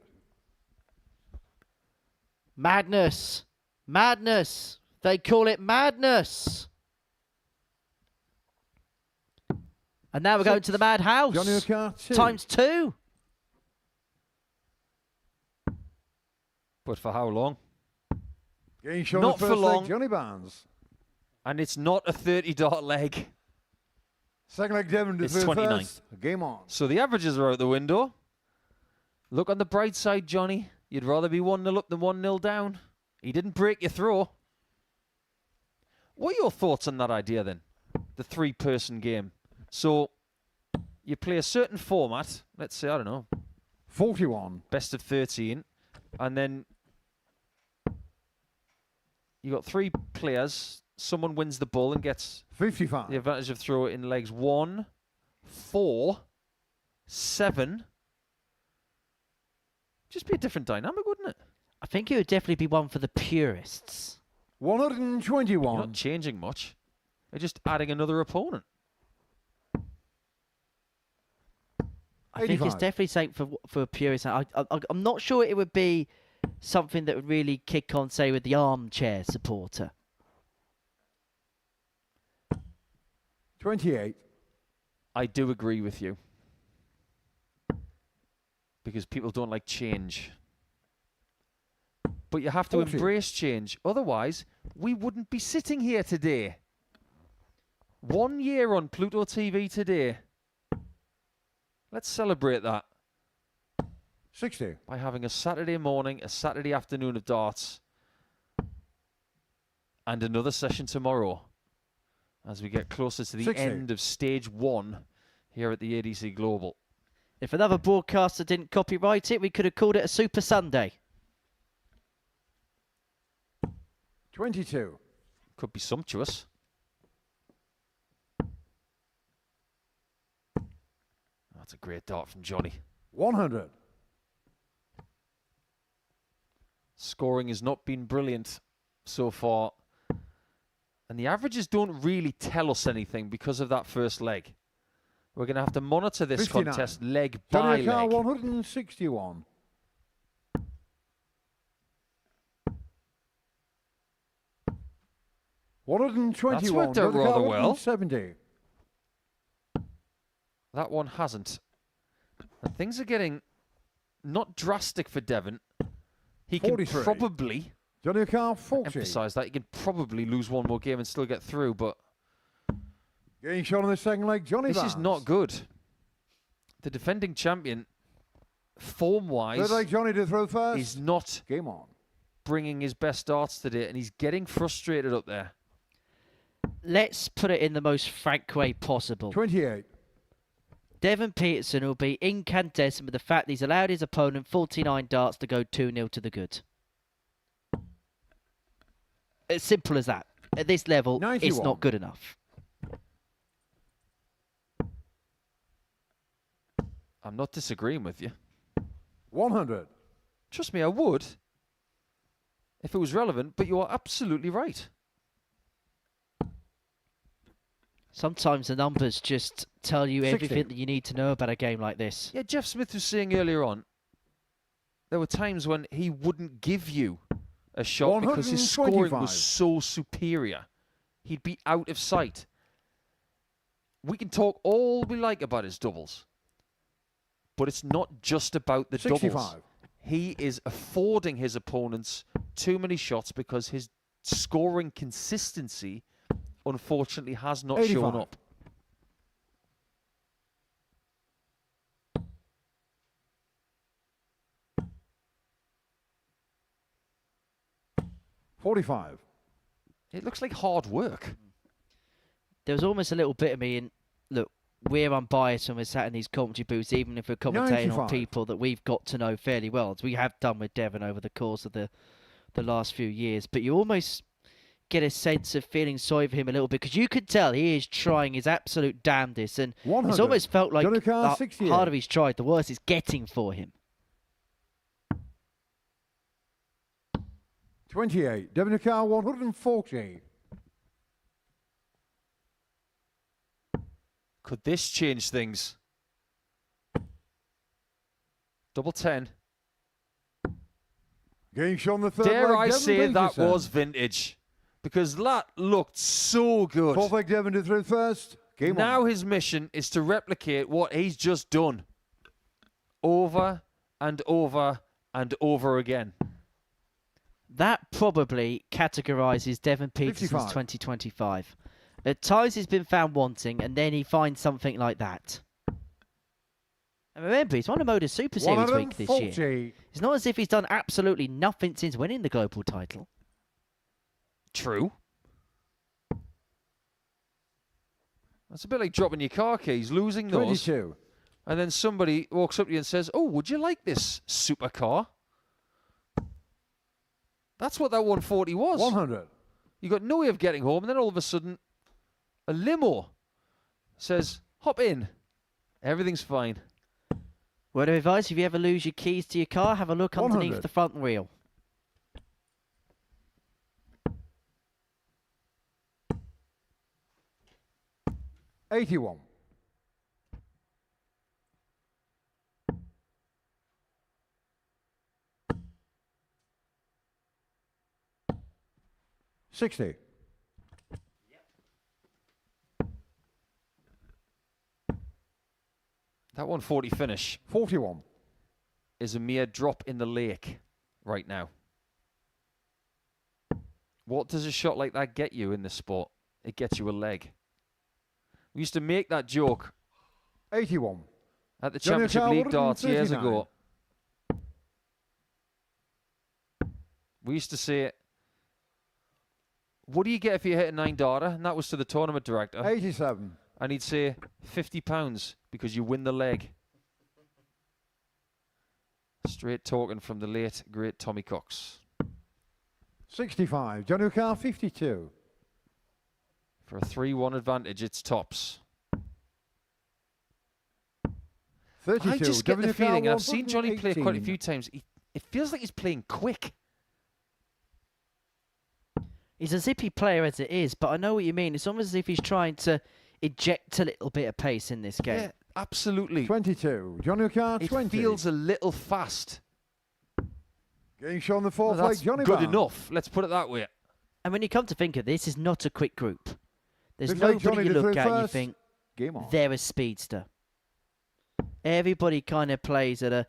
Madness. Madness. They call it madness. And now we're going to the madhouse. Johnny Newcar, 2. Times 2. But for how long? Getting shown Not the for first leg, long. Johnny Barnes. And it's not a 30-dart leg. Second leg, Devon It's 29. first. Game on. So the averages are out the window. Look on the bright side, Johnny. You'd rather be 1-0 up than 1-0 down. He didn't break your throw. What are your thoughts on that idea then? The 3-person game. So you play a certain format. Let's say, I don't know, 41. best of 13. And then you got 3 players. Someone wins the ball and gets 55. the advantage of throw in legs 1, 4, 7. Just be a different dynamic, wouldn't it? I think it would definitely be one for the purists. 121. You're not changing much. They're just adding another opponent. I think it's 85. definitely something for a purist. I'm not sure it would be something that would really kick on, say, with the armchair supporter? 28. I do agree with you. Because people don't like change. But you have to 40. embrace change. Otherwise, we wouldn't be sitting here today. 1 year on Pluto TV today. Let's celebrate that. 60. By having a Saturday morning, a Saturday afternoon of darts, and another session tomorrow as we get closer to the 60. end of stage 1 here at the ADC Global. If another broadcaster didn't copyright it, we could have called it a Super Sunday. 22. Could be sumptuous. That's a great dart from Johnny. 100. Scoring has not been brilliant so far. And the averages don't really tell us anything because of that first leg. We're going to have to monitor this 59. contest leg by Johnny Carr, leg. 161. That's worked out rather well. 70. That one hasn't. And things are getting not drastic for Devon. He can 43. probably Johnny Carr, 40. emphasise that. He can probably lose one more game and still get through, but Getting shot on the second leg, Johnny this is Barnes. not good. The defending champion, form-wise, Third leg, Johnny to throw first. is not Game on. bringing his best darts today, and he's getting frustrated up there. Let's put it in the most frank way possible. 28. Devon Peterson will be incandescent with the fact that he's allowed his opponent 49 darts to go 2-0 to the good. As simple as that. At this level, 91. it's not good enough. I'm not disagreeing with you. 100. Trust me, I would if it was relevant, but you are absolutely right. Sometimes the numbers just tell you 60. everything that you need to know about a game like this. Yeah, Jeff Smith was saying earlier on, there were times when he wouldn't give you a shot because his scoring 125. was so superior. He'd be out of sight. We can talk all we like about his doubles, but it's not just about the 65. doubles. He is affording his opponents too many shots because his scoring consistency unfortunately has not 85. shown up. $45. It looks like hard work. There was almost a little bit of me in, look, we're unbiased when we're sat in these commentary booths, even if we're commentating on 95. people that we've got to know fairly well, as we have done with Devon over the course of the last few years. But you almost get a sense of feeling sorry for him a little bit, because you could tell he is trying his absolute damnedest, and 100. it's almost felt like Johnny Carr, the 68. harder he's tried, the worse it's getting for him. 28. Devon Carr, 140. Could this change things? Double 10. Getting shot on the third Dare leg, I Devon say that Peterson. was vintage? Because that looked so good. Fourth leg, Devon to throw first. Game Now on. his mission is to replicate what he's just done. Over and over and over again. That probably categorises Devon Peterson's 55. 2025. At times he's been found wanting, and then he finds something like that. And remember, he's won a Modus Super Series week this year. 140. It's not as if he's done absolutely nothing since winning the global title. True. That's a bit like dropping your car keys, losing those. 22. And then somebody walks up to you and says, "Oh, would you like this supercar?" That's what that 140 was. 100. You got no way of getting home, and then all of a sudden, a limo says, "Hop in. Everything's fine." Word of advice, if you ever lose your keys to your car, have a look underneath 100. the front wheel. $81. 60. That 140 finish 41. is a mere drop in the lake right now. What does a shot like that get you in this sport? It gets you a leg. We used to make that joke 81. at the Junior Championship car, League darts years 139. ago. We used to say, what do you get if you hit a 9 darter? And that was to the tournament director. 87. And he'd say, £50 because you win the leg. Straight talking from the late, great Tommy Cox. 65. Junior car, 52. For a 3-1 advantage, it's tops. 32. I just get the Junior car, feeling, and I've seen Johnny play quite a 118. few times, it feels like he's playing quick. He's a zippy player as it is, but I know what you mean. It's almost as if he's trying to eject a little bit of pace in this game. Yeah, absolutely. 22. Junior car, It 20. feels a little fast. Getting shown the Well, fourth leg, that's Johnny good Barnes. enough. Let's put it that way. And when you come to think of this, it's not a quick group. There's Looks like nobody Johnny you to look through at and you first. think, Game on. they're a speedster. Everybody kind of plays at a...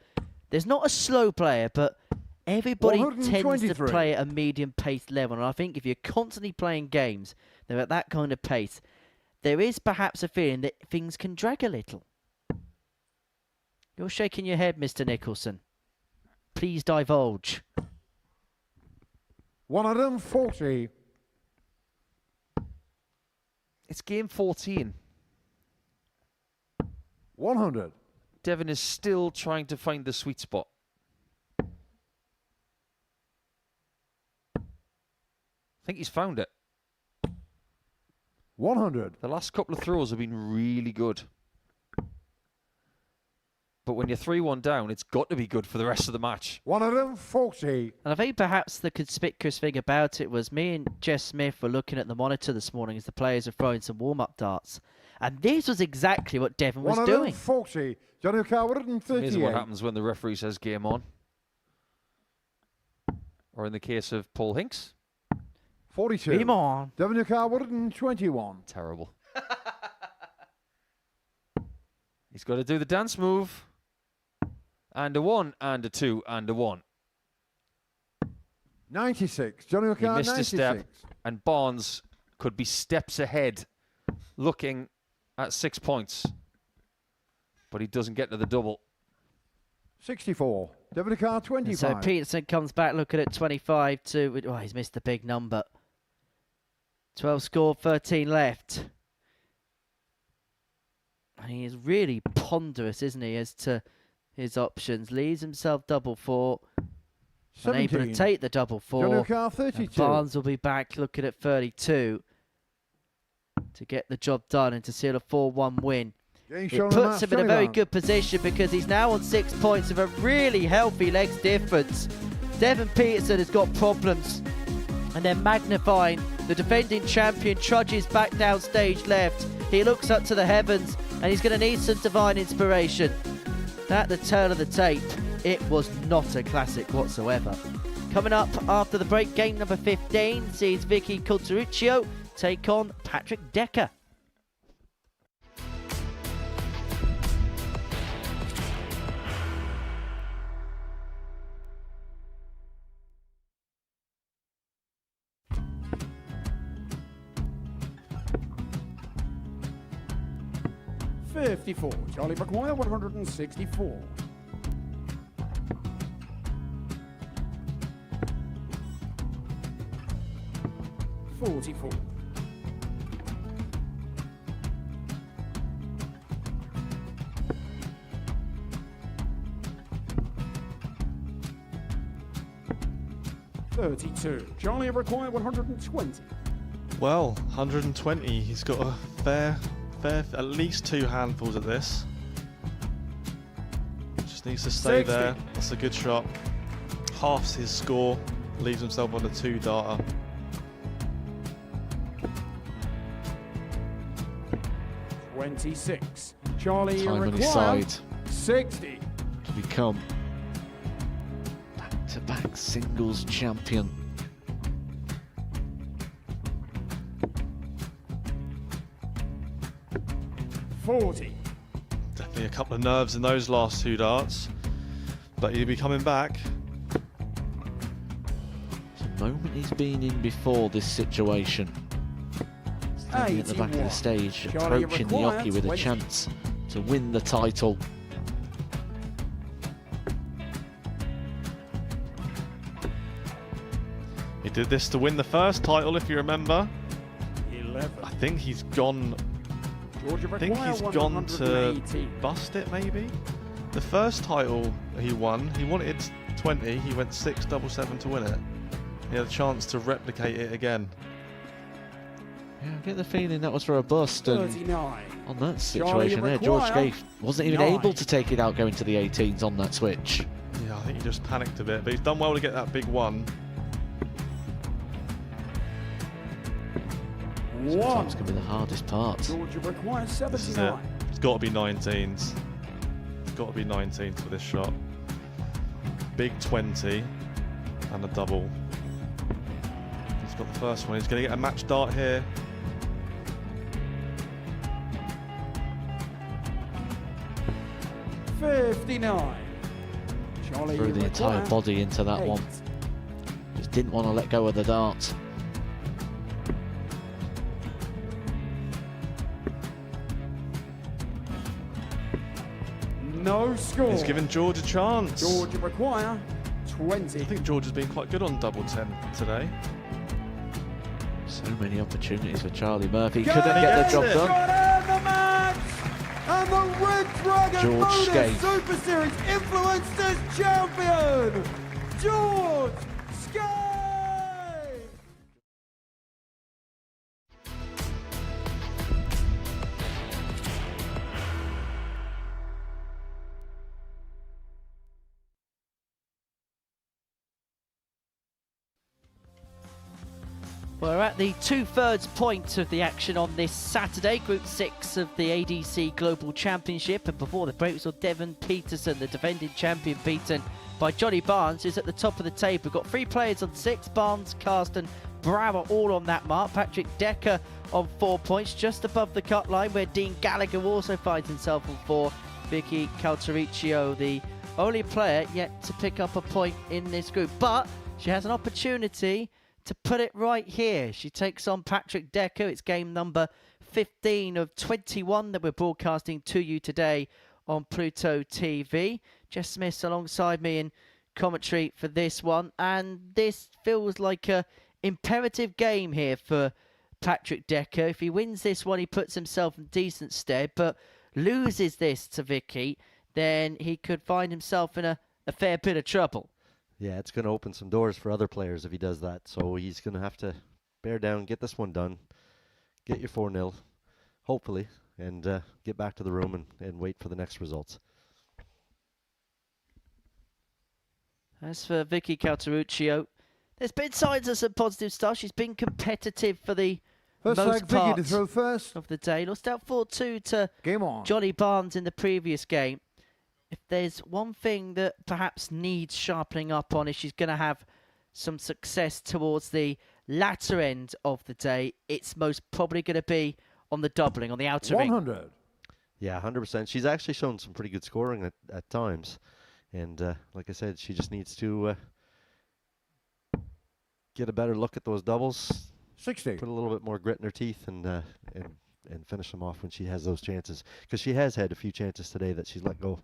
There's not a slow player, but everybody tends to 123. play at a medium-paced level. And I think if you're constantly playing games, they're at that kind of pace, there is perhaps a feeling that things can drag a little. You're shaking your head, Mr. Nicholson. Please divulge. 140. It's game 14. 100. Devon is still trying to find the sweet spot. I think he's found it. 100. The last couple of throws have been really good. But when you're 3-1 down, it's got to be good for the rest of the match. 140. And I think perhaps the conspicuous thing about it was me and Jess Smith were looking at the monitor this morning as the players were throwing some warm-up darts. And this was exactly what Devon was doing. 140. Johnny car, Amazing 138. what happens when the referee says game on. Or in the case of Paul Hinks, 42. Game on. Devon car, 121. terrible. He's got to do the dance move. And a 1, and a 2, and a 1. 96. Johnny He car, missed 96. a step, and Barnes could be steps ahead, looking at 6 points. But he doesn't get to the double. 64. Devon car, 25. And so Peterson comes back looking at 25 to... Oh, he's missed the big number. 12 scored, 13 left. And he is really ponderous, isn't he, as to his options. Leaves himself double 4. 17. Unable to take the double 4. Johnny car, And 32. Barnes will be back looking at 32 to get the job done and to seal a 4-1 win. Getting It shown the puts match, him in a Johnny very Barnes. good position because he's now on 6 points with a really healthy legs difference. Devon Peterson has got problems, and they're magnifying. The defending champion trudges back down stage left. He looks up to the heavens, and he's going to need some divine inspiration. At the tail of the tape, it was not a classic whatsoever. Coming up after the break, game number 15 sees Vicky Karichio take on Patrick Decca. Charlie McGuire, 164. 44. 32. Charlie require 120. Well, 120. He's got a fair, at least 2 handfuls at this. Just needs to stay 60. there. That's a good shot. Halves his score. Leaves himself on a 2 darter. $26. Charlie Time on his require side 60. to become back-to-back singles champion. 40. Definitely a couple of nerves in those last 2 darts, but he'll be coming back. The moment he's been in before this situation. Standing at the back of the stage, approaching the Yoki with a chance to win the title. He did this to win the first title, if you remember. 11. I think he's gone. I think he's gone to bust it, maybe. The first title he won, he wanted 20. He went 6-7-7 to win it. He had a chance to replicate it again. Yeah, I get the feeling that was for a bust. And 39. on that situation there, George Gave wasn't even able to take it out going to the 18s on that switch. Yeah, I think he just panicked a bit, but he's done well to get that big one. Sometimes can be the hardest part. Georgia requires This is it. 79. It's got to be 19s. It's got to be 19s for this shot. Big 20 and a double. He's got the first one. He's going to get a match dart here. $59. Charlie, Threw the entire body into that 8. one. Just didn't want to let go of the dart. No score. He's given George a chance. Georgia require 20. I think George has been quite good on double 10 today. So many opportunities for Charlie Murphy. Couldn't get the job done. The match! And the Red Dragon George Modus Skate. Super Series Influencers Champion, George Skate! We're at the 2/3 point of the action on this Saturday, Group 6 of the ADC Global Championship. And before the break, we saw Devon Peterson, the defending champion, beaten by Johnny Barnes, who's at the top of the table. We've got 3 players on 6, Barnes, Carsten, Brower all on that mark. Patrick Decca on 4 points, just above the cut line, where Dean Gallagher also finds himself on 4. Vicky Karichio, the only player yet to pick up a point in this group. But she has an opportunity to put it right here. She takes on Patrick Decca. It's game number 15 of 21 that we're broadcasting to you today on Pluto TV. Jess Smith's alongside me in commentary for this one, and this feels like a imperative game here for Patrick Decca. If he wins this one, he puts himself in decent stead, but loses this to Vicky, then he could find himself in a fair bit of trouble. Yeah, it's going to open some doors for other players if he does that. So he's going to have to bear down, get this one done, get your 4-0, hopefully, and get back to the room and wait for the next results. As for Vicky Karichio, there's been signs of some positive stuff. She's been competitive for the First most leg, Vicky part to throw first. of the day. Lost out 4-2 to Game on. Johnny Barnes in the previous game. If there's one thing that perhaps needs sharpening up on, if she's going to have some success towards the latter end of the day, it's most probably going to be on the doubling, on the outer ring. 100. Yeah, 100%. She's actually shown some pretty good scoring at times. And like I said, she just needs to get a better look at those doubles. 60. Put a little bit more grit in her teeth and finish them off when she has those chances. Because she has had a few chances today that she's let go.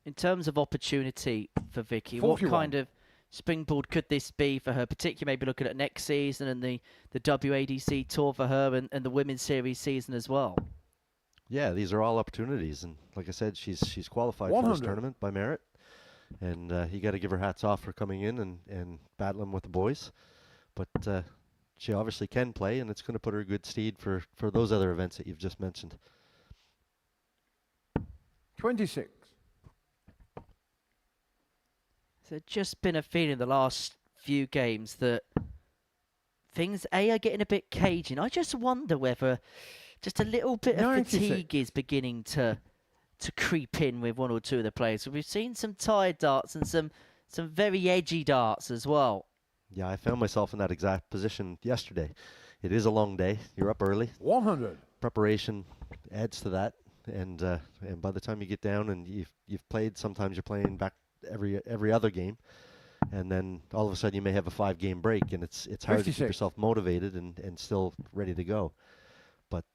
In terms of opportunity for Vicky, 41. what kind of springboard could this be for her, particularly maybe looking at next season and the WADC tour for her and the Women's Series season as well? Yeah, these are all opportunities. And like I said, she's qualified for this tournament by merit. And you got to give her hats off for coming in and battling with the boys. But she obviously can play, and it's going to put her good steed for those other events that you've just mentioned. 26. There's just been a feeling the last few games that things, are getting a bit cagey. And I just wonder whether just a little bit of 96. fatigue is beginning to creep in with one or two of the players. So we've seen some tired darts and some very edgy darts as well. Yeah, I found myself in that exact position yesterday. it is a long day. You're up early. 100. Preparation adds to that, and by the time you get down and you've played, sometimes you're playing back every other game, and then all of a sudden you may have a 5-game break, and it's hard 56. to keep yourself motivated and still ready to go. But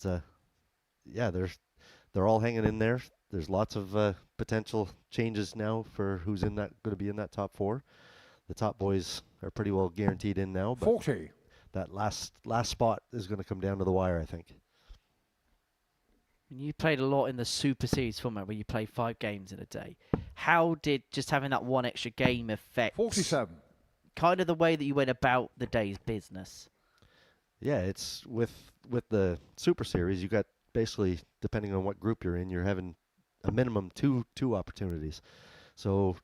yeah, they're all hanging in there. There's lots of potential changes now for who's going to be in that top 4. The top boys are pretty well guaranteed in now, but 40. that last spot is going to come down to the wire, I think. You played a lot in the Super Series format where you play 5 games in a day. How did just having that one extra game affect 47. kind of the way that you went about the day's business? Yeah, it's with the Super Series, you got basically, depending on what group you're in, you're having a minimum two opportunities. So,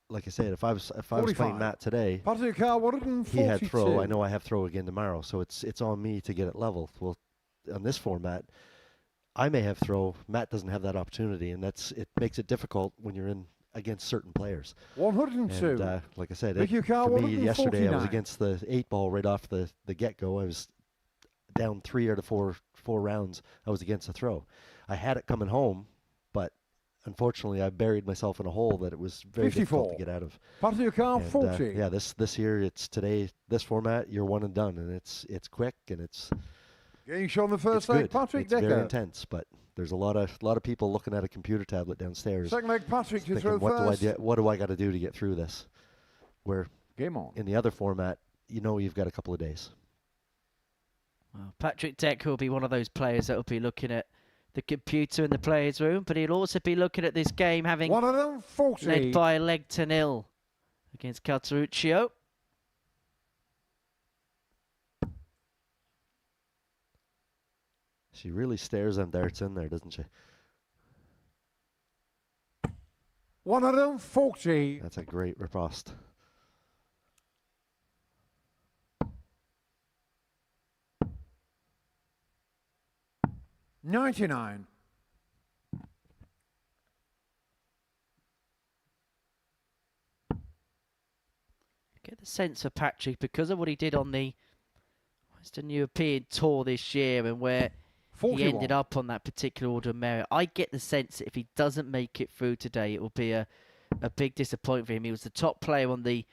like I said, if I was playing Matt today, Patrick Carr, 142. he had throw. I know I have throw again tomorrow, so it's on me to get it level. Well, on this format, I may have throw. Matt doesn't have that opportunity, and it makes it difficult when you're in against certain players. 102. And like I said, Vicky Carr, for me yesterday, I was 149. against the 8-ball right off the get-go. I was down 3 out of 4 rounds. I was against a throw. I had it coming home, but unfortunately, I buried myself in a hole that it was very 54. difficult to get out of. Patrick Carr, And, 40. yeah, this year, it's today, this format, you're one and done, and it's quick, and it's Getting shown the first it's leg, good. Patrick It's very Decca. intense, but there's a lot of people looking at a computer tablet downstairs, Second leg, Patrick to throw thinking, first. what do I got to do to get through this? Where Game on. in the other format, you've got a couple of days. Well, Patrick Decca will be one of those players that will be looking at the computer in the players' room, but he'll also be looking at this game having One of them, 40. led by a leg to nil against Karichio. She really stares them darts in there, doesn't she? One of them, 40. That's a great riposte. $99. Get the sense of Patrick because of what he did on the Western European Tour this year and where 41. he ended up on that particular order of merit. I get the sense that if he doesn't make it through today, it will be a big disappointment for him. He was the top player on the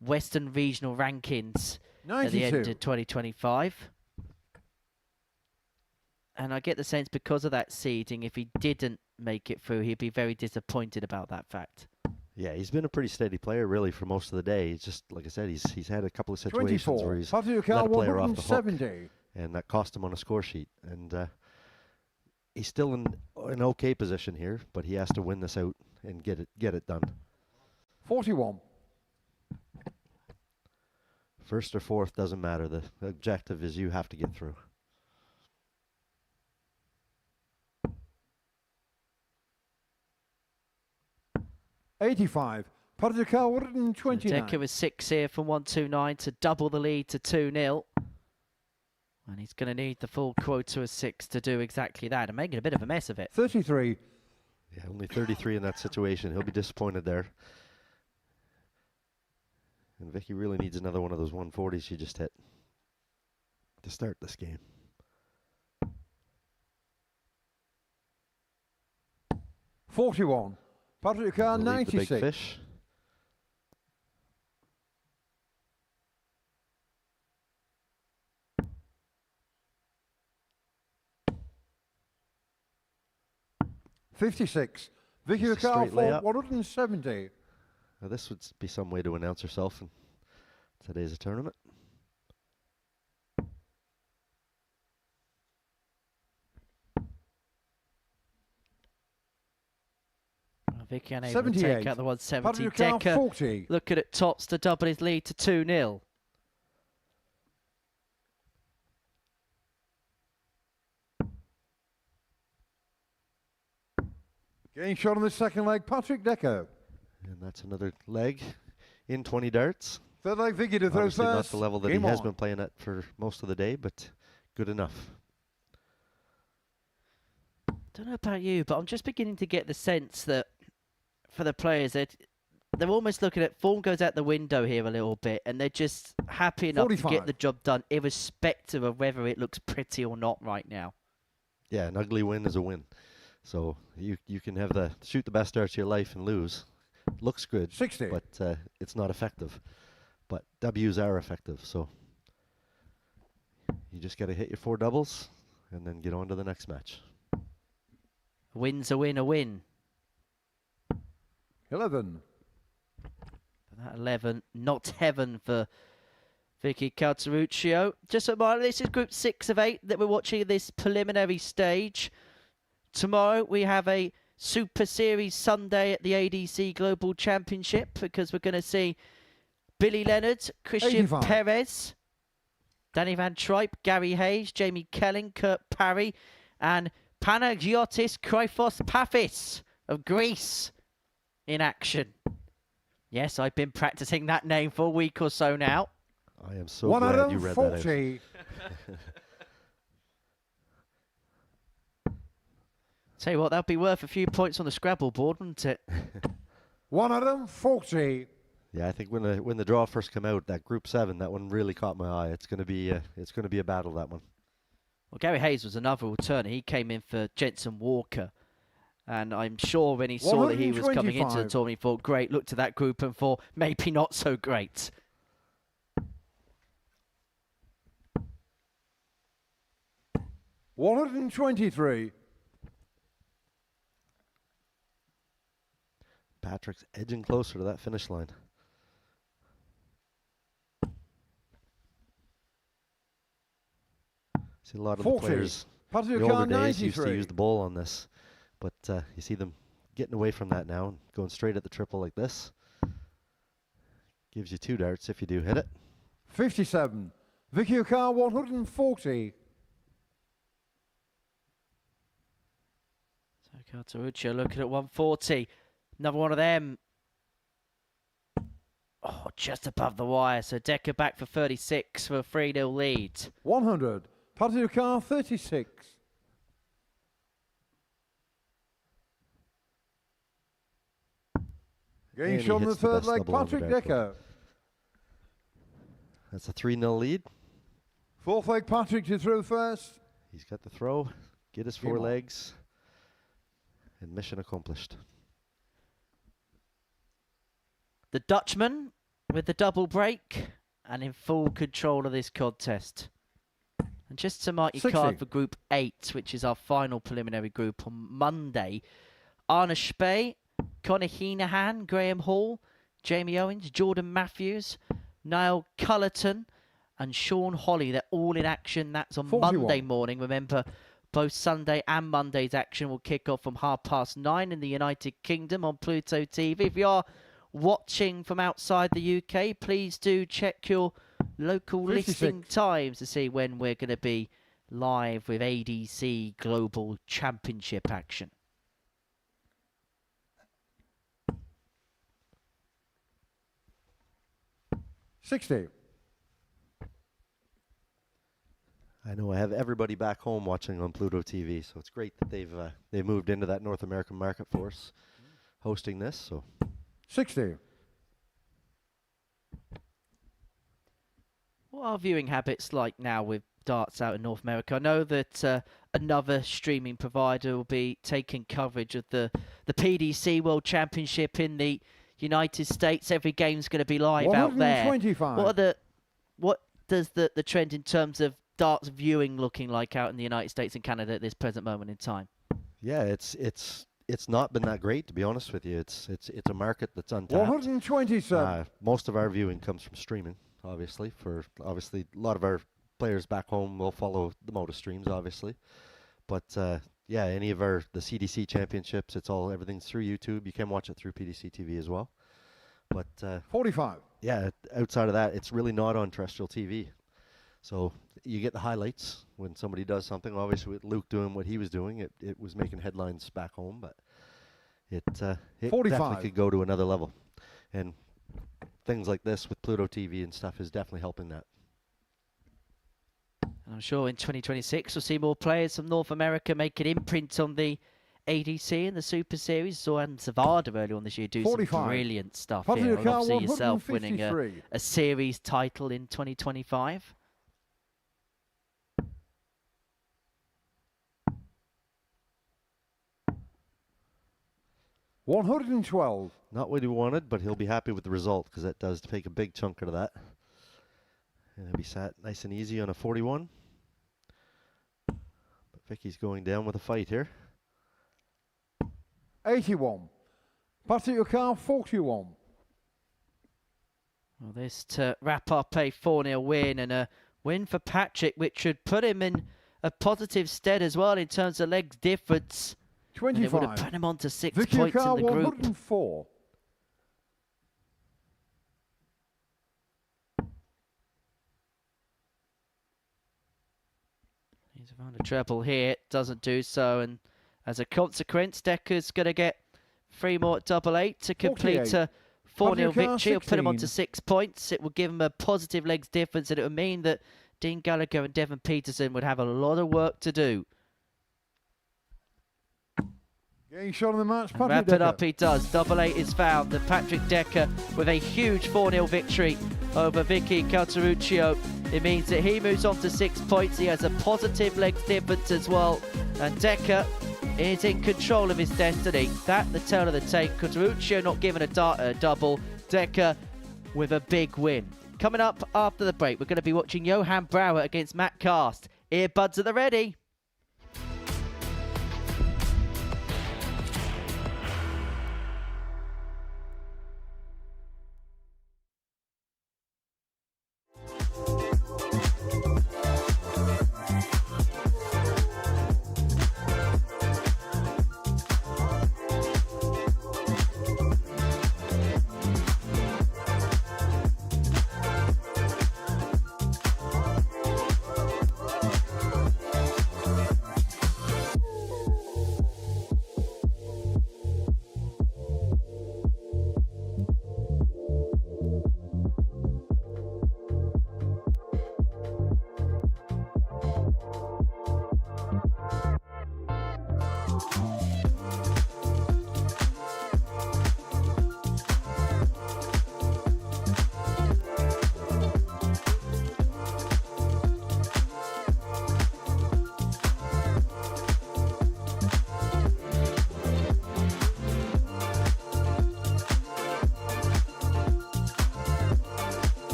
Western regional rankings at the end 92. of 2025. And I get the sense because of that seeding, if he didn't make it through, he'd be very disappointed about that fact. Yeah, he's been a pretty steady player, really, for most of the day. He's just, like I said, he's had a couple of situations 24. where he's Patrick let Carr, a player off the hook, 170. and that cost him on a score sheet. And he's still in an okay position here, but he has to win this out and get it done. 41. First or fourth doesn't matter. The objective is you have to get through. $85. Patrick Carr, 129. Decca was 6 here from 129 to double the lead to 2-0. And he's going to need the full quota of 6 to do exactly that and making a bit of a mess of it. 33. Yeah, only 33 in that situation. He'll be disappointed there. And Vicky really needs another one of those 140s she just hit to start this game. $41. Patrick Carr, We'll leave the 96. big fish. $56. Vicky Just a Carr, straight layup. 170. Now this would be some way to announce herself in today's tournament. Vicky unable to 78. take out the 170. Patrick Carr, Decca 40. looking at tops to double his lead to 2-0. Getting shot on the second leg, Patrick Decca. And that's another leg in 20 darts. Third leg, Vicky to throw Obviously not first. the level that Game he has on. been playing at for most of the day, but good enough. Don't know about you, but I'm just beginning to get the sense that for the players that they're almost looking at form goes out the window here a little bit, and they're just happy enough to 45. get the job done, irrespective of whether it looks pretty or not right now. Yeah, an ugly win is a win. So you can have shoot the best darts of your life and lose. Looks good, 60. but it's not effective. But W's are effective, so you just got to hit your 4 doubles and then get on to the next match. A win's a win, a win. 11. That 11, not heaven for Vicky Karichio. Just a reminder, this is Group 6 of 8 that we're watching at this preliminary stage. Tomorrow we have a Super Series Sunday at the ADC Global Championship because we're going to see Billy Leonard, Christian 85. Perez, Danny Van Tripe, Gary Hayes, Jamie Kelling, Kurt Parry, and Panagiotis Kryphos Paphis of Greece in action. Yes, I've been practicing that name for a week or so now. I am so glad you read that out. 140. Tell you what, that'll be worth a few points on the Scrabble board, wouldn't it? 140. Yeah, I think when the draw first came out, that Group 7, that one really caught my eye. It's gonna be a battle, that one. Well, Gary Hayes was another alternate. He came in for Jensen Walker. And I'm sure when he saw that he was coming into the 125. tournament, he thought, great, looked at that group and thought, maybe not so great. $123. Patrick's edging closer to that finish line. See a lot of the 40. players Patrick in the older Khan, days used to 93. use the bowl on this, but you see them getting away from that now and going straight at the triple like this. Gives you 2 darts if you do hit it. 57. Vicky Carr, 140. So Karichio looking at 140. Another one of them. Oh, just above the wire. So Decca back for 36 for a 3-0 lead. 100. Patrick Carr, 36. Getting And he shot in the hits the third best leg, double on the Patrick dart Decca. That's a 3-0 lead. Fourth leg, Patrick to throw first. He's got the throw, get his Game 4 on. legs, and mission accomplished. The Dutchman with the double break and in full control of this contest. And just to mark your 60. card for Group 8, which is our final preliminary group on Monday, Arna Spey, Conor Heenahan, Graham Hall, Jamie Owens, Jordan Matthews, Niall Cullerton, and Sean Holly. They're all in action. That's on 41. Monday morning. Remember, both Sunday and Monday's action will kick off from 9:30 in the United Kingdom on Pluto TV. If you are watching from outside the UK, please do check your local 56. listing times to see when we're going to be live with ADC Global Championship action. $60. I know I have everybody back home watching on Pluto TV, so it's great that they've moved into that North American market for us, hosting this. So 60. What are viewing habits like now with darts out in North America? I know that another streaming provider will be taking coverage of the PDC World Championship in the United States. Every game's going to be live out there. 125. What does the trend in terms of darts viewing looking like out in the United States and Canada at this present moment in time? yeah, it's not been that great, to be honest with you. It's a market that's untapped. 127. Most of our viewing comes from streaming, obviously. Obviously, a lot of our players back home will follow the Modus streams, obviously. But yeah, any of the CDC championships, everything's through YouTube. You can watch it through PDC TV as well. But 45. yeah, outside of that, it's really not on terrestrial TV. So you get the highlights when somebody does something. Obviously, with Luke doing what he was doing, it was making headlines back home, but it 45. definitely could go to another level. And things like this with Pluto TV and stuff is definitely helping that. And I'm sure in 2026 we'll see more players from North America make an imprint on the ADC in the Super Series. Saw Adam Savada earlier on this year do 45. some brilliant stuff Positive here. And car, obviously yourself winning 153. a series title in 2025. $112. Not what he wanted, but he'll be happy with the result because that does take a big chunk out of that. And he'll be sat nice and easy on a 41. But Vicky's going down with a fight here. 81. Patrick car, 41. Well, this to wrap up a 4-0 win, and a win for Patrick, which should put him in a positive stead as well in terms of legs difference. 25. And it would have put him on to 6 Vicky points car, in the group. 104. He's found a treble here, doesn't do so, and as a consequence, Decca's going to get 3 more at double 8 to complete 48. a 4-0 Patrick car, victory. It'll put him on to 16. 6 points. It will give him a positive legs difference, and it would mean that Dean Gallagher and Devon Peterson would have a lot of work to do. Getting shot in the match, And Patrick wrap it Decca. up he does. Double 8 is found. And Patrick Decca with a huge 4-0 victory over Vicky Karichio. It means that he moves on to 6 points. He has a positive legs difference as well. And Decca is in control of his destiny. That the tale of the tape. Karichio not given a double. Decca with a big win. Coming up after the break, we're going to be watching Johan Brouwer against Matt Cast. Earbuds at the ready.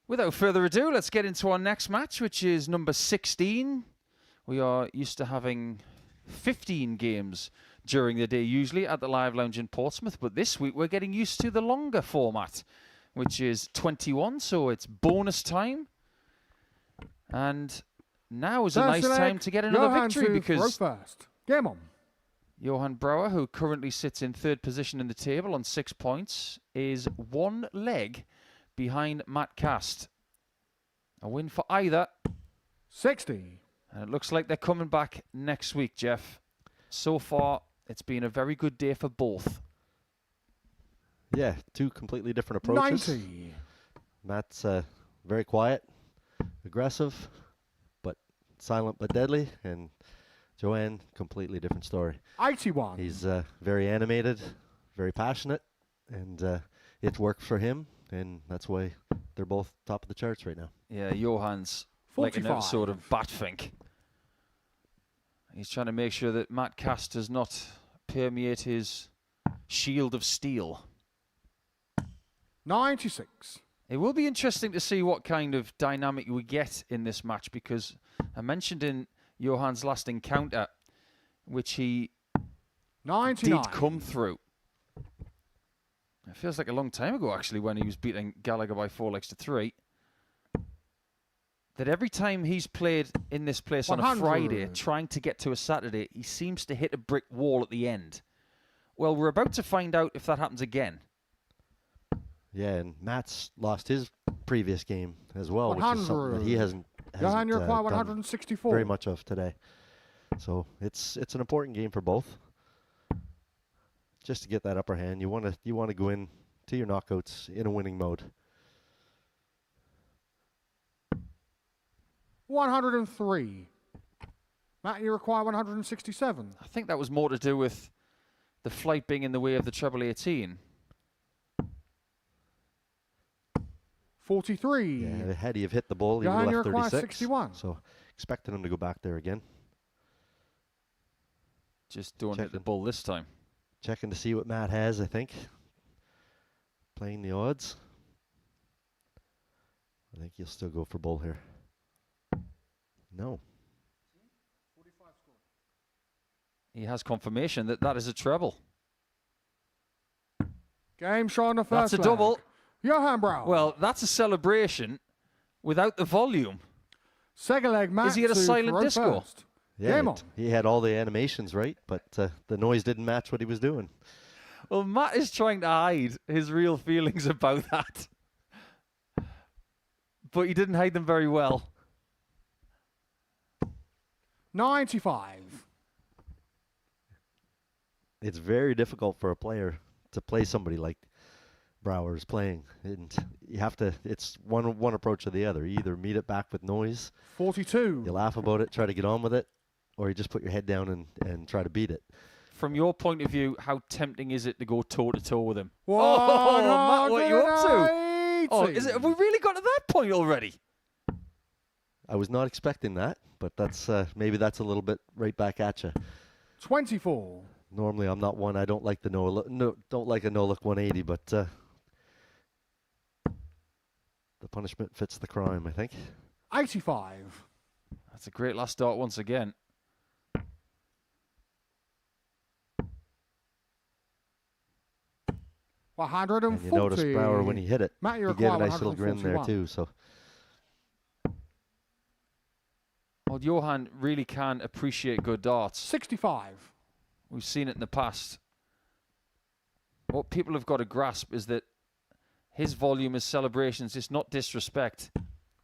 Without further ado, let's get into our next match, which is number 16. We are used to having 15 games during the day, usually at the Live Lounge in Portsmouth. But this week, we're getting used to the longer format, which is 21, so it's bonus time. And now is a nice time to get another victory because first. Game on. Johan Brouwer, who currently sits in third position in the table on 6 points, is one leg behind Matt Cast. A win for either. 60. And it looks like they're coming back next week, Jeff. So far, it's been a very good day for both. Yeah, two completely different approaches. 90. Matt's very quiet, aggressive, but silent but deadly. And Johan, completely different story. 81. He's very animated, very passionate, and it works for him. And that's why they're both top of the charts right now. Yeah, Johan's 45. like an episode of Batfink. He's trying to make sure that Matt Cast does not permeate his shield of steel. 96. It will be interesting to see what kind of dynamic we get in this match, because I mentioned in Johan's last encounter, which he 99. did come through. It feels like a long time ago, actually, when he was beating Gallagher by 4-3. That every time he's played in this place on a 100. Friday, trying to get to a Saturday, he seems to hit a brick wall at the end. Well, we're about to find out if that happens again. Yeah, and Matt's lost his previous game as well, which is something that he hasn't Johan, you require done 164. very much of today. So it's an important game for both. Just to get that upper hand, you want to go in to your knockouts in a winning mode. 103. Matt, you require 167. I think that was more to do with the flight being in the way of the treble 18. 43. Yeah, had he have hit the ball, he would Johan, have you left require 36. 61. So expecting him to go back there again. Just don't hit the ball this time. Checking to see what Matt has, I think. Playing the odds. I think he'll still go for bull here. No. He has confirmation that that is a treble. Game show on the first That's a double. leg. Johan Brouwer. Well, that's a celebration without the volume. Second leg, Matt. Is he at a silent disco? First. Yeah, Game on. he had all the animations right, but the noise didn't match what he was doing. Well, Matt is trying to hide his real feelings about that. But he didn't hide them very well. 95. It's very difficult for a player to play somebody like Brouwer is playing. And you have to, it's one approach or the other. You either meet it back with noise. 42. You laugh about it, try to get on with it, or you just put your head down and try to beat it. From your point of view, how tempting is it to go toe-to-toe with him? Whoa, Matt, what are you up to? Oh, have we really got to that point already? I was not expecting that, but that's maybe that's a little bit right back at you. 24. Normally, I'm not one. I don't like the don't like a no-look 180, but the punishment fits the crime, I think. 85. That's a great last start once again. And you notice Brouwer when he hit it, Matt, he gave a nice little grin there too. So. Well, Johan really can appreciate good darts. 65. We've seen it in the past. What people have got to grasp is that his volume is celebrations. It's not disrespect.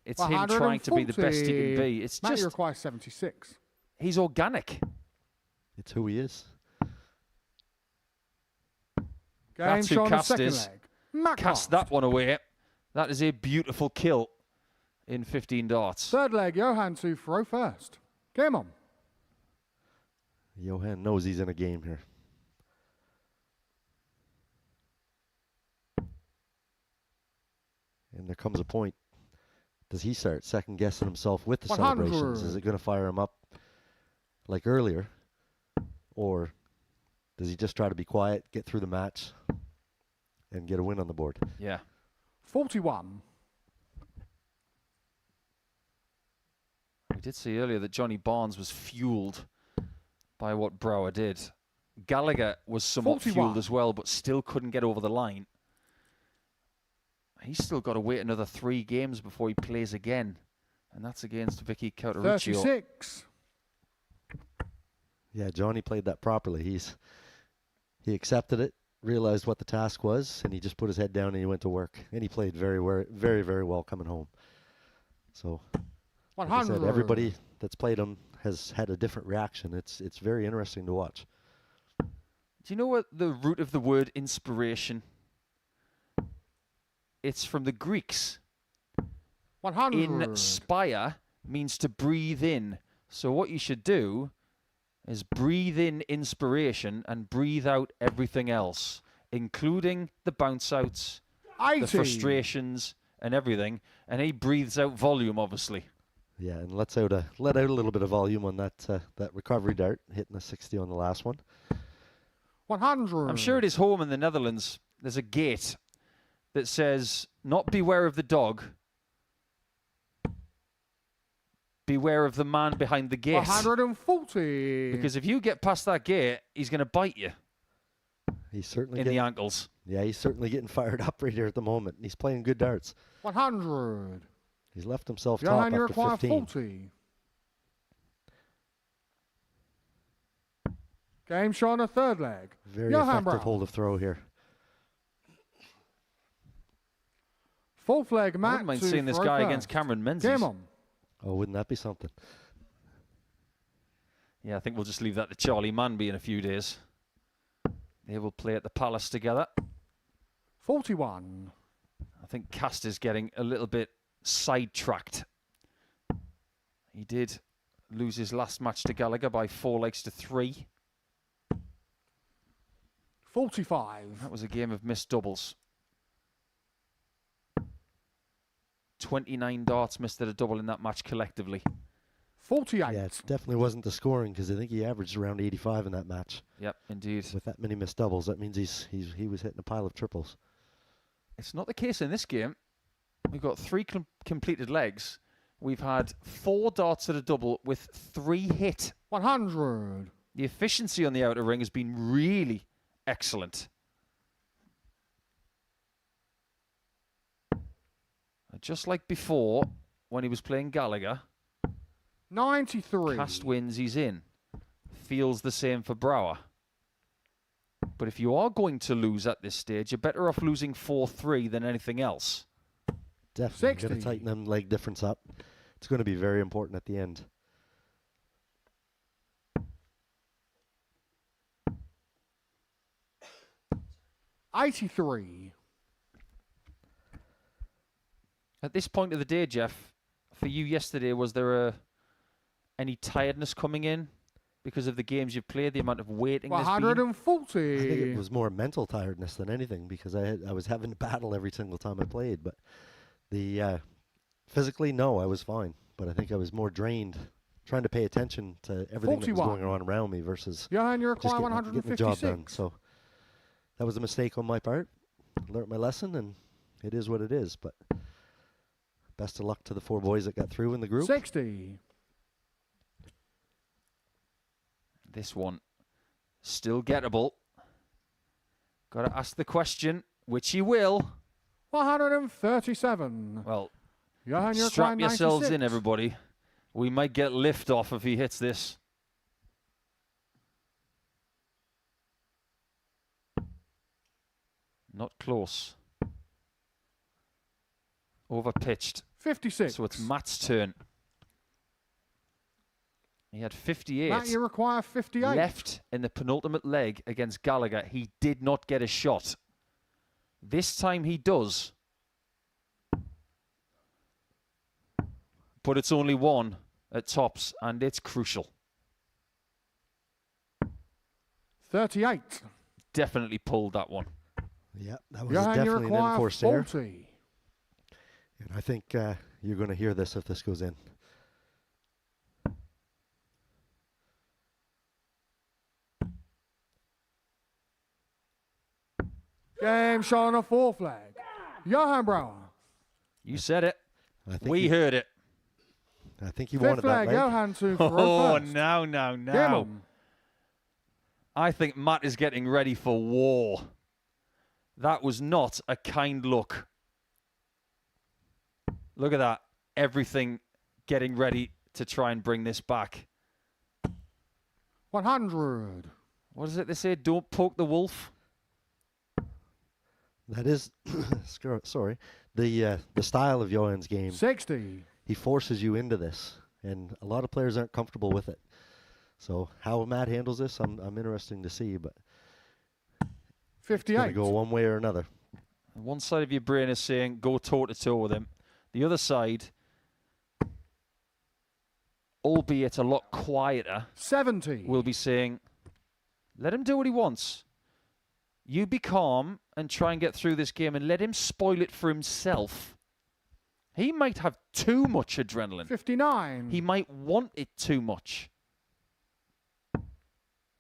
It's him trying to be the best he can be. It's Matt, just you require 76. He's organic. It's who he is. Game That's who show on the Cast second is. leg. Matt Cast that one away. That is a beautiful kill in 15 darts. Third leg, Johan to throw first. Game on. Johan knows he's in a game here. And there comes a point. Does he start second guessing himself with the 100. celebrations? Is it going to fire him up like earlier? Or does he just try to be quiet, get through the match, and get a win on the board? Yeah. 41. did see earlier that Johnny Barnes was fueled by what Brouwer did. Gallagher was somewhat 41. fueled as well, but still couldn't get over the line. He's still got to wait another 3 games before he plays again. And that's against Vicky Karichio. 36. Yeah, Johnny played that properly. He accepted it, realized what the task was, and he just put his head down and he went to work. And he played very well coming home. So, like I said, everybody that's played him has had a different reaction. It's very interesting to watch. Do you know what the root of the word inspiration? It's from the Greeks. 100. Inspire means to breathe in. So what you should do is breathe in inspiration and breathe out everything else, including the bounce outs, 80. the frustrations and everything. And he breathes out volume, obviously. Yeah, and let out a little bit of volume on that recovery dart, hitting a 60 on the last one. 100. I'm sure at his home in the Netherlands, there's a gate that says, not beware of the dog, beware of the man behind the gate. 140. Because if you get past that gate, he's going to bite you. He's certainly in the ankles. Yeah, he's certainly getting fired up right here at the moment. He's playing good darts. 100. He's left himself top Johan, you after require 15. 40. Game shot on a third leg. Very Johan effective Brown. hold of throw here. Fourth leg I match. wouldn't mind seeing this guy against Cameron Menzies. Game on. Oh, wouldn't that be something? Yeah, I think we'll just leave that to Charlie Manby in a few days. They will play at the Palace together. 41. I think Cast is getting a little bit sidetracked. He did lose his last match to Gallagher by 4 legs to 3. 45. That was a game of missed doubles. 29 darts missed at a double in that match collectively. 48. Yeah, it definitely wasn't the scoring because I think he averaged around 85 in that match. Yep, indeed. With that many missed doubles, that means he was hitting a pile of triples. It's not the case in this game. We've got 3 completed legs. We've had 4 darts at a double with 3 hit. 100. The efficiency on the outer ring has been really excellent. Just like before, when he was playing Gallagher, 93. Cast wins, he's in. Feels the same for Brouwer. But if you are going to lose at this stage, you're better off losing 4-3 than anything else. Definitely going to tighten them leg difference up. It's going to be very important at the end. $83. At this point of the day, Jeff, for you yesterday, was there any tiredness coming in because of the games you've played, the amount of waiting there's been? 140. I think it was more mental tiredness than anything because I was having to battle every single time I played. But the physically, no, I was fine. But I think I was more drained trying to pay attention to everything that was going on around me versus Johan, you're just getting the job done. 156. So that was a mistake on my part. Learned my lesson, and it is what it is. But best of luck to the 4 boys that got through in the group. 60. This one, still gettable. Got to ask the question, which you will. 137. Well, Johan, you're strap yourselves 96. in, everybody. We might get lift off if he hits this. Not close. Overpitched. 56. So it's Matt's turn. He had 58 Matt, you require 58. left in the penultimate leg against Gallagher. He did not get a shot. This time he does. But it's only 1 at tops, and it's crucial. 38. Definitely pulled that one. Yeah, that was Johan, you definitely an require enforced error. 40. And I think you're going to hear this if this goes in. Game shot on a 4th leg. Johan Brouwer. You said it. I think We heard it. I think he Fifth wanted that leg, leg. Johan to throw Oh, first. no. Game on. I think Matt is getting ready for war. That was not a kind look. Look at that. Everything getting ready to try and bring this back. 100. What is it they say? Don't poke the wolf. That is, sorry, the style of Johan's game. 60. He forces you into this, and a lot of players aren't comfortable with it. So how Matt handles this, I'm interested to see, but 58. It's going to go one way or another. One side of your brain is saying go toe-to-toe with him. The other side, albeit a lot quieter, 70. will be saying, let him do what he wants. You be calm and try and get through this game and let him spoil it for himself. He might have too much adrenaline. 59. He might want it too much.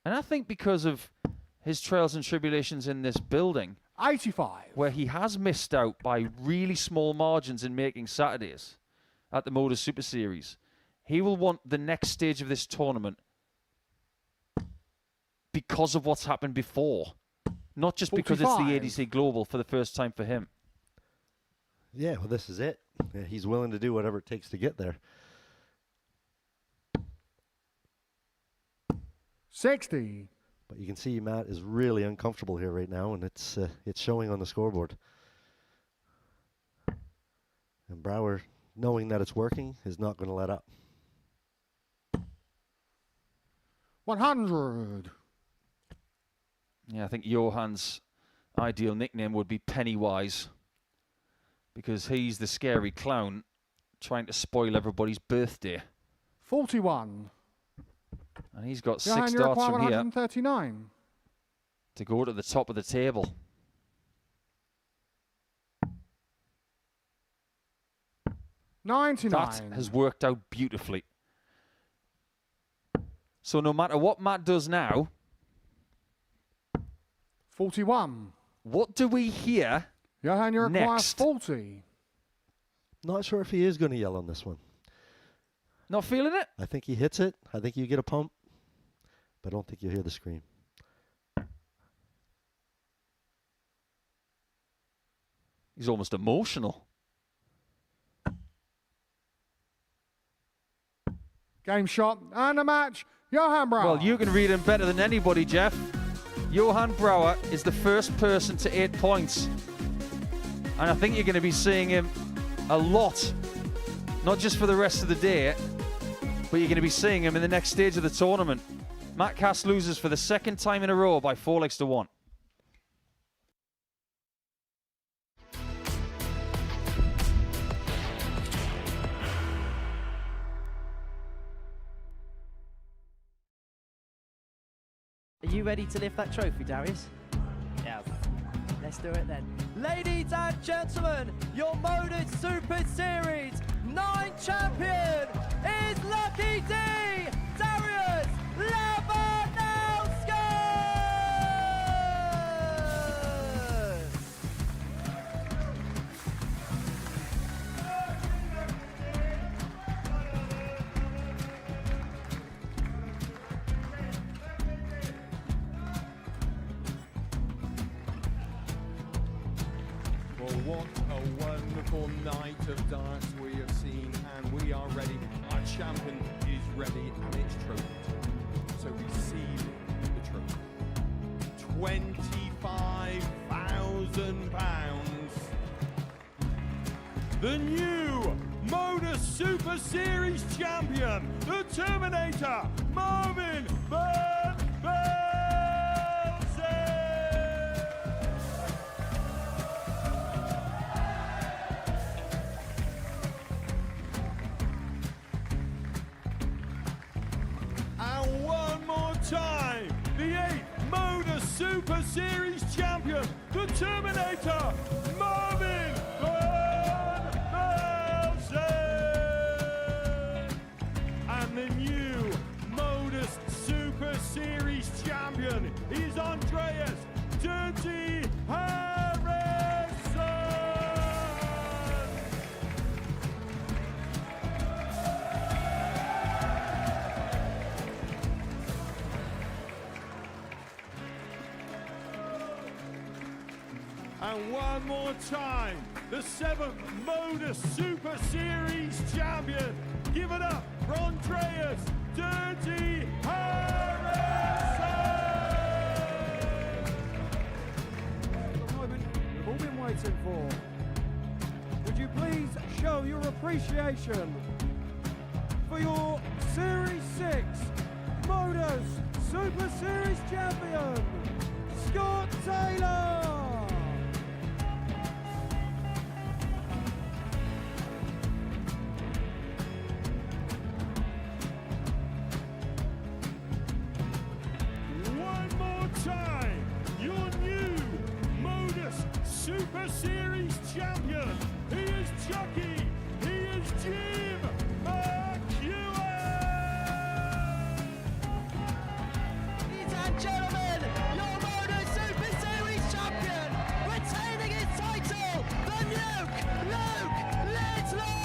And I think because of his trials and tribulations in this building, 85. where he has missed out by really small margins in making Saturdays at the Modus Super Series, he will want the next stage of this tournament because of what's happened before. Not just because it's the 45. ADC Global for the first time for him. Yeah, well, this is it. Yeah, he's willing to do whatever it takes to get there. 60. But you can see Matt is really uncomfortable here right now, and it's showing on the scoreboard. And Brouwer, knowing that it's working, is not going to let up. 100. Yeah, I think Johan's ideal nickname would be Pennywise, because he's the scary clown trying to spoil everybody's birthday. 41. And he's got Johan, 6 you darts require from here 139. to go to the top of the table. $99. That has worked out beautifully. So no matter what Matt does now, 41. what do we hear Johan, you require next? 40. Not sure if he is going to yell on this one. Not feeling it? I think he hits it. I think you get a pump, but I don't think you hear the scream. He's almost emotional. Game shot and a match. Johan Brouwer. Well, you can read him better than anybody, Jeff. Johan Brouwer is the first person to 8 points. And I think you're going to be seeing him a lot. Not just for the rest of the day, but you're going to be seeing him in the next stage of the tournament. Matt Cass loses for the second time in a row by 4 legs to 1. Are you ready to lift that trophy, Darius? Yeah. Let's do it then. Ladies and gentlemen, your Modus Super Series 9 champion is Lucky D, Darius Lewandowski! Well, what a wonderful night of darts we have seen, and we are ready. Our champion is ready, and it's trophy time. So receive the trophy. £25,000. The new Modus Super Series champion, the Terminator, Marvin Van Velzen. And one more time, the 8th Modus Super Series champion, the Terminator, Marvin Van Velzen. And the new Modus Super Series champion is Andreas Dirty Harrison. And one more time, the 7th Modus Super Series champion. Give it up for Andreas Dirty Harrison! The moment we've all been waiting for. Would you please show your appreciation for your Series 6 Modus Super Series champion, Scott Taylor! One more time, your new Modus Super Series champion. He is Chucky. He is Jim McEwen. Ladies and gentlemen, your Modus Super Series champion, retaining his title, the Nuke, Luke Littler!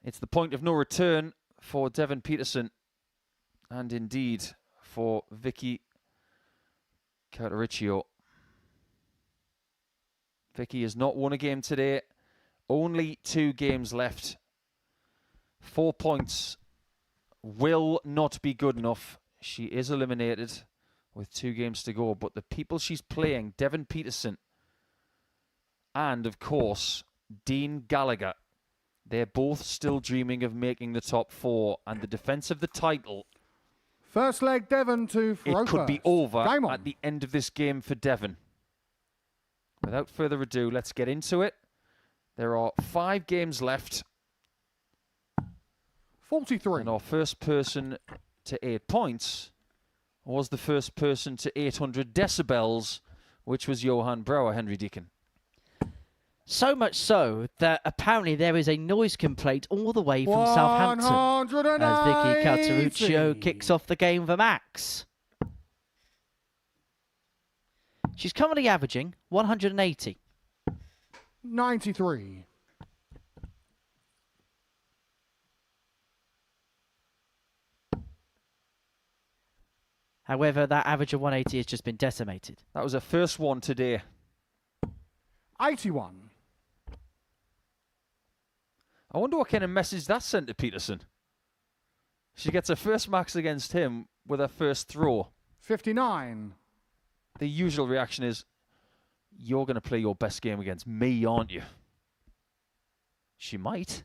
It's the point of no return for Devon Peterson, and indeed for Vicky Karichio. Vicky has not won a game today. Only 2 games left. 4 points will not be good enough. She is eliminated with 2 games to go. But the people she's playing, Devon Peterson and, of course, Dean Gallagher, they're both still dreaming of making the top 4. And the defence of the title, First leg, Devon to throw it could be over Game on. at the end of this game for Devon. Without further ado, let's get into it. There are 5 games left. 43. And our first person to 8 points was the first person to 800 decibels, which was Johan Brouwer, Henry Deacon. So much so that apparently there is a noise complaint all the way from Southampton as Vicky 180. Kataruccio kicks off the game for Max. She's currently averaging 180. 93. However, that average of 180 has just been decimated. That was her first one today. 81. I wonder what kind of message that sent to Peterson. She gets her first max against him with her first throw. 59. The usual reaction is, you're going to play your best game against me, aren't you? She might.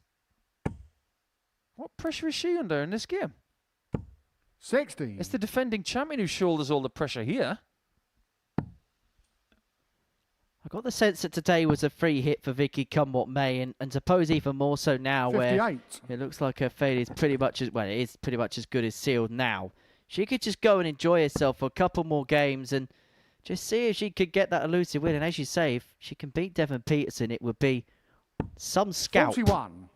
What pressure is she under in this game? 60. It's the defending champion who shoulders all the pressure here. I got the sense that today was a free hit for Vicky, come what may, and suppose even more so now, 58. where it looks like her fate is pretty much as well. It is pretty much as good as sealed now. She could just go and enjoy herself for a couple more games and just see if she could get that elusive win. And as you say, if she can beat Devon Peterson, it would be some scalp. 41.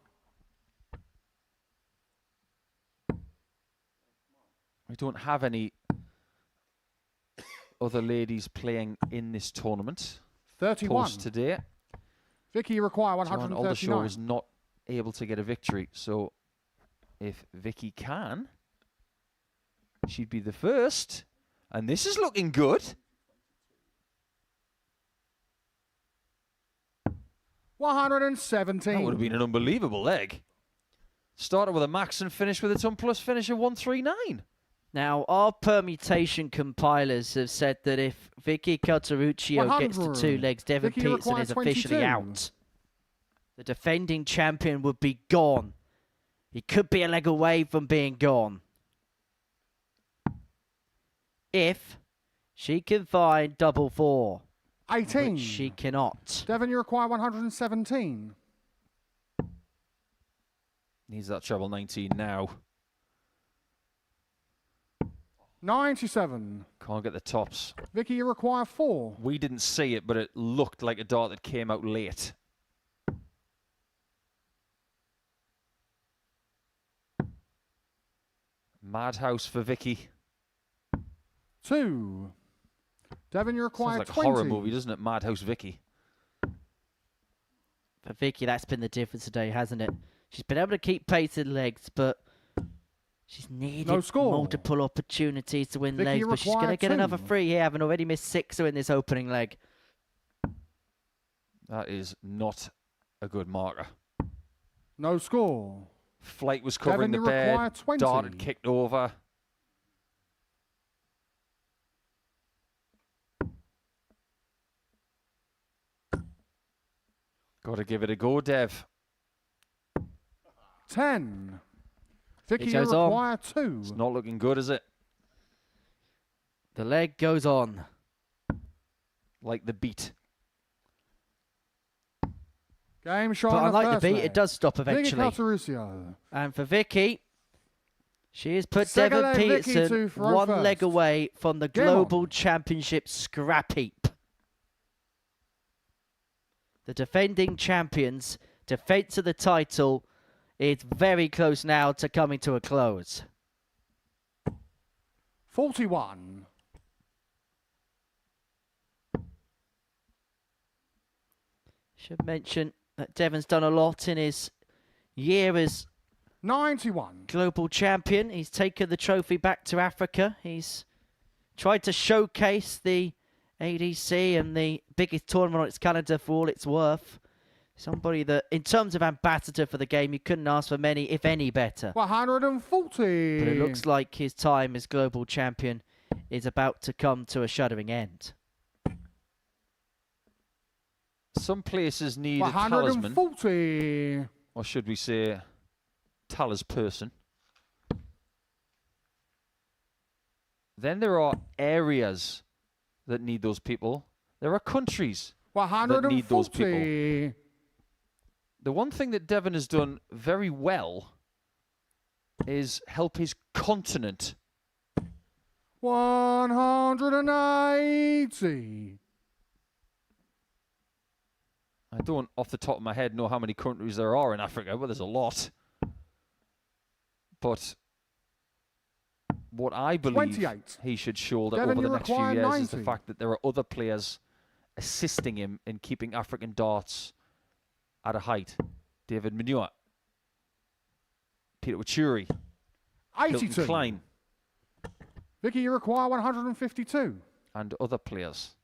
We don't have any other ladies playing in this tournament. 31. Post today. Vicky require Joanne Aldershaw 139. was not able to get a victory. So if Vicky can, she'd be the first. And this is looking good. 117. That would have been an unbelievable leg. Started with a max and finished with its plus finish of 139. Now, our permutation compilers have said that if Vicky Kataruccio gets to 2 legs, Devon Vicky Peterson requires is officially 22. out. The defending champion would be gone. He could be a leg away from being gone. If she can find double 4. 18. Which she cannot. Devon, you require 117. Needs that treble 19 now. 97. Can't get the tops. Vicky, you require 4. We didn't see it, but it looked like a dart that came out late. Madhouse for Vicky. 2. Devon, you require Sounds like 20. a horror movie, doesn't it? Madhouse Vicky. For Vicky, that's been the difference today, hasn't it? She's been able to keep pace in legs, but she's needed multiple opportunities to win Vicky, legs. you But she's going to require get 2. another 3 here, having already missed 6 in this opening leg. That is not a good marker. No score. Flight was covering Devon, the you require bed. 20. Dart had kicked over. Got to give it a go, Dev. 10. Vicky, It you goes on. require 2. It's not looking good, is it? The leg goes on. Like the beat. Game shot But on unlike the first beat, leg. it does stop eventually. Vicky Karichio. And for Vicky, she has put Second Devon leg, Vicky Peterson to throw 1 leg first. away from the Game on. Global Championship scrap heap. The defending champions' defense of the title is very close now to coming to a close. 41. Should mention that Devon's done a lot in his year as 91. global champion. He's taken the trophy back to Africa. He's tried to showcase the ADC and the biggest tournament on its calendar for all it's worth. Somebody that, in terms of ambassador for the game, you couldn't ask for many, if any, better. 140. But it looks like his time as global champion is about to come to a shuddering end. Some places need a talisman. 140. Or should we say, talisperson. Then there are areas that need those people. There are countries that need those people. 140. The one thing that Devon has done very well is help his continent. 180. I don't, off the top of my head, know how many countries there are in Africa, but there's a lot. But what I believe 28. he should shoulder Devon, over the you next few require years is the 90. fact that there are other players assisting him in keeping African darts at a height. David Manua, Peter Wachuri, Hilton 82. Klein, Vicky, you require 152. and other players.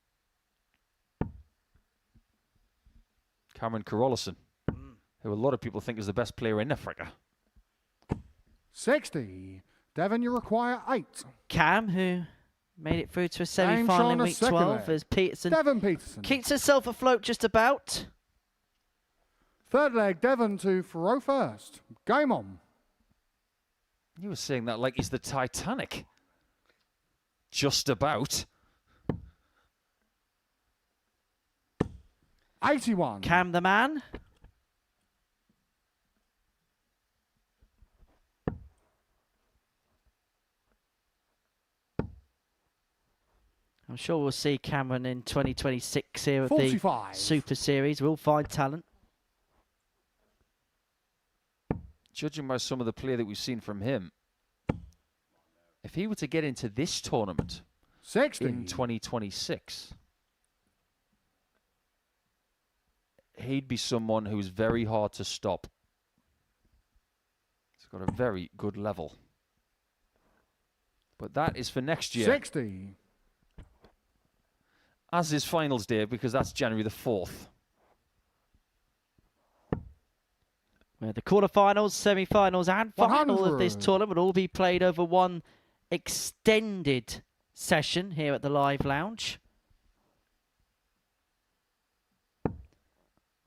Cameron Carolison, who a lot of people think is the best player in Africa. 60. Devon, you require 8. Cam, who made it through to a James semi-final in on a week second 12 leg. as Peterson Devon Peterson. keeps herself afloat just about. Third leg, Devon to throw first. Game on. You were saying that like he's the Titanic. Just about. 81. Cam the man. I'm sure we'll see Cameron in 2026 here at 45. the Super Series. We'll find talent. Judging by some of the play that we've seen from him, if he were to get into this tournament 60. in 2026, he'd be someone who's very hard to stop. He's got a very good level. But that is for next year. 60. As is finals day, because that's January the 4th. Where the quarterfinals, semi-finals and final of this 100. tournament will all be played over one extended session here at the Live Lounge.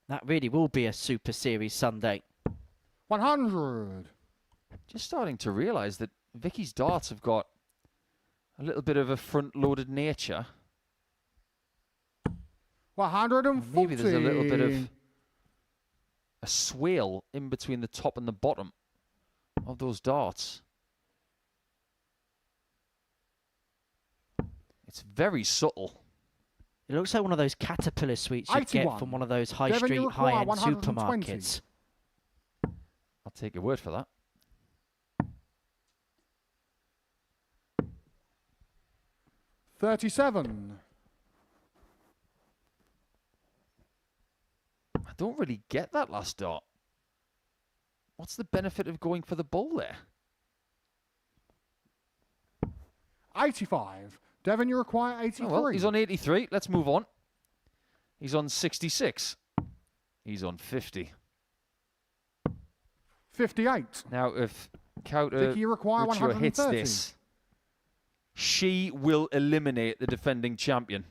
That really will be a Super Series Sunday. 100. Just starting to realise that Vicky's darts have got a little bit of a front-loaded nature. 140. Maybe there's a little bit of a swale in between the top and the bottom of those darts. It's very subtle. It looks like one of those caterpillar sweets you get 81. from one of those high Devon, you street require high-end 120. supermarkets. 'll take your word for that. 37. I don't really get that last dart. What's the benefit of going for the bull there? 85. Devon, you require 83. Oh, well, he's on 83. Let's move on. He's on 66. He's on 50. 58. Now, if Karichio hits this, she will eliminate the defending champion.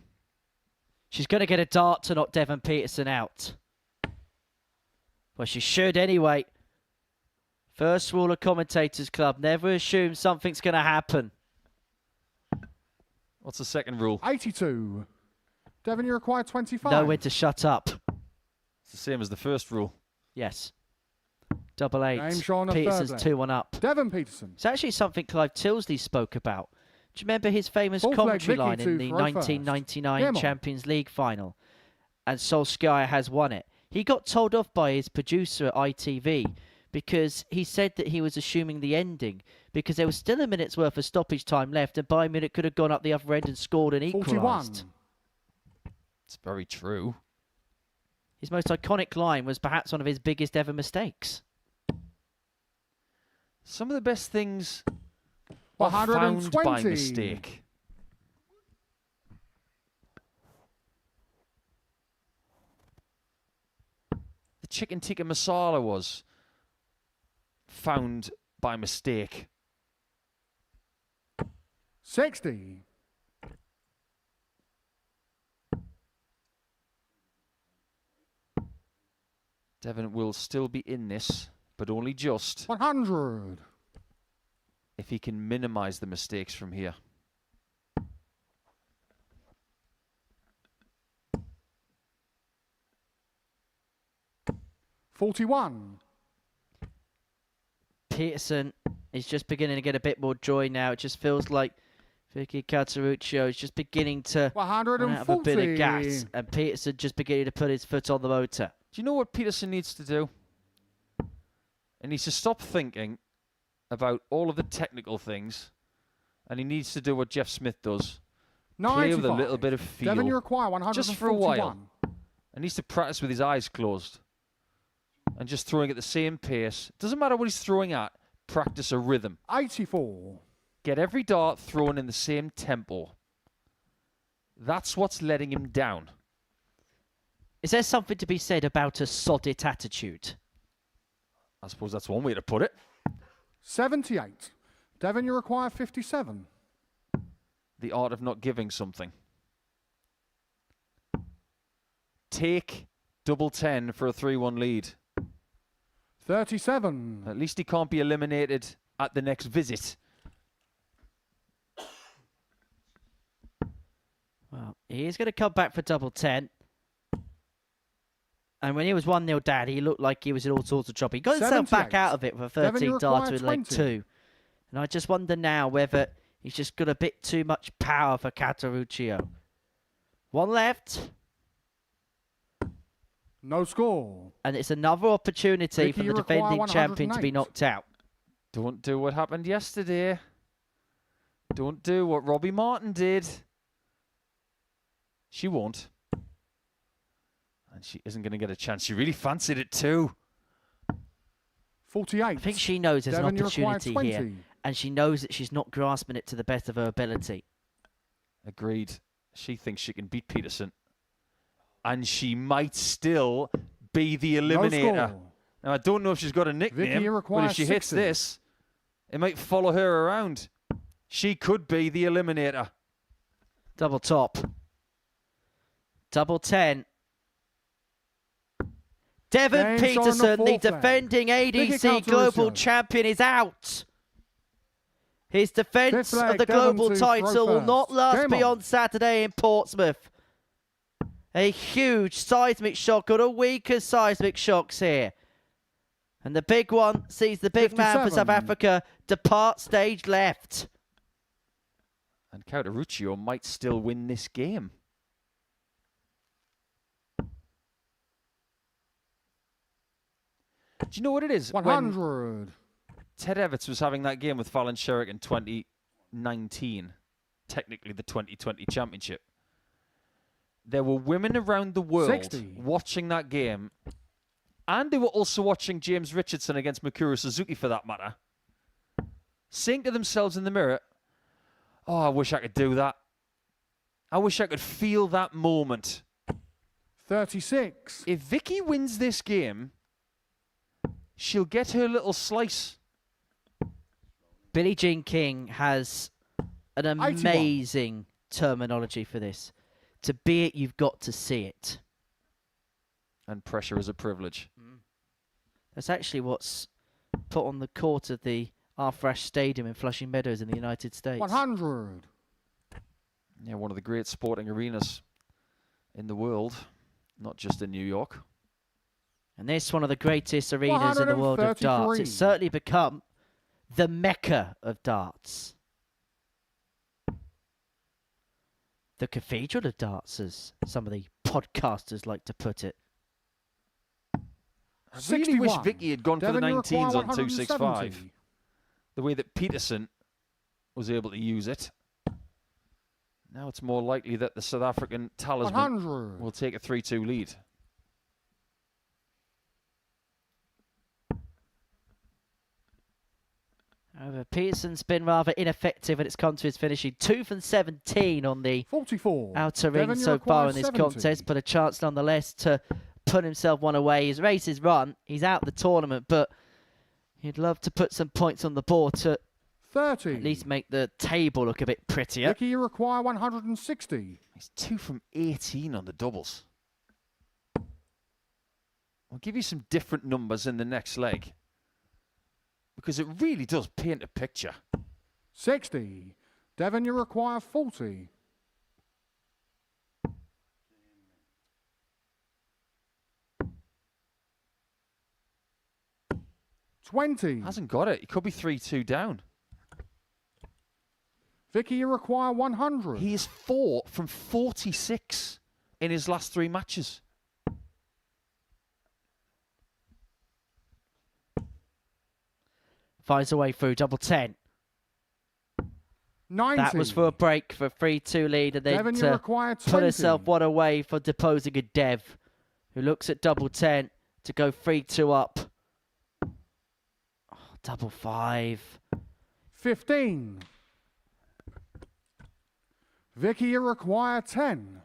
She's going to get a dart to knock Devon Peterson out. Well, she should anyway. First rule of Commentators Club, never assume something's going to happen. What's the second rule? 82. Devon, you require 25. Know when to shut up. It's the same as the first rule. Yes. Double eight. Game shown on Peterson's third leg. 2-1 up. Devon Peterson. It's actually something Clive Tilsley spoke about. Do you remember his famous Fourth leg, commentary Vicky line in the to throw 1999 first. Champions League final? And Solskjaer has won it. He got told off by his producer at ITV because he said that he was assuming the ending because there was still a minute's worth of stoppage time left and Bayern Munich could have gone up the other end and scored and equalised. 41. It's very true. His most iconic line was perhaps one of his biggest ever mistakes. Some of the best things are found 120. by mistake. The chicken tikka masala was found by mistake. 60. Devon will still be in this, but only just 100. if he can minimize the mistakes from here. $41. Peterson is just beginning to get a bit more joy now. It just feels like Vicky Karichio is just beginning to run out of a bit of gas. And Peterson just beginning to put his foot on the motor. Do you know what Peterson needs to do? He needs to stop thinking about all of the technical things, and he needs to do what Jeff Smith does. 95. Play with a little bit of feel. Devon, you require 141. Just for a while. And needs to practice with his eyes closed. And just throwing at the same pace. Doesn't matter what he's throwing at. Practice a rhythm. 84. Get every dart thrown in the same tempo. That's what's letting him down. Is there something to be said about a sod-it attitude? I suppose that's one way to put it. 78. Devon, you require 57. The art of not giving something. Take double 10 for a 3-1 lead. 37. At least he can't be eliminated at the next visit. Well, he is going to come back for double 10. And when he was 1-0 down, he looked like he was in all sorts of trouble. He got himself back out of it with a 13 darter in leg 2. And I just wonder now whether he's just got a bit too much power for Karichio. One left. No score. And it's another opportunity Vicky, for the defending champion to be 108. knocked out. Don't do what happened yesterday. Don't do what Robbie Martin did. She won't. And she isn't going to get a chance. She really fancied it too. 48. I think she knows there's Devon, an you require opportunity here. 20. And she knows that she's not grasping it to the best of her ability. Agreed. She thinks she can beat Peterson. And she might still be the eliminator. score. Now, I don't know if she's got a nickname, Vicky, you but require if she hits 60. this, it might follow her around. She could be the eliminator. Double top. Double 10. Devon Game's on the Peterson, the fourth leg. defending Vicky ADC Global Karichio. Champion, is out. His defence Fifth leg, of the Devon global to title throw will first. not last Game on. beyond Saturday in Portsmouth. A huge seismic shock, or a weaker seismic shocks here. And the big one sees the big man for 57. South Africa depart stage left. And Karichio might still win this game. Do you know what it is? 100. Ted Everts was having that game with Fallon Sherrick in 2019. technically the 2020 championship. There were women around the world 60. watching that game, and they were also watching James Richardson against Mikuru Suzuki, for that matter, saying to themselves in the mirror, oh, I wish I could do that. I wish I could feel that moment. 36. If Vicky wins this game, she'll get her little slice. Billie Jean King has an amazing terminology for this. To be it, you've got to see it. And pressure is a privilege. That's actually what's put on the court of the Arthur Ashe Stadium in Flushing Meadows in the United States. 100. Yeah, one of the great sporting arenas in the world, not just in New York. And this one of the greatest arenas in the world of darts. It's certainly become the mecca of darts. The cathedral of darts, as some of the podcasters like to put it. I really wish Vicky had gone Devon, for the you require 19s on 170. 265. The way that Peterson was able to use it. Now it's more likely that the South African talisman 100. will take a 3-2 lead. However, Peterson's been rather ineffective and it's come to his finishing. 2 from 17 on the 44. outer ring Devon, you so far require in this 70. contest, but a chance nonetheless to put himself one away. His race is run. He's out the tournament, but he'd love to put some points on the board to 30. at least make the table look a bit prettier. Vicky, you require 160. He's 2 from 18 on the doubles. I'll give you some different numbers in the next leg, because it really does paint a picture. 60. Devon, you require 40. $20. Hasn't got it. He could be 3-2 down. Vicky, you require 100. He is 4 from 46 in his last 3 matches. Finds a way through, double 10. 90. That was for a break for a 3-2 lead, and then Devon, you to require 20. put herself one away for deposing a Dev, who looks at double 10 to go 3-2 up. Oh, double 5. 15. Vicky, you require 10.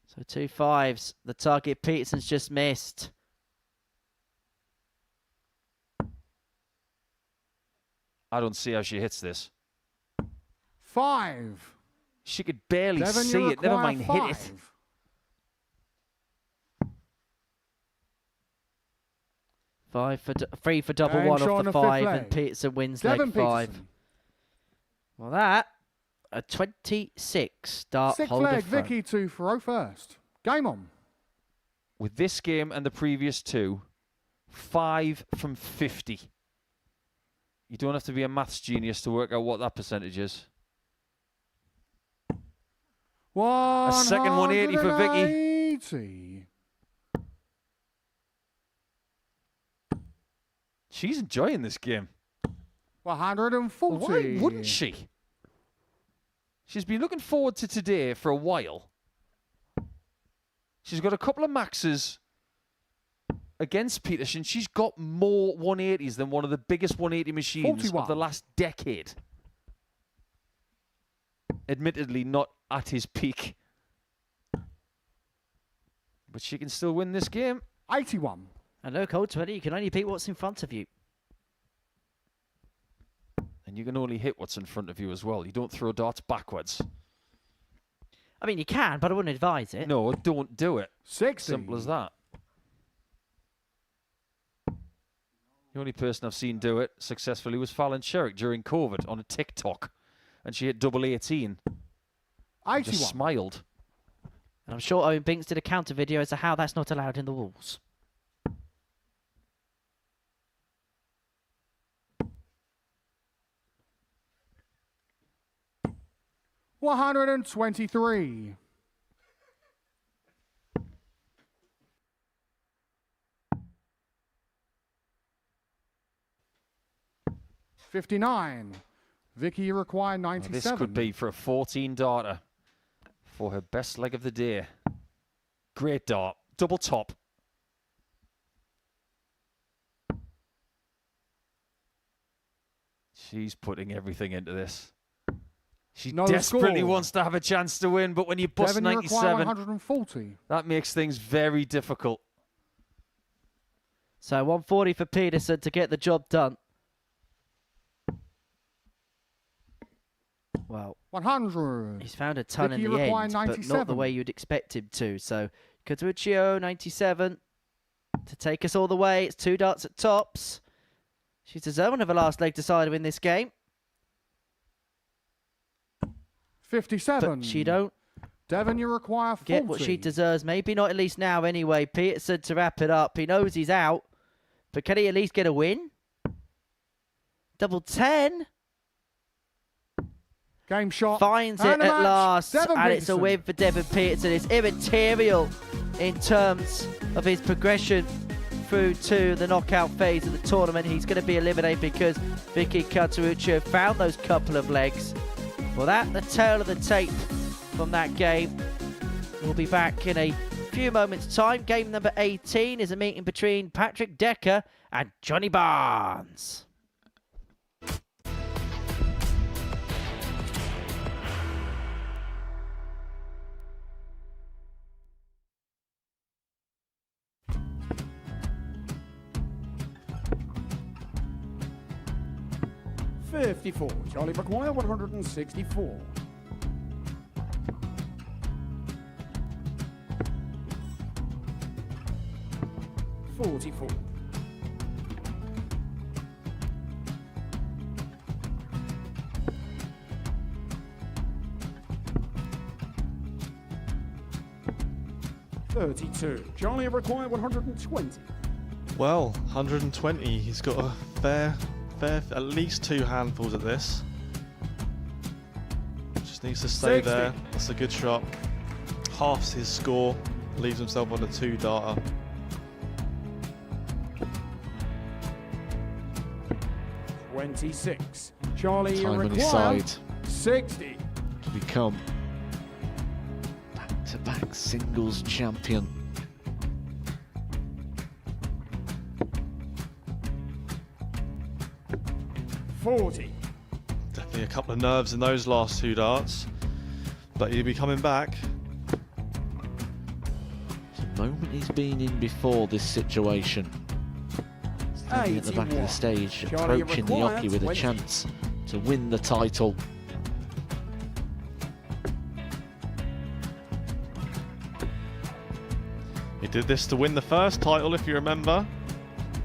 So 2 5s. The target Peterson's just missed. I don't see how she hits this. 5. She could barely Devon, see you it, never require mind 5. hit it. 3 for double And 1 Sean, off the the fifth 5, leg. and Peterson wins Devon leg 5. Peterson. Well, that, a 26 dart 6th holder leg, front. Vicky to throw first. Game on. With this game and the previous 2, 5 from 50. You don't have to be a maths genius to work out what that percentage is. A second 180 for Vicky. 180. She's enjoying this game. 140. Why wouldn't she? She's been looking forward to today for a while. She's got a couple of maxes against Peterson. She's got more 180s than one of the biggest 180 machines 41. of the last decade. Admittedly, not at his peak. But she can still win this game. 81. And look, ultimately, you can only beat what's in front of you. And you can only hit what's in front of you as well. You don't throw darts backwards. I mean, you can, but I wouldn't advise it. No, don't do it. 60. Simple as that. The only person I've seen do it successfully was Fallon Sherrick during COVID on a TikTok. And she hit double 18. 81. Just smiled. And I'm sure Owen Binks did a counter video as to how that's not allowed in the rules. $123. 59. Vicky, you require Well, 97. this could be for a 14 darter for her best leg of the day. Great dart. Double top. She's putting everything into this. She No desperately score. wants to have a chance to win, but when you bust Devon, you require 97, 140. that makes things very difficult. So 140 for Peterson to get the job done. Well, 100. he's found a ton Vicky, in you the require end, but not the 97. way you'd expect him to. So Karichio, 97, to take us all the way. It's 2 darts at tops. She's deserving of a last leg decider in this game. 57. But she don't Devon, you require 40. get what she deserves. Maybe not at least now anyway. Peterson to wrap it up. He knows he's out. But can he at least get a win? Double 10. Game shot. Finds it And a at match. last. Devon And it's a Peterson. win for Devon Peterson. It's immaterial in terms of his progression through to the knockout phase of the tournament. He's going to be eliminated because Vicky Karichio found those couple of legs. Well, that's the tail of the tape from that game. We'll be back in a few moments' time. Game number 18 is a meeting between Patrick Decca and Johnny Barnes. $54. Charlie require 164. $44. $32. Charlie require 120. Well, 120. He's got a fair, at least 2 handfuls at this. Just needs to stay 60. there. That's a good shot. Halves his score. Leaves himself on a 2 darter. $26. Charlie Time on his require side 60. to become back-to-back singles champion. $40. Definitely a couple of nerves in those last 2 darts. But he'll be coming back. The moment he's been in before this situation. Standing at the back of the 81. stage, Charlie approaching the requires Yoki with a 20. chance to win the title. He did this to win the first title, if you remember.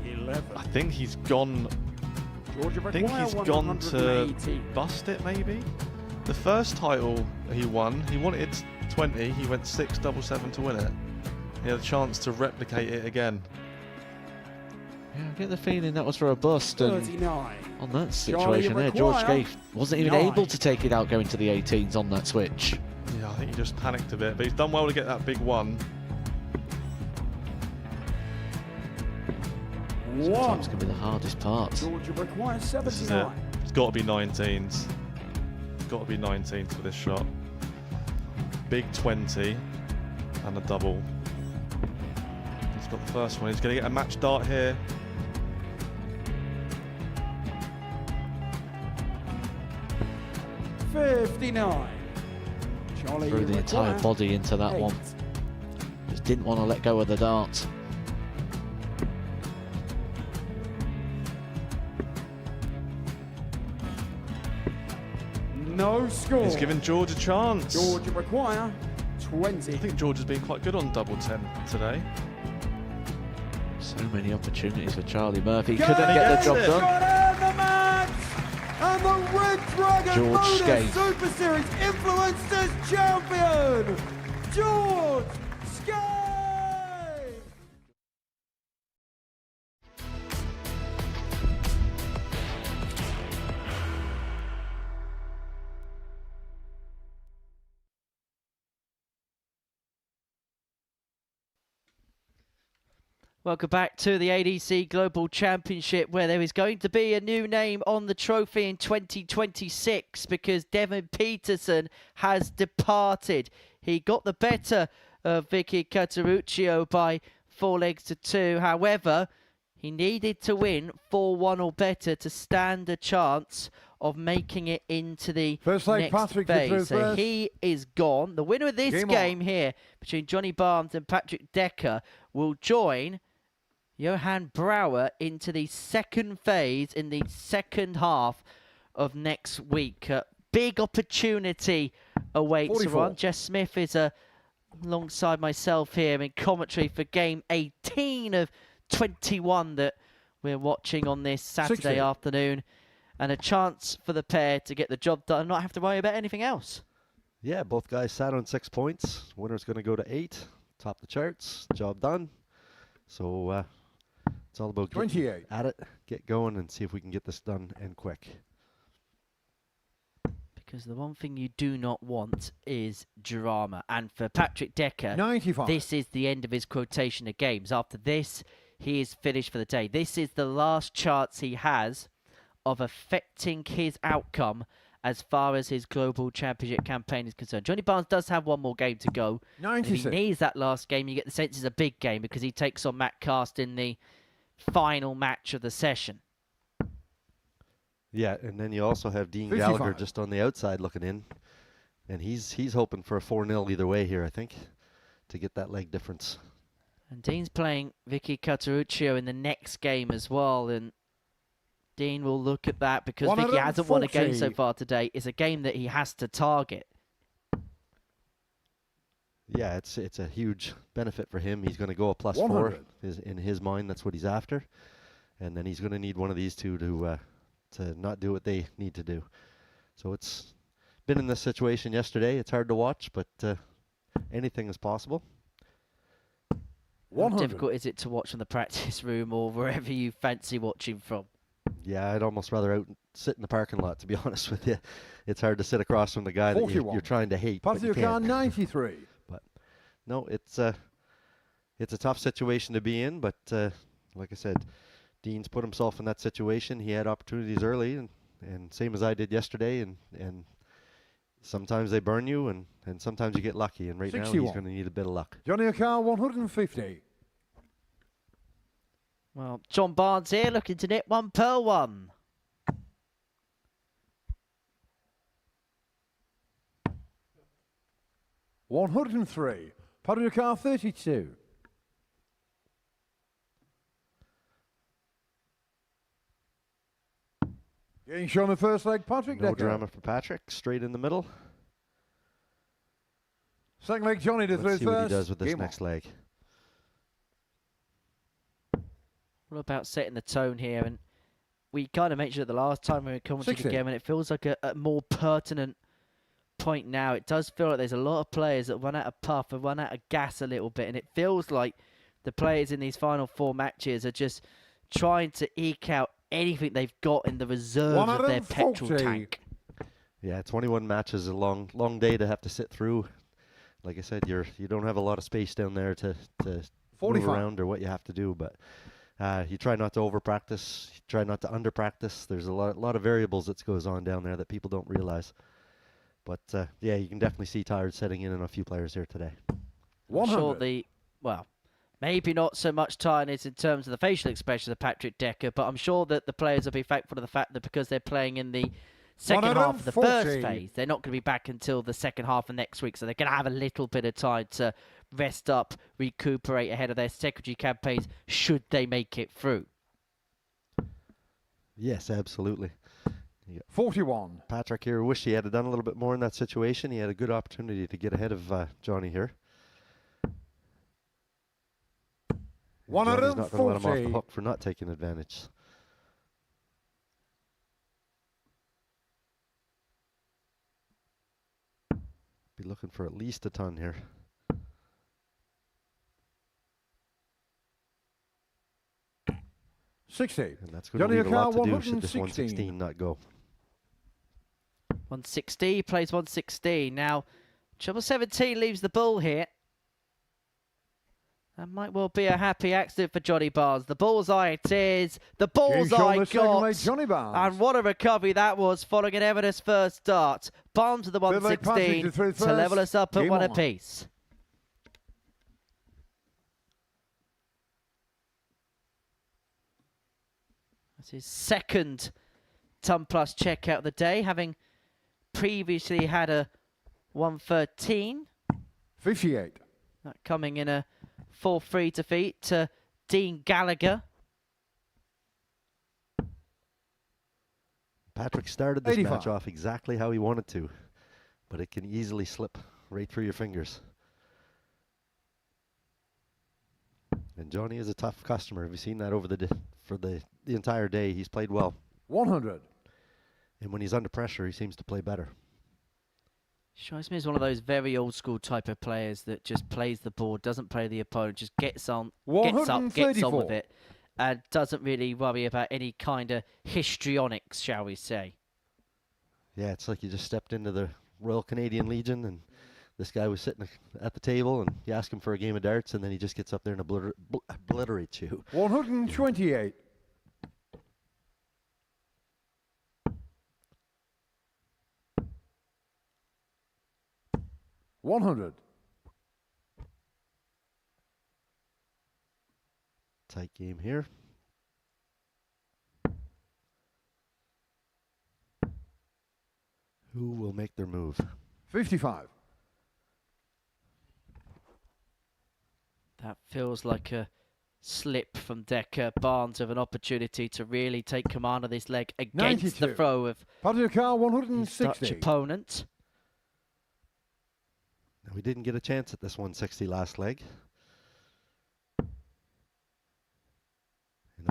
11. I think he's gone. Georgia I think require he's gone to 180. bust it, maybe. The first title he won, he wanted 20. He went 6-7-7 to win it. He had a chance to replicate it again. Yeah, I get the feeling that was for a bust, and 39. on that Charlie situation there, George require Gay wasn't even 9. able to take it out going to the 18s on that switch. Yeah, I think he just panicked a bit, but he's done well to get that big one. Sometimes can be the hardest part. Georgia requires This is it. 79. It's got to be 19s. It's got to be 19s for this shot. Big 20 and a double. He's got the first one. He's going to get a match dart here. $59. Charlie Threw the entire require body into that 8. one. Just didn't want to let go of the dart. No score. He's giving George a chance. Georgia require 20. I think George has been quite good on double 10 today. So many opportunities for Charlie Murphy. Go Couldn't get the job it. done. Got out the match! And the Red Dragon George Modus Skate. Super Series Influencers Champion, George Skate! Welcome back to the ADC Global Championship, where there is going to be a new name on the trophy in 2026 because Devon Peterson has departed. He got the better of Vicky Karichio by 4-2. However, he needed to win 4-1 or better to stand a chance of making it into the next phase. So he is gone. The winner of this game here between Johnny Barnes and Patrick Decca will join Johan Brouwer into the second phase in the second half of next week. Big opportunity awaits everyone. Jess Smith is alongside myself here in commentary for game 18 of 21 that we're watching on this Saturday afternoon. And a chance for the pair to get the job done and not have to worry about anything else. Yeah, both guys sat on 6 points. Winner's going to go to 8. Top the charts. Job done. So it's all about getting at it, get going, and see if we can get this done and quick. Because the one thing you do not want is drama. And for Patrick Decca, 95. This is the end of his quotation of games. After this, he is finished for the day. This is the last chance he has of affecting his outcome as far as his global championship campaign is concerned. Johnny Barnes does have one more game to go. If he needs that last game, you get the sense it's a big game because he takes on Matt Cast in the final match of the session. Yeah, and then you also have Dean Gallagher just on the outside looking in. And he's hoping for a 4-0 either way here, I think, to get that leg difference. And Dean's playing Vicky Karichio in the next game as well. And Dean will look at that because Vicky hasn't won a game so far today. It's a game that he has to target. Yeah, it's a huge benefit for him. He's going to go a +4. In his mind, that's what he's after. And then he's going to need one of these two to not do what they need to do. So it's been in this situation yesterday. It's hard to watch, but anything is possible. How difficult is it to watch in the practice room or wherever you fancy watching from? Yeah, I'd almost rather sit in the parking lot, to be honest with you. It's hard to sit across from the guy that you're trying to hate. But you can't. 93. But no, it's a tough situation to be in. But like I said, Dean's put himself in that situation. He had opportunities early, and same as I did yesterday. And sometimes they burn you, and sometimes you get lucky. And right 61. Now he's going to need a bit of luck. Johnny O'Carr, 150. Well, John Barnes here looking to knit 1 per 1. $103. Patrick O'Carr, 32. Getting shown the first leg, Patrick No Decca. drama for Patrick. Straight in the middle. Second leg, Johnny to Let's see first. what he does with this next leg. What about setting the tone here? And we kind of mentioned it the last time we were commenting again, and it feels like a more pertinent point now. It does feel like there's a lot of players that run out of puff and run out of gas a little bit, and it feels like the players in these final 4 matches are just trying to eke out anything they've got in the reserves of their petrol tank. Yeah, 21 matches is a long day to have to sit through. Like I said, you don't have a lot of space down there to move around or what you have to do, but you try not to over practice, you try not to under practice. There's a lot of variables that goes on down there that people don't realize. But yeah, you can definitely see tired setting in on a few players here today. I'm sure well, maybe not so much tiredness in terms of the facial expressions of Patrick Decca, but I'm sure that the players will be thankful for the fact that because they're playing in the second half of the first phase, they're not going to be back until the second half of next week, so they're going to have a little bit of time to rest up, recuperate ahead of their secondary campaigns, should they make it through. Yes, absolutely. 41. Patrick here, wish he had done a little bit more in that situation. He had a good opportunity to get ahead of Johnny here. Johnny's not going to let him off the hook for not taking advantage. Be looking for at least a ton here. $60. And that's going to leave a lot to do should this 116 not go. 160, plays 116. Now, Treble 17 leaves the ball here. That might well be a happy accident for Johnny Barnes. The bullseye it is. The Getting bullseye shoulder second got. leg, Johnny Barnes. And what a recovery that was following an Everest first dart. Barnes with the Third leg, Patrick 116 through to level first. us up at Game one on. apiece. That's his second ton plus checkout of the day, having previously had a 113. 58. That coming in a 4-3 defeat to Dean Gallagher. Patrick started this 85. match off exactly how he wanted to, but it can easily slip right through your fingers. And Johnny is a tough customer. Have you seen that over the entire day? He's played well. 100. And when he's under pressure, he seems to play better. Strikes me as one of those very old school type of players that just plays the board, doesn't play the opponent, just gets on, gets up, gets on with it, and doesn't really worry about any kind of histrionics, shall we say. Yeah, it's like you just stepped into the Royal Canadian Legion and this guy was sitting at the table and you ask him for a game of darts and then he just gets up there and obliterates you. 128. $100. Tight game here. Who will make their move? 55. That feels like a slip from Decca. Barnes with an opportunity to really take command of this leg against 92. the throw of Patrick his 160. Dutch opponent. Now, we didn't get a chance at this 160 last leg. And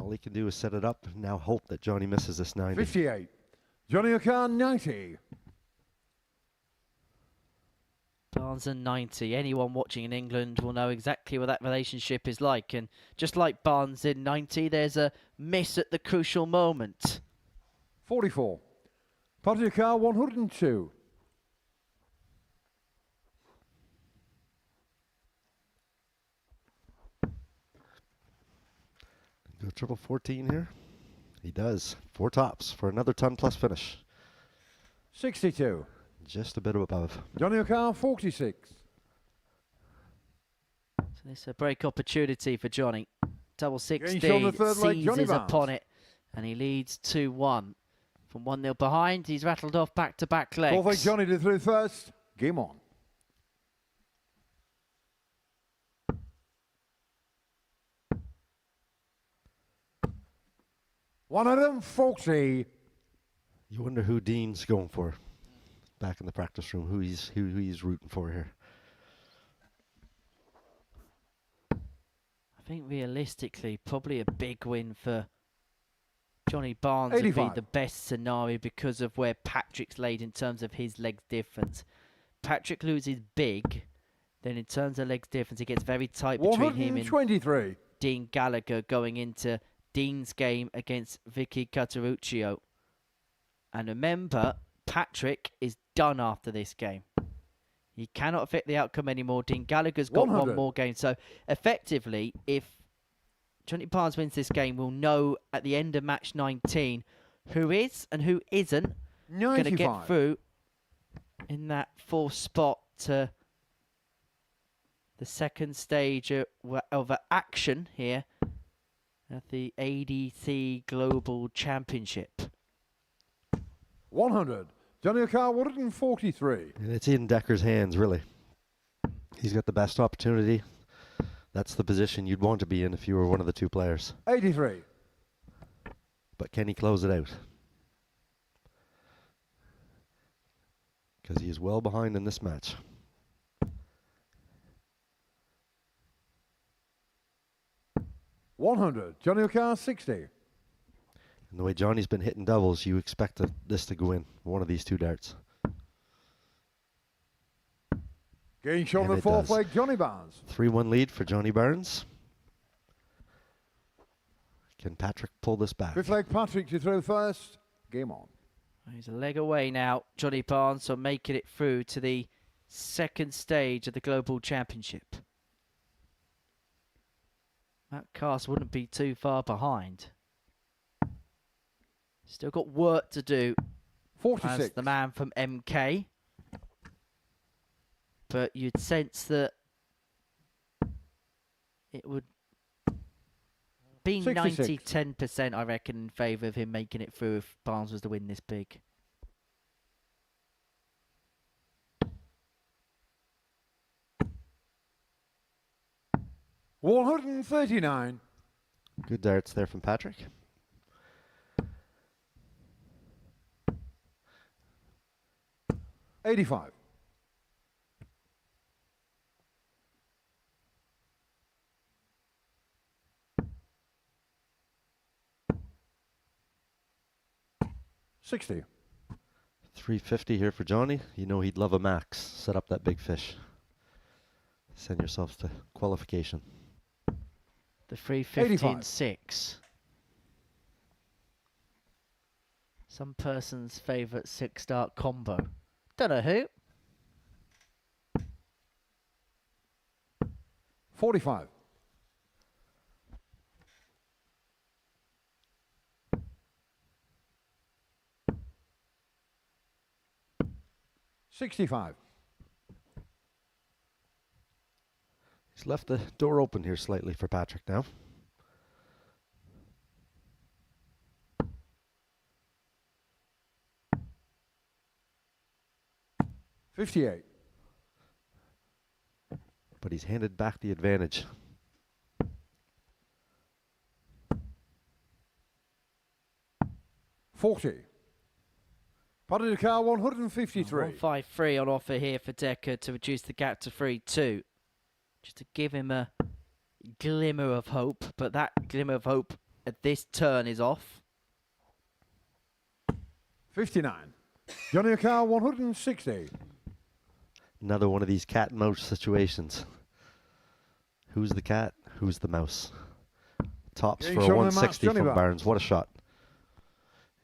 all he can do is set it up and now hope that Johnny misses this 90. 58. Johnny O'Khan 90. Barnes and 90. Anyone watching in England will know exactly what that relationship is like. And just like Barnes in 90, there's a miss at the crucial moment. 44. Patrick 102. Go triple 14 here. He does. 4 tops for another ton plus finish. 62. Just a bit above. Johnny O'Khan 46. So this is a break opportunity for Johnny. Double 16, Getting shown the third leg, Johnny seizes Barnes. upon it, and he leads 2-1. From 1-0 behind, he's rattled off back-to-back legs. Fourth leg Johnny to through first. Game on. $140. You wonder who Dean's going for back in the practice room, who he's rooting for here. I think realistically, probably a big win for Johnny Barnes would be 85. the best scenario because of where Patrick's laid in terms of his legs difference. Patrick loses big, then in terms of legs difference, it gets very tight between him and 123. Dean Gallagher going into Dean's game against Vicky Karichio. And remember, Patrick is done after this game. He cannot affect the outcome anymore. Dean Gallagher's got 100. one more game. So effectively, if Johnny Barnes wins this game, we'll know at the end of match 19 who is and who isn't going to get 95. through in that fourth spot to the second stage of action here at the ADC Global Championship. 100. Johnny O'Khan 143. And it's in Decker's hands, really. He's got the best opportunity. That's the position you'd want to be in if you were one of the two players. 83. But can he close it out? Because he is well behind in this match. $100. Johnny O'Khan 60. And the way Johnny's been hitting doubles, you expect this to go in, one of these two darts. Getting shown And the it fourth does. leg, Johnny Barnes. 3-1 lead for Johnny Barnes. Can Patrick pull this back? Fifth leg, Patrick to throw first. Game on. He's a leg away now, Johnny Barnes, so making it through to the second stage of the Global Championship. That cast wouldn't be too far behind. Still got work to do 46. as the man from MK. But you'd sense that it would be 66. 90-10%, I reckon, in favour of him making it through if Barnes was to win this big. $139. Good darts there from Patrick. $85. $60. 350 here for Johnny. You know he'd love a max. Set up that big fish. Send yourselves to qualification. The 350 and 85. 6. Some person's favourite 6-start combo. Don't know who. 45. $65. He's left the door open here slightly for Patrick now. $58. But he's handed back the advantage. $40. Part of the car, 153. 153 on offer here for Decca to reduce the gap to 3-2. Just to give him a glimmer of hope, but that glimmer of hope at this turn is off. 59. Johnny O'Carr, 160. Another one of these cat and mouse situations. Who's the cat? Who's the mouse? Tops Getting for a shown the match, 160 Johnny from Barnes. Barnes. What a shot.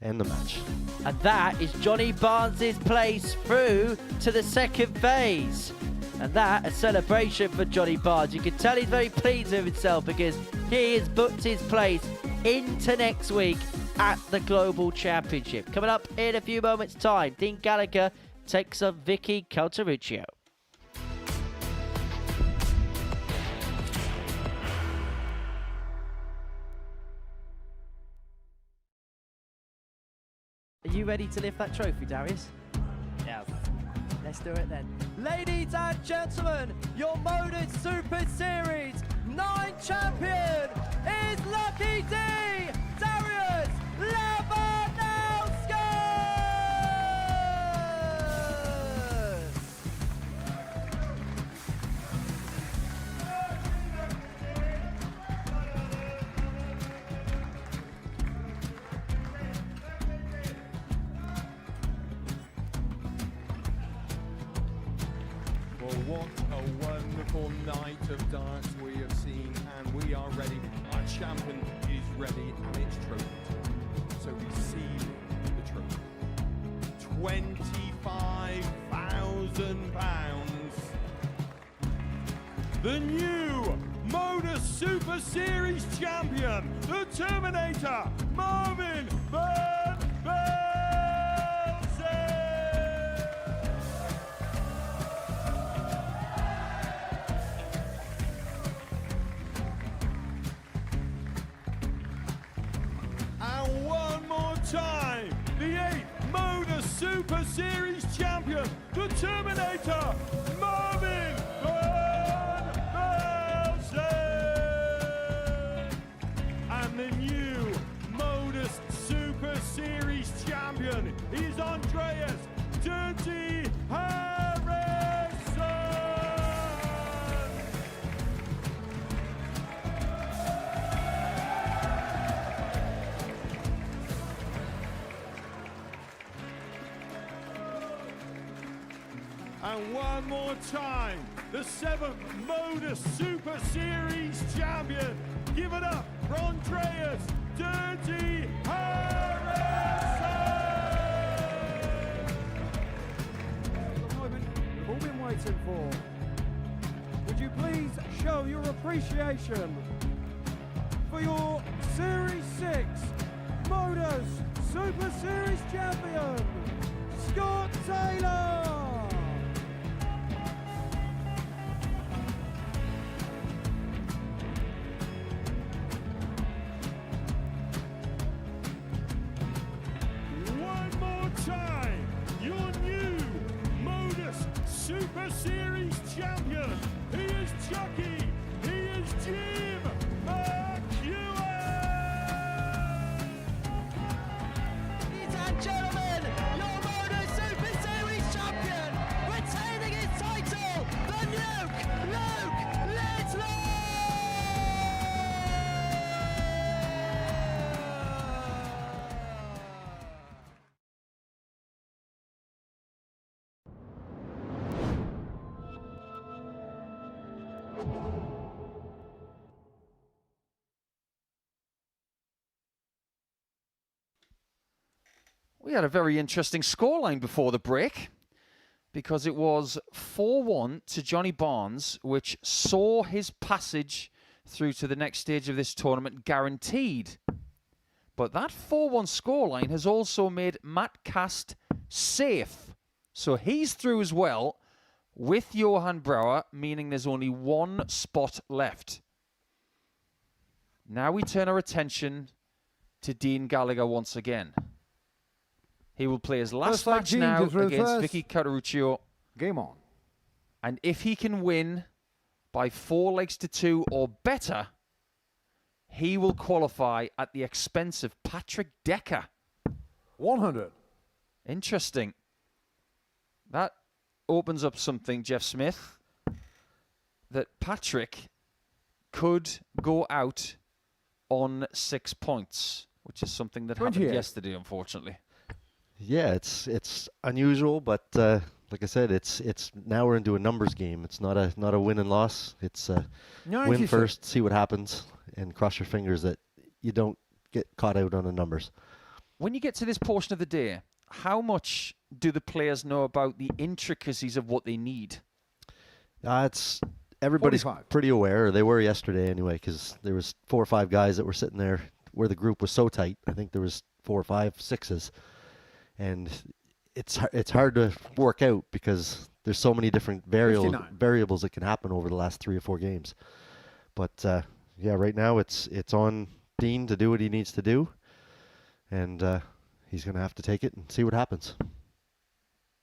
End the match. And that is Johnny Barnes' place through to the second phase. And that, a celebration for Johnny Barnes. You can tell he's very pleased with himself because he has booked his place into next week at the Global Championship. Coming up in a few moments' time, Dean Gallagher takes on Vicky Karichio. Are you ready to lift that trophy, Darius? Yes. Let's do it then. Ladies and gentlemen, your Modus Super Series 9 champion is Lucky D, Darius Lewandowski! Well, what a wonderful night of darts we have seen, and we are ready. Our champion is ready, and it's trophy. So receive the trophy. £25,000. The new Modus Super Series champion, the Terminator, Marvin Van Velzen. And one more time, the 8th Modus Super Series champion, the Terminator, Marvin Van Velzen. And the new Modus Super Series champion is Andreas Dirty Harrison. And one more time, the 7th Modus Super Series champion. Give it up for Andreas Dirty Harrison. The moment we've all been waiting for. Would you please show your appreciation Super Series champion, Scott Taylor. One more time, your new Modus Super Series champion. He is Chucky. He is Jim McEwen. Ladies and gentlemen, your Modus Super Series champion, retaining his title, the Nuke, Luke Littler! We had a very interesting scoreline before the break because it was 4-1 to Johnny Barnes, which saw his passage through to the next stage of this tournament guaranteed. But that 4-1 scoreline has also made Matt Cast safe. So he's through as well with Johan Brouwer, meaning there's only one spot left. Now we turn our attention to Dean Gallagher once again. He will play his last match now against Vicky Karichio. Game on. And if he can win by 4 legs to 2 or better, he will qualify at the expense of Patrick Decca. 100. Interesting. That opens up something, Jeff Smith, that Patrick could go out on 6 points, which is something that happened yesterday, unfortunately. Yeah, it's unusual, but like I said, it's now we're into a numbers game. It's not a win and loss. It's win first, see what happens, and cross your fingers that you don't get caught out on the numbers. When you get to this portion of the day, how much do the players know about the intricacies of what they need? Everybody's 45. pretty aware. Or they were yesterday anyway, because there was 4 or 5 guys that were sitting there where the group was so tight. I think there was 4 or 5 sixes. And it's hard to work out because there's so many different variables that can happen over the last 3 or 4 games. But yeah, right now it's on Dean to do what he needs to do, and he's going to have to take it and see what happens.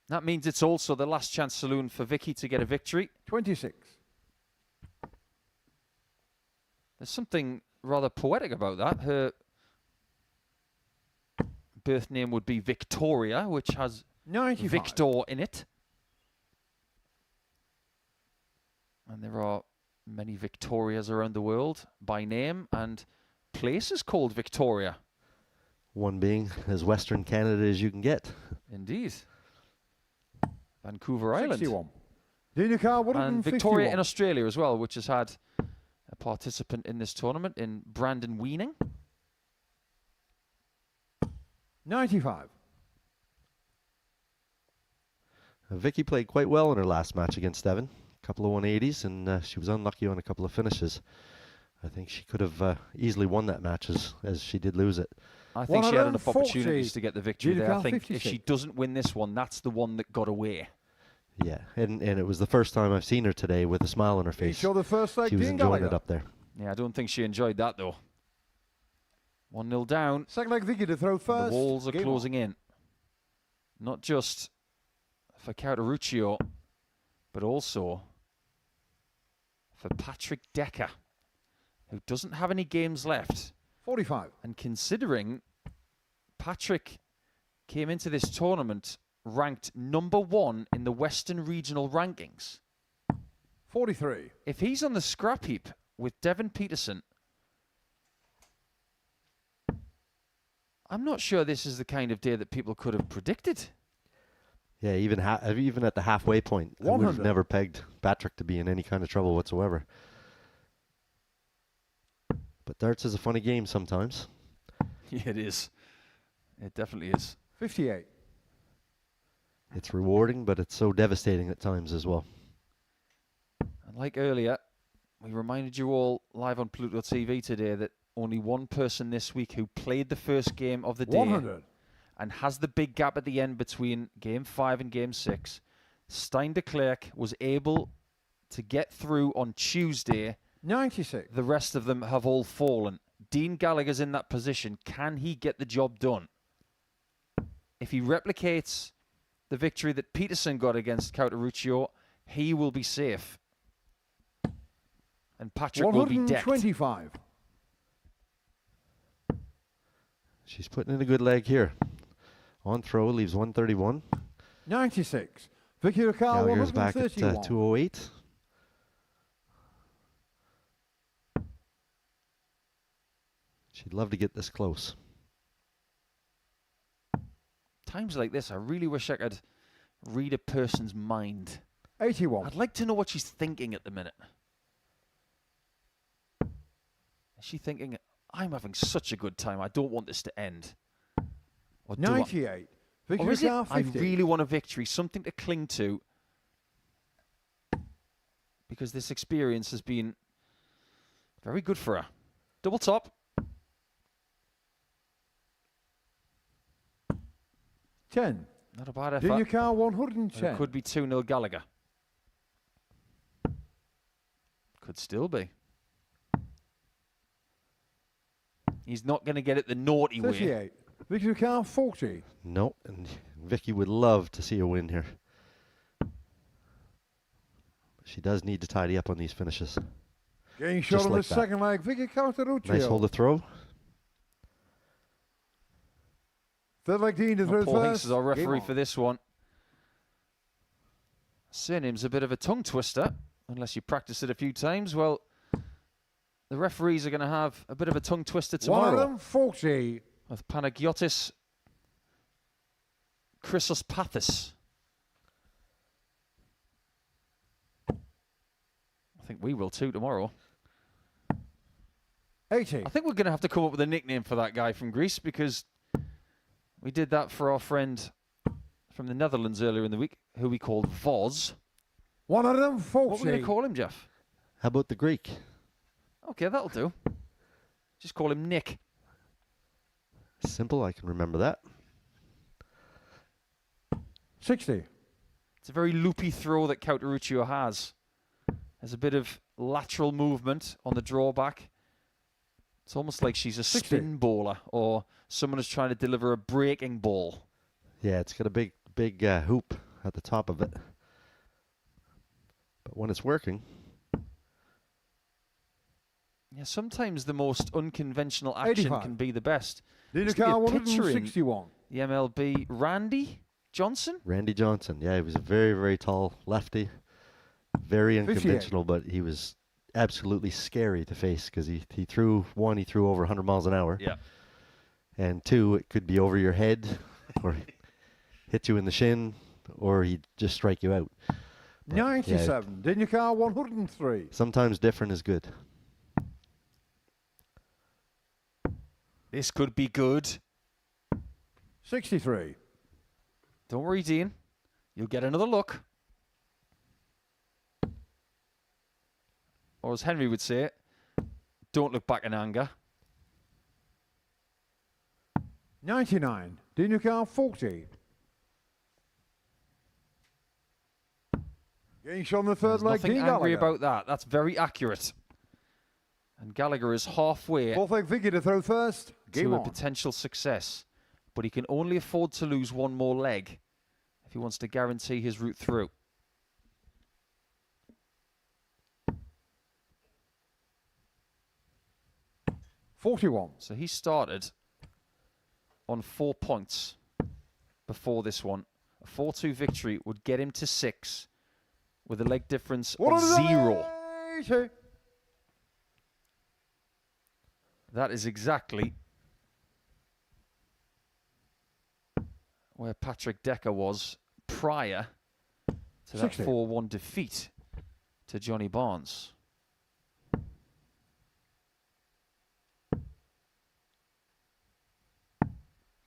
That means it's also the last chance saloon for Vicky to get a victory. 26. There's something rather poetic about that. Her birth name would be Victoria, which has 95. Victor in it. And there are many Victorias around the world by name and places called Victoria. One being as Western Canada as you can get. Indeed. Vancouver Island. 61. And Victoria in Australia as well, which has had a participant in this tournament in Brandon Weening. 95. Vicky played quite well in her last match against Devon. A couple of 180s, and she was unlucky on a couple of finishes. I think she could have easily won that match as she did lose it. I think she had enough opportunities to get the victory there. I think if she doesn't win this one, that's the one that got away. Yeah, and it was the first time I've seen her today with a smile on her face. She was enjoying it up there. Yeah, I don't think she enjoyed that, though. 1-0 down. Second leg Vicky to throw first. The walls are closing in. Not just for Karichio, but also for Patrick Decca, who doesn't have any games left. 45. And considering Patrick came into this tournament ranked #1 in the Western Regional rankings. 43. If he's on the scrap heap with Devon Peterson, I'm not sure this is the kind of day that people could have predicted. Yeah, even at the halfway point, I would have never pegged Patrick to be in any kind of trouble whatsoever. But darts is a funny game sometimes. Yeah, it is. It definitely is. 58. It's rewarding, but it's so devastating at times as well. And like earlier, we reminded you all live on Pluto TV today that only one person this week who played the first game of the day 100. and has the big gap at the end between Game 5 and Game 6. Stein de Klerk was able to get through on Tuesday. 96. The rest of them have all fallen. Dean Gallagher's in that position. Can he get the job done? If he replicates the victory that Peterson got against Karichio, he will be safe. And Patrick will be decked. 125. She's putting in a good leg here. On throw, leaves 131. 96. Vicky Ricard, Gallagher's back at 131. 208. She'd love to get this close. Times like this, I really wish I could read a person's mind. 81. I'd like to know what she's thinking at the minute. Is she thinking, I'm having such a good time, I don't want this to end? Or 98. Vicky or is it, Ricard, I 50. really want a victory, something to cling to, because this experience has been very good for her. Double top. 10. Not a bad effort. Dean Ricard, 110. It could be 2-0 Gallagher. Could still be. He's not going to get it the naughty way. 38. Vicky Ricard, 40. No, and Vicky would love to see a win here. She does need to tidy up on these finishes. Getting shot Just on like the that. second leg. Vicky Karichio. Nice hold of throw. Third leg, Dean to throw Paul Hinks first. is our Game referee on. for this one. Surname's a bit of a tongue twister, unless you practice it a few times. Well, the referees are going to have a bit of a tongue twister tomorrow. 140. With Panagiotis Chrysopathis. I think we will too tomorrow. 80. I think we're going to have to come up with a nickname for that guy from Greece, because we did that for our friend from the Netherlands earlier in the week, who we called Voz. 140. What are we going to call him, Jeff? How about the Greek? Okay, that'll do. Just call him Nick. Simple, I can remember that. 60. It's a very loopy throw that Karichio has. There's a bit of lateral movement on the drawback. It's almost like she's a 60. spin bowler, or someone is trying to deliver a breaking ball. Yeah, it's got a big hoop at the top of it. But when it's working... Yeah, sometimes the most unconventional action 85. can be the best. Dean Used to be a Ricard, pitcher in 161. the MLB, Randy Johnson. Randy Johnson, yeah, he was a very, very tall lefty. Very 58. unconventional, but he was absolutely scary to face, because he threw over 100 miles an hour. Yeah. And two, it could be over your head, or hit you in the shin, or he'd just strike you out. But, 97. Dean Ricard, 103. Sometimes different is good. This could be good. 63. Don't worry, Dean. You'll get another look. Or as Henry would say, don't look back in anger. 99. Dean Ricard, 40. Getting shot on the third There's leg. nothing Dean angry Gallagher. about that. That's very accurate. And Gallagher is halfway Fourth leg, Vicky to throw first. Game to a on. potential success. But he can only afford to lose one more leg if he wants to guarantee his route through. $41. So he started on 4 points before this one. A 4-2 victory would get him to 6 with a leg difference of 0. 80. That is exactly where Patrick Decca was prior to that 60. 4-1 defeat to Johnny Barnes.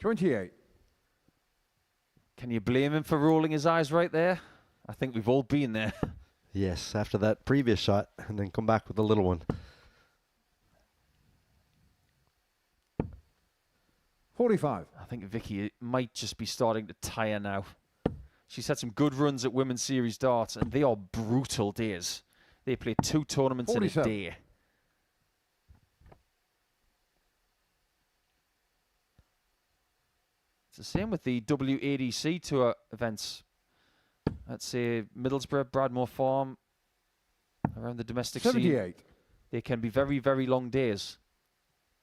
$28. Can you blame him for rolling his eyes right there? I think we've all been there. Yes, after that previous shot, and then come back with a little one. 45. I think Vicky might just be starting to tire now. She's had some good runs at Women's Series darts, and they are brutal days. They play 2 tournaments 47. in a day. It's the same with the WADC Tour events. Let's say Middlesbrough, Bradmore Farm, around the domestic 78. scene. They can be very, very long days.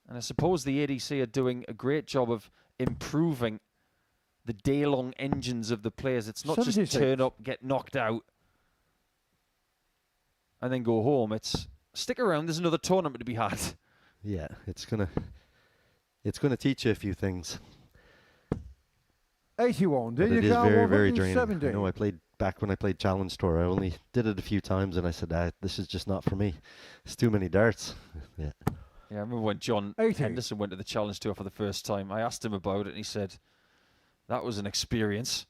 And I suppose the ADC are doing a great job of improving the day-long engines of the players. It's not 76. just turn up, get knocked out, and then go home. It's stick around, there's another tournament to be had. Yeah, it's gonna teach you a few things. 81. But Did it you is count very, very draining. 170? I know I played back when I played Challenge Tour. I only did it a few times, and I said, this is just not for me. It's too many darts. Yeah. Yeah, I remember when John 80. Henderson went to the Challenge Tour for the first time. I asked him about it, and he said, that was an experience.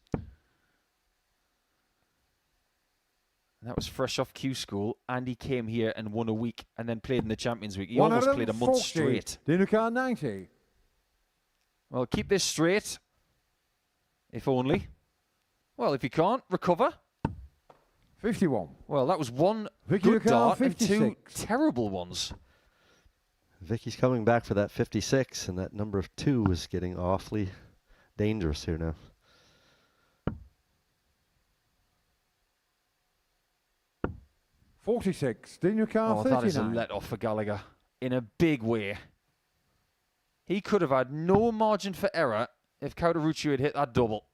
And that was fresh off Q School, and he came here and won a week, and then played in the Champions Week. He almost played a month 140. straight. Did you count 90? Well, keep this straight, if only. Well, if you can't, recover. 51. Well, that was one Vicky good dart and 2 56. terrible ones. Vicky's coming back for that 56, and that number of 2 is getting awfully dangerous here now. $46. Did you count Oh, 39? that is a let-off for Gallagher in a big way. He could have had no margin for error if Karichio had hit that double.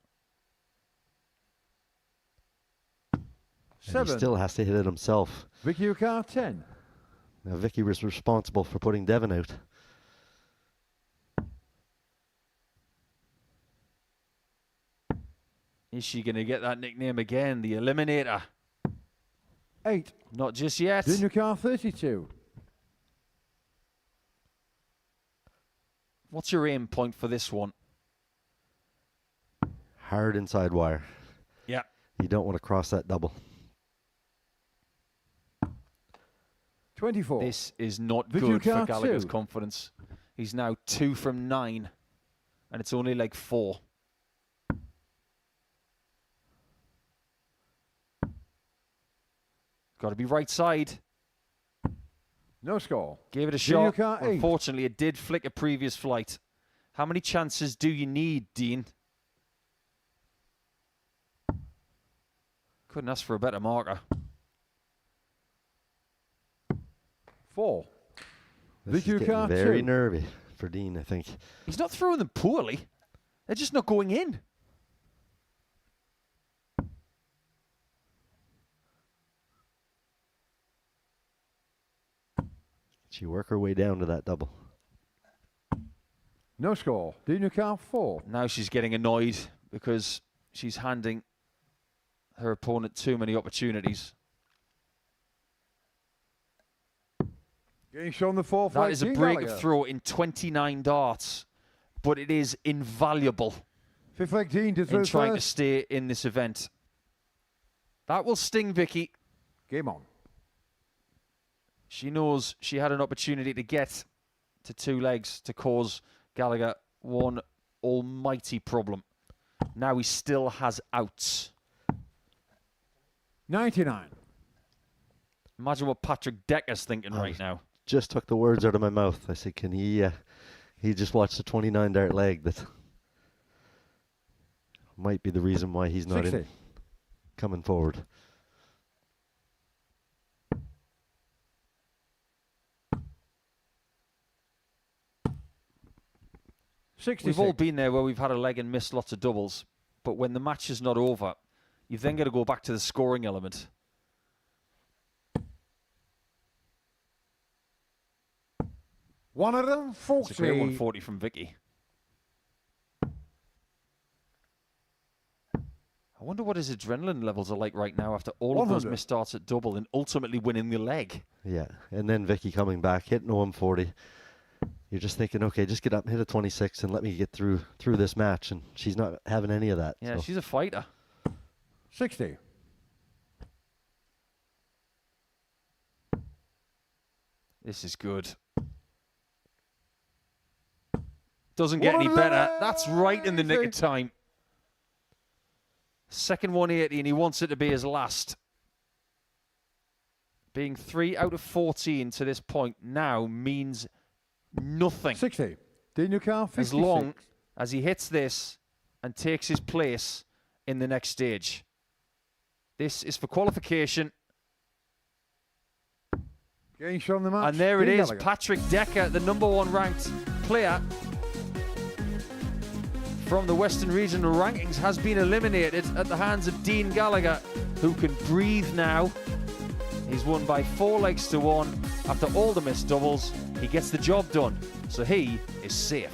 And 7. he still has to hit it himself. Vicky, you count 10. Now, Vicky was responsible for putting Devon out. Is she going to get that nickname again, the Eliminator? 8. Not just yet. Did you count 32? What's your aim point for this one? Hard inside wire. Yeah. You don't want to cross that double. 24. This is not Did you good for count Gallagher's 2? confidence. He's now 2 from 9, and it's only leg 4. Got to be right side. No score. Gave it a Did you shot. count 8? Unfortunately, it did flick a previous flight. How many chances do you need, Dean? Couldn't ask for a better marker. 4. This Did you is getting count very 2? nervy for Dean, I think. He's not throwing them poorly. They're just not going in. She work her way down to that double. No score. Did you count 4? Now she's getting annoyed because she's handing her opponent too many opportunities. Getting shown the 4th. That is a break of throw in 29 darts, but it is invaluable 5th leg Dean to throw in trying to first. stay in this event. That will sting Vicky. Game on. She knows she had an opportunity to get to 2 legs to cause Gallagher one almighty problem. Now he still has outs. 99. Imagine what Patrick Decca's thinking right now. Just took the words out of my mouth. I said, can he just watched the 29 dart leg that might be the reason why he's not 60. in coming forward. We've all been there where we've had a leg and missed lots of doubles, but when the match is not over, you've then got to go back to the scoring element. One of them, It's a great 40. 140 from Vicky. I wonder what his adrenaline levels are like right now after all of those 100. missed starts at double and ultimately winning the leg. Yeah, and then Vicky coming back, hitting 140. You're just thinking, okay, just get up, hit a 26, and let me get through this match. And she's not having any of that. Yeah, so. she's a fighter. 60. This is good. Doesn't get any better. That's right in the nick of time. Second 180, and he wants it to be his last. Being 3 out of 14 to this point now means nothing. 60. Daniel Carr, 56. As long as he hits this and takes his place in the next stage. This is for qualification. Getting shown the match. And there it is, Gallagher. Patrick Decca, the #1 ranked player from the Western Regional Rankings, has been eliminated at the hands of Dean Gallagher, who can breathe now. He's won by 4 legs to 1. After all the missed doubles, he gets the job done. So he is safe.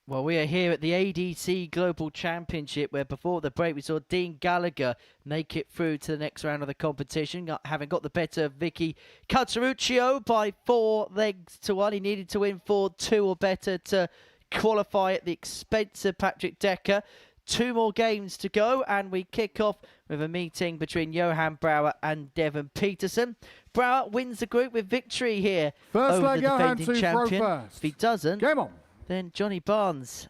Well, we are here at the ADC Global Championship, where before the break we saw Dean Gallagher make it through to the next round of the competition, having got the better of Vicky Karichio by 4 legs to 1. He needed to win 4-2 or better to qualify at the expense of Patrick Decca. 2 more games to go, and we kick off with a meeting between Johan Brouwer and Devon Peterson. Brouwer wins the group with victory here First over leg, the Johan defending to champion. throw first. If he doesn't, Game on. then Johnny Barnes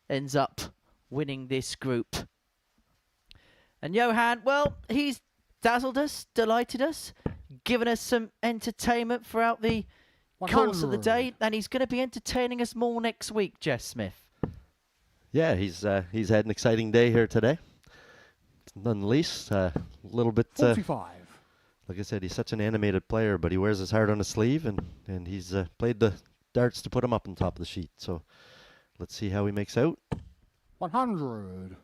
ends up winning this group. And Johan, well, he's dazzled us, delighted us, given us some entertainment throughout the course of the 100. day, and he's going to be entertaining us more next week, Jess Smith. Yeah, he's had an exciting day here today. None the least, a little bit. 45. Like I said, he's such an animated player, but he wears his heart on his sleeve, and he's played the darts to put him up on top of the sheet. So let's see how he makes out. 100.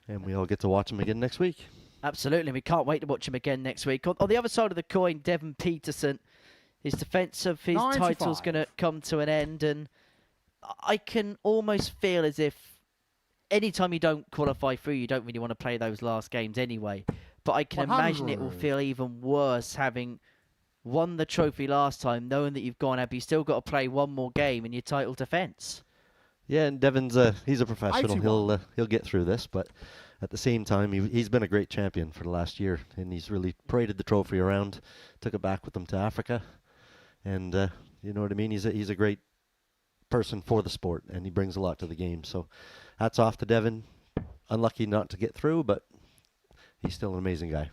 And we all get to watch him again next week. Absolutely, we can't wait to watch him again next week. On the other side of the coin, Devon Peterson, his defence of his 95. title's going to come to an end, and I can almost feel as if anytime you don't qualify through, you don't really want to play those last games anyway. But I can imagine it will 100. feel even worse having won the trophy last time, knowing that you've gone up, you've still got to play one more game in your title defence. Yeah, and Devon's he's a professional. 81. He'll get through this, but at the same time, he's been a great champion for the last year, and he's really paraded the trophy around, took it back with him to Africa, and you know what I mean. He's a great person for the sport, and he brings a lot to the game. So, hats off to Devon. Unlucky not to get through, but he's still an amazing guy.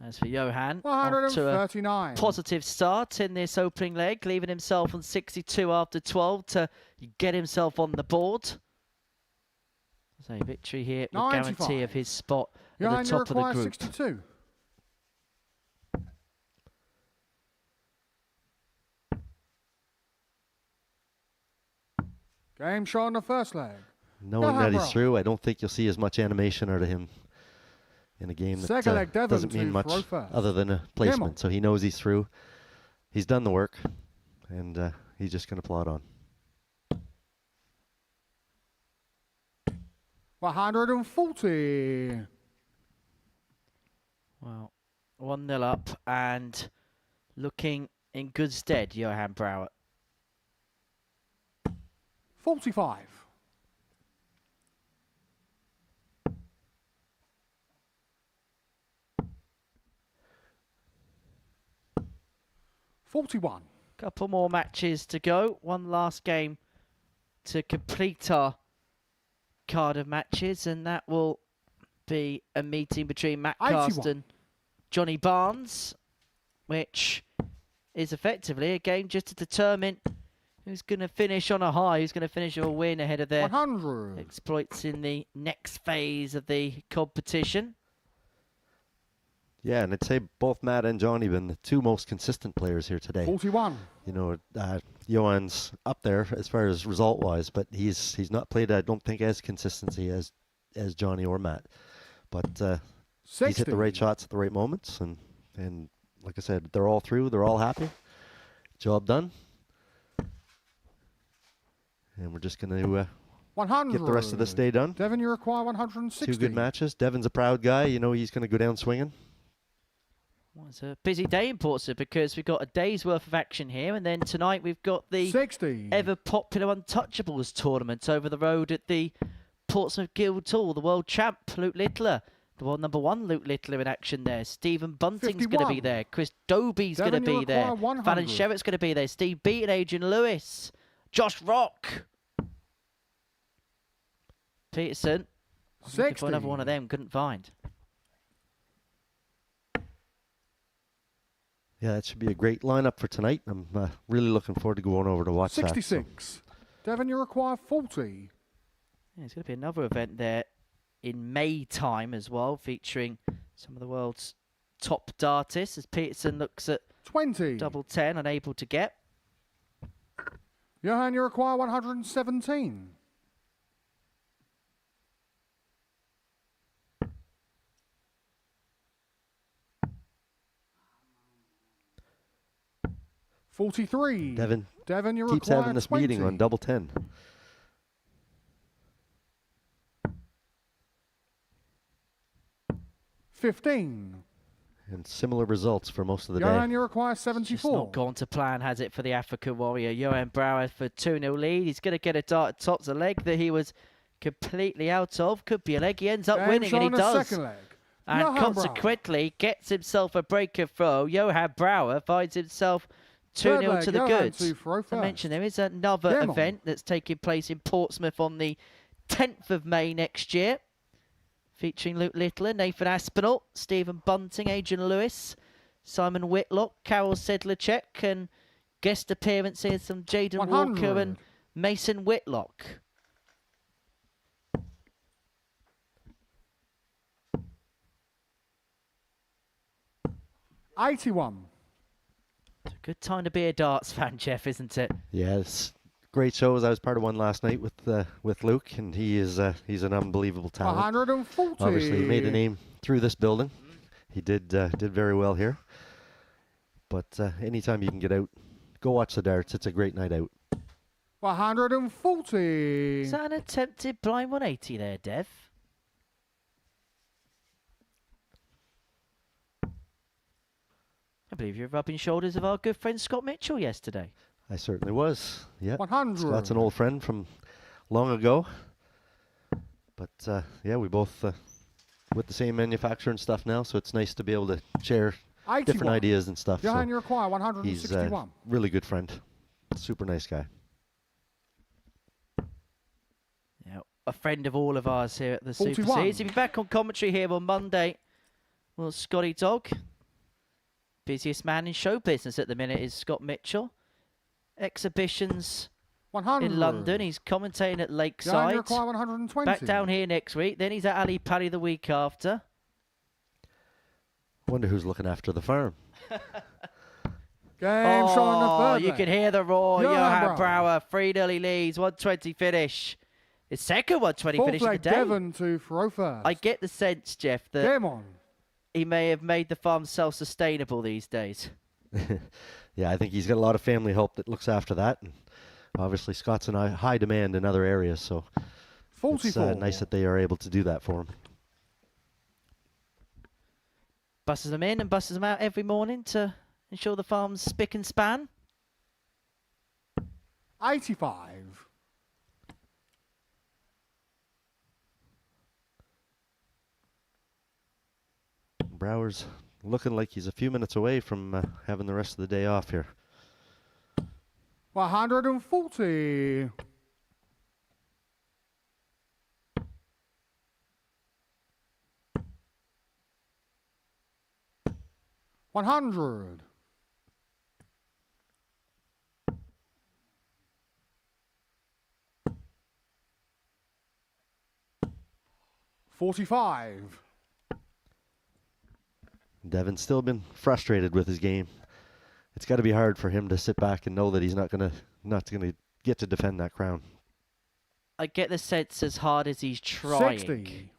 As for Johan, off to a 139. positive start in this opening leg, leaving himself on 62 after 12 to get himself on the board. So victory here will 95. guarantee of his spot at Johan, the you top of the require group. 62. Game show on the first leg. Knowing that he's through, I don't think you'll see as much animation out of him in a game that Second leg, Devon doesn't to mean much throw first. other than a placement. So he knows he's through. He's done the work, and he's just going to plod on. 140. Well, 1-0 up and looking in good stead, Johan Brouwer. 45. $41. Couple more matches to go. One last game to complete our card of matches, and that will be a meeting between Matt 81. Cast and Johnny Barnes, which is effectively a game just to determine who's going to finish on a high, who's going to finish a win ahead of their 100. exploits in the next phase of the competition. Yeah, and I'd say both Matt and Johnny been the two most consistent players here today. 41. You know, Johan's up there as far as result-wise, but he's not played, I don't think, as consistency as Johnny or Matt. But he's hit the right shots at the right moments, and like I said, they're all through, they're all happy. Job done. And we're just going to 100. get the rest of this day done. Devon, you require 160. Two good matches. Devon's a proud guy. You know he's going to go down swinging. Well, it's a busy day in Portsmouth because we've got a day's worth of action here, and then tonight we've got the 60. ever popular Untouchables tournament over the road at the Portsmouth Guildhall. The world champ Luke Littler, the world #1 Luke Littler in action there. Stephen Bunting's going to be 51. there. Chris Doby's going to Devon, you be there. require 100. Fallon Sherritt's going to be there. Steve Beaton, Adrian Lewis, Josh Rock, Peterson. I'm looking for another one of them. Couldn't find. Yeah, that should be a great lineup for tonight. I'm really looking forward to going over to watch 66. Devon, you require 40. Yeah, there's going to be another event there in May time as well, featuring some of the world's top dartists as Peterson looks at 20. double 10, unable to get. Johan, you require 117. $43. Devon you keeps require having this 20. meeting on double 10. $15. And similar results for most of the Johan, day. you require It's 74. not gone to plan, has it, for the Africa Warrior? Johan Brouwer for 2-0 lead. He's going to get a dart at tops, a leg that he was completely out of. Could be a leg. He ends up Game winning, and he shown a does. second leg. And Johan consequently gets himself a breaker throw. Johan Brouwer finds himself 2-0 leg, to the Johan goods. to throw I first. mentioned there is another Game on. event that's taking place in Portsmouth on the 10th of May next year, featuring Luke Littler, Nathan Aspinall, Stephen Bunting, Adrian Lewis, Simon Whitlock, Carol Sedlacek, and guest appearances from Jaden 100. Walker and Mason Whitlock. $81. It's a good time to be a darts fan, Jeff, isn't it? Yes, great shows. I was part of one last night with Luke, and he's an unbelievable talent. 140. Obviously, he made a name through this building. He did very well here. But anytime you can get out, go watch the darts. It's a great night out. 140. Is that an attempted blind 180 there, Dev? I believe you're rubbing shoulders of our good friend Scott Mitchell yesterday. I certainly was. Yeah, 100. Scott's an old friend from long ago. But yeah, we both with the same manufacturer and stuff now, so it's nice to be able to share 81. different ideas and stuff. Behind So your require he's 161. really good friend. Super nice guy. Yeah, a friend of all of ours here at the 41. Super Series. He'll be back on commentary here on Monday. Well, Scotty Dog, busiest man in show business at the minute is Scott Mitchell. Exhibitions 100. in London. He's commentating at Behind Lakeside. your require 120. Back down here next week. Then he's at Ali Pali the week after. Wonder who's looking after the farm. Game showing the third you leg. can hear the roar. Johan Johan Brouwer, 3-0 he leads, 120 finish. His second 120 Fourth finish of the leg, day. Devon to throw first. I get the sense, Jeff, that Game on. he may have made the farm self-sustainable these days. Yeah, I think he's got a lot of family help that looks after that. And obviously, Scott's in high demand in other areas, so 44. it's nice that they are able to do that for him. Buses them in and buses them out every morning to ensure the farm's spick and span. 85. Brouwer's looking like he's a few minutes away from having the rest of the day off here. 140. $100. $45. Devon's still been frustrated with his game. It's got to be hard for him to sit back and know that he's not gonna get to defend that crown. I get the sense as hard as he's trying, 60.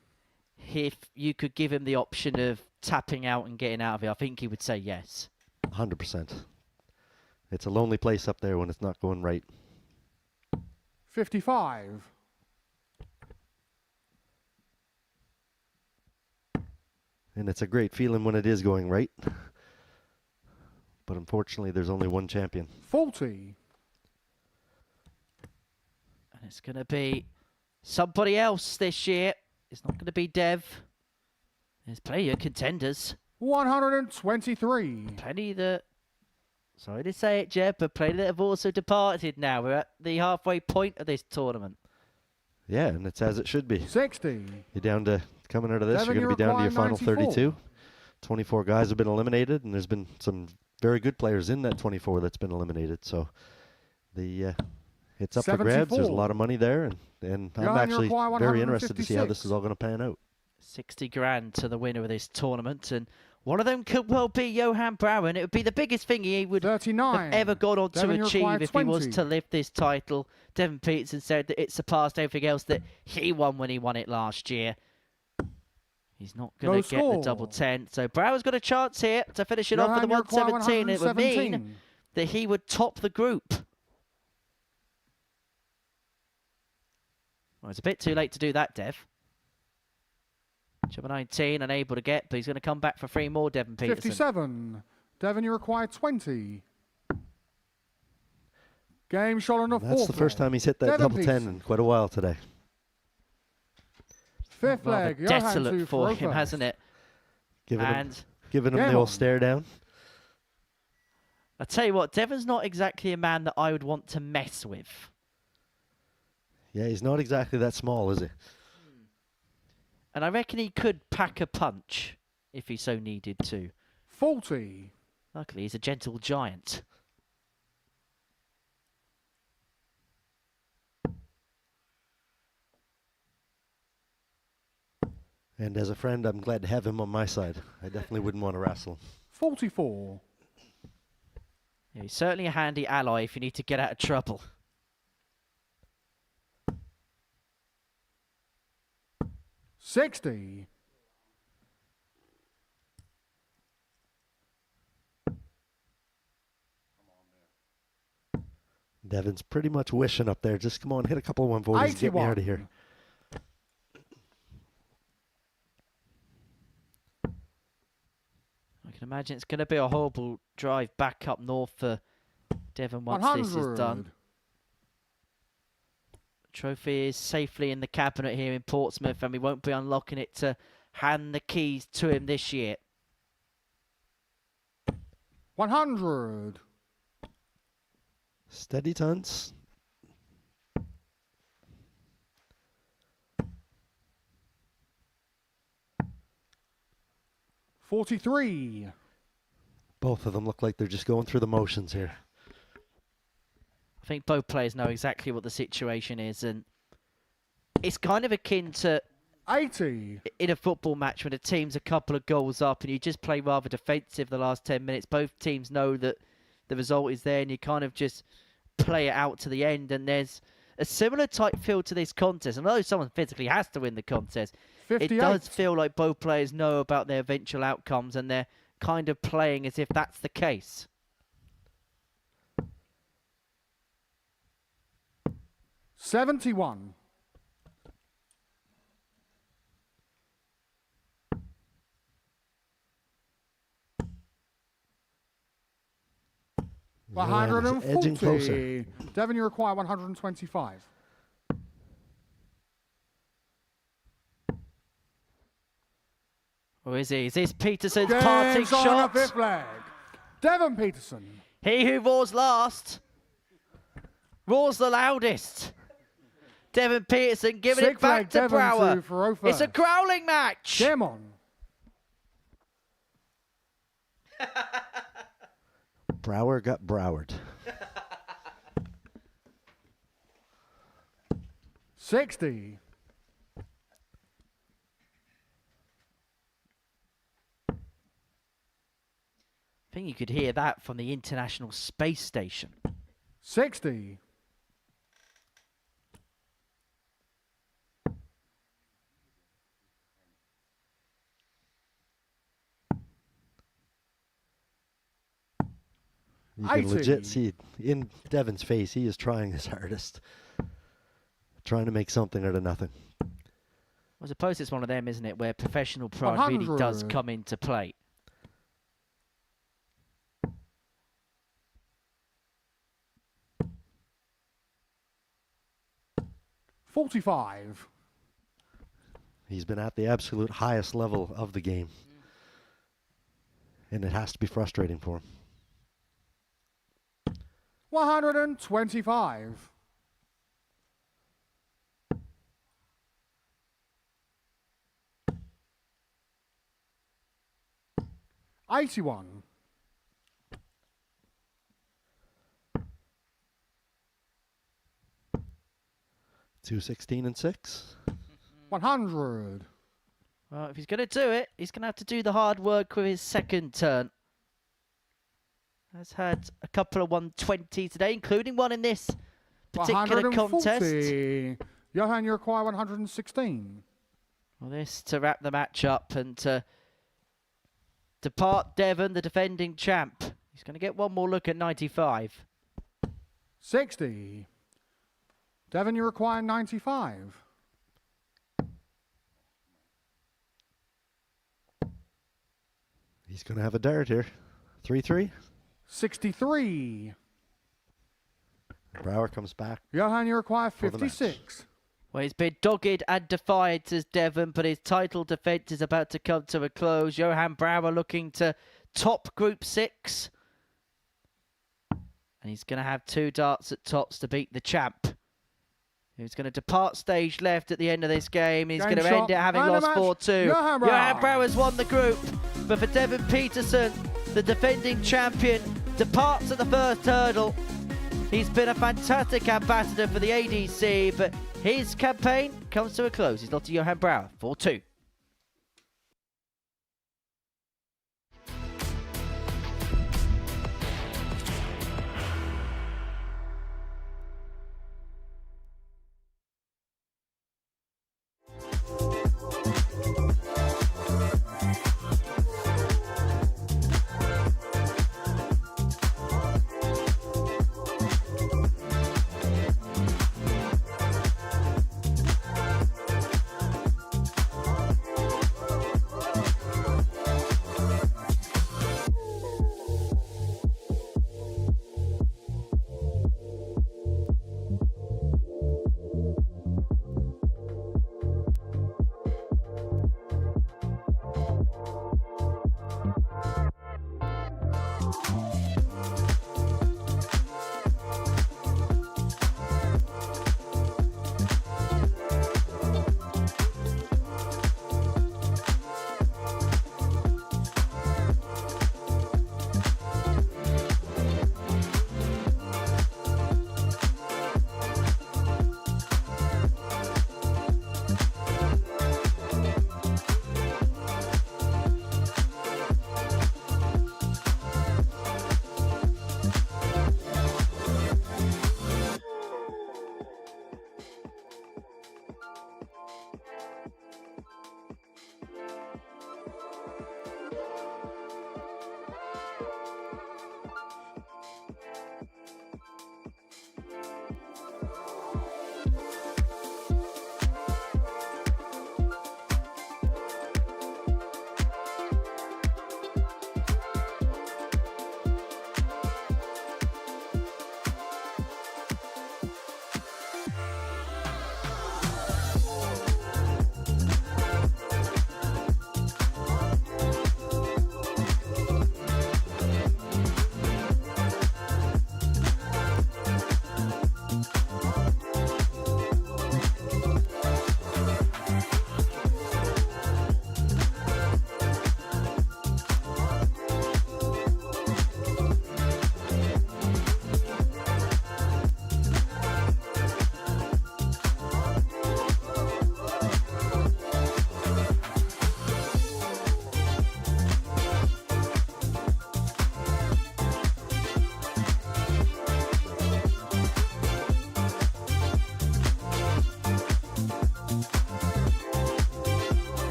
if you could give him the option of tapping out and getting out of it, I think he would say yes. 100%. It's a lonely place up there when it's not going right. 55. And it's a great feeling when it is going right. But unfortunately, there's only one champion. 40. And it's going to be somebody else this year. It's not going to be Dev. There's plenty of contenders. 123. Plenty that, sorry to say it, Jeb, but plenty that have also departed now. We're at the halfway point of this tournament. Yeah, and it's as it should be. 60. You're down to, coming out of this, Devon, you're going to be down to your final 94. 32. 24 guys have been eliminated, and there's been some very good players in that 24 that's been eliminated. So it's up for grabs. There's a 74. lot of money there, and I'm actually very interested to see how this is all going to pan out. 60 grand to the winner of this tournament, and one of them could well be Johan Brouwer, and it would be the biggest thing he would 39. have ever gone on Devon, to you achieve require if he was 20. to lift this title. Devon Peterson said that it surpassed everything else that he won when he won it last year. He's not going to get the double 10. So Brouwer's got a chance here to finish it off with the Johan, you require 117. It would mean 117. that he would top the group. Well, it's a bit too late to do that, Dev. Number 19, unable to get, but he's going to come back for 3 more, Devon Peterson. 57. Devon, you require 20. Game shot on the fourth. That's the first time he's hit that Devon double 10 Peterson. in quite a while today. Fifth Rather leg. Johan desolate to for throw him, first. hasn't it? Giving And him Game the old on. stare down. I tell you what, Devon's not exactly a man that I would want to mess with. Yeah, he's not exactly that small, is he? And I reckon he could pack a punch if he so needed to. 40. Luckily, he's a gentle giant. And as a friend, I'm glad to have him on my side. I definitely wouldn't want to wrestle him. 44. Yeah, he's certainly a handy ally if you need to get out of trouble. $60. Devin's pretty much wishing up there. Just come on, hit a couple of 140s and get me out of here. I can imagine it's going to be a horrible drive back up north for Devon once 100. this is done. Trophy is safely in the cabinet here in Portsmouth, and we won't be unlocking it to hand the keys to him this year. 100. Steady tons. $43. Both of them look like they're just going through the motions here. I think both players know exactly what the situation is, and it's kind of akin to 80. In a football match when a team's a couple of goals up and you just play rather defensive the last 10 minutes. Both teams know that the result is there, and you kind of just play it out to the end. And there's a similar type feel to this contest. And although someone physically has to win the contest, 58. it does feel like both players know about their eventual outcomes, and they're kind of playing as if that's the case. $71. Edging closer. 140. Devon, you require 125. Or is he? Is this Peterson's Game's parting on shot? the fifth leg. Devon Peterson. He who roars last roars the loudest. Devon Peterson giving Sixth it back leg, to Devon Brower. to Farofa. It's a growling match. Game on. Brower got Broward. 60. I think you could hear that from the International Space Station. 60. You can 80. legit see in Devon's face, he is trying his hardest. Trying to make something out of nothing. I suppose it's one of them, isn't it, where professional pride really does 100. come into play. $45. He's been at the absolute highest level of the game. And it has to be frustrating for him. 125. $81. 216 and 6. 100. Well, if he's going to do it, he's going to have to do the hard work with his second turn. Has had a couple of 120 today, including one in this particular 140. contest. Johan, you require 116. Well, this to wrap the match up and to depart Devon, the defending champ. He's going to get one more look at 95. 60. Devon, you require 95. He's going to have a dart here. 3-3. 63. Brower comes back. Johan, you require For the match. 56. Well, he's been dogged and defiant as Devon, but his title defence is about to come to a close. Johan Brower looking to top Group 6. And he's going to have 2 darts at tops to beat the champ. He's going to depart stage left at the end of this game. He's Game going to shot end it having and a lost match. 4-2. Johan Brower. Johan Brower's won the group. But for Devin Peterson, the defending champion, departs at the first hurdle. He's been a fantastic ambassador for the ADC, but his campaign comes to a close. He's lost to Johan Brouwer, 4-2.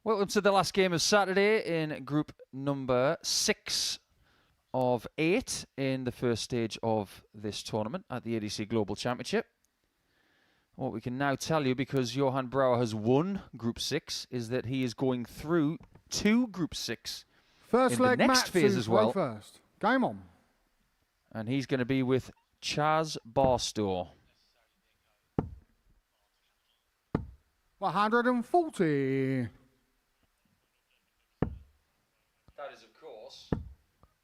Welcome to the last game of Saturday in group number 6 of 8 in the first stage of this tournament at the ADC Global Championship. What we can now tell you, because Johan Brouwer has won Group 6, is that he is going through to Group 6 first in leg the next phase as well. First. Game on. And he's going to be with Chaz Barstow. 140. That is, of course,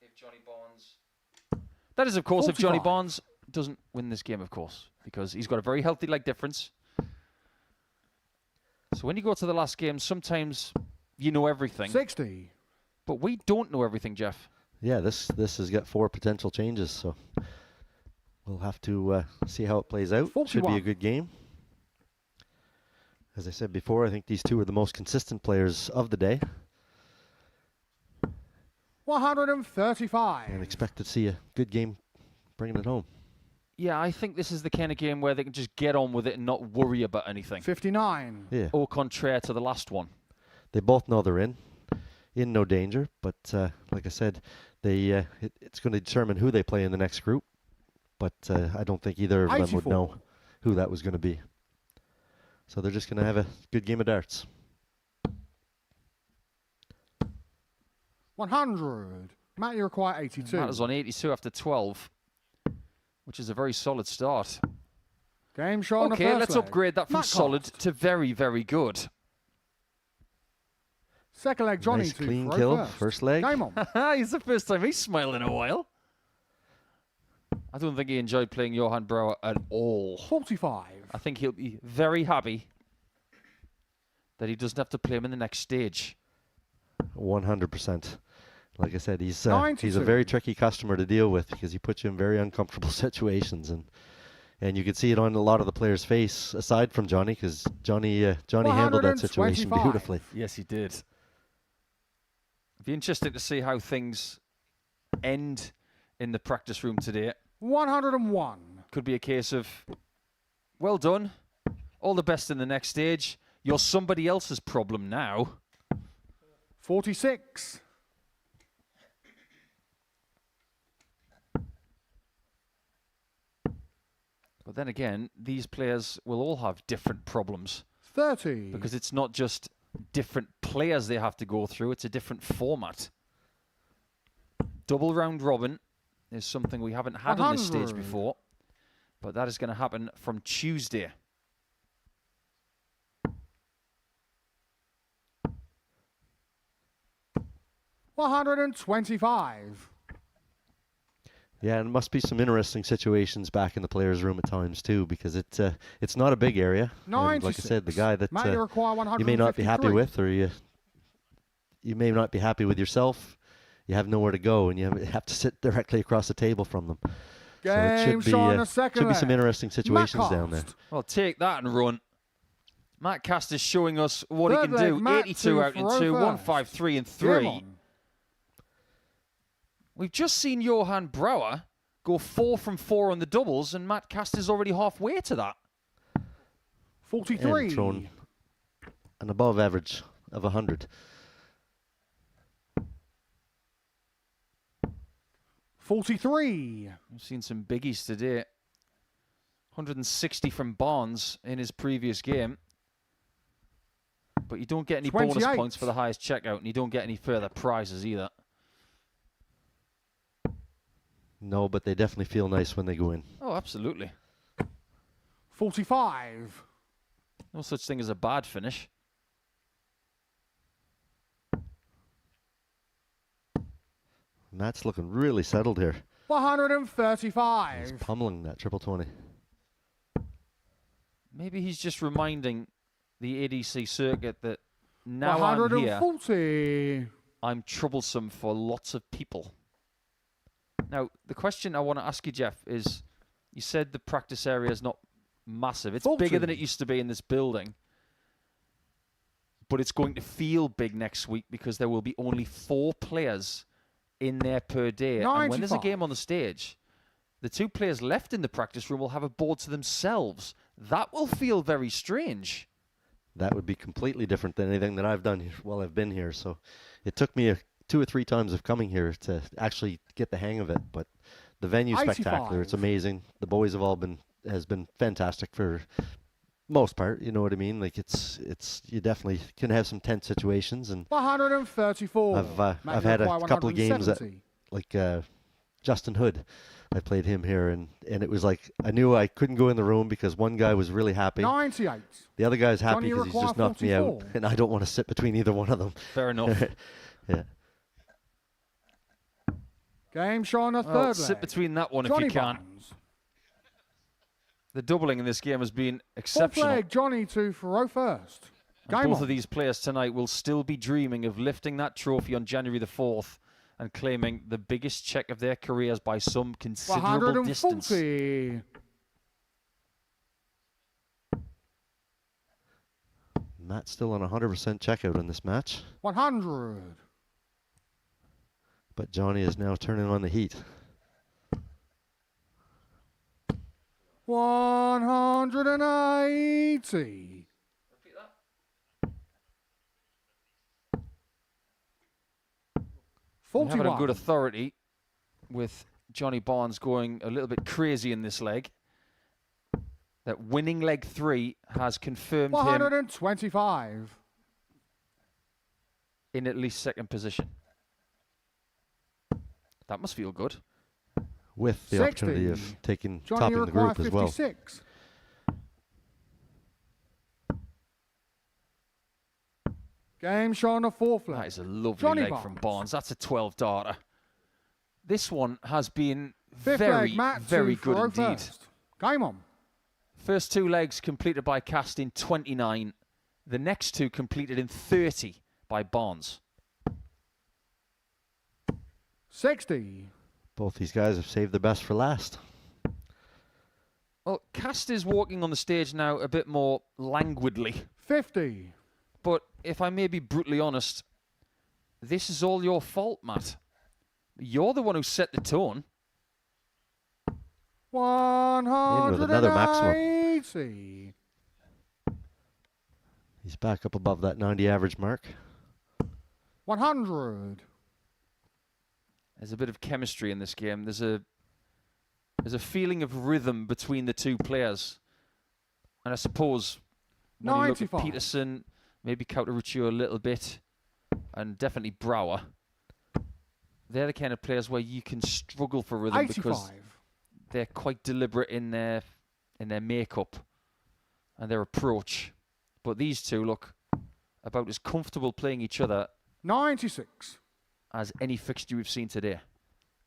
if Johnny Barnes... That is, of course, 45. If Johnny Barnes doesn't win this game, of course, because he's got a very healthy leg difference. So when you go to the last game, sometimes you know everything. 60. But we don't know everything, Jeff. Yeah, this has got 4 potential changes, so we'll have to see how it plays out. 41. Should be a good game. As I said before, I think these two are the most consistent players of the day. 135. And expect to see a good game bringing it home. Yeah, I think this is the kind of game where they can just get on with it and not worry about anything. 59. Yeah. Au contraire to the last one. They both know they're in. in no danger. But like I said, it's going to determine who they play in the next group. But I don't think either of them would know who that was going to be. So they're just going to have a good game of darts. 100. Matt, you require 82. Matt is on 82 after 12, which is a very solid start. Game shot on the Okay, first let's leg. upgrade that from Matt solid cast. to very, very good. Second leg, Johnny Nice to clean throw kill, first. first leg. Game on. It's the first time he's smiled in a while. I don't think he enjoyed playing Johan Brouwer at all. 45. I think he'll be very happy that he doesn't have to play him in the next stage. 100%. Like I said, he's a 92. very tricky customer to deal with because he puts you in very uncomfortable situations, and you could see it on a lot of the players' face, aside from Johnny, because Johnny handled that situation 125. beautifully. Yes, he did. It'd be interesting to see how things end in the practice room today. 101. Could be a case of, well done, all the best in the next stage. You're somebody else's problem now. 46. But then again, these players will all have different problems 30. because it's not just different players they have to go through, it's a different format. Double round robin is something we haven't had on this stage 100. before, but that is going to happen from Tuesday. $125. Yeah, and it must be some interesting situations back in the players' room at times too, because it's not a big area. And like I 96. said, the guy that Matt, you require you may not be happy 153. with, or you may not be happy with yourself. You have nowhere to go, and you have to sit directly across the table from them. So it Game should shot on be the second should be some leg. interesting situations Matt down there. Cast. Well, take that and run. Matt Cast is showing us what he Third can leg, do. Matt 82 to out in throw 2, first. 153 and Game 3. on. We've just seen Johan Brouwer go 4 from 4 on the doubles, and Matt Cast is already halfway to that. 43. And thrown an above average of 100. 43. We've seen some biggies today. 160 from Barnes in his previous game. But you don't get any bonus 28. points for the highest checkout, and you don't get any further prizes either. No, but they definitely feel nice when they go in. Oh, absolutely. 45. No such thing as a bad finish. Matt's looking really settled here. 135. He's pummeling that triple 20. Maybe he's just reminding the ADC circuit that now I'm here, 140. I'm troublesome for lots of people. Now, the question I want to ask you, Jeff, is you said the practice area is not massive. It's bigger than it used to be in this building. But it's going to feel big next week because there will be only 4 players in there per day. And when there's a 95. game on the stage, the 2 players left in the practice room will have a board to themselves. That will feel very strange. That would be completely different than anything that I've done here while I've been here. So it took me 2 or 3 times of coming here to actually get the hang of it. But the venue's 85. spectacular. It's amazing. The boys have all been fantastic for most part. You know what I mean? Like it's you definitely can have some tense situations, and 134. I've had a couple of games that, like Justin Hood, I played him here, and it was like I knew I couldn't go in the room because one guy was really happy. 98. The other guy's happy Johnny, you because he's require just knocked me out, 44. and I don't want to sit between either one of them. Fair enough. Yeah. Game shot on the Well, third sit leg. between that one Johnny if you can. Barnes. The doubling in this game has been Fourth exceptional. leg, Johnny to throw first. And Game both on. of these players tonight will still be dreaming of lifting that trophy on January the 4th and claiming the biggest check of their careers by some considerable distance. 140. Matt's still on 100% checkout in this match, 100. but Johnny is now turning on the heat. 180. 41. Have it on good authority with Johnny Barnes going a little bit crazy in this leg. That winning leg 3 has confirmed him 125. in at least second position. That must feel good. With the 60. opportunity of Johnny, topping you the require group as well. 56. Game shot on the fourth leg. That is a lovely Johnny leg from Barnes. That's a 12 darter. This one has been Fifth very, leg, Matt, very to good throw indeed. first. Game on. First 2 legs completed by Cast in 29. The next 2 completed in 30 by Barnes. 60. Both these guys have saved the best for last. Well, Cast is walking on the stage now a bit more languidly. 50. But if I may be brutally honest, this is all your fault, Matt. You're the one who set the tone. 180. He's back up above that 90 average mark. 100. There's a bit of chemistry in this game. There's a feeling of rhythm between the 2 players. And I suppose when you look at 95. Peterson, maybe Karichio a little bit, and definitely Brower, they're the kind of players where you can struggle for rhythm 85. because they're quite deliberate in their makeup and their approach. But these 2 look about as comfortable playing each other 96. as any fixture we've seen today.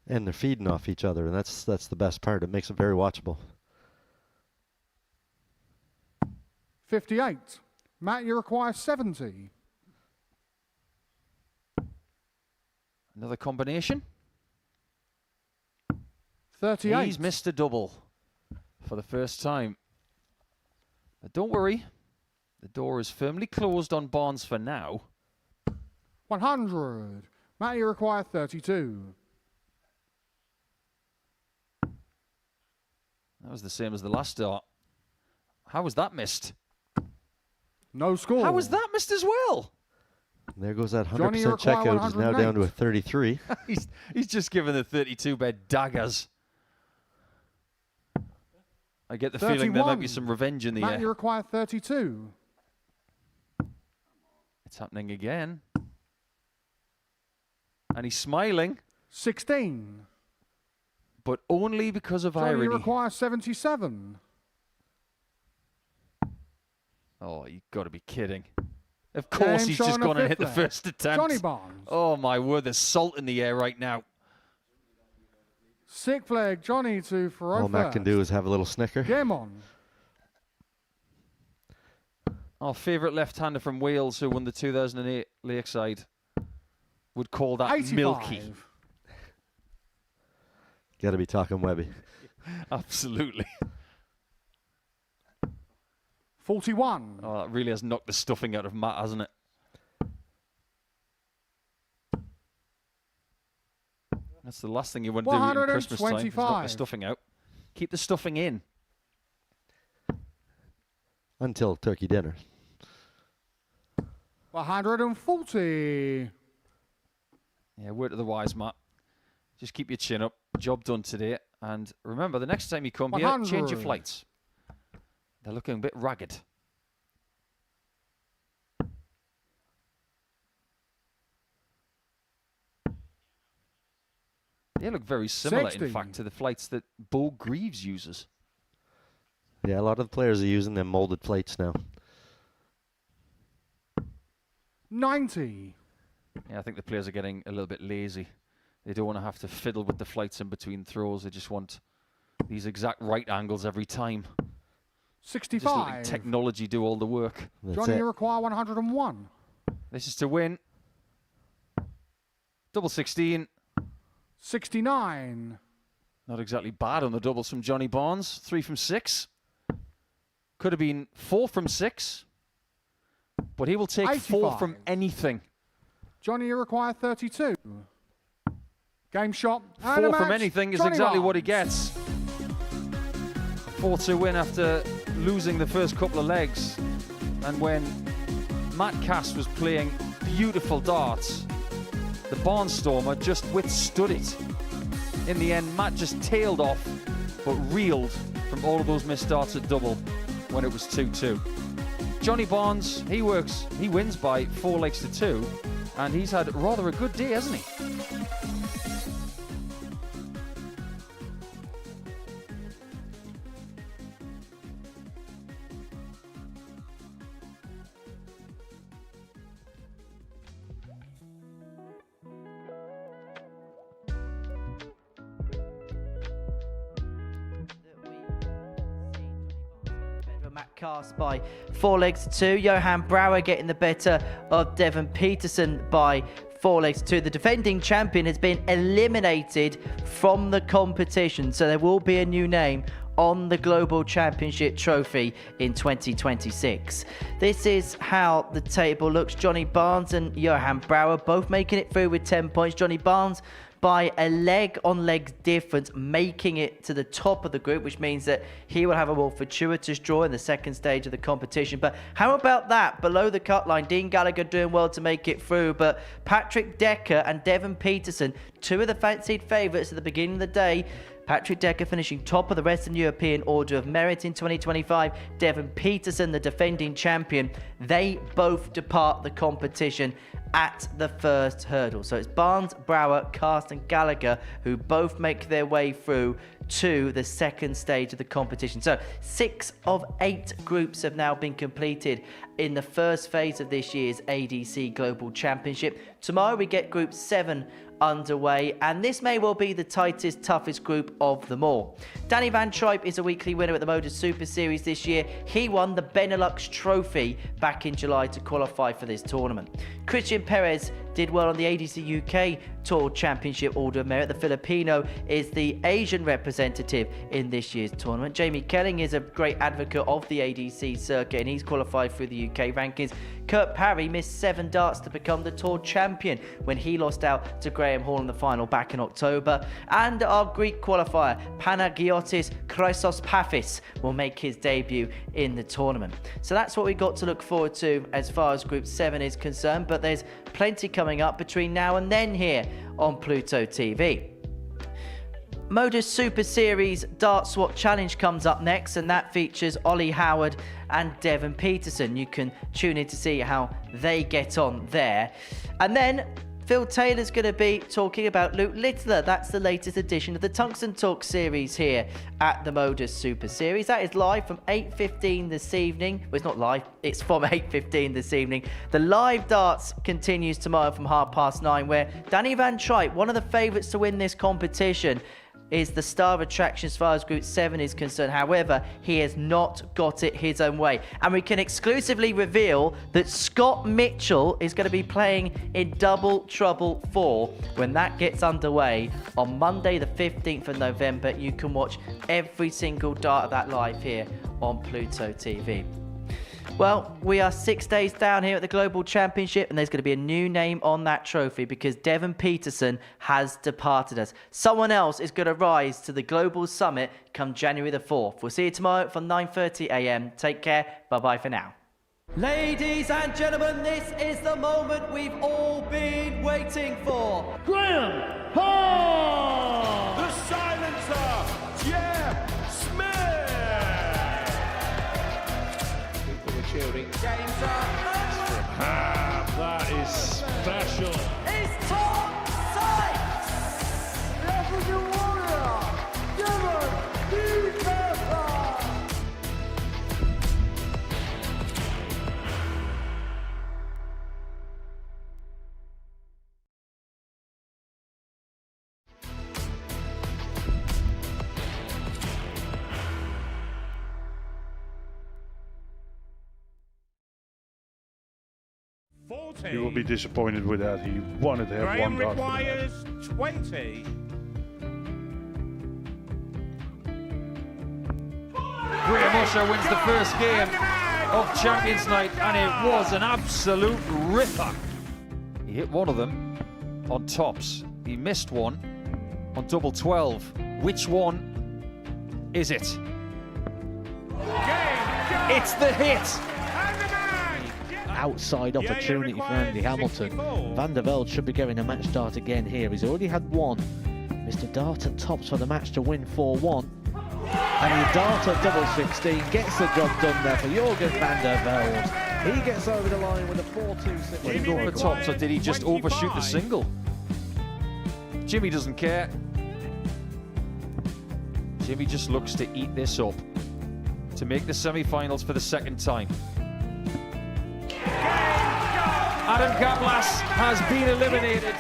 And they're feeding off each other, and that's the best part. It makes it very watchable. 58. Matt, you require 70. Another combination. 38. He's missed a double for the first time. But don't worry, the door is firmly closed on Barnes for now. 100. Matt, you require 32. That was the same as the last dart. How was that missed? No score. How was that missed as well? And there goes that Johnny, you 100% require checkout. Is now down to a 108. 33. He's just given the 32 bed daggers. I get the feeling there might be 31. some revenge in the Matt, air. you require 32. It's happening again. And he's smiling, 16. but only because of Johnny, you irony. require 77. Oh, you've got to be kidding. Of course, Game he's shot just on the gone and hit fifth the leg. first attempt. Johnny Barnes. Oh, my word, there's salt in the air right now. Sixth leg, Johnny to throw All Matt can do is have a little snicker. Game on. Our favourite left-hander from Wales who won the 2008 Lakeside would call that 85. milky. Got to be talking Webby. Absolutely. 41. Oh, that really has knocked the stuffing out of Matt, hasn't it? That's the last thing you want to do in Christmas time, is knock the 125. stuffing out. Keep the stuffing in. Until turkey dinner. 140. Yeah, word to the wise, Matt. Just keep your chin up. Job done today. And remember, the next time you come here, change your 100. flights. They're looking a bit ragged. They look very similar, 60. in fact, to the flights that Bo Greaves uses. Yeah, a lot of the players are using them molded plates now. 90. Yeah, I think the players are getting a little bit lazy. They don't want to have to fiddle with the flights in between throws. They just want these exact right angles every time. Just letting 65. technology do all the work. That's Johnny, it. you require 101. This is to win. Double 16. 69. Not exactly bad on the doubles from Johnny Barnes. 3 from 6. Could have been 4 from 6. But he will take 4 from 85. anything. Johnny, you require 32. Game shot. And a 4 from match. anything is Johnny exactly what he Barnes. gets. 4-2 win after losing the first couple of legs. And when Matt Cass was playing beautiful darts, the Barnstormer just withstood it. In the end, Matt just tailed off, but reeled from all of those missed darts at double when it was 2-2. Johnny Barnes, he wins by 4 legs to 2, and he's had rather a good day, hasn't he? Cast by 4 legs to 2. Johan Brouwer getting the better of Devon Peterson by 4 legs to 2. The defending champion has been eliminated from the competition, so there will be a new name on the Global Championship trophy in 2026. This is how the table looks. Johnny Barnes and Johan Brouwer both making it through with 10 points. Johnny Barnes by a leg-on-leg difference, making it to the top of the group, which means that he will have a more fortuitous draw in the second stage of the competition. But how about that? Below the cut line, Dean Gallagher doing well to make it through, but Patrick Decca and Devon Peterson, two of the fancied favourites at the beginning of the day. Patrick Decca finishing top of the Western European Order of Merit in 2025. Devon Peterson, the defending champion. They both depart the competition at the first hurdle. So it's Barnes, Brouwer, Cast and Gallagher who both make their way through to the second stage of the competition. So 6 of 8 groups have now been completed in the first phase of this year's ADC Global Championship. Tomorrow we get Group 7 underway, and this may well be the tightest, toughest group of them all. Danny Van Tripe is a weekly winner at the Modus Super Series this year. He won the Benelux Trophy back in July to qualify for this tournament. Christian Perez did well on the ADC UK Tour Championship Order of Merit. The Filipino is the Asian representative in this year's tournament. Jamie Kelling is a great advocate of the ADC circuit, and he's qualified through the UK rankings. Kurt Parry missed 7 darts to become the Tour champion when he lost out to Graham Hall in the final back in October. And our Greek qualifier, Panagiotis Chrysospafis, will make his debut in the tournament. So that's what we got to look forward to as far as Group 7 is concerned, but there's plenty coming up between now and then here on Pluto TV. Modus Super Series Dart Swap Challenge comes up next, and that features Ollie Howard and Devon Peterson. You can tune in to see how they get on there. And then Phil Taylor's going to be talking about Luke Littler. That's the latest edition of the Tungsten Talk series here at the Modus Super Series. That is live from 8:15 this evening. Well, it's not live, it's from 8:15 this evening. The live darts continues tomorrow from 9:30, where Danny Van Tripe, one of the favourites to win this competition, is the star of attraction as far as Group 7 is concerned. However, he has not got it his own way. And we can exclusively reveal that Scott Mitchell is going to be playing in Double Trouble 4 when that gets underway on Monday the 15th of November. You can watch every single dart of that live here on Pluto TV. Well, we are 6 days down here at the Global Championship, and there's going to be a new name on that trophy because Devon Peterson has departed us. Someone else is going to rise to the Global Summit come January the 4th. We'll see you tomorrow from 9:30 a.m. Take care. Bye-bye for now. Ladies and gentlemen, this is the moment we've all been waiting for. Graham Hall! The silencer, Jeff Smith! Games up. That is special. It's top sight. African warrior, Devon Peterson! You will be disappointed with that. He wanted to have Graham one dart. requires 20. Graham Usher wins the first game of Champions Night, and it was an absolute ripper. He hit one of them on tops. He missed one on double 12. Which one is it? It's the hit. outside opportunity for Andy Hamilton. Van der Velde should be getting a match start again here. He's already had one. Mr. Darter tops for the match to win 4-1. And the Darter double 16 gets the job done there for Jurgen van der Velde. He gets over the line with a 4-2-6. Did he go for tops or did he just overshoot the single? Jimmy doesn't care. Jimmy just looks to eat this up to make the semi-finals for the second time. Adam Gablas has been eliminated.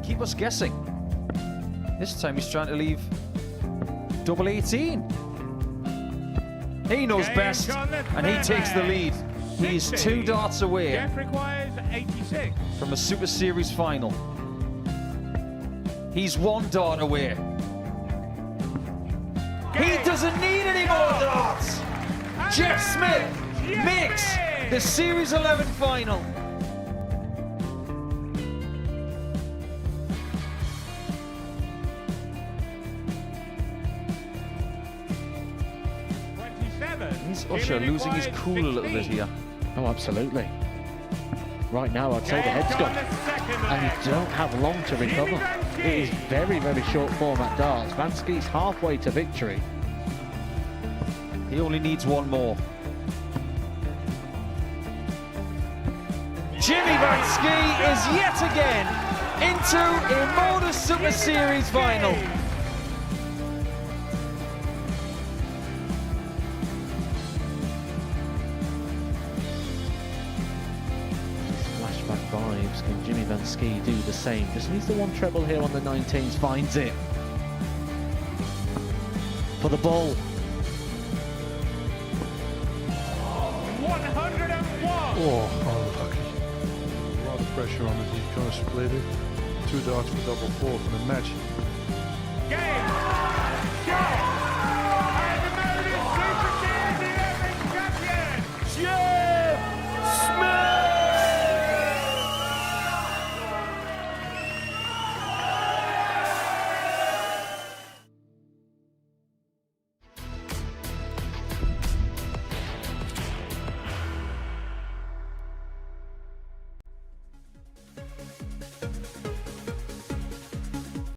Keep us guessing. This time he's trying to leave double 18. He knows best, and he takes the lead. He's 2 darts away from a Super Series final. He's 1 dart away. He doesn't need any more darts. Jeff Smith makes the Series 11 final. Is Usher losing his cool a little bit here? Oh, absolutely. Right now, I'd say the head's gone, and you don't have long to recover. It is very, very short format darts. Vansky's halfway to victory. He only needs 1 more. Jimmy Vansky is yet again into a Modus Super Series final. Flashback vibes. Can Jimmy Vansky do the same? Just needs the 1 treble here on the 19s. Finds it. For the ball. 101! Oh, unlucky. A lot of pressure on it. He's going to split it. 2 darts for double 4 for the match. Game